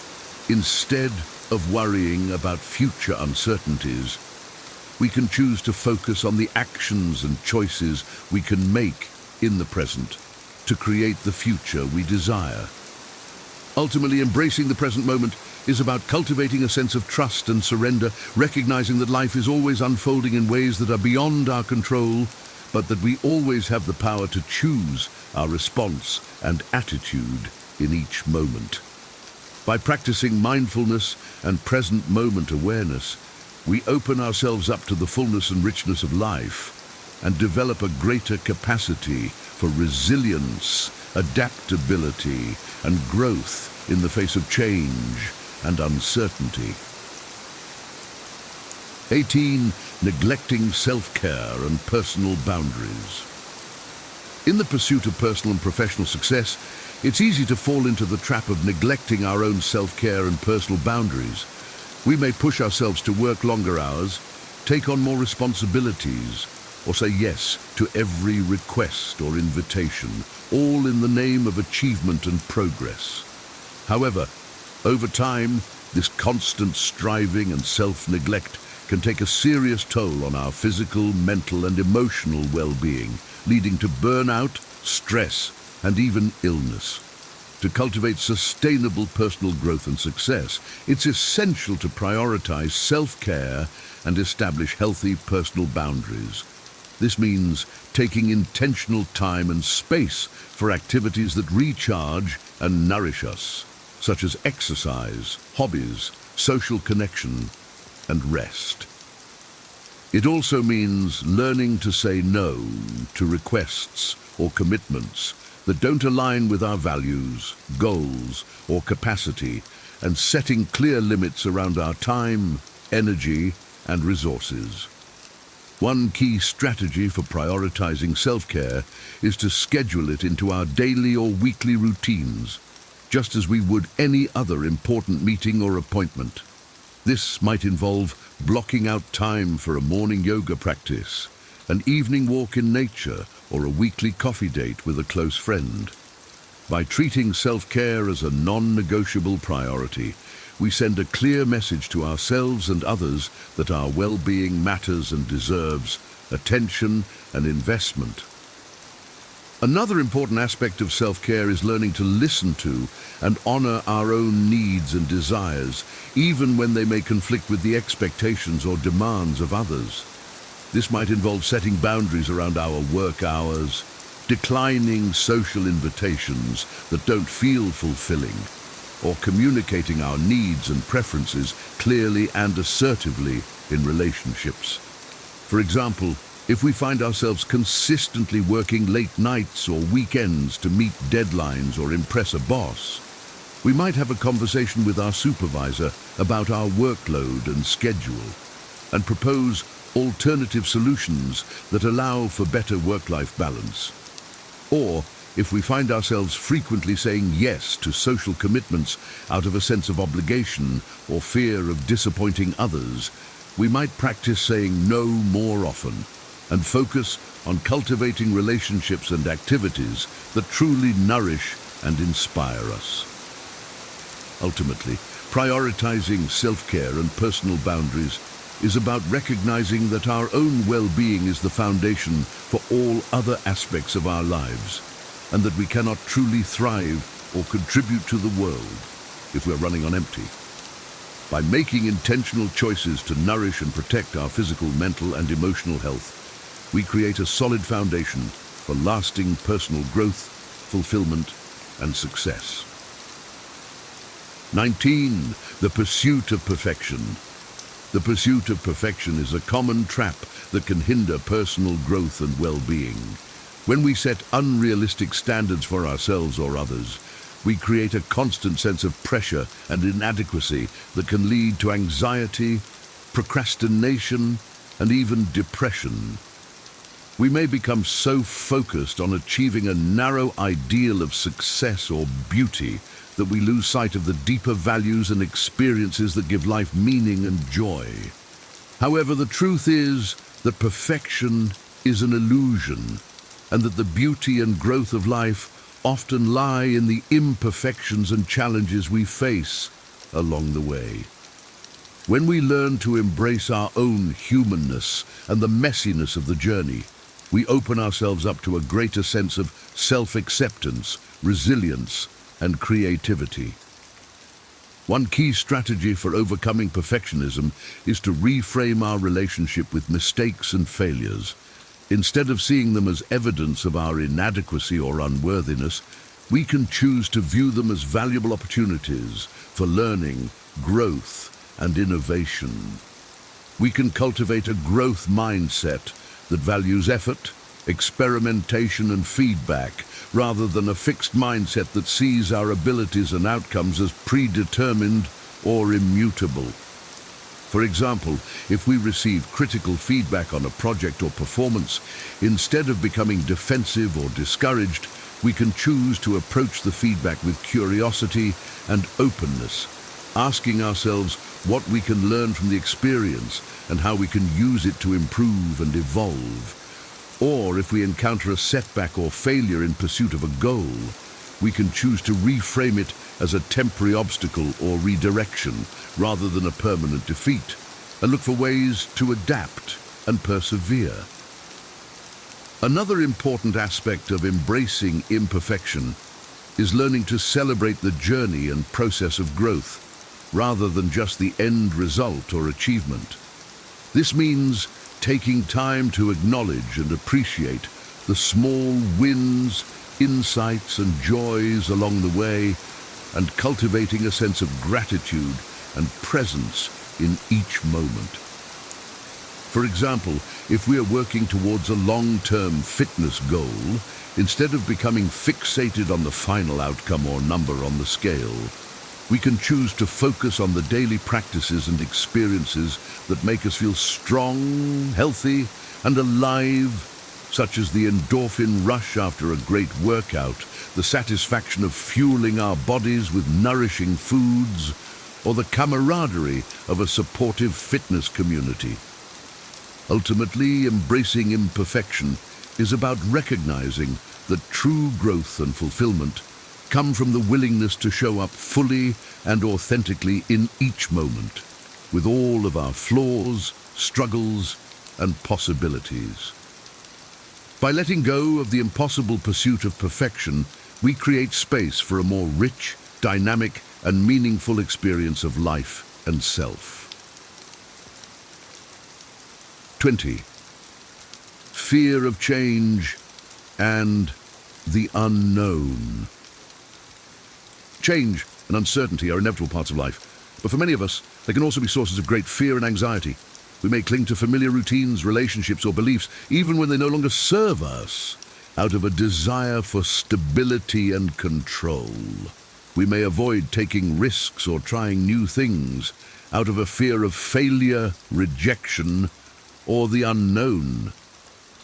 instead of worrying about future uncertainties, we can choose to focus on the actions and choices we can make in the present to create the future we desire. Ultimately, embracing the present moment is about cultivating a sense of trust and surrender, recognizing that life is always unfolding in ways that are beyond our control, but that we always have the power to choose our response and attitude in each moment. By practicing mindfulness and present moment awareness, we open ourselves up to the fullness and richness of life and develop a greater capacity for resilience, adaptability, and growth in the face of change and uncertainty. 18. Neglecting self-care and personal boundaries. In the pursuit of personal and professional success, it's easy to fall into the trap of neglecting our own self-care and personal boundaries. We may push ourselves to work longer hours, take on more responsibilities, or say yes to every request or invitation, all in the name of achievement and progress. However, over time, this constant striving and self-neglect can take a serious toll on our physical, mental, and emotional well-being, leading to burnout, stress, and even illness. To cultivate sustainable personal growth and success, it's essential to prioritize self-care and establish healthy personal boundaries. This means taking intentional time and space for activities that recharge and nourish us, such as exercise, hobbies, social connection, and rest. It also means learning to say no to requests or commitments that don't align with our values, goals, or capacity, and setting clear limits around our time, energy, and resources. One key strategy for prioritizing self-care is to schedule it into our daily or weekly routines, just as we would any other important meeting or appointment. This might involve blocking out time for a morning yoga practice, an evening walk in nature, or a weekly coffee date with a close friend. By treating self-care as a non-negotiable priority, we send a clear message to ourselves and others that our well-being matters and deserves attention and investment. Another important aspect of self-care is learning to listen to and honor our own needs and desires, even when they may conflict with the expectations or demands of others. This might involve setting boundaries around our work hours, declining social invitations that don't feel fulfilling, or communicating our needs and preferences clearly and assertively in relationships. For example, if we find ourselves consistently working late nights or weekends to meet deadlines or impress a boss, we might have a conversation with our supervisor about our workload and schedule and propose alternative solutions that allow for better work-life balance. Or, if we find ourselves frequently saying yes to social commitments out of a sense of obligation or fear of disappointing others, we might practice saying no more often and focus on cultivating relationships and activities that truly nourish and inspire us. Ultimately, prioritizing self-care and personal boundaries is about recognizing that our own well-being is the foundation for all other aspects of our lives, and that we cannot truly thrive or contribute to the world if we're running on empty. By making intentional choices to nourish and protect our physical, mental, and emotional health, we create a solid foundation for lasting personal growth, fulfillment, and success. 19. The pursuit of perfection. The pursuit of perfection is a common trap that can hinder personal growth and well-being. When we set unrealistic standards for ourselves or others, we create a constant sense of pressure and inadequacy that can lead to anxiety, procrastination, and even depression. We may become so focused on achieving a narrow ideal of success or beauty that we lose sight of the deeper values and experiences that give life meaning and joy. However, the truth is that perfection is an illusion, and that the beauty and growth of life often lie in the imperfections and challenges we face along the way. When we learn to embrace our own humanness and the messiness of the journey, we open ourselves up to a greater sense of self-acceptance, resilience, and creativity. One key strategy for overcoming perfectionism is to reframe our relationship with mistakes and failures. Instead of seeing them as evidence of our inadequacy or unworthiness, we can choose to view them as valuable opportunities for learning, growth, and innovation. We can cultivate a growth mindset that values effort, experimentation, and feedback, rather than a fixed mindset that sees our abilities and outcomes as predetermined or immutable. For example, if we receive critical feedback on a project or performance, instead of becoming defensive or discouraged, we can choose to approach the feedback with curiosity and openness, asking ourselves what we can learn from the experience and how we can use it to improve and evolve. Or if we encounter a setback or failure in pursuit of a goal, we can choose to reframe it as a temporary obstacle or redirection rather than a permanent defeat, and look for ways to adapt and persevere. Another important aspect of embracing imperfection is learning to celebrate the journey and process of growth, rather than just the end result or achievement. This means taking time to acknowledge and appreciate the small wins, insights, and joys along the way, and cultivating a sense of gratitude and presence in each moment. For example, if we are working towards a long-term fitness goal, instead of becoming fixated on the final outcome or number on the scale, we can choose to focus on the daily practices and experiences that make us feel strong, healthy, and alive, such as the endorphin rush after a great workout, the satisfaction of fueling our bodies with nourishing foods, or the camaraderie of a supportive fitness community. Ultimately, embracing imperfection is about recognizing that true growth and fulfillment come from the willingness to show up fully and authentically in each moment, with all of our flaws, struggles, and possibilities. By letting go of the impossible pursuit of perfection, we create space for a more rich, dynamic, and meaningful experience of life and self. 20. Fear of change and the unknown. Change and uncertainty are inevitable parts of life, but for many of us, they can also be sources of great fear and anxiety. We may cling to familiar routines, relationships, or beliefs, even when they no longer serve us, out of a desire for stability and control. We may avoid taking risks or trying new things out of a fear of failure, rejection, or the unknown.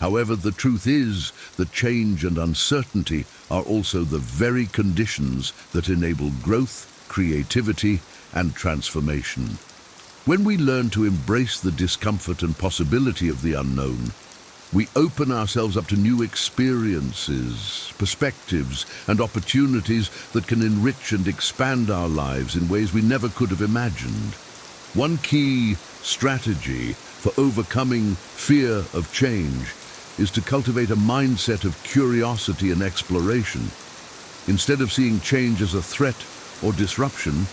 However, the truth is that change and uncertainty are also the very conditions that enable growth, creativity, and transformation. When we learn to embrace the discomfort and possibility of the unknown, we open ourselves up to new experiences, perspectives, and opportunities that can enrich and expand our lives in ways we never could have imagined. One key strategy for overcoming fear of change is to cultivate a mindset of curiosity and exploration. Instead of seeing change as a threat or disruption,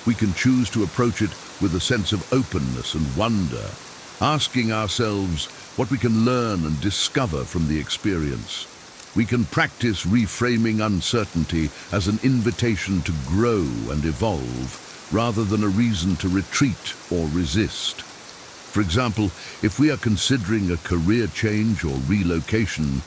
we can choose to approach it with a sense of openness and wonder, asking ourselves what we can learn and discover from the experience. We can practice reframing uncertainty as an invitation to grow and evolve, rather than a reason to retreat or resist. For example, if we are considering a career change or relocation,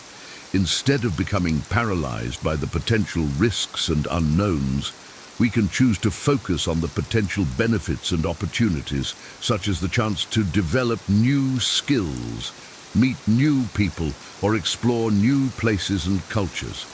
instead of becoming paralyzed by the potential risks and unknowns, we can choose to focus on the potential benefits and opportunities, such as the chance to develop new skills, meet new people, or explore new places and cultures.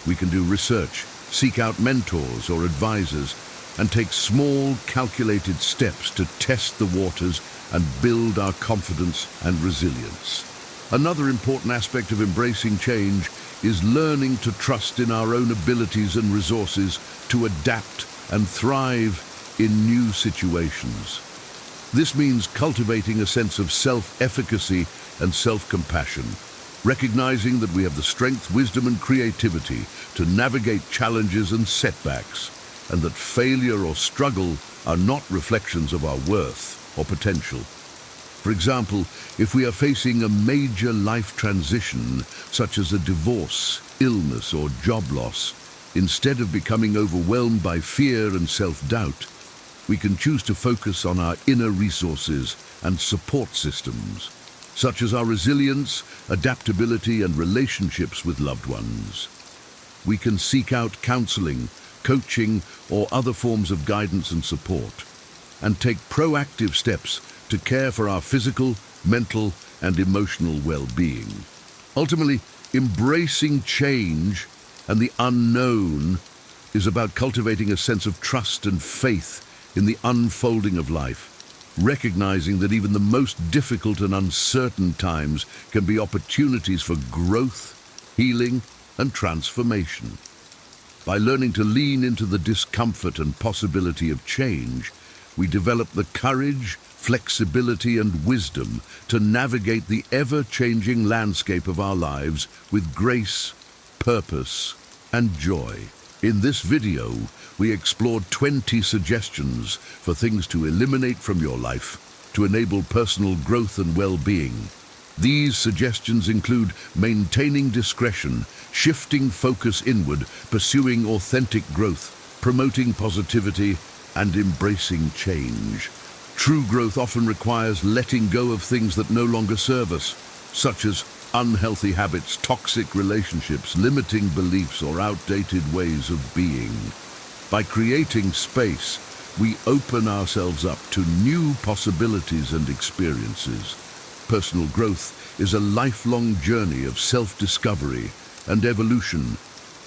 We can do research, seek out mentors or advisors, and take small, calculated steps to test the waters and build our confidence and resilience. Another important aspect of embracing change is learning to trust in our own abilities and resources to adapt and thrive in new situations. This means cultivating a sense of self-efficacy and self-compassion, recognizing that we have the strength, wisdom, and creativity to navigate challenges and setbacks, and that failure or struggle are not reflections of our worth or potential. For example, if we are facing a major life transition, such as a divorce, illness, or job loss, instead of becoming overwhelmed by fear and self-doubt, we can choose to focus on our inner resources and support systems, such as our resilience, adaptability, and relationships with loved ones. We can seek out counseling, coaching, or other forms of guidance and support, and take proactive steps to care for our physical, mental, and emotional well-being. Ultimately, embracing change and the unknown is about cultivating a sense of trust and faith in the unfolding of life, recognizing that even the most difficult and uncertain times can be opportunities for growth, healing, and transformation. By learning to lean into the discomfort and possibility of change, we develop the courage, flexibility, and wisdom to navigate the ever-changing landscape of our lives with grace, purpose, and joy. In this video, we explored 20 suggestions for things to eliminate from your life to enable personal growth and well-being. These suggestions include maintaining discretion, shifting focus inward, pursuing authentic growth, promoting positivity, and embracing change. True growth often requires letting go of things that no longer serve us, such as unhealthy habits, toxic relationships, limiting beliefs, or outdated ways of being. By creating space, we open ourselves up to new possibilities and experiences. Personal growth is a lifelong journey of self-discovery and evolution,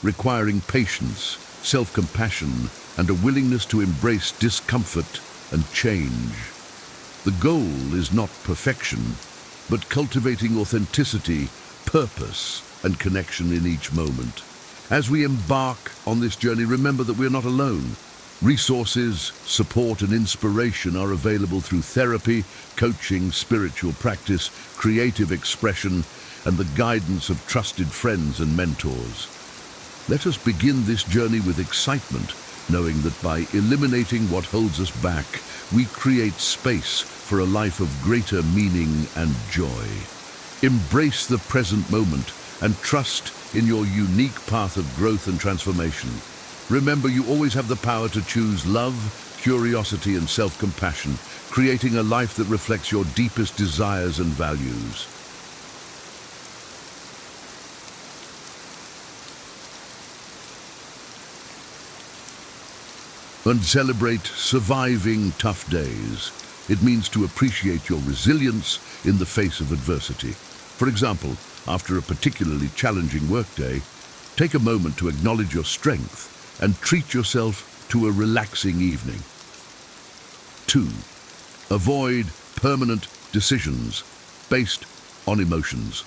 requiring patience, self-compassion, and a willingness to embrace discomfort and change. The goal is not perfection, but cultivating authenticity, purpose, and connection in each moment. As we embark on this journey, remember that we're not alone. Resources, support, and inspiration are available through therapy, coaching, spiritual practice, creative expression, and the guidance of trusted friends and mentors. Let us begin this journey with excitement, knowing that by eliminating what holds us back, we create space for a life of greater meaning and joy. Embrace the present moment and trust in your unique path of growth and transformation. Remember, you always have the power to choose love, curiosity, and self-compassion, creating a life that reflects your deepest desires and values. And celebrate surviving tough days. It means to appreciate your resilience in the face of adversity. For example, after a particularly challenging workday, take a moment to acknowledge your strength and treat yourself to a relaxing evening. 2. Avoid permanent decisions based on emotions.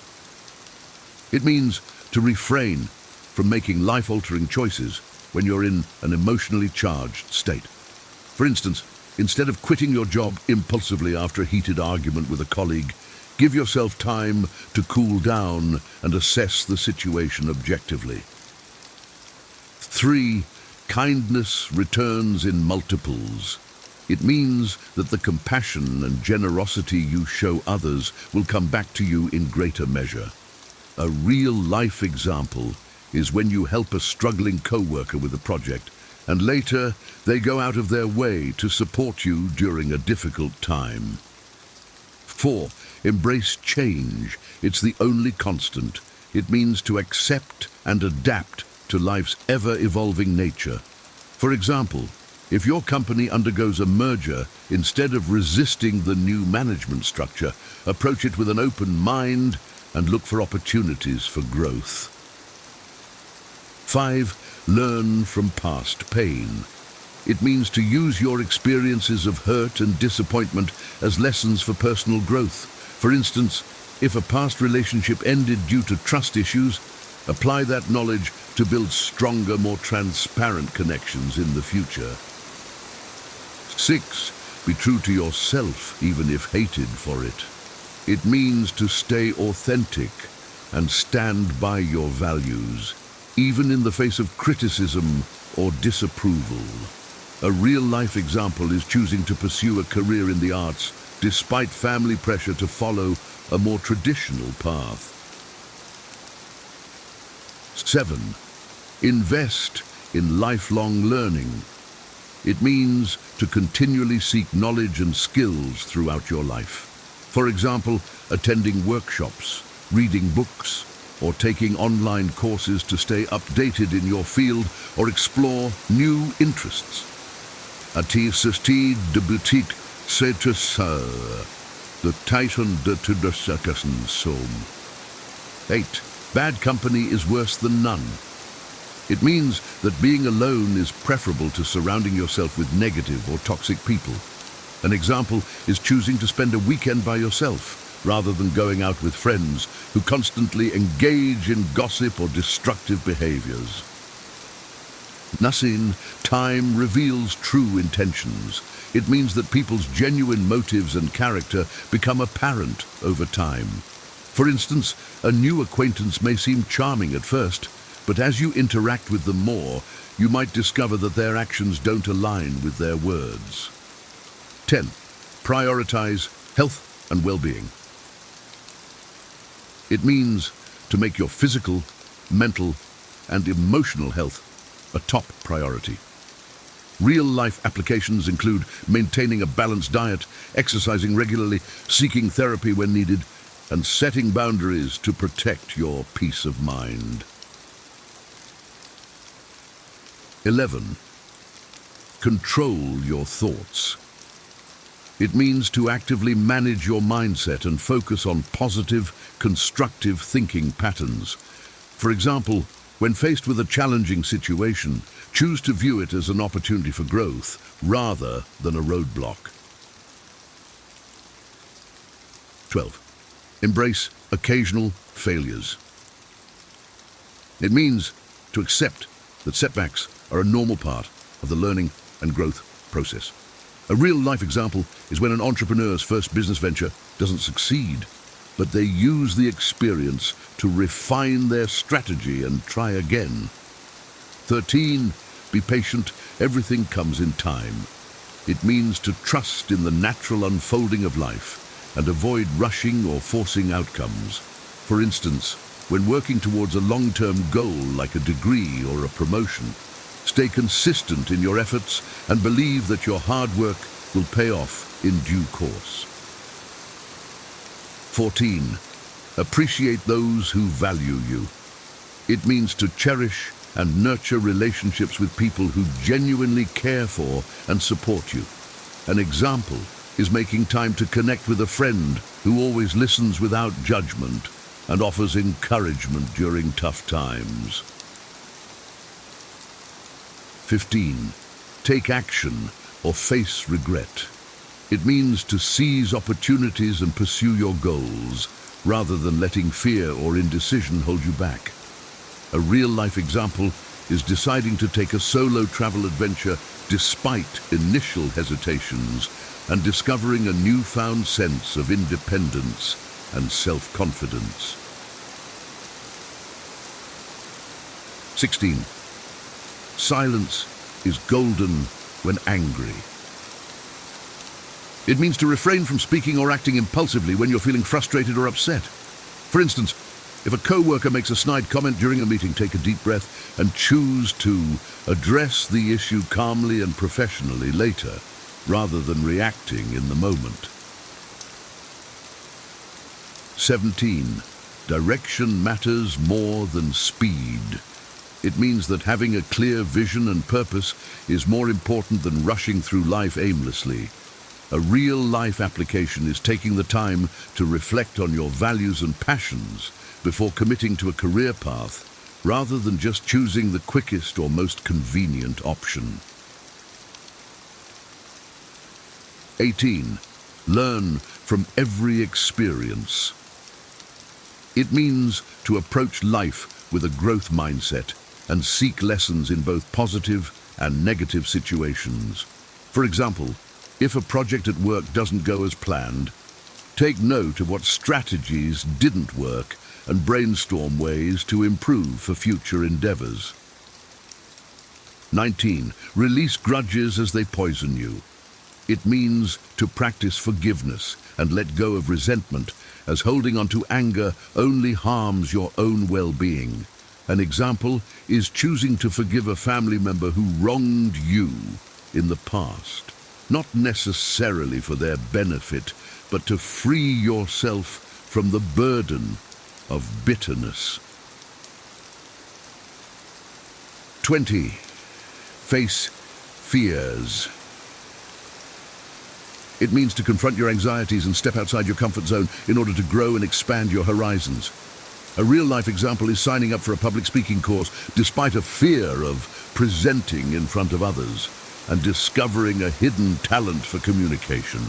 It means to refrain from making life-altering choices when you're in an emotionally charged state. For instance, instead of quitting your job impulsively after a heated argument with a colleague, give yourself time to cool down and assess the situation objectively. 3. Kindness returns in multiples. It means that the compassion and generosity you show others will come back to you in greater measure. A real-life example is when you help a struggling co-worker with a project, and later they go out of their way to support you during a difficult time. 4. Embrace change. It's the only constant. It means to accept and adapt to life's ever-evolving nature. For example, if your company undergoes a merger, instead of resisting the new management structure, approach it with an open mind and look for opportunities for growth. 5. Learn from past pain. It means to use your experiences of hurt and disappointment as lessons for personal growth. For instance, if a past relationship ended due to trust issues, apply that knowledge to build stronger, more transparent connections in the future. 6. Be true to yourself, even if hated for it. It means to stay authentic and stand by your values, even in the face of criticism or disapproval. A real-life example is choosing to pursue a career in the arts despite family pressure to follow a more traditional path. 7. Invest in lifelong learning. It means to continually seek knowledge and skills throughout your life. For example, attending workshops, reading books, or taking online courses to stay updated in your field or explore new interests. Artistes de boutique, c'est ça, the titan de tudorsakersen som. 8. Bad company is worse than none. It means that being alone is preferable to surrounding yourself with negative or toxic people. An example is choosing to spend a weekend by yourself rather than going out with friends who constantly engage in gossip or destructive behaviors. 9. Time reveals true intentions. It means that people's genuine motives and character become apparent over time. For instance, a new acquaintance may seem charming at first, but as you interact with them more, you might discover that their actions don't align with their words. 10. Prioritize health and well-being. It means to make your physical, mental, and emotional health a top priority. Real-life applications include maintaining a balanced diet, exercising regularly, seeking therapy when needed, and setting boundaries to protect your peace of mind. 11. Control your thoughts. It means to actively manage your mindset and focus on positive, constructive thinking patterns. For example, when faced with a challenging situation, choose to view it as an opportunity for growth rather than a roadblock. 12. Embrace occasional failures. It means to accept that setbacks are a normal part of the learning and growth process. A real-life example is when an entrepreneur's first business venture doesn't succeed, but they use the experience to refine their strategy and try again. 13. Be patient. Everything comes in time. It means to trust in the natural unfolding of life and avoid rushing or forcing outcomes. For instance, when working towards a long-term goal like a degree or a promotion, stay consistent in your efforts and believe that your hard work will pay off in due course. 14. Appreciate those who value you. It means to cherish and nurture relationships with people who genuinely care for and support you. An example is making time to connect with a friend who always listens without judgment and offers encouragement during tough times. 15. Take action or face regret. It means to seize opportunities and pursue your goals, rather than letting fear or indecision hold you back. A real-life example is deciding to take a solo travel adventure despite initial hesitations and discovering a newfound sense of independence and self-confidence. 16. Silence is golden when angry. It means to refrain from speaking or acting impulsively when you're feeling frustrated or upset. For instance, if a co-worker makes a snide comment during a meeting, take a deep breath and choose to address the issue calmly and professionally later, rather than reacting in the moment. 17. Direction matters more than speed. It means that having a clear vision and purpose is more important than rushing through life aimlessly. A real-life application is taking the time to reflect on your values and passions before committing to a career path, rather than just choosing the quickest or most convenient option. 18. Learn from every experience. It means to approach life with a growth mindset and seek lessons in both positive and negative situations. For example, If a project at work doesn't go as planned, take note of what strategies didn't work and brainstorm ways to improve for future endeavors. 19. Release grudges as they poison you. It means to practice forgiveness and let go of resentment, as holding on to anger only harms your own well-being. An example is choosing to forgive a family member who wronged you in the past, not necessarily for their benefit, but to free yourself from the burden of bitterness. 20. Face fears. It means to confront your anxieties and step outside your comfort zone in order to grow and expand your horizons. A real-life example is signing up for a public speaking course despite a fear of presenting in front of others and discovering a hidden talent for communication.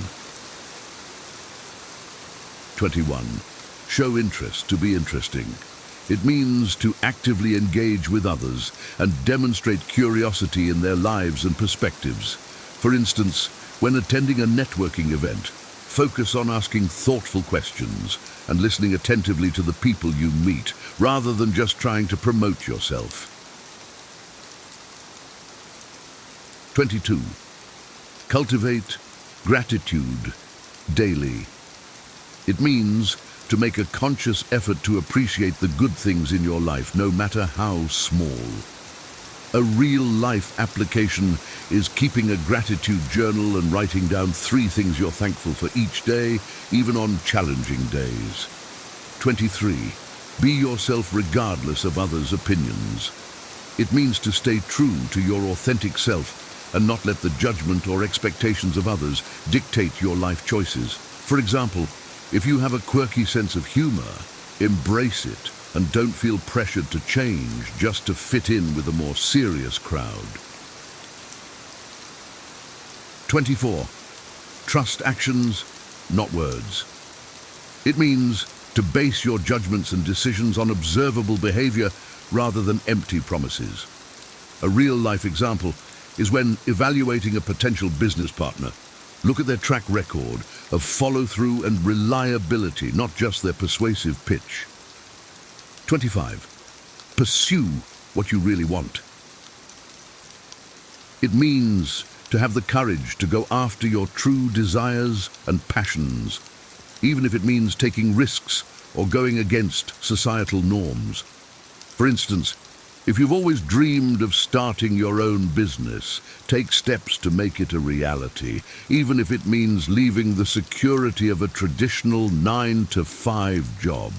21. Show interest to be interesting. It means to actively engage with others and demonstrate curiosity in their lives and perspectives. For instance, when attending a networking event, focus on asking thoughtful questions and listening attentively to the people you meet, rather than just trying to promote yourself. 22. Cultivate gratitude daily. It means to make a conscious effort to appreciate the good things in your life, no matter how small. A real-life application is keeping a gratitude journal and writing down 3 things you're thankful for each day, even on challenging days. 23. Be yourself regardless of others' opinions. It means to stay true to your authentic self and not let the judgment or expectations of others dictate your life choices. For example, if you have a quirky sense of humor, embrace it and don't feel pressured to change just to fit in with a more serious crowd. 24. Trust actions, not words. It means to base your judgments and decisions on observable behavior rather than empty promises. A real-life example is when evaluating a potential business partner. Look at their track record of follow-through and reliability, not just their persuasive pitch. 25. Pursue what you really want. It means to have the courage to go after your true desires and passions, even if it means taking risks or going against societal norms. For instance, if you've always dreamed of starting your own business, take steps to make it a reality, even if it means leaving the security of a traditional 9-to-5 job.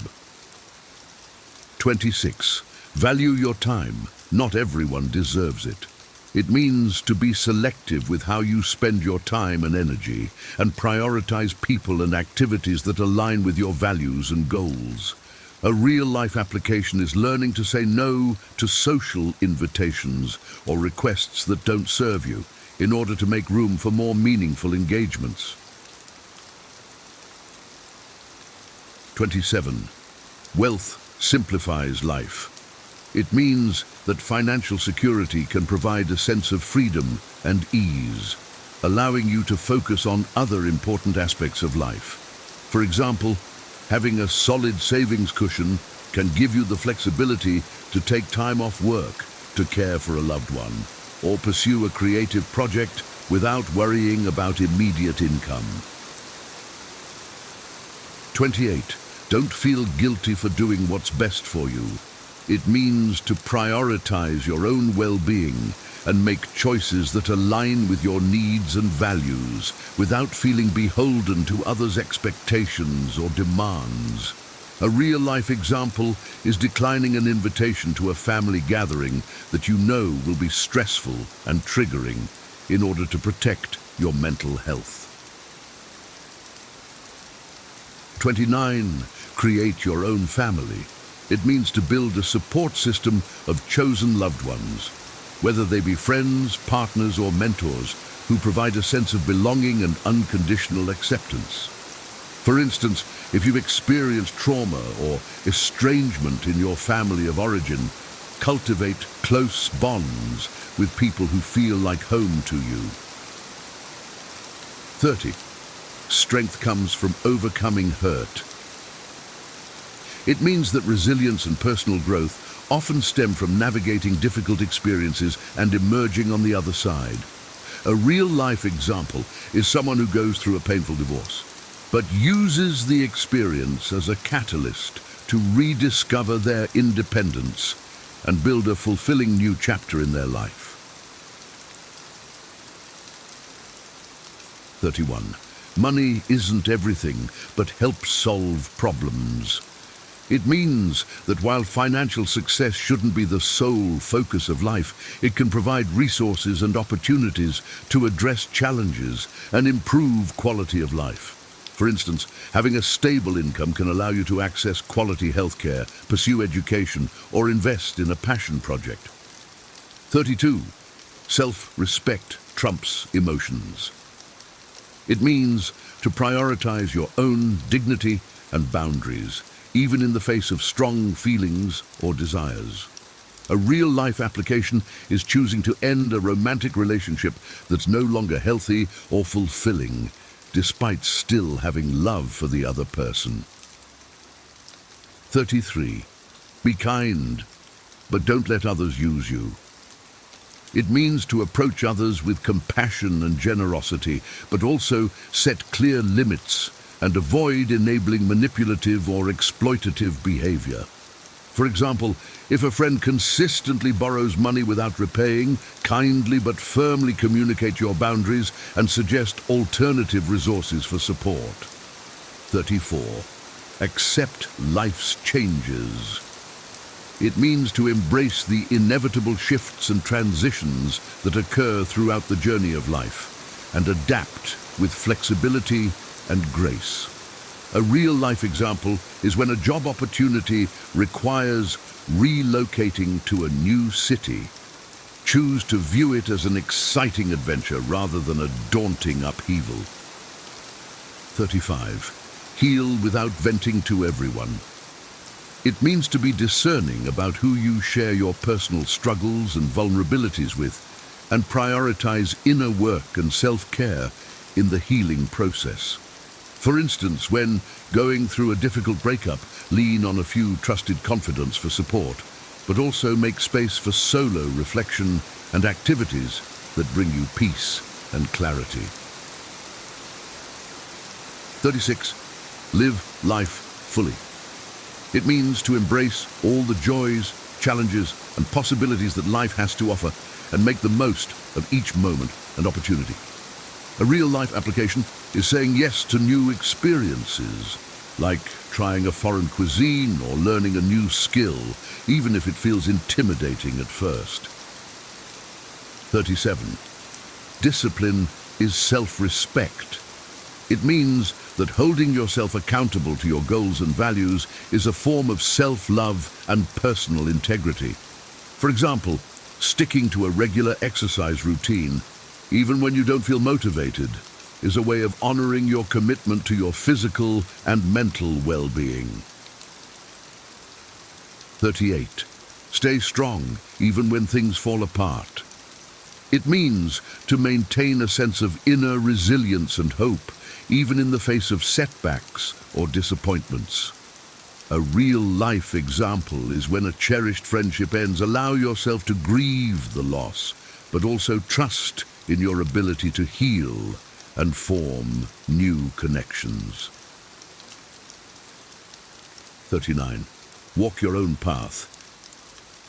26. Value your time. Not everyone deserves it. It means to be selective with how you spend your time and energy, and prioritize people and activities that align with your values and goals. A real-life application is learning to say no to social invitations or requests that don't serve you, in order to make room for more meaningful engagements. 27. Wealth simplifies life. It means that financial security can provide a sense of freedom and ease, allowing you to focus on other important aspects of life. For example, having a solid savings cushion can give you the flexibility to take time off work to care for a loved one, or pursue a creative project without worrying about immediate income. 28. Don't feel guilty for doing what's best for you. It means to prioritize your own well-being and make choices that align with your needs and values without feeling beholden to others' expectations or demands. A real-life example is declining an invitation to a family gathering that you know will be stressful and triggering in order to protect your mental health. 29. Create your own family. It means to build a support system of chosen loved ones, whether they be friends, partners, or mentors who provide a sense of belonging and unconditional acceptance. For instance, if you've experienced trauma or estrangement in your family of origin, cultivate close bonds with people who feel like home to you. 30. Strength comes from overcoming hurt. It means that resilience and personal growth often stem from navigating difficult experiences and emerging on the other side. A real-life example is someone who goes through a painful divorce, but uses the experience as a catalyst to rediscover their independence and build a fulfilling new chapter in their life. 31. Money isn't everything, but helps solve problems. It means that while financial success shouldn't be the sole focus of life, it can provide resources and opportunities to address challenges and improve quality of life. For instance, having a stable income can allow you to access quality healthcare, pursue education, or invest in a passion project. 32. Self-respect trumps emotions. It means to prioritize your own dignity and boundaries, even in the face of strong feelings or desires. A real-life application is choosing to end a romantic relationship that's no longer healthy or fulfilling, despite still having love for the other person. 33. Be kind, but don't let others use you. It means to approach others with compassion and generosity, but also set clear limits and avoid enabling manipulative or exploitative behavior. For example, if a friend consistently borrows money without repaying, kindly but firmly communicate your boundaries and suggest alternative resources for support. 34. Accept life's changes. It means to embrace the inevitable shifts and transitions that occur throughout the journey of life and adapt with flexibility and grace. A real-life example is when a job opportunity requires relocating to a new city. Choose to view it as an exciting adventure rather than a daunting upheaval. 35. Heal without venting to everyone. It means to be discerning about who you share your personal struggles and vulnerabilities with, and prioritize inner work and self-care in the healing process. For instance, when going through a difficult breakup, lean on a few trusted confidants for support, but also make space for solo reflection and activities that bring you peace and clarity. 36. Live life fully. It means to embrace all the joys, challenges, and possibilities that life has to offer and make the most of each moment and opportunity. A real-life application is saying yes to new experiences, like trying a foreign cuisine or learning a new skill, even if it feels intimidating at first. 37. Discipline is self-respect. It means that holding yourself accountable to your goals and values is a form of self-love and personal integrity. For example, sticking to a regular exercise routine, even when you don't feel motivated, is a way of honoring your commitment to your physical and mental well-being. 38. Stay strong even when things fall apart. It means to maintain a sense of inner resilience and hope, even in the face of setbacks or disappointments. A real-life example is when a cherished friendship ends. Allow yourself to grieve the loss, but also trust in your ability to heal and form new connections. 39. Walk your own path.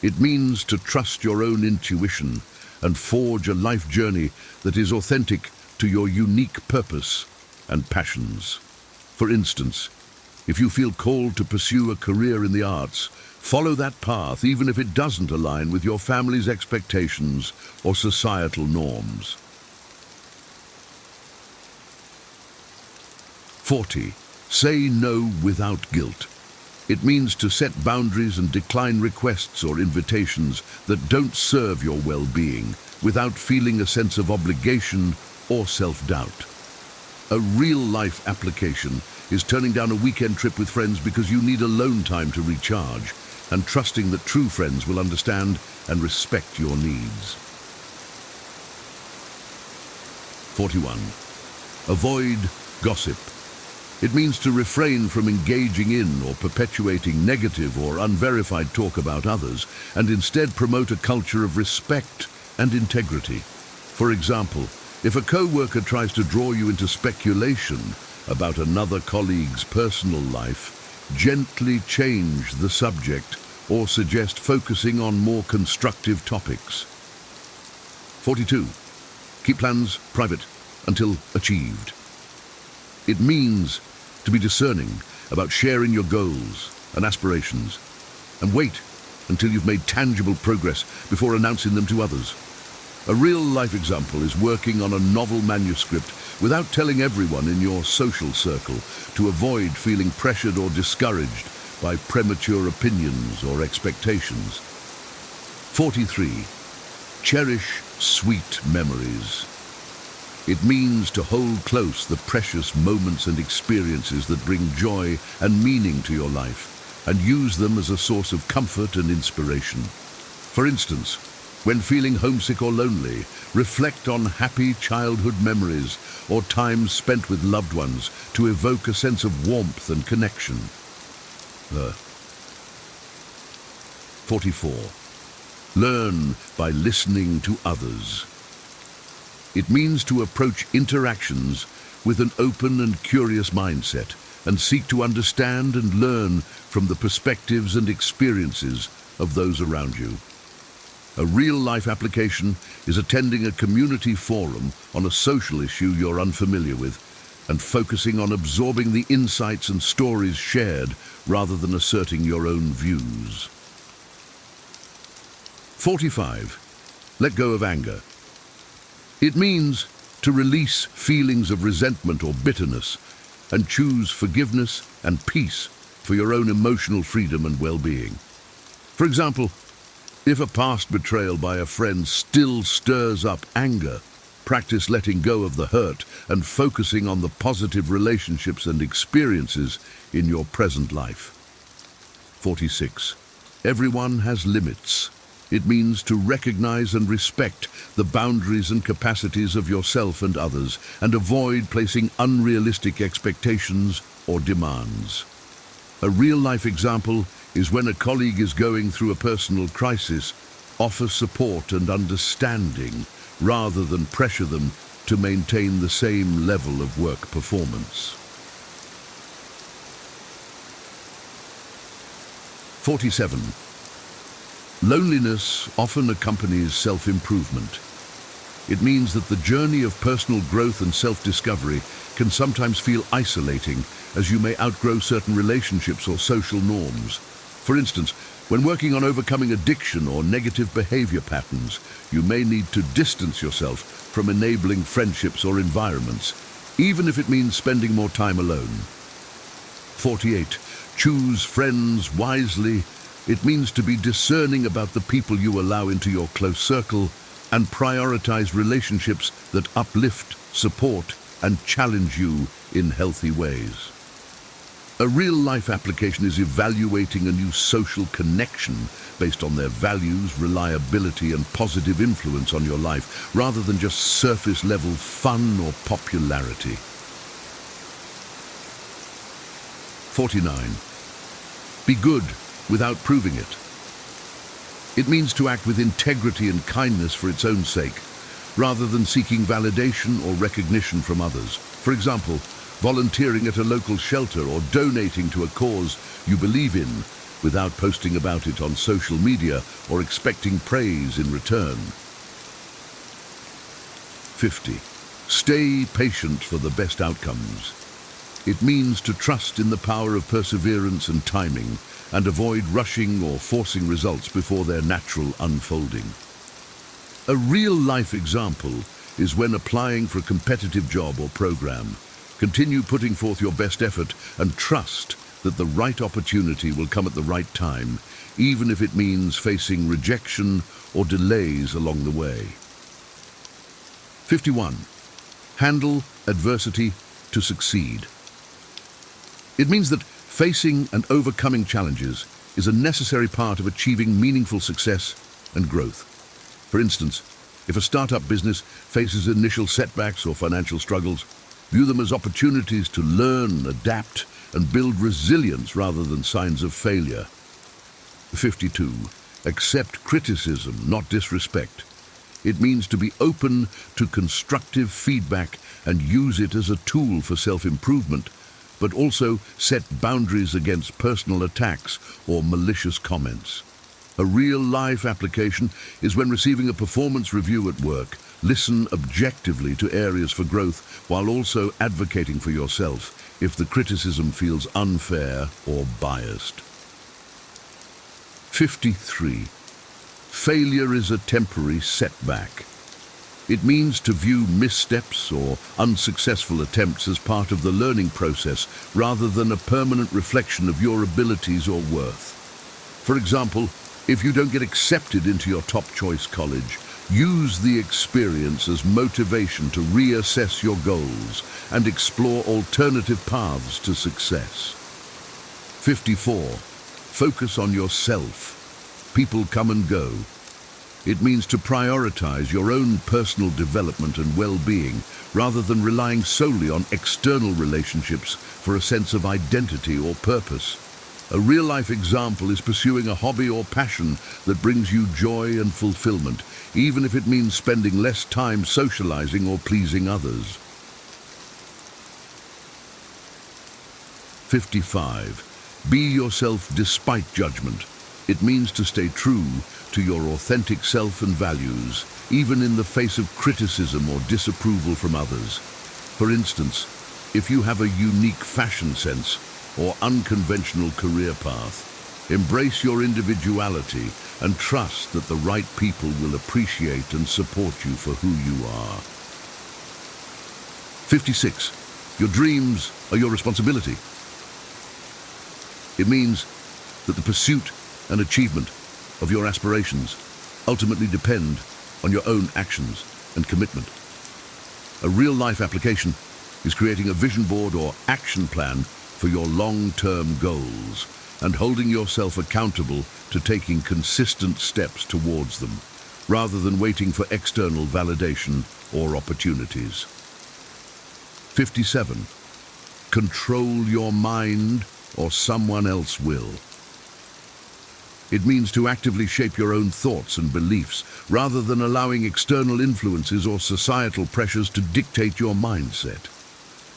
It means to trust your own intuition and forge a life journey that is authentic to your unique purpose and passions. For instance, if you feel called to pursue a career in the arts, follow that path even if it doesn't align with your family's expectations or societal norms. 40. Say no without guilt. It means to set boundaries and decline requests or invitations that don't serve your well-being without feeling a sense of obligation or self-doubt. A real-life application is turning down a weekend trip with friends because you need alone time to recharge, and trusting that true friends will understand and respect your needs. 41. Avoid gossip. It means to refrain from engaging in or perpetuating negative or unverified talk about others, and instead promote a culture of respect and integrity. For example, if a co-worker tries to draw you into speculation about another colleague's personal life, gently change the subject or suggest focusing on more constructive topics. 42. Keep plans private until achieved. It means to be discerning about sharing your goals and aspirations, and wait until you've made tangible progress before announcing them to others. A real-life example is working on a novel manuscript without telling everyone in your social circle, to avoid feeling pressured or discouraged by premature opinions or expectations. 43. Cherish sweet memories. It means to hold close the precious moments and experiences that bring joy and meaning to your life, and use them as a source of comfort and inspiration. For instance, when feeling homesick or lonely, reflect on happy childhood memories or times spent with loved ones to evoke a sense of warmth and connection. 44. Learn by listening to others. It means to approach interactions with an open and curious mindset, and seek to understand and learn from the perspectives and experiences of those around you. A real-life application is attending a community forum on a social issue you're unfamiliar with, and focusing on absorbing the insights and stories shared rather than asserting your own views. 45. Let go of anger. It means to release feelings of resentment or bitterness and choose forgiveness and peace for your own emotional freedom and well-being. For example, if a past betrayal by a friend still stirs up anger, practice letting go of the hurt and focusing on the positive relationships and experiences in your present life. 46. Everyone has limits. It means to recognize and respect the boundaries and capacities of yourself and others, and avoid placing unrealistic expectations or demands. A real-life example is when a colleague is going through a personal crisis, offer support and understanding rather than pressure them to maintain the same level of work performance. 47. Loneliness often accompanies self-improvement. It means that the journey of personal growth and self-discovery can sometimes feel isolating, as you may outgrow certain relationships or social norms. For instance, when working on overcoming addiction or negative behavior patterns, you may need to distance yourself from enabling friendships or environments, even if it means spending more time alone. 48. Choose friends wisely. It means to be discerning about the people you allow into your close circle, and prioritize relationships that uplift, support, and challenge you in healthy ways. A real-life application is evaluating a new social connection based on their values, reliability, and positive influence on your life, rather than just surface-level fun or popularity. 49. Be good without proving it. It means to act with integrity and kindness for its own sake, rather than seeking validation or recognition from others. For example, volunteering at a local shelter or donating to a cause you believe in without posting about it on social media or expecting praise in return. 50. Stay patient for the best outcomes. It means to trust in the power of perseverance and timing, and avoid rushing or forcing results before their natural unfolding. A real-life example is when applying for a competitive job or program. Continue putting forth your best effort and trust that the right opportunity will come at the right time, even if it means facing rejection or delays along the way. 51. Handle adversity to succeed. It means that facing and overcoming challenges is a necessary part of achieving meaningful success and growth. For instance, if a startup business faces initial setbacks or financial struggles, View them as opportunities to learn, adapt, and build resilience rather than signs of failure. 52. Accept criticism, not disrespect. It means to be open to constructive feedback and use it as a tool for self-improvement, but also set boundaries against personal attacks or malicious comments. A real-life application is when receiving a performance review at work. Listen objectively to areas for growth while also advocating for yourself if the criticism feels unfair or biased. 53. Failure is a temporary setback. It means to view missteps or unsuccessful attempts as part of the learning process rather than a permanent reflection of your abilities or worth. For example, if you don't get accepted into your top choice college, use the experience as motivation to reassess your goals and explore alternative paths to success. 54. Focus on yourself. People come and go. It means to prioritize your own personal development and well-being rather than relying solely on external relationships for a sense of identity or purpose. A real-life example is pursuing a hobby or passion that brings you joy and fulfillment, even if it means spending less time socializing or pleasing others. 55. Be yourself despite judgment. It means to stay true to your authentic self and values, even in the face of criticism or disapproval from others. For instance, if you have a unique fashion sense or unconventional career path, embrace your individuality and trust that the right people will appreciate and support you for who you are. 56. Your dreams are your responsibility. It means that the pursuit and achievement of your aspirations ultimately depend on your own actions and commitment. A real-life application is creating a vision board or action plan for your long-term goals and holding yourself accountable to taking consistent steps towards them, rather than waiting for external validation or opportunities. 57. Control your mind or someone else will. It means to actively shape your own thoughts and beliefs, rather than allowing external influences or societal pressures to dictate your mindset.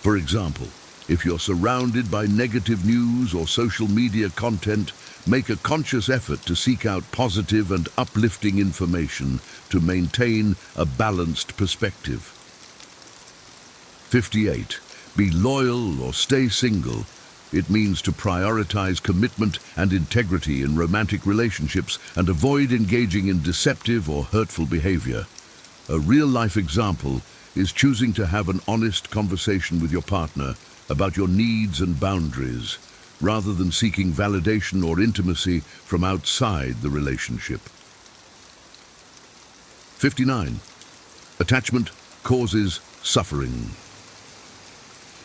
For example, if you're surrounded by negative news or social media content, make a conscious effort to seek out positive and uplifting information to maintain a balanced perspective. 58. Be loyal or stay single. It means to prioritize commitment and integrity in romantic relationships and avoid engaging in deceptive or hurtful behavior. A real-life example is choosing to have an honest conversation with your partner about your needs and boundaries, rather than seeking validation or intimacy from outside the relationship. 59. Attachment causes suffering.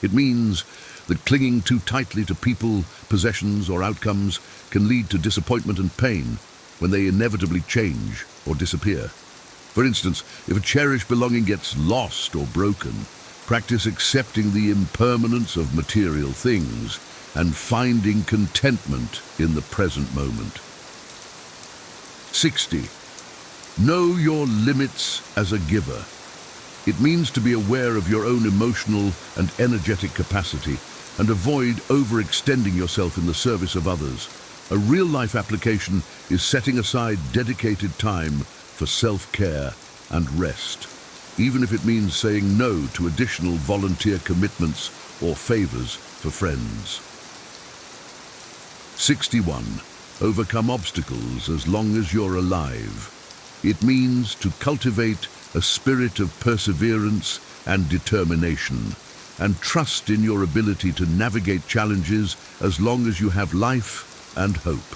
It means that clinging too tightly to people, possessions, or outcomes can lead to disappointment and pain when they inevitably change or disappear. For instance, if a cherished belonging gets lost or broken, practice accepting the impermanence of material things and finding contentment in the present moment. 60. Know your limits as a giver. It means to be aware of your own emotional and energetic capacity and avoid overextending yourself in the service of others. A real-life application is setting aside dedicated time for self-care and rest, even if it means saying no to additional volunteer commitments or favors for friends. 61. Overcome obstacles as long as you're alive. It means to cultivate a spirit of perseverance and determination, and trust in your ability to navigate challenges as long as you have life and hope.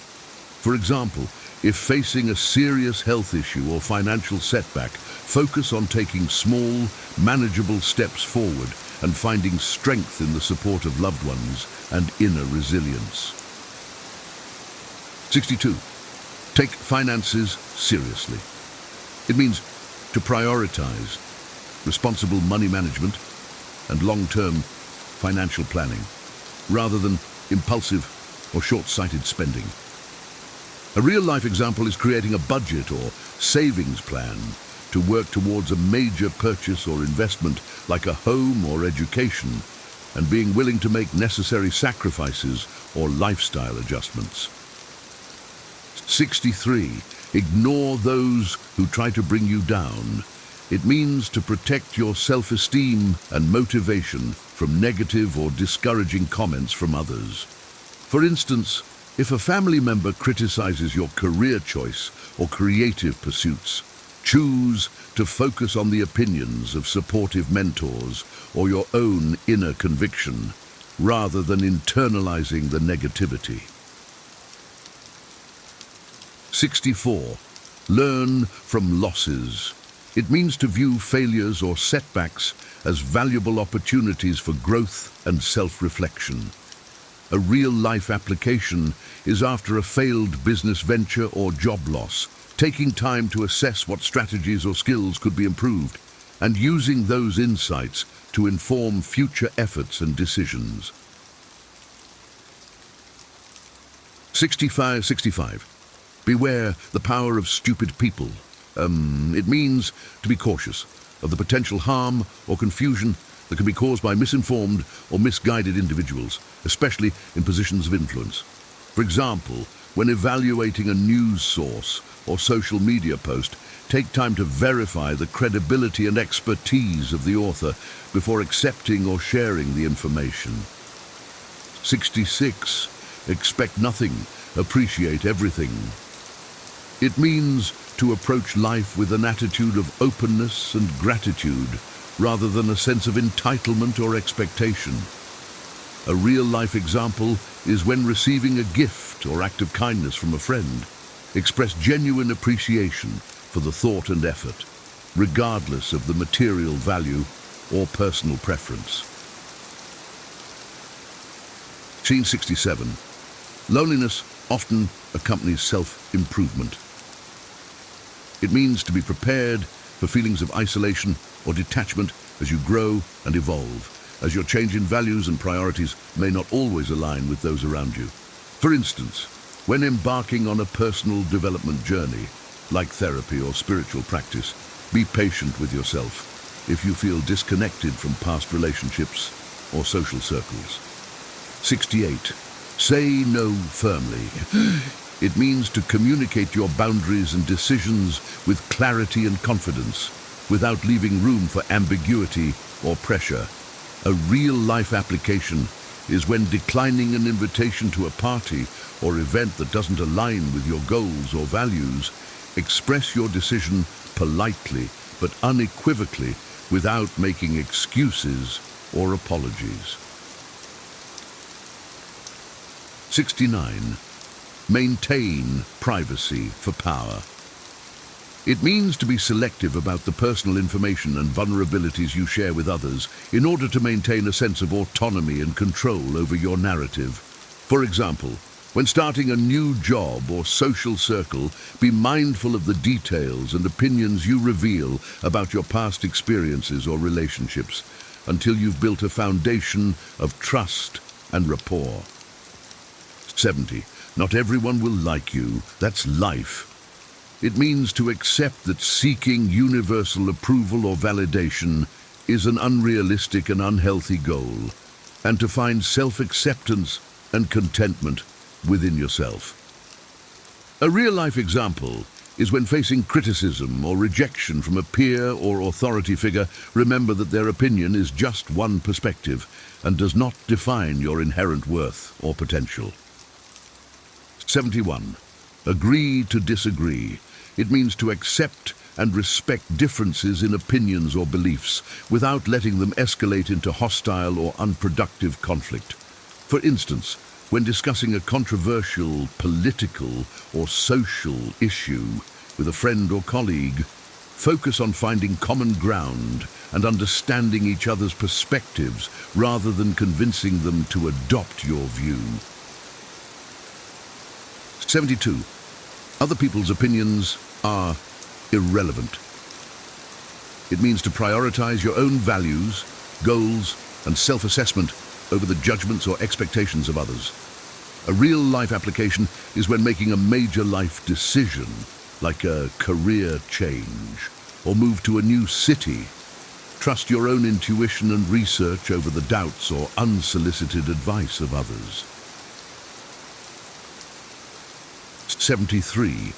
For example, if facing a serious health issue or financial setback, focus on taking small, manageable steps forward and finding strength in the support of loved ones and inner resilience. 62. Take finances seriously. It means to prioritize responsible money management, and long-term financial planning, rather than impulsive or short-sighted spending. A real-life example is creating a budget or savings plan to work towards a major purchase or investment like a home or education, and being willing to make necessary sacrifices or lifestyle adjustments. 63. Ignore those who try to bring you down. It means to protect your self-esteem and motivation from negative or discouraging comments from others. For instance, if a family member criticizes your career choice or creative pursuits, choose to focus on the opinions of supportive mentors or your own inner conviction, rather than internalizing the negativity. 64. Learn from losses. It means to view failures or setbacks as valuable opportunities for growth and self-reflection. A real-life application is after a failed business venture or job loss, taking time to assess what strategies or skills could be improved, and using those insights to inform future efforts and decisions. 65. Beware the power of stupid people. It means to be cautious of the potential harm or confusion that can be caused by misinformed or misguided individuals, especially in positions of influence. For example, when evaluating a news source or social media post, take time to verify the credibility and expertise of the author before accepting or sharing the information. 66. Expect nothing, appreciate everything. It means to approach life with an attitude of openness and gratitude, rather than a sense of entitlement or expectation. A real-life example is when receiving a gift or act of kindness from a friend. Express genuine appreciation for the thought and effort, regardless of the material value or personal preference. Scene 67. Loneliness often accompanies self-improvement. It means to be prepared for feelings of isolation or detachment as you grow and evolve, as your change in values and priorities may not always align with those around you. For instance, when embarking on a personal development journey, like therapy or spiritual practice, be patient with yourself if you feel disconnected from past relationships or social circles. 68. Say no firmly. It means to communicate your boundaries and decisions with clarity and confidence, without leaving room for ambiguity or pressure. A real-life application is when declining an invitation to a party or event that doesn't align with your goals or values. Express your decision politely but unequivocally, without making excuses or apologies. 69. Maintain privacy for power. It means to be selective about the personal information and vulnerabilities you share with others in order to maintain a sense of autonomy and control over your narrative. For example, when starting a new job or social circle, be mindful of the details and opinions you reveal about your past experiences or relationships until you've built a foundation of trust and rapport. 70. Not everyone will like you. That's life. It means to accept that seeking universal approval or validation is an unrealistic and unhealthy goal, and to find self-acceptance and contentment within yourself. A real-life example is when facing criticism or rejection from a peer or authority figure, remember that their opinion is just one perspective and does not define your inherent worth or potential. 71. Agree to disagree. It means to accept and respect differences in opinions or beliefs without letting them escalate into hostile or unproductive conflict. For instance, when discussing a controversial political or social issue with a friend or colleague, focus on finding common ground and understanding each other's perspectives rather than convincing them to adopt your view. 72. Other people's opinions are irrelevant. It means to prioritize your own values goals, and self-assessment over the judgments or expectations of others. A real-life application is when making a major life decision, like a career change or move to a new city. Trust your own intuition and research over the doubts or unsolicited advice of others. 73.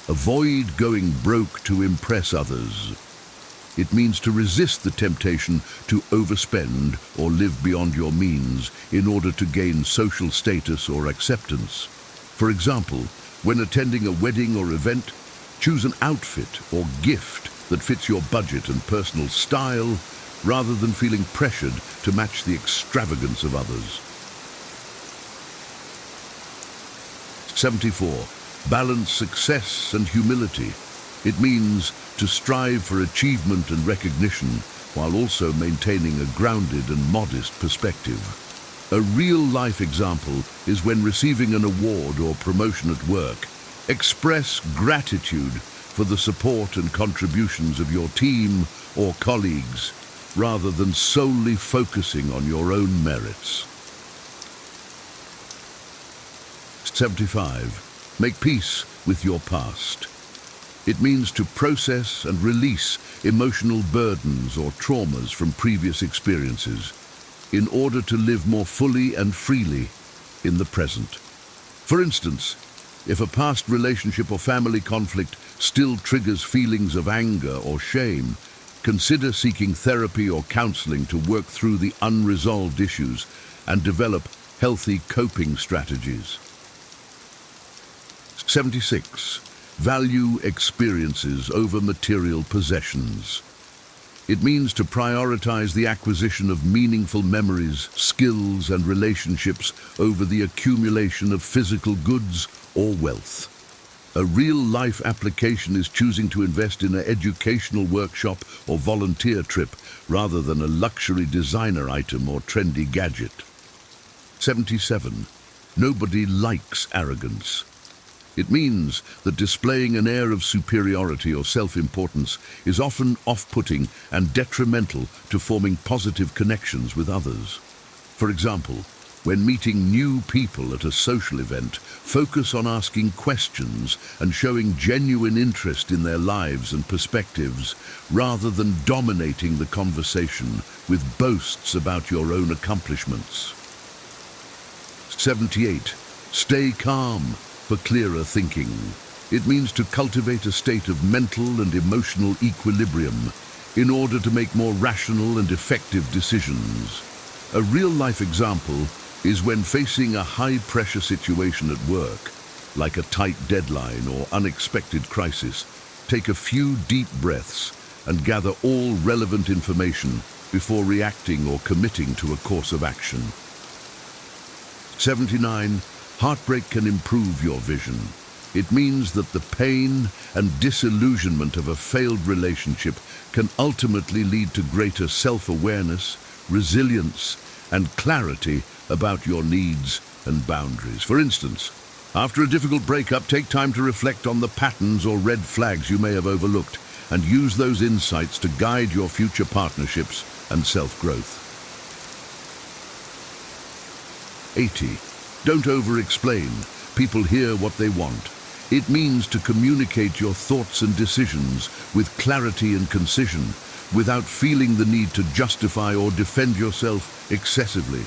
Avoid going broke to impress others. It means to resist the temptation to overspend or live beyond your means in order to gain social status or acceptance. For example, when attending a wedding or event, choose an outfit or gift that fits your budget and personal style, rather than feeling pressured to match the extravagance of others. 74. Balance success and humility. It means to strive for achievement and recognition while also maintaining a grounded and modest perspective. A real-life example is when receiving an award or promotion at work. Express gratitude for the support and contributions of your team or colleagues, rather than solely focusing on your own merits. 75. Make peace with your past. It means to process and release emotional burdens or traumas from previous experiences in order to live more fully and freely in the present. For instance, if a past relationship or family conflict still triggers feelings of anger or shame, consider seeking therapy or counseling to work through the unresolved issues and develop healthy coping strategies. 76. Value experiences over material possessions. It means to prioritize the acquisition of meaningful memories, skills, and relationships over the accumulation of physical goods or wealth. A real-life application is choosing to invest in an educational workshop or volunteer trip rather than a luxury designer item or trendy gadget. 77. Nobody likes arrogance. It means that displaying an air of superiority or self-importance is often off-putting and detrimental to forming positive connections with others. For example, when meeting new people at a social event, focus on asking questions and showing genuine interest in their lives and perspectives, rather than dominating the conversation with boasts about your own accomplishments. 78. Stay calm for clearer thinking. It means to cultivate a state of mental and emotional equilibrium in order to make more rational and effective decisions. A real-life example is when facing a high-pressure situation at work, like a tight deadline or unexpected crisis. Take a few deep breaths and gather all relevant information before reacting or committing to a course of action. 79. Heartbreak can improve your vision. It means that the pain and disillusionment of a failed relationship can ultimately lead to greater self-awareness, resilience, and clarity about your needs and boundaries. For instance, after a difficult breakup, take time to reflect on the patterns or red flags you may have overlooked and use those insights to guide your future partnerships and self-growth. 80. Don't over-explain. People hear what they want. It means to communicate your thoughts and decisions with clarity and concision, without feeling the need to justify or defend yourself excessively.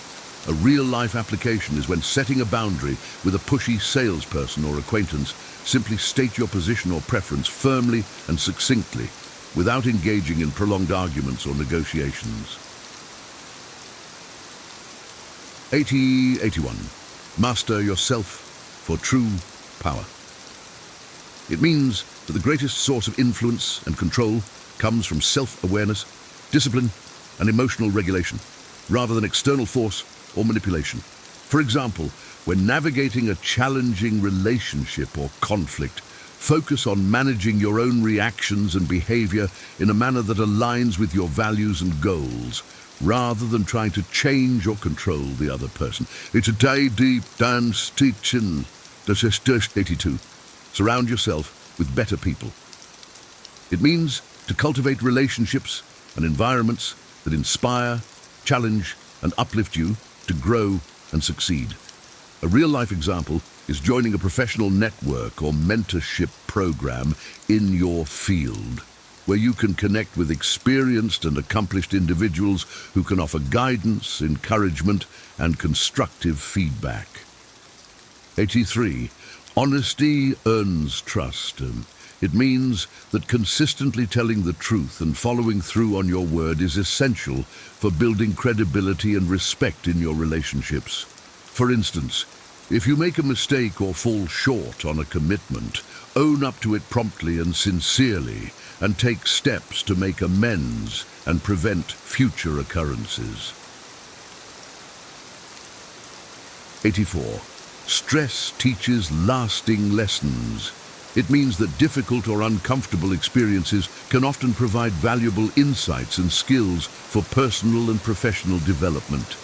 A real-life application is when setting a boundary with a pushy salesperson or acquaintance. Simply state your position or preference firmly and succinctly, without engaging in prolonged arguments or negotiations. 81. Master yourself for true power. It means that the greatest source of influence and control comes from self-awareness, discipline, and emotional regulation, rather than external force or manipulation. For example, when navigating a challenging relationship or conflict, focus on managing your own reactions and behavior in a manner that aligns with your values and goals, rather than trying to change or control the other person. It's a day deep dance teaching. This is 82. Surround yourself with better people. It means to cultivate relationships and environments that inspire, challenge, and uplift you to grow and succeed. A real-life example is joining a professional network or mentorship program in your field, where you can connect with experienced and accomplished individuals who can offer guidance, encouragement, and constructive feedback. 83. Honesty earns trust. It means that consistently telling the truth and following through on your word is essential for building credibility and respect in your relationships. For instance, if you make a mistake or fall short on a commitment, own up to it promptly and sincerely, and take steps to make amends and prevent future occurrences. 84. Stress teaches lasting lessons. It means that difficult or uncomfortable experiences can often provide valuable insights and skills for personal and professional development.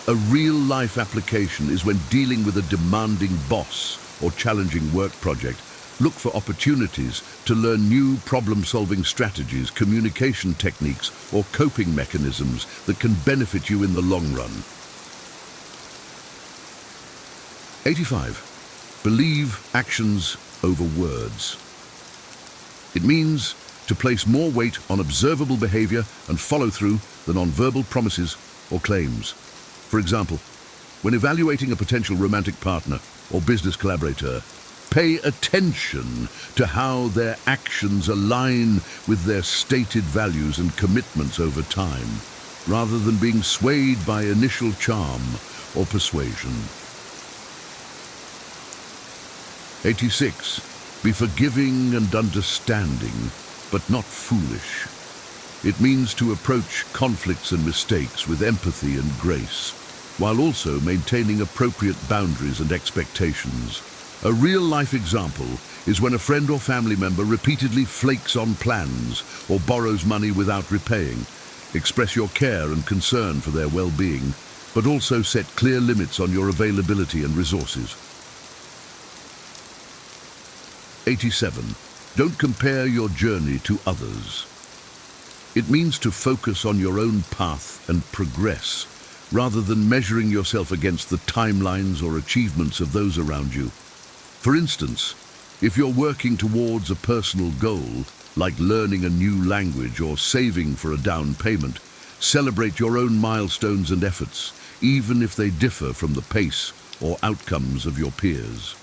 A real-life application is when dealing with a demanding boss or challenging work project. Look for opportunities to learn new problem-solving strategies, communication techniques, or coping mechanisms that can benefit you in the long run. 85. Believe actions over words. It means to place more weight on observable behavior and follow through than on verbal promises or claims. For example, when evaluating a potential romantic partner or business collaborator, pay attention to how their actions align with their stated values and commitments over time, rather than being swayed by initial charm or persuasion. 86. Be forgiving and understanding, but not foolish. It means to approach conflicts and mistakes with empathy and grace, while also maintaining appropriate boundaries and expectations. A real-life example is when a friend or family member repeatedly flakes on plans or borrows money without repaying. Express your care and concern for their well-being, but also set clear limits on your availability and resources. 87. Don't compare your journey to others. It means to focus on your own path and progress, rather than measuring yourself against the timelines or achievements of those around you. For instance, if you're working towards a personal goal, like learning a new language or saving for a down payment, celebrate your own milestones and efforts, even if they differ from the pace or outcomes of your peers.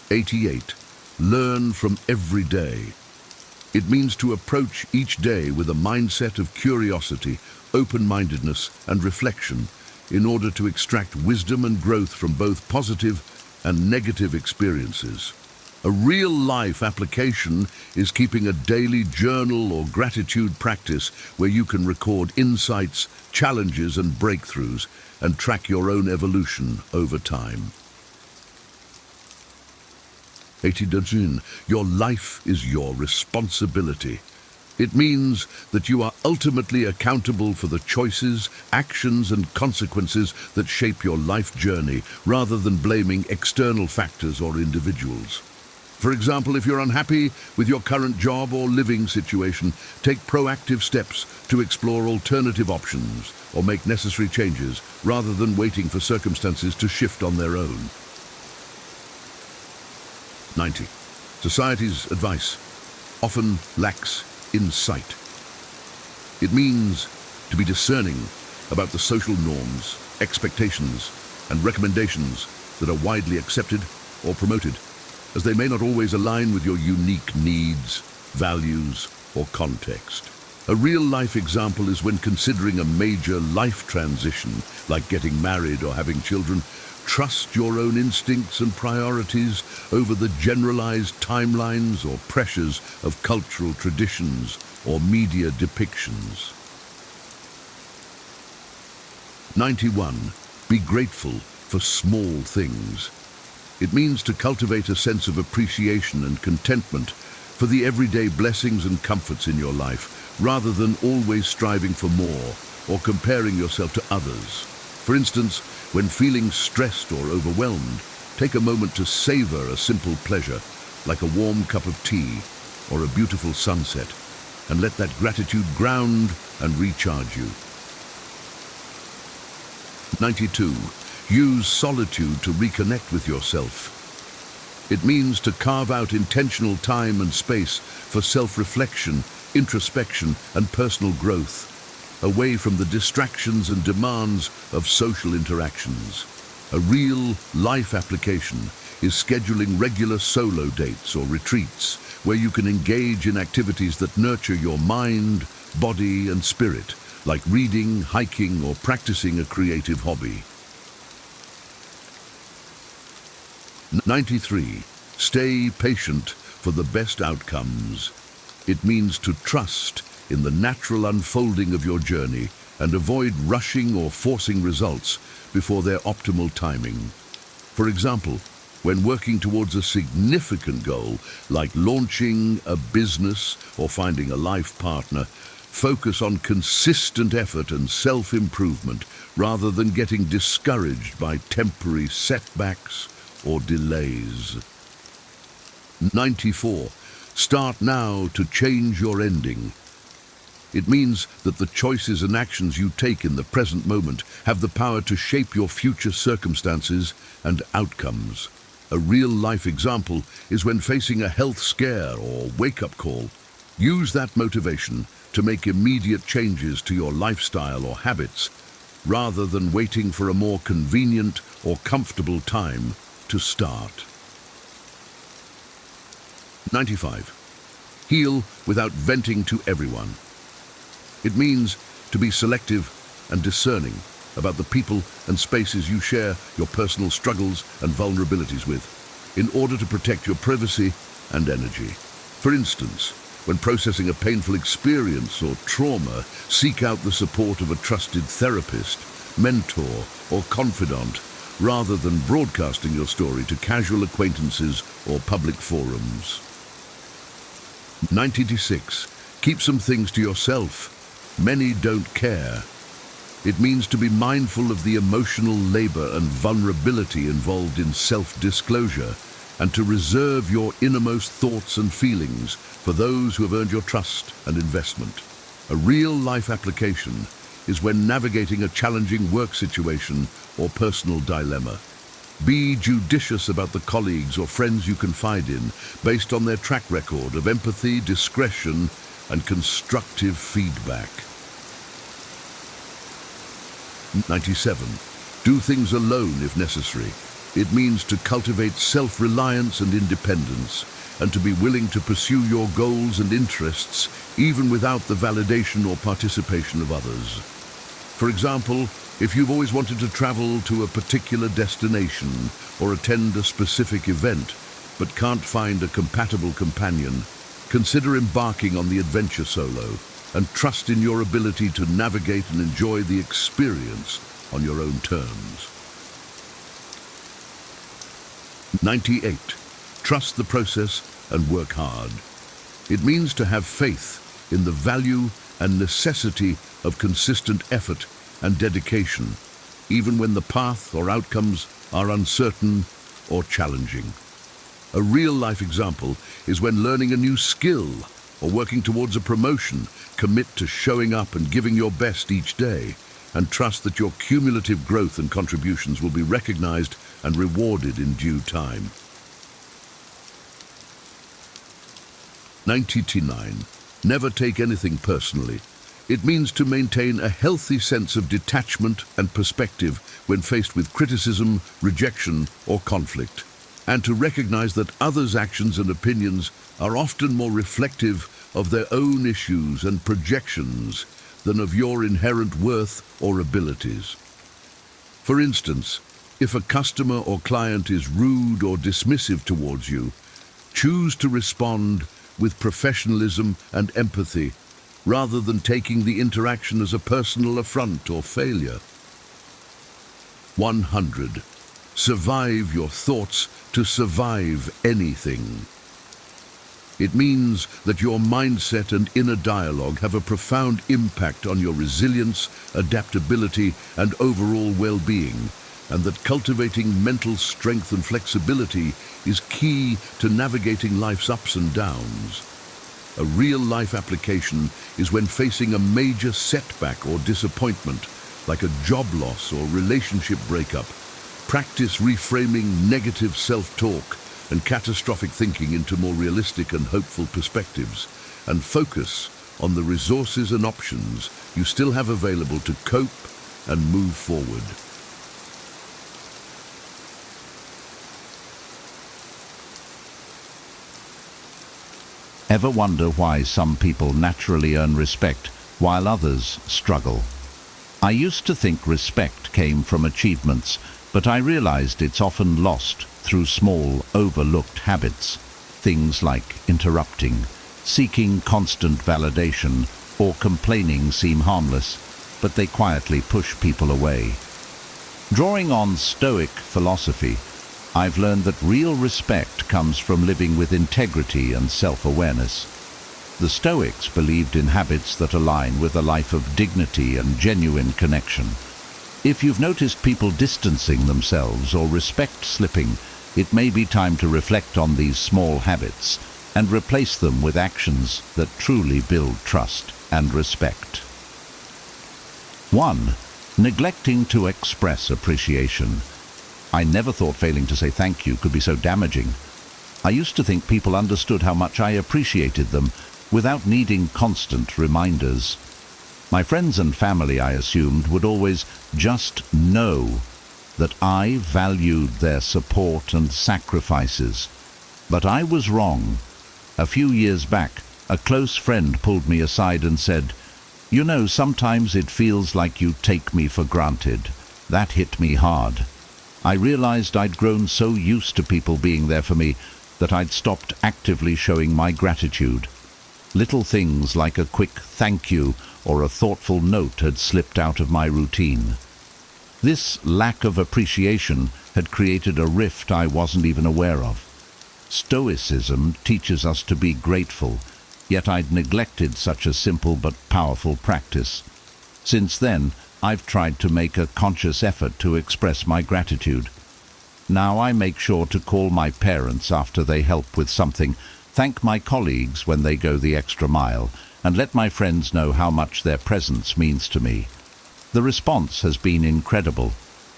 88. Learn from every day. It means to approach each day with a mindset of curiosity, open-mindedness, and reflection in order to extract wisdom and growth from both positive and negative experiences. A real-life application is keeping a daily journal or gratitude practice where you can record insights, challenges, and breakthroughs, and track your own evolution over time. 89. Your life is your responsibility. It means that you are ultimately accountable for the choices, actions, and consequences that shape your life journey, rather than blaming external factors or individuals. For example, if you're unhappy with your current job or living situation, take proactive steps to explore alternative options or make necessary changes, rather than waiting for circumstances to shift on their own. 90. Society's advice often lacks insight. It means to be discerning about the social norms, expectations, and recommendations that are widely accepted or promoted, as they may not always align with your unique needs, values, or context. A real-life example is when considering a major life transition, like getting married or having children. Trust your own instincts and priorities over the generalized timelines or pressures of cultural traditions or media depictions. 91. Be grateful for small things. It means to cultivate a sense of appreciation and contentment for the everyday blessings and comforts in your life, rather than always striving for more or comparing yourself to others. For instance, when feeling stressed or overwhelmed, take a moment to savor a simple pleasure, like a warm cup of tea or a beautiful sunset, and let that gratitude ground and recharge you. 92. Use solitude to reconnect with yourself. It means to carve out intentional time and space for self-reflection, introspection, and personal growth, away from the distractions and demands of social interactions. A real life application is scheduling regular solo dates or retreats where you can engage in activities that nurture your mind, body, and spirit, like reading, hiking, or practicing a creative hobby. 93. Stay patient for the best outcomes. It means to trust in the natural unfolding of your journey and avoid rushing or forcing results before their optimal timing. For example, when working towards a significant goal, like launching a business or finding a life partner, focus on consistent effort and self-improvement rather than getting discouraged by temporary setbacks or delays. 94. Start now to change your ending. It means that the choices and actions you take in the present moment have the power to shape your future circumstances and outcomes. A real-life example is when facing a health scare or wake-up call. Use that motivation to make immediate changes to your lifestyle or habits, rather than waiting for a more convenient or comfortable time to start. 95. Heal without venting to everyone. It means to be selective and discerning about the people and spaces you share your personal struggles and vulnerabilities with, in order to protect your privacy and energy. For instance, when processing a painful experience or trauma, seek out the support of a trusted therapist, mentor, or confidant, rather than broadcasting your story to casual acquaintances or public forums. 96. Keep some things to yourself. Many don't care. It means to be mindful of the emotional labor and vulnerability involved in self-disclosure, and to reserve your innermost thoughts and feelings for those who have earned your trust and investment. A real-life application is when navigating a challenging work situation or personal dilemma. Be judicious about the colleagues or friends you confide in, based on their track record of empathy, discretion, and constructive feedback. 97. Do things alone if necessary. It means to cultivate self-reliance and independence, and to be willing to pursue your goals and interests even without the validation or participation of others. For example, if you've always wanted to travel to a particular destination or attend a specific event, but can't find a compatible companion, consider embarking on the adventure solo, and trust in your ability to navigate and enjoy the experience on your own terms. 98. Trust the process and work hard. It means to have faith in the value and necessity of consistent effort and dedication, even when the path or outcomes are uncertain or challenging. A real-life example is when learning a new skill or working towards a promotion. Commit to showing up and giving your best each day, and trust that your cumulative growth and contributions will be recognized and rewarded in due time. 99. Never take anything personally. It means to maintain a healthy sense of detachment and perspective when faced with criticism, rejection, or conflict, and to recognize that others' actions and opinions are often more reflective of their own issues and projections than of your inherent worth or abilities. For instance, if a customer or client is rude or dismissive towards you, choose to respond with professionalism and empathy, rather than taking the interaction as a personal affront or failure. 100. Survive your thoughts to survive anything. It means that your mindset and inner dialogue have a profound impact on your resilience, adaptability, and overall well-being, and that cultivating mental strength and flexibility is key to navigating life's ups and downs. A real-life application is when facing a major setback or disappointment, like a job loss or relationship breakup, practice reframing negative self-talk and catastrophic thinking into more realistic and hopeful perspectives, and focus on the resources and options you still have available to cope and move forward. Ever wonder why some people naturally earn respect while others struggle? I used to think respect came from achievements, but I realized it's often lost through small, overlooked habits. Things like interrupting, seeking constant validation, or complaining seem harmless, but they quietly push people away. Drawing on Stoic philosophy, I've learned that real respect comes from living with integrity and self-awareness. The Stoics believed in habits that align with a life of dignity and genuine connection. If you've noticed people distancing themselves or respect slipping, it may be time to reflect on these small habits and replace them with actions that truly build trust and respect. 1. Neglecting to express appreciation. I never thought failing to say thank you could be so damaging. I used to think people understood how much I appreciated them without needing constant reminders. My friends and family, I assumed, would always just know that I valued their support and sacrifices. But I was wrong. A few years back, a close friend pulled me aside and said, "You know, sometimes it feels like you take me for granted." That hit me hard. I realized I'd grown so used to people being there for me that I'd stopped actively showing my gratitude. Little things like a quick thank you or a thoughtful note had slipped out of my routine. This lack of appreciation had created a rift I wasn't even aware of. Stoicism teaches us to be grateful, yet I'd neglected such a simple but powerful practice. Since then, I've tried to make a conscious effort to express my gratitude. Now I make sure to call my parents after they help with something, thank my colleagues when they go the extra mile, and let my friends know how much their presence means to me. The response has been incredible.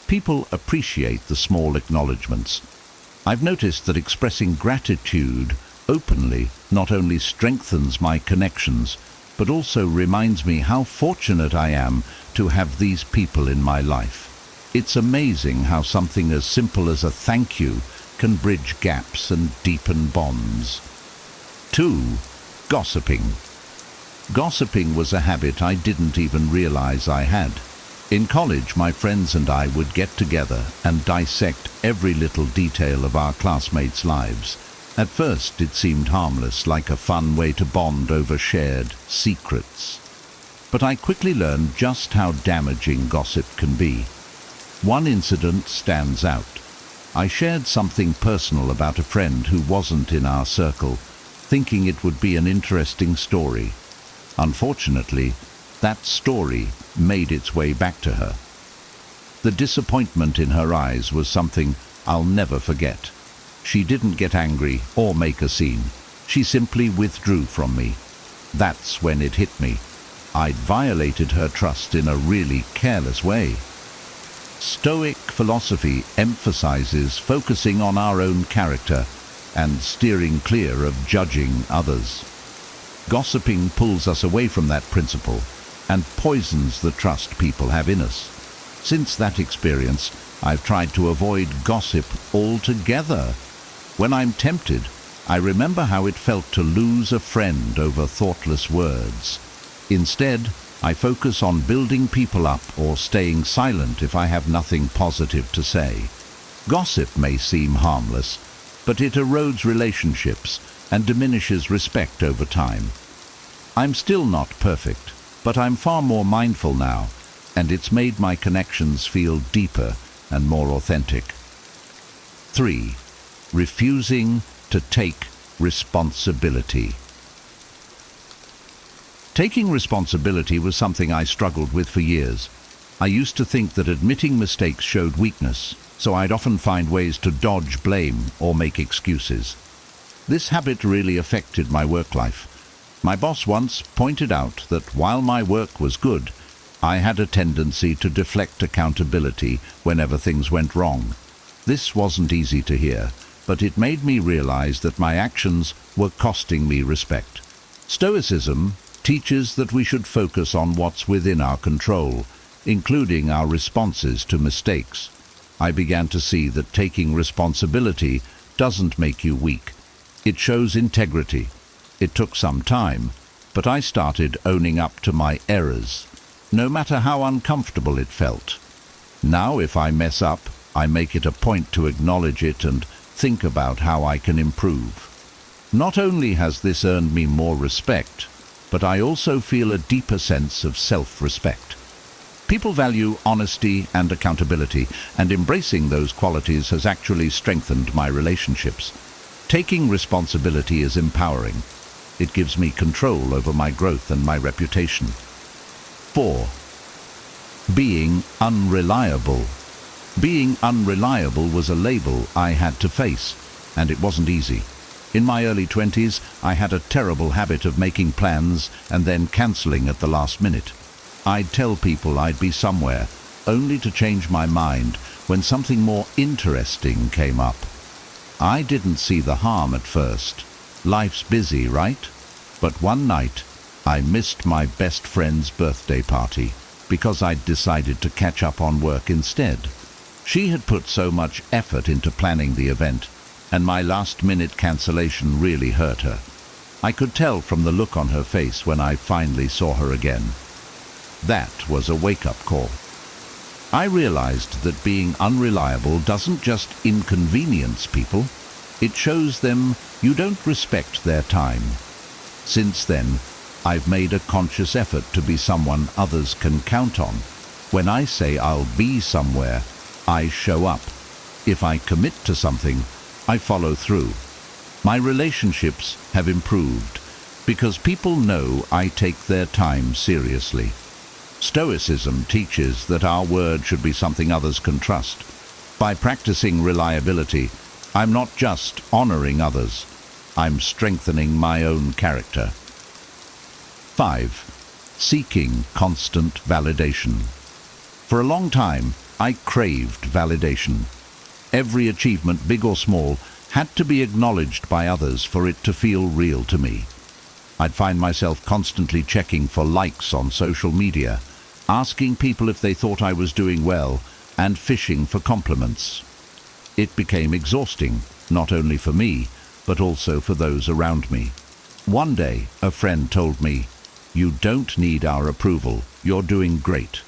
People appreciate the small acknowledgements. I've noticed that expressing gratitude openly not only strengthens my connections, but also reminds me how fortunate I am to have these people in my life. It's amazing how something as simple as a thank you can bridge gaps and deepen bonds. 2. Gossiping. Gossiping was a habit I didn't even realize I had. In college, my friends and I would get together and dissect every little detail of our classmates' lives. At first, it seemed harmless, like a fun way to bond over shared secrets. But I quickly learned just how damaging gossip can be. One incident stands out. I shared something personal about a friend who wasn't in our circle, thinking it would be an interesting story. Unfortunately, that story made its way back to her. The disappointment in her eyes was something I'll never forget. She didn't get angry or make a scene. She simply withdrew from me. That's when it hit me. I'd violated her trust in a really careless way. Stoic philosophy emphasizes focusing on our own character and steering clear of judging others. Gossiping pulls us away from that principle and poisons the trust people have in us. Since that experience, I've tried to avoid gossip altogether. When I'm tempted, I remember how it felt to lose a friend over thoughtless words. Instead, I focus on building people up or staying silent if I have nothing positive to say. Gossip may seem harmless, but it erodes relationships and diminishes respect over time. I'm still not perfect, but I'm far more mindful now, and it's made my connections feel deeper and more authentic. 3. Refusing to take responsibility. Taking responsibility was something I struggled with for years. I used to think that admitting mistakes showed weakness, so I'd often find ways to dodge blame or make excuses. This habit really affected my work life. My boss once pointed out that while my work was good, I had a tendency to deflect accountability whenever things went wrong. This wasn't easy to hear, but it made me realize that my actions were costing me respect. Stoicism teaches that we should focus on what's within our control, including our responses to mistakes. I began to see that taking responsibility doesn't make you weak. It shows integrity. It took some time, but I started owning up to my errors, no matter how uncomfortable it felt. Now, if I mess up, I make it a point to acknowledge it and think about how I can improve. Not only has this earned me more respect, but I also feel a deeper sense of self-respect. People value honesty and accountability, and embracing those qualities has actually strengthened my relationships. Taking responsibility is empowering. It gives me control over my growth and my reputation. 4. Being unreliable. Being unreliable was a label I had to face, and it wasn't easy. In my early 20s, I had a terrible habit of making plans and then cancelling at the last minute. I'd tell people I'd be somewhere, only to change my mind when something more interesting came up. I didn't see the harm at first. Life's busy, right? But one night, I missed my best friend's birthday party because I'd decided to catch up on work instead. She had put so much effort into planning the event, and my last-minute cancellation really hurt her. I could tell from the look on her face when I finally saw her again. That was a wake-up call. I realized that being unreliable doesn't just inconvenience people, it shows them you don't respect their time. Since then, I've made a conscious effort to be someone others can count on. When I say I'll be somewhere, I show up. If I commit to something, I follow through. My relationships have improved because people know I take their time seriously. Stoicism teaches that our word should be something others can trust. By practicing reliability, I'm not just honoring others, I'm strengthening my own character. 5. Seeking constant validation. For a long time, I craved validation. Every achievement, big or small, had to be acknowledged by others for it to feel real to me. I'd find myself constantly checking for likes on social media, asking people if they thought I was doing well, and fishing for compliments. It became exhausting, not only for me, but also for those around me. One day, a friend told me, "You don't need our approval, you're doing great."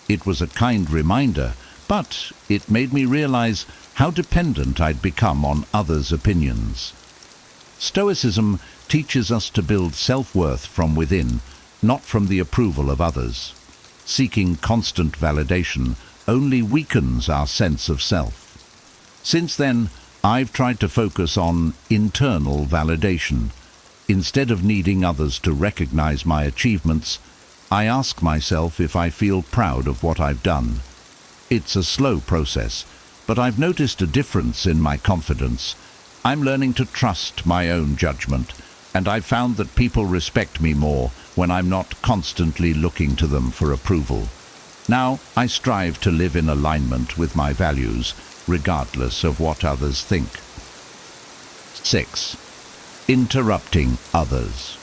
It was a kind reminder, but it made me realize how dependent I'd become on others' opinions. Stoicism teaches us to build self-worth from within, not from the approval of others. Seeking constant validation only weakens our sense of self. Since then, I've tried to focus on internal validation. Instead of needing others to recognize my achievements, I ask myself if I feel proud of what I've done. It's a slow process, but I've noticed a difference in my confidence. I'm learning to trust my own judgment, and I've found that people respect me more when I'm not constantly looking to them for approval. Now, I strive to live in alignment with my values, regardless of what others think. 6. Interrupting others.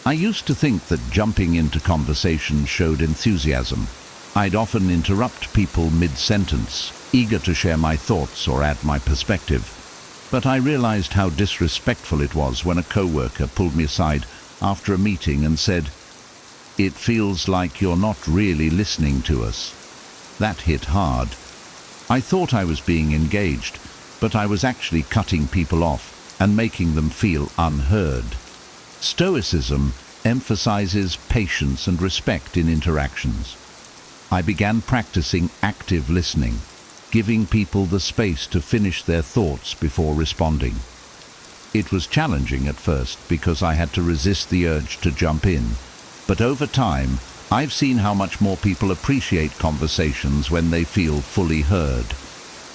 I used to think that jumping into conversation showed enthusiasm. I'd often interrupt people mid-sentence, eager to share my thoughts or add my perspective. But I realized how disrespectful it was when a coworker pulled me aside after a meeting and said, "It feels like you're not really listening to us." That hit hard. I thought I was being engaged, but I was actually cutting people off and making them feel unheard. Stoicism emphasizes patience and respect in interactions. I began practicing active listening, giving people the space to finish their thoughts before responding. It was challenging at first because I had to resist the urge to jump in, but over time, I've seen how much more people appreciate conversations when they feel fully heard.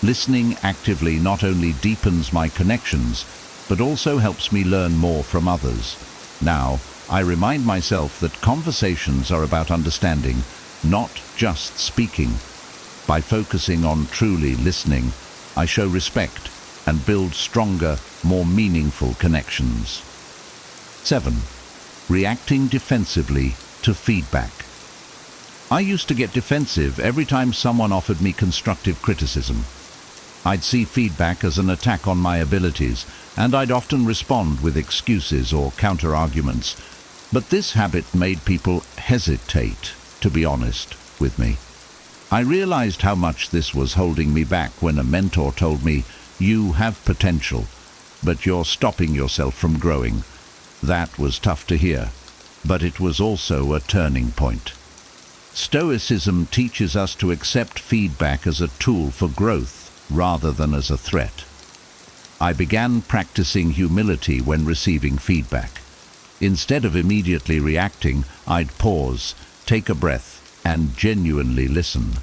Listening actively not only deepens my connections, but also helps me learn more from others. Now, I remind myself that conversations are about understanding, not just speaking. By focusing on truly listening, I show respect and build stronger, more meaningful connections. 7. Reacting defensively to feedback. I used to get defensive every time someone offered me constructive criticism. I'd see feedback as an attack on my abilities, and I'd often respond with excuses or counter-arguments. But this habit made people hesitate, to be honest with me. I realized how much this was holding me back when a mentor told me, "You have potential, but you're stopping yourself from growing." That was tough to hear, but it was also a turning point. Stoicism teaches us to accept feedback as a tool for growth rather than as a threat. I began practicing humility when receiving feedback. Instead of immediately reacting, I'd pause, take a breath, and genuinely listen.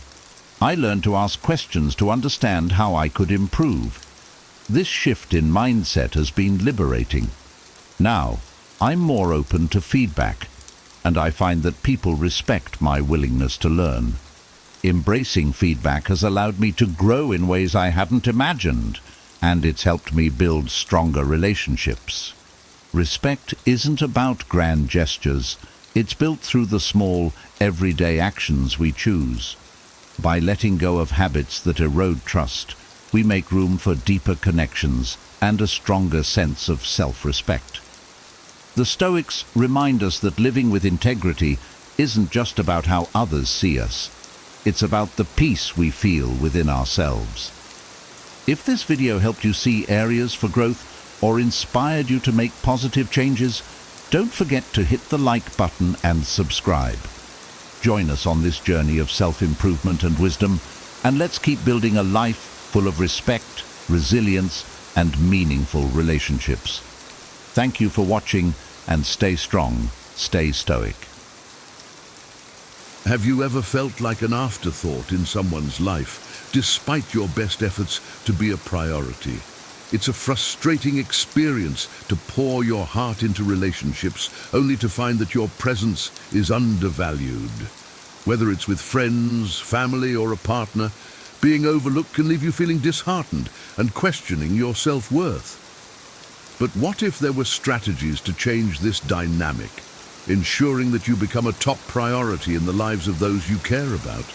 I learned to ask questions to understand how I could improve. This shift in mindset has been liberating. Now, I'm more open to feedback, and I find that people respect my willingness to learn. Embracing feedback has allowed me to grow in ways I hadn't imagined, and it's helped me build stronger relationships. Respect isn't about grand gestures. It's built through the small, everyday actions we choose. By letting go of habits that erode trust, we make room for deeper connections and a stronger sense of self-respect. The Stoics remind us that living with integrity isn't just about how others see us. It's about the peace we feel within ourselves. If this video helped you see areas for growth or inspired you to make positive changes, don't forget to hit the like button and subscribe. Join us on this journey of self-improvement and wisdom, and let's keep building a life full of respect, resilience, and meaningful relationships. Thank you for watching, and stay strong, stay stoic. Have you ever felt like an afterthought in someone's life, despite your best efforts to be a priority? It's a frustrating experience to pour your heart into relationships, only to find that your presence is undervalued. Whether it's with friends, family, or a partner, being overlooked can leave you feeling disheartened and questioning your self-worth. But what if there were strategies to change this dynamic, ensuring that you become a top priority in the lives of those you care about?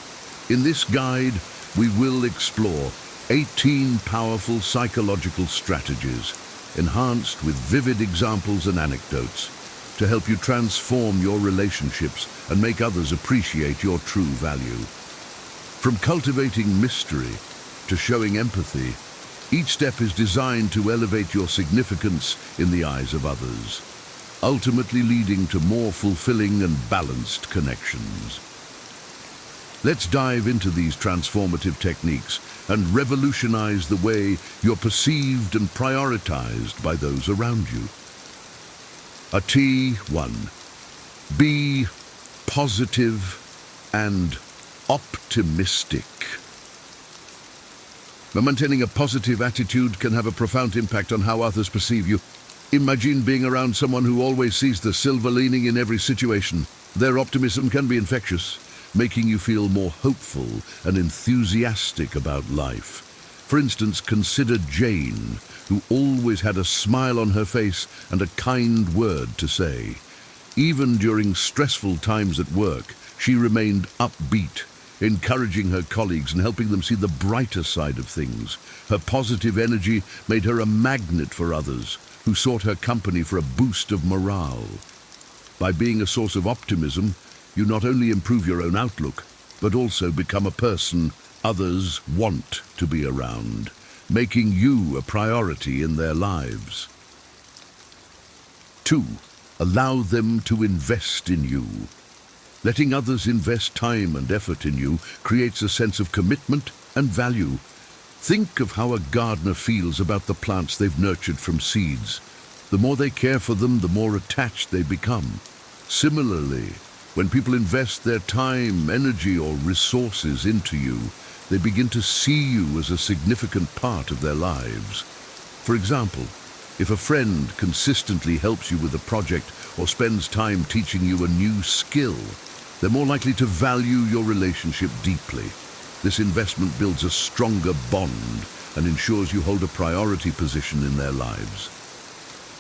In this guide, we will explore 18 powerful psychological strategies, enhanced with vivid examples and anecdotes, to help you transform your relationships and make others appreciate your true value. From cultivating mystery to showing empathy, each step is designed to elevate your significance in the eyes of others, ultimately leading to more fulfilling and balanced connections. Let's dive into these transformative techniques and revolutionize the way you're perceived and prioritized by those around you. A T1. Be positive and optimistic. Maintaining a positive attitude can have a profound impact on how others perceive you. Imagine being around someone who always sees the silver lining in every situation. Their optimism can be infectious, making you feel more hopeful and enthusiastic about life. For instance, consider Jane, who always had a smile on her face and a kind word to say. Even during stressful times at work, she remained upbeat, encouraging her colleagues and helping them see the brighter side of things. Her positive energy made her a magnet for others, who sought her company for a boost of morale. By being a source of optimism, you not only improve your own outlook, but also become a person others want to be around, making you a priority in their lives. 2. Allow them to invest in you. Letting others invest time and effort in you creates a sense of commitment and value. Think of how a gardener feels about the plants they've nurtured from seeds. The more they care for them, the more attached they become. Similarly, when people invest their time, energy, or resources into you, they begin to see you as a significant part of their lives. For example, if a friend consistently helps you with a project or spends time teaching you a new skill, they're more likely to value your relationship deeply. This investment builds a stronger bond and ensures you hold a priority position in their lives.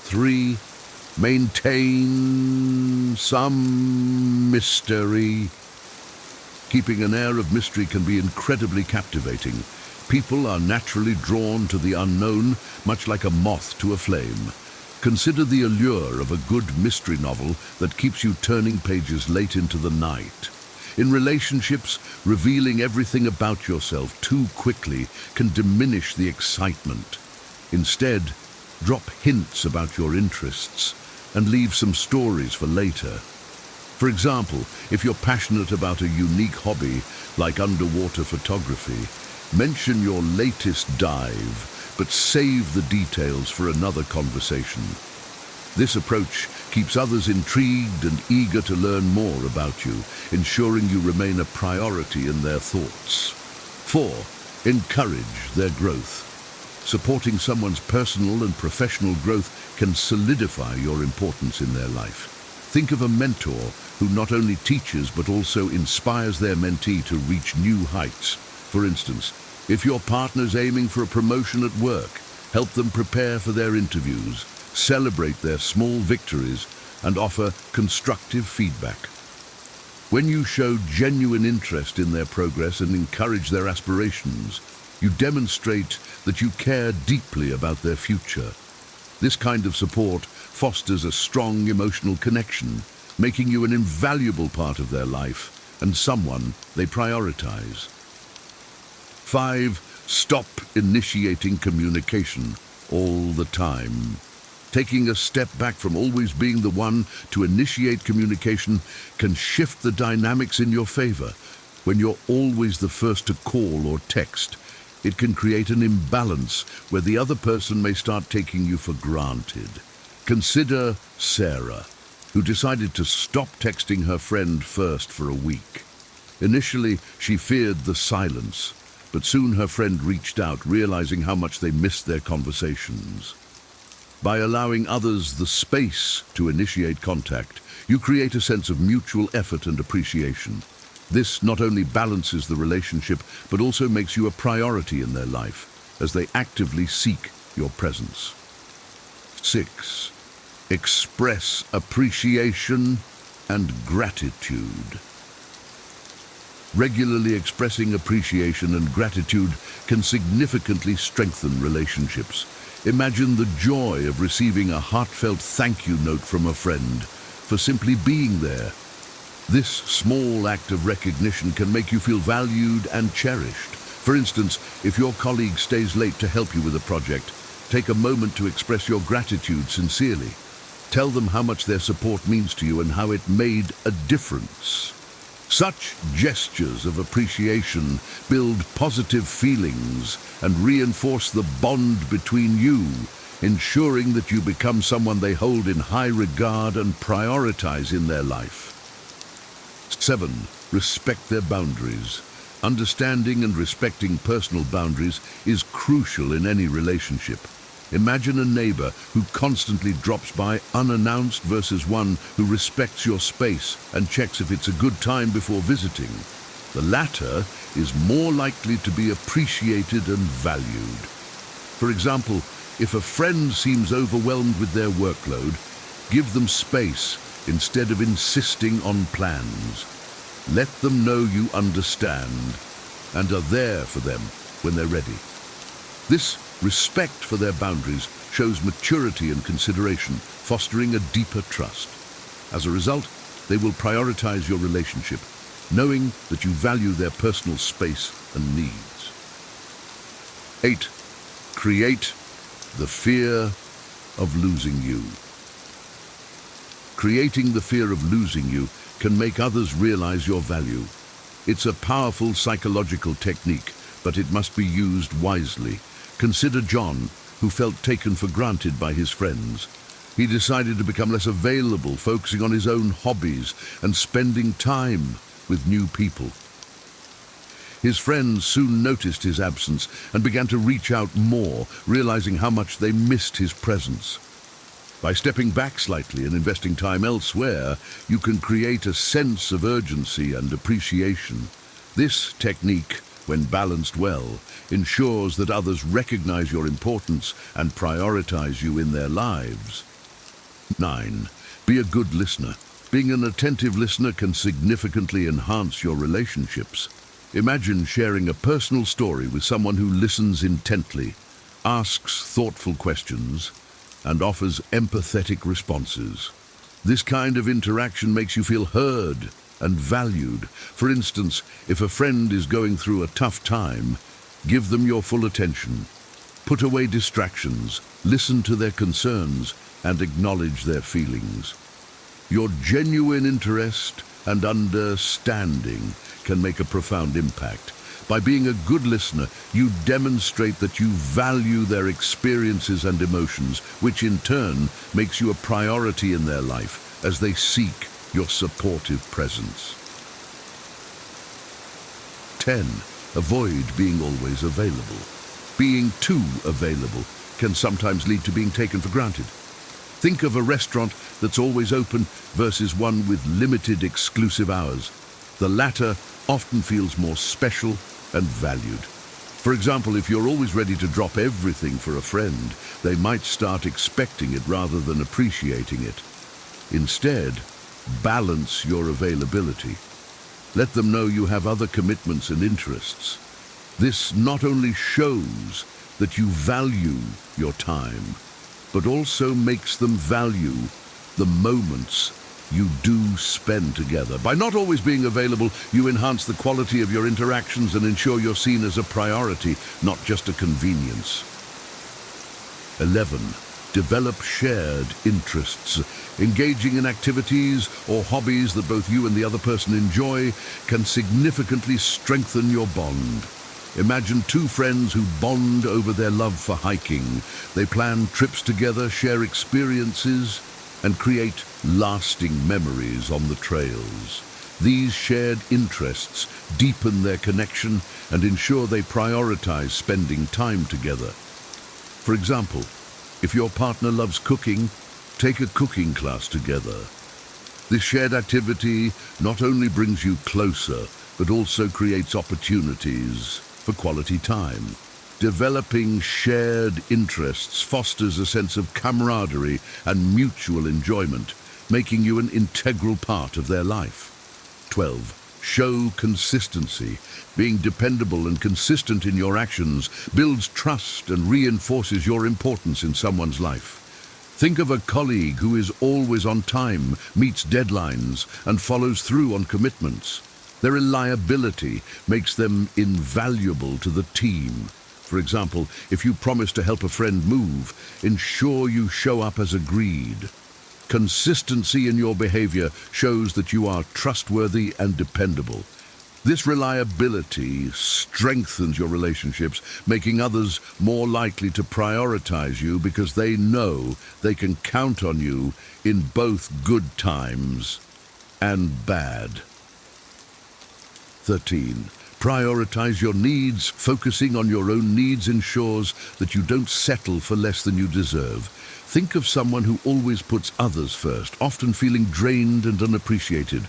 3. Maintain some mystery. Keeping an air of mystery can be incredibly captivating. People are naturally drawn to the unknown, much like a moth to a flame. Consider the allure of a good mystery novel that keeps you turning pages late into the night. In relationships, revealing everything about yourself too quickly can diminish the excitement. Instead, drop hints about your interests and leave some stories for later. For example, if you're passionate about a unique hobby like underwater photography, mention your latest dive, but save the details for another conversation. This approach keeps others intrigued and eager to learn more about you, ensuring you remain a priority in their thoughts. 4. Encourage their growth. Supporting someone's personal and professional growth can solidify your importance in their life. Think of a mentor who not only teaches but also inspires their mentee to reach new heights. For instance, if your partner's aiming for a promotion at work, help them prepare for their interviews, celebrate their small victories, and offer constructive feedback. When you show genuine interest in their progress and encourage their aspirations, you demonstrate that you care deeply about their future. This kind of support fosters a strong emotional connection, making you an invaluable part of their life and someone they prioritize. 5. Stop initiating communication all the time. Taking a step back from always being the one to initiate communication can shift the dynamics in your favor. When you're always the first to call or text, it can create an imbalance where the other person may start taking you for granted. Consider Sarah, who decided to stop texting her friend first for a week. Initially, she feared the silence, but soon her friend reached out, realizing how much they missed their conversations. By allowing others the space to initiate contact, you create a sense of mutual effort and appreciation. This not only balances the relationship, but also makes you a priority in their life, as they actively seek your presence. 6. Express appreciation and gratitude. Regularly expressing appreciation and gratitude can significantly strengthen relationships. Imagine the joy of receiving a heartfelt thank you note from a friend for simply being there. This small act of recognition can make you feel valued and cherished. For instance, if your colleague stays late to help you with a project, take a moment to express your gratitude sincerely. Tell them how much their support means to you and how it made a difference. Such gestures of appreciation build positive feelings and reinforce the bond between you, ensuring that you become someone they hold in high regard and prioritize in their life. 7. Respect their boundaries. Understanding and respecting personal boundaries is crucial in any relationship. Imagine a neighbor who constantly drops by unannounced versus one who respects your space and checks if it's a good time before visiting. The latter is more likely to be appreciated and valued. For example, if a friend seems overwhelmed with their workload, give them space instead of insisting on plans. Let them know you understand and are there for them when they're ready. This respect for their boundaries shows maturity and consideration, fostering a deeper trust. As a result, they will prioritize your relationship, knowing that you value their personal space and needs. 8. Create the fear of losing you. Creating the fear of losing you can make others realize your value. It's a powerful psychological technique, but it must be used wisely. Consider John, who felt taken for granted by his friends. He decided to become less available, focusing on his own hobbies and spending time with new people. His friends soon noticed his absence and began to reach out more, realizing how much they missed his presence. By stepping back slightly and investing time elsewhere, you can create a sense of urgency and appreciation. This technique, when balanced well, ensures that others recognize your importance and prioritize you in their lives. 9. Be a good listener. Being an attentive listener can significantly enhance your relationships. Imagine sharing a personal story with someone who listens intently, asks thoughtful questions, and offers empathetic responses. This kind of interaction makes you feel heard and valued. For instance, if a friend is going through a tough time, give them your full attention. Put away distractions, listen to their concerns, and acknowledge their feelings. Your genuine interest and understanding can make a profound impact. By being a good listener, you demonstrate that you value their experiences and emotions, which in turn makes you a priority in their life as they seek your supportive presence. 10. Avoid being always available. Being too available can sometimes lead to being taken for granted. Think of a restaurant that's always open versus one with limited exclusive hours. The latter often feels more special and valued. For example, if you're always ready to drop everything for a friend, they might start expecting it rather than appreciating it. Instead, balance your availability. Let them know you have other commitments and interests. This not only shows that you value your time, but also makes them value the moments you do spend together. By not always being available, you enhance the quality of your interactions and ensure you're seen as a priority, not just a convenience. 11. Develop shared interests. Engaging in activities or hobbies that both you and the other person enjoy can significantly strengthen your bond. Imagine two friends who bond over their love for hiking. They plan trips together, share experiences, and create lasting memories on the trails. These shared interests deepen their connection and ensure they prioritize spending time together. For example, if your partner loves cooking, take a cooking class together. This shared activity not only brings you closer, but also creates opportunities for quality time. Developing shared interests fosters a sense of camaraderie and mutual enjoyment, making you an integral part of their life. 12. Show consistency. Being dependable and consistent in your actions builds trust and reinforces your importance in someone's life. Think of a colleague who is always on time, meets deadlines, and follows through on commitments. Their reliability makes them invaluable to the team. For example, if you promise to help a friend move, ensure you show up as agreed. Consistency in your behavior shows that you are trustworthy and dependable. This reliability strengthens your relationships, making others more likely to prioritize you because they know they can count on you in both good times and bad. 13. Prioritize your needs. Focusing on your own needs ensures that you don't settle for less than you deserve. Think of someone who always puts others first, often feeling drained and unappreciated.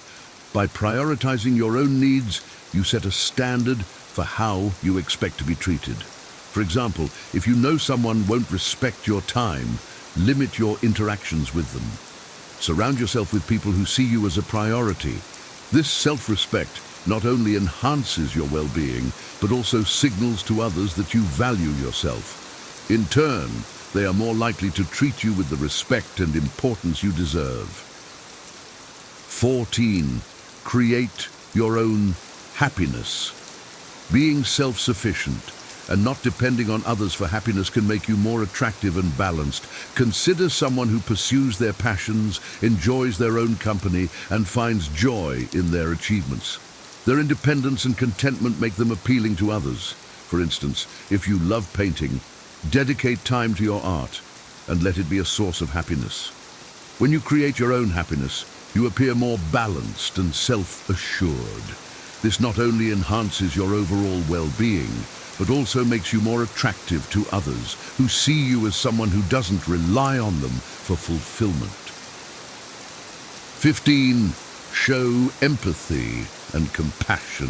By prioritizing your own needs, you set a standard for how you expect to be treated. For example, if you know someone won't respect your time, limit your interactions with them. Surround yourself with people who see you as a priority. This self-respect not only enhances your well-being, but also signals to others that you value yourself. In turn, they are more likely to treat you with the respect and importance you deserve. 14. Create your own happiness. Being self-sufficient and not depending on others for happiness can make you more attractive and balanced. Consider someone who pursues their passions, enjoys their own company, and finds joy in their achievements. Their independence and contentment make them appealing to others. For instance, if you love painting, dedicate time to your art and let it be a source of happiness. When you create your own happiness, you appear more balanced and self-assured. This not only enhances your overall well-being, but also makes you more attractive to others who see you as someone who doesn't rely on them, for fulfillment. 15. Show empathy and compassion.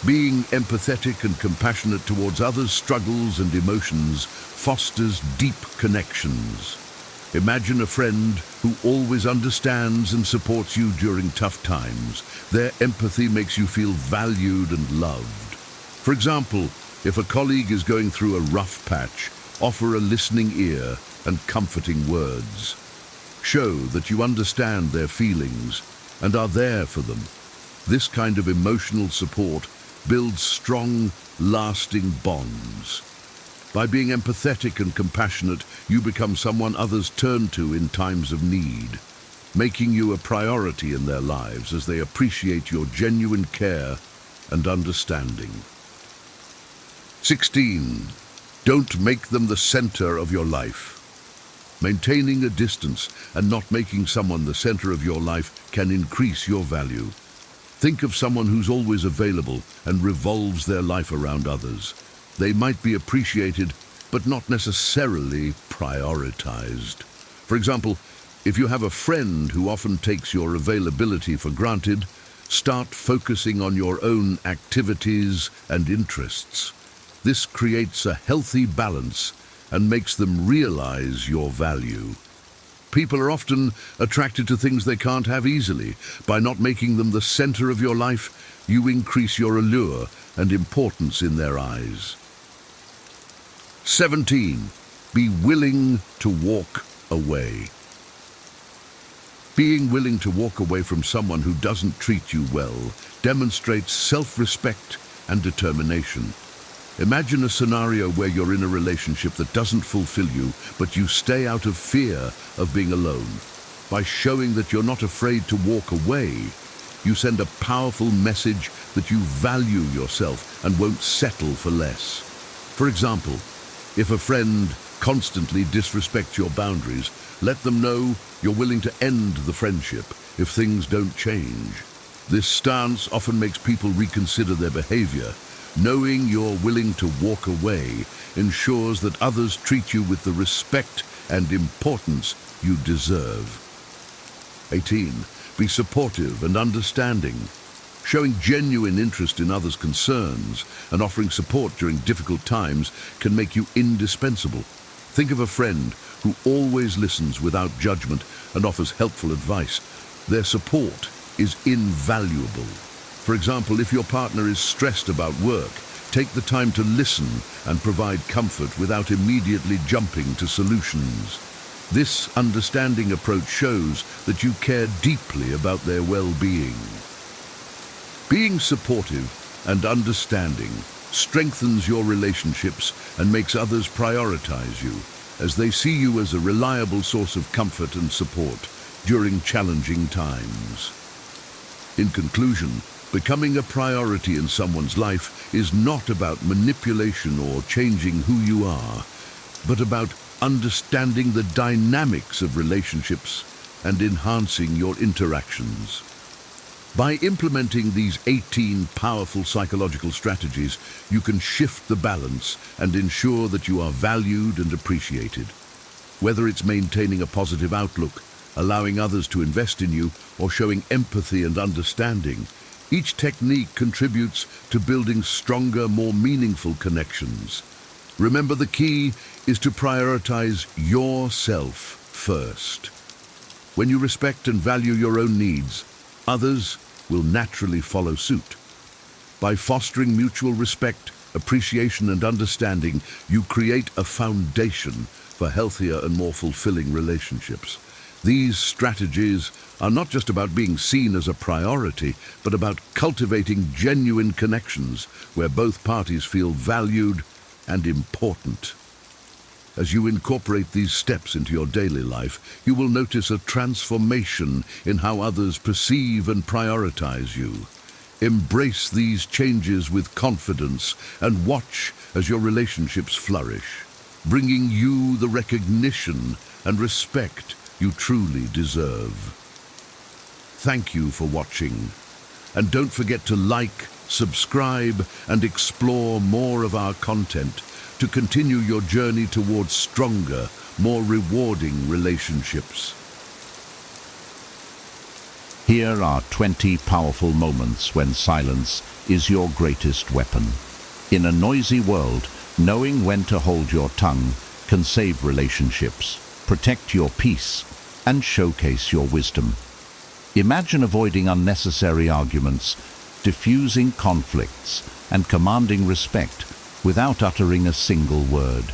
Being empathetic and compassionate towards others' struggles and emotions fosters deep connections. Imagine a friend who always understands and supports you during tough times. Their empathy makes you feel valued and loved. For example, if a colleague is going through a rough patch, offer a listening ear and comforting words. Show that you understand their feelings and are there for them. This kind of emotional support builds strong, lasting bonds. By being empathetic and compassionate, you become someone others turn to in times of need, making you a priority in their lives as they appreciate your genuine care and understanding. 16. Don't make them the center of your life. Maintaining a distance and not making someone the center of your life can increase your value. Think of someone who's always available and revolves their life around others. They might be appreciated, but not necessarily prioritized. For example, if you have a friend who often takes your availability for granted, start focusing on your own activities and interests. This creates a healthy balance and makes them realize your value. People are often attracted to things they can't have easily. By not making them the center of your life, you increase your allure and importance in their eyes. 17. Be willing to walk away. Being willing to walk away from someone who doesn't treat you well demonstrates self-respect and determination. Imagine a scenario where you're in a relationship that doesn't fulfill you, but you stay out of fear of being alone. By showing that you're not afraid to walk away, you send a powerful message that you value yourself and won't settle for less. For example, if a friend constantly disrespects your boundaries, let them know you're willing to end the friendship if things don't change. This stance often makes people reconsider their behavior. Knowing you're willing to walk away ensures that others treat you with the respect and importance you deserve. 18. Be supportive and understanding. Showing genuine interest in others' concerns and offering support during difficult times can make you indispensable. Think of a friend who always listens without judgment and offers helpful advice. Their support is invaluable. For example, if your partner is stressed about work, take the time to listen and provide comfort without immediately jumping to solutions. This understanding approach shows that you care deeply about their well-being. Being supportive and understanding strengthens your relationships and makes others prioritize you, as they see you as a reliable source of comfort and support during challenging times. In conclusion, becoming a priority in someone's life is not about manipulation or changing who you are, but about understanding the dynamics of relationships and enhancing your interactions. By implementing these 18 powerful psychological strategies, you can shift the balance and ensure that you are valued and appreciated. Whether it's maintaining a positive outlook, allowing others to invest in you, or showing empathy and understanding, each technique contributes to building stronger, more meaningful connections. Remember, the key is to prioritize yourself first. When you respect and value your own needs, others will naturally follow suit. By fostering mutual respect, appreciation, and understanding, you create a foundation for healthier and more fulfilling relationships. These strategies are not just about being seen as a priority, but about cultivating genuine connections where both parties feel valued and important. As you incorporate these steps into your daily life, you will notice a transformation in how others perceive and prioritize you. Embrace these changes with confidence and watch as your relationships flourish, bringing you the recognition and respect you truly deserve. Thank you for watching, and don't forget to like, subscribe, and explore more of our content to continue your journey towards stronger, more rewarding relationships. Here are 20 powerful moments when silence is your greatest weapon. In a noisy world, knowing when to hold your tongue can save relationships, protect your peace, and showcase your wisdom. Imagine avoiding unnecessary arguments, diffusing conflicts, and commanding respect without uttering a single word.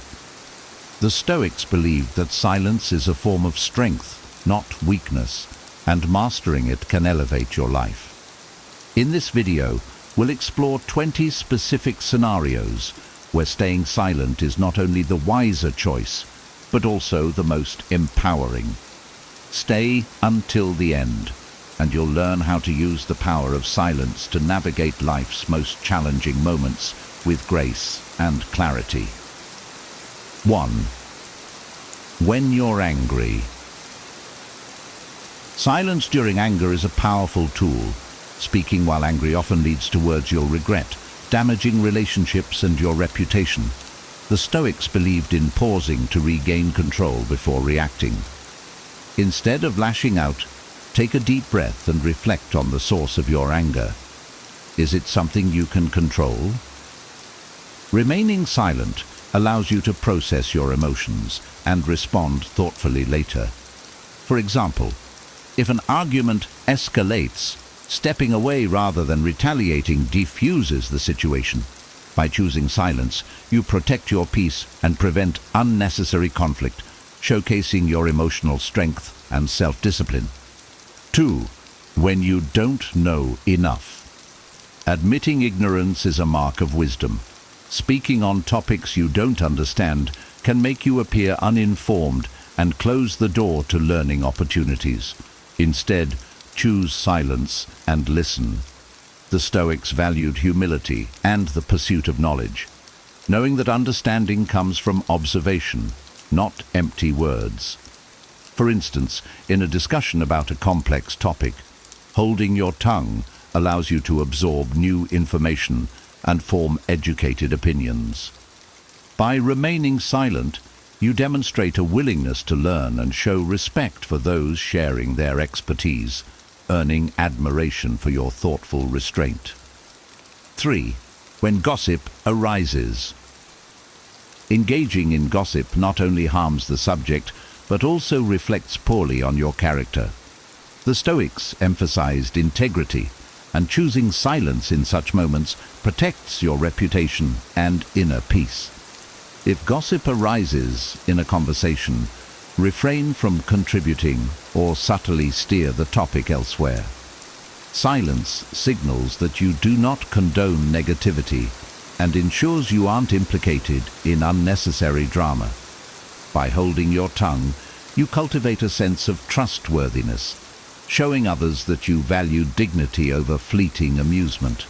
The Stoics believed that silence is a form of strength, not weakness, and mastering it can elevate your life. In this video, we'll explore 20 specific scenarios where staying silent is not only the wiser choice, but also the most empowering. Stay until the end, and you'll learn how to use the power of silence to navigate life's most challenging moments with grace and clarity. 1. When you're angry. Silence during anger is a powerful tool. Speaking while angry often leads to words you'll regret, damaging relationships and your reputation. The Stoics believed in pausing to regain control before reacting. Instead of lashing out, take a deep breath and reflect on the source of your anger. Is it something you can control? Remaining silent allows you to process your emotions and respond thoughtfully later. For example, if an argument escalates, stepping away rather than retaliating diffuses the situation. By choosing silence, you protect your peace and prevent unnecessary conflict, showcasing your emotional strength and self-discipline. 2. When you don't know enough. Admitting ignorance is a mark of wisdom. Speaking on topics you don't understand can make you appear uninformed and close the door to learning opportunities. Instead, choose silence and listen. The Stoics valued humility and the pursuit of knowledge, knowing that understanding comes from observation, not empty words. For instance, in a discussion about a complex topic, holding your tongue allows you to absorb new information and form educated opinions. By remaining silent, you demonstrate a willingness to learn and show respect for those sharing their expertise, earning admiration for your thoughtful restraint. 3. When gossip arises. Engaging in gossip not only harms the subject, but also reflects poorly on your character. The Stoics emphasized integrity, and choosing silence in such moments protects your reputation and inner peace. If gossip arises in a conversation, refrain from contributing or subtly steer the topic elsewhere. Silence signals that you do not condone negativity and ensures you aren't implicated in unnecessary drama. By holding your tongue, you cultivate a sense of trustworthiness, showing others that you value dignity over fleeting amusement.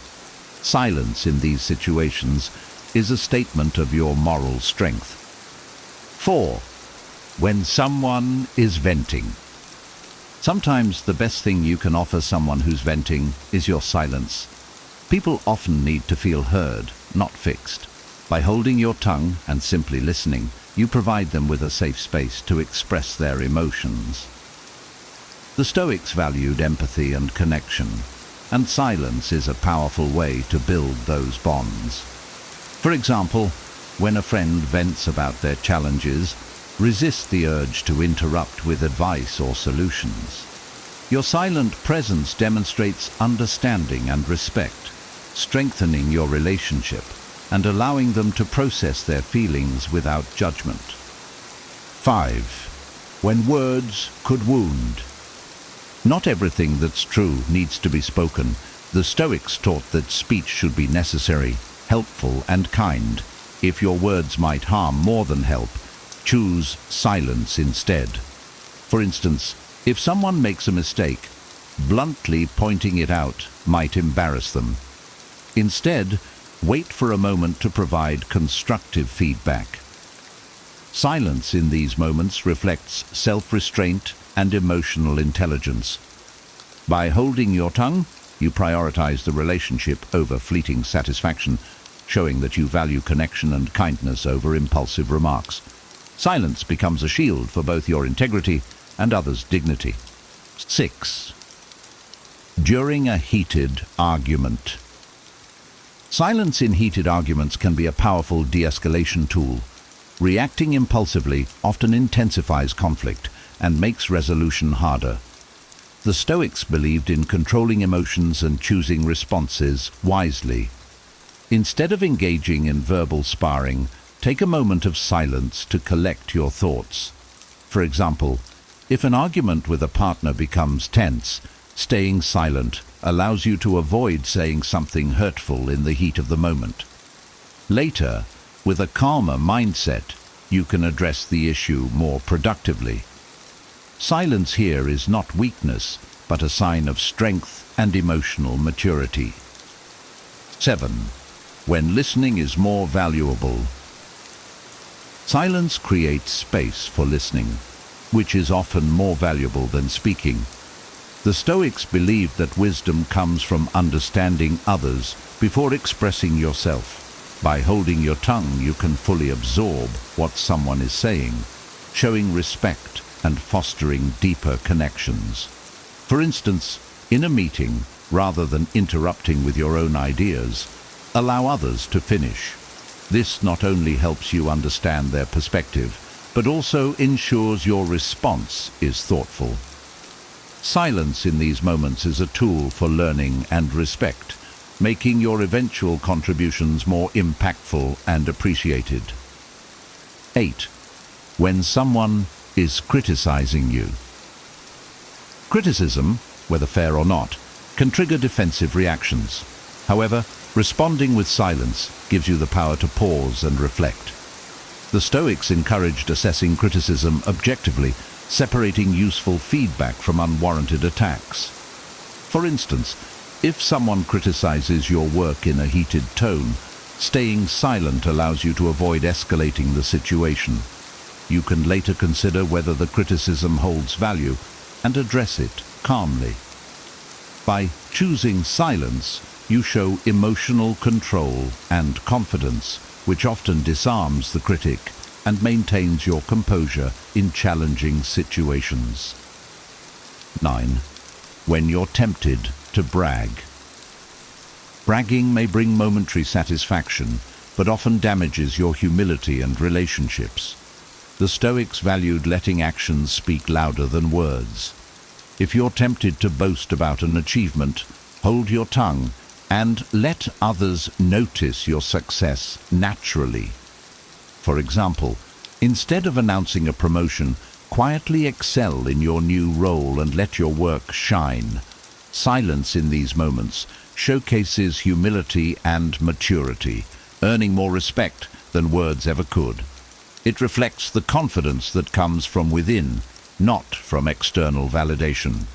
Silence in these situations is a statement of your moral strength. 4. When someone is venting. Sometimes the best thing you can offer someone who's venting is your silence. People often need to feel heard, not fixed. By holding your tongue and simply listening, you provide them with a safe space to express their emotions. The Stoics valued empathy and connection, and silence is a powerful way to build those bonds. For example, when a friend vents about their challenges, resist the urge to interrupt with advice or solutions. Your silent presence demonstrates understanding and respect, strengthening your relationship and allowing them to process their feelings without judgment. 5. When words could wound. Not everything that's true needs to be spoken. The Stoics taught that speech should be necessary, helpful and kind. If your words might harm more than help, choose silence instead. For instance, if someone makes a mistake, bluntly pointing it out might embarrass them. Instead, wait for a moment to provide constructive feedback. Silence in these moments reflects self-restraint and emotional intelligence. By holding your tongue, you prioritize the relationship over fleeting satisfaction, showing that you value connection and kindness over impulsive remarks. Silence becomes a shield for both your integrity and others' dignity. 6. During a heated argument. Silence in heated arguments can be a powerful de-escalation tool. Reacting impulsively often intensifies conflict and makes resolution harder. The Stoics believed in controlling emotions and choosing responses wisely. Instead of engaging in verbal sparring, take a moment of silence to collect your thoughts. For example, if an argument with a partner becomes tense, staying silent allows you to avoid saying something hurtful in the heat of the moment. Later, with a calmer mindset, you can address the issue more productively. Silence here is not weakness, but a sign of strength and emotional maturity. 7. When listening is more valuable. Silence creates space for listening, which is often more valuable than speaking. The Stoics believed that wisdom comes from understanding others before expressing yourself. By holding your tongue, you can fully absorb what someone is saying, showing respect and fostering deeper connections. For instance, in a meeting, rather than interrupting with your own ideas, allow others to finish. This not only helps you understand their perspective, but also ensures your response is thoughtful. Silence in these moments is a tool for learning and respect, making your eventual contributions more impactful and appreciated. 8. When someone is criticizing you. Criticism, whether fair or not, can trigger defensive reactions. However, responding with silence gives you the power to pause and reflect. The Stoics encouraged assessing criticism objectively, separating useful feedback from unwarranted attacks. For instance, if someone criticizes your work in a heated tone, staying silent allows you to avoid escalating the situation. You can later consider whether the criticism holds value and address it calmly. By choosing silence, you show emotional control and confidence, which often disarms the critic and maintains your composure in challenging situations. 9. When you're tempted to brag. Bragging may bring momentary satisfaction, but often damages your humility and relationships. The Stoics valued letting actions speak louder than words. If you're tempted to boast about an achievement, hold your tongue and let others notice your success naturally. For example, instead of announcing a promotion, quietly excel in your new role and let your work shine. Silence in these moments showcases humility and maturity, earning more respect than words ever could. It reflects the confidence that comes from within, not from external validation.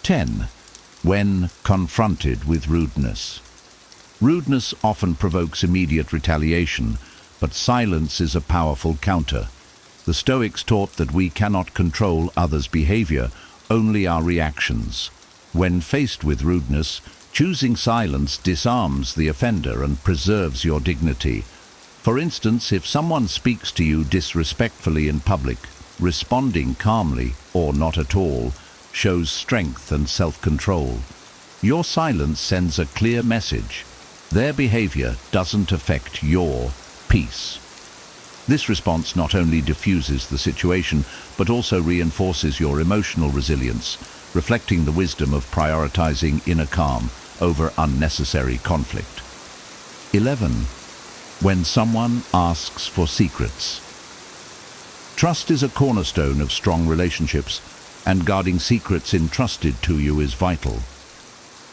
10. When confronted with rudeness. Rudeness often provokes immediate retaliation, but silence is a powerful counter. The Stoics taught that we cannot control others' behavior, only our reactions. When faced with rudeness, choosing silence disarms the offender and preserves your dignity. For instance, if someone speaks to you disrespectfully in public, responding calmly or not at all shows strength and self-control. Your silence sends a clear message. Their behavior doesn't affect your peace. This response not only diffuses the situation, but also reinforces your emotional resilience, reflecting the wisdom of prioritizing inner calm over unnecessary conflict. 11. When someone asks for secrets. Trust is a cornerstone of strong relationships, and guarding secrets entrusted to you is vital.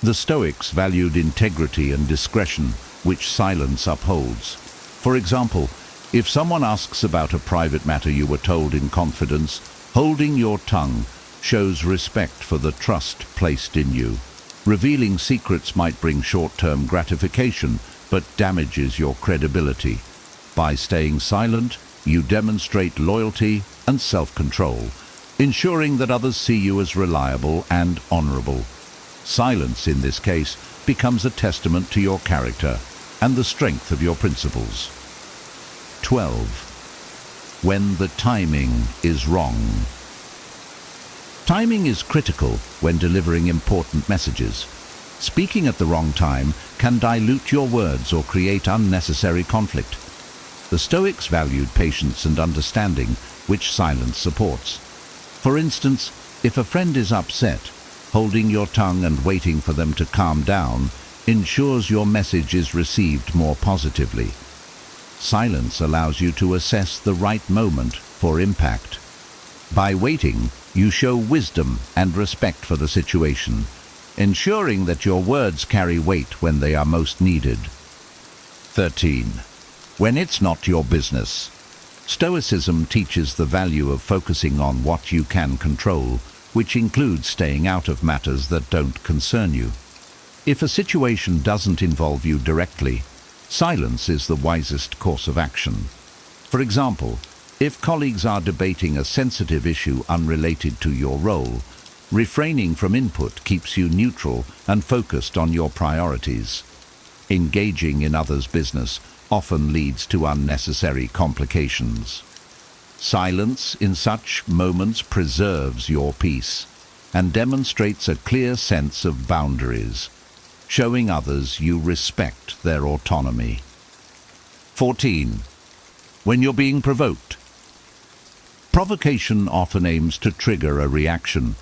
The Stoics valued integrity and discretion, which silence upholds. For example, if someone asks about a private matter you were told in confidence, holding your tongue shows respect for the trust placed in you. Revealing secrets might bring short-term gratification, but damages your credibility. By staying silent, you demonstrate loyalty and self-control, ensuring that others see you as reliable and honorable. Silence, in this case, becomes a testament to your character and the strength of your principles. 12. when the timing is wrong. Timing is critical when delivering important messages. Speaking at the wrong time can dilute your words or create unnecessary conflict. The Stoics valued patience and understanding, which silence supports. For instance, if a friend is upset, holding your tongue and waiting for them to calm down ensures your message is received more positively. Silence allows you to assess the right moment for impact. By waiting, you show wisdom and respect for the situation, ensuring that your words carry weight when they are most needed. 13. When it's not your business. Stoicism teaches the value of focusing on what you can control, which includes staying out of matters that don't concern you. If a situation doesn't involve you directly, silence is the wisest course of action. For example, if colleagues are debating a sensitive issue unrelated to your role, refraining from input keeps you neutral and focused on your priorities. Engaging in others' business often leads to unnecessary complications. Silence in such moments preserves your peace and demonstrates a clear sense of boundaries, showing others you respect their autonomy. 14. When you're being provoked. Provocation often aims to trigger a reaction,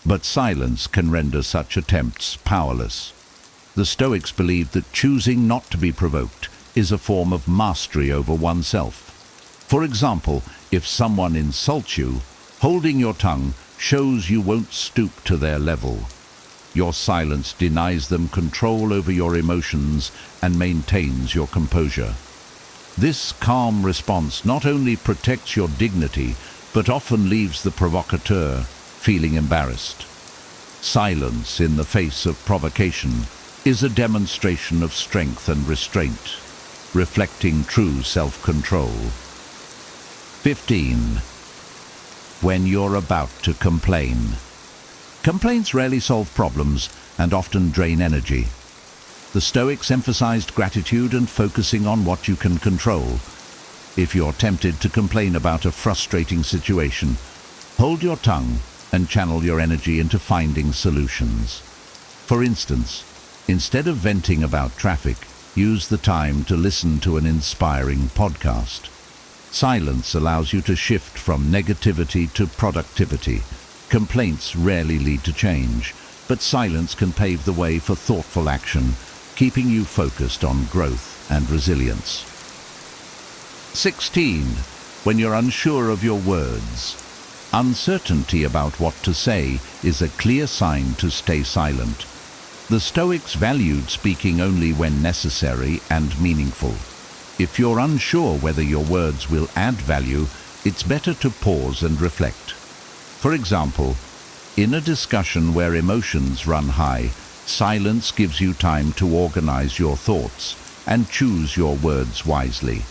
but silence can render such attempts powerless. The Stoics believed that choosing not to be provoked is a form of mastery over oneself. For example, if someone insults you, holding your tongue shows you won't stoop to their level. Your silence denies them control over your emotions and maintains your composure. This calm response not only protects your dignity, but often leaves the provocateur feeling embarrassed. Silence in the face of provocation is a demonstration of strength and restraint, reflecting true self-control. 15. When you're about to complain. Complaints rarely solve problems and often drain energy. The Stoics emphasized gratitude and focusing on what you can control. If you're tempted to complain about a frustrating situation, hold your tongue and channel your energy into finding solutions. For instance, instead of venting about traffic, use the time to listen to an inspiring podcast. Silence allows you to shift from negativity to productivity. Complaints rarely lead to change, but silence can pave the way for thoughtful action, keeping you focused on growth and resilience. 16. When you're unsure of your words. Uncertainty about what to say is a clear sign to stay silent. The Stoics valued speaking only when necessary and meaningful. If you're unsure whether your words will add value, it's better to pause and reflect. For example, in a discussion where emotions run high, silence gives you time to organize your thoughts and choose your words wisely.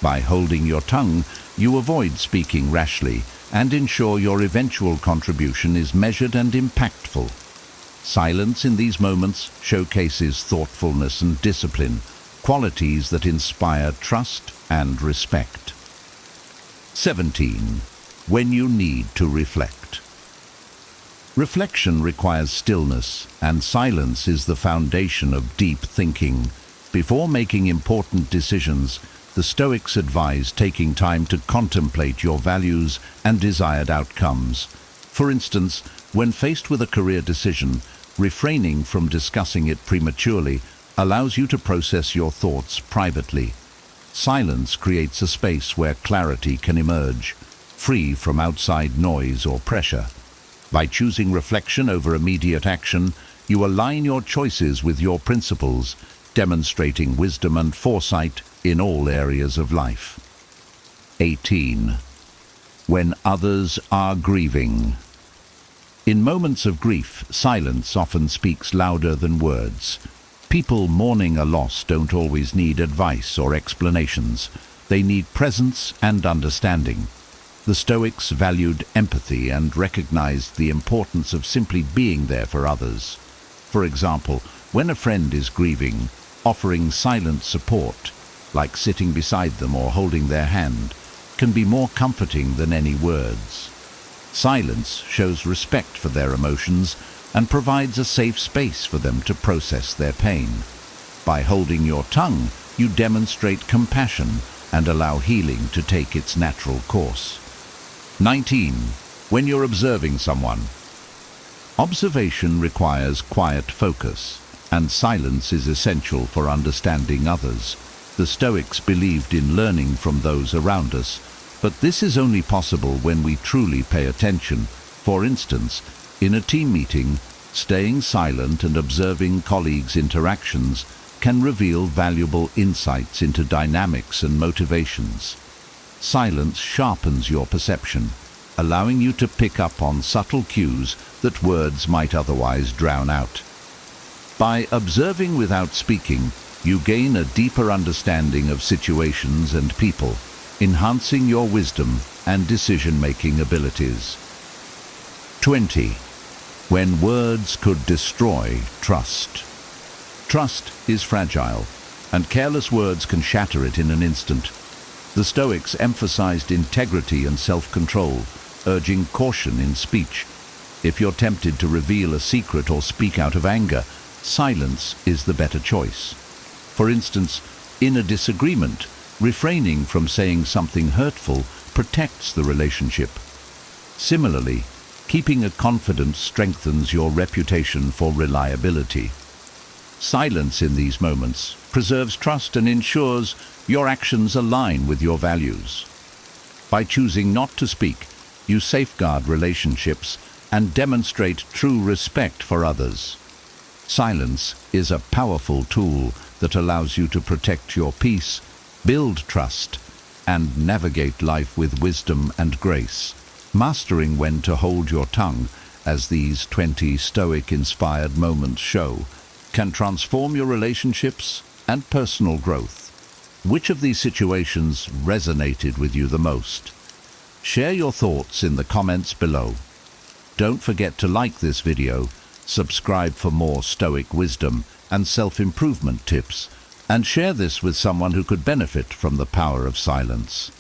By holding your tongue, you avoid speaking rashly and ensure your eventual contribution is measured and impactful. Silence in these moments showcases thoughtfulness and discipline, qualities that inspire trust and respect. 17. When you need to reflect. Reflection requires stillness, and silence is the foundation of deep thinking. Before making important decisions, the Stoics advise taking time to contemplate your values and desired outcomes. For instance, when faced with a career decision, refraining from discussing it prematurely allows you to process your thoughts privately. Silence creates a space where clarity can emerge, free from outside noise or pressure. By choosing reflection over immediate action, you align your choices with your principles, demonstrating wisdom and foresight in all areas of life. 18. When others are grieving. In moments of grief, silence often speaks louder than words. People mourning a loss don't always need advice or explanations. They need presence and understanding. The Stoics valued empathy and recognized the importance of simply being there for others. For example, when a friend is grieving, offering silent support, like sitting beside them or holding their hand, can be more comforting than any words. Silence shows respect for their emotions and provides a safe space for them to process their pain. By holding your tongue, you demonstrate compassion and allow healing to take its natural course. 19. When you're observing someone. Observation requires quiet focus, and silence is essential for understanding others. The Stoics believed in learning from those around us, but this is only possible when we truly pay attention. For instance, in a team meeting, staying silent and observing colleagues' interactions can reveal valuable insights into dynamics and motivations. Silence sharpens your perception, allowing you to pick up on subtle cues that words might otherwise drown out. By observing without speaking, you gain a deeper understanding of situations and people, enhancing your wisdom and decision-making abilities. 20. When words could destroy trust. Trust is fragile, and careless words can shatter it in an instant. The Stoics emphasized integrity and self-control, urging caution in speech. If you're tempted to reveal a secret or speak out of anger, silence is the better choice. For instance, in a disagreement, refraining from saying something hurtful protects the relationship. Similarly, keeping a confidence strengthens your reputation for reliability. Silence in these moments preserves trust and ensures your actions align with your values. By choosing not to speak, you safeguard relationships and demonstrate true respect for others. Silence is a powerful tool that allows you to protect your peace, build trust, and navigate life with wisdom and grace. Mastering when to hold your tongue, as these 20 Stoic-inspired moments show, can transform your relationships and personal growth. Which of these situations resonated with you the most? Share your thoughts in the comments below. Don't forget to like this video, subscribe for more Stoic wisdom and self-improvement tips, and share this with someone who could benefit from the power of silence.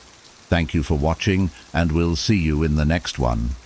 Thank you for watching, and we'll see you in the next one.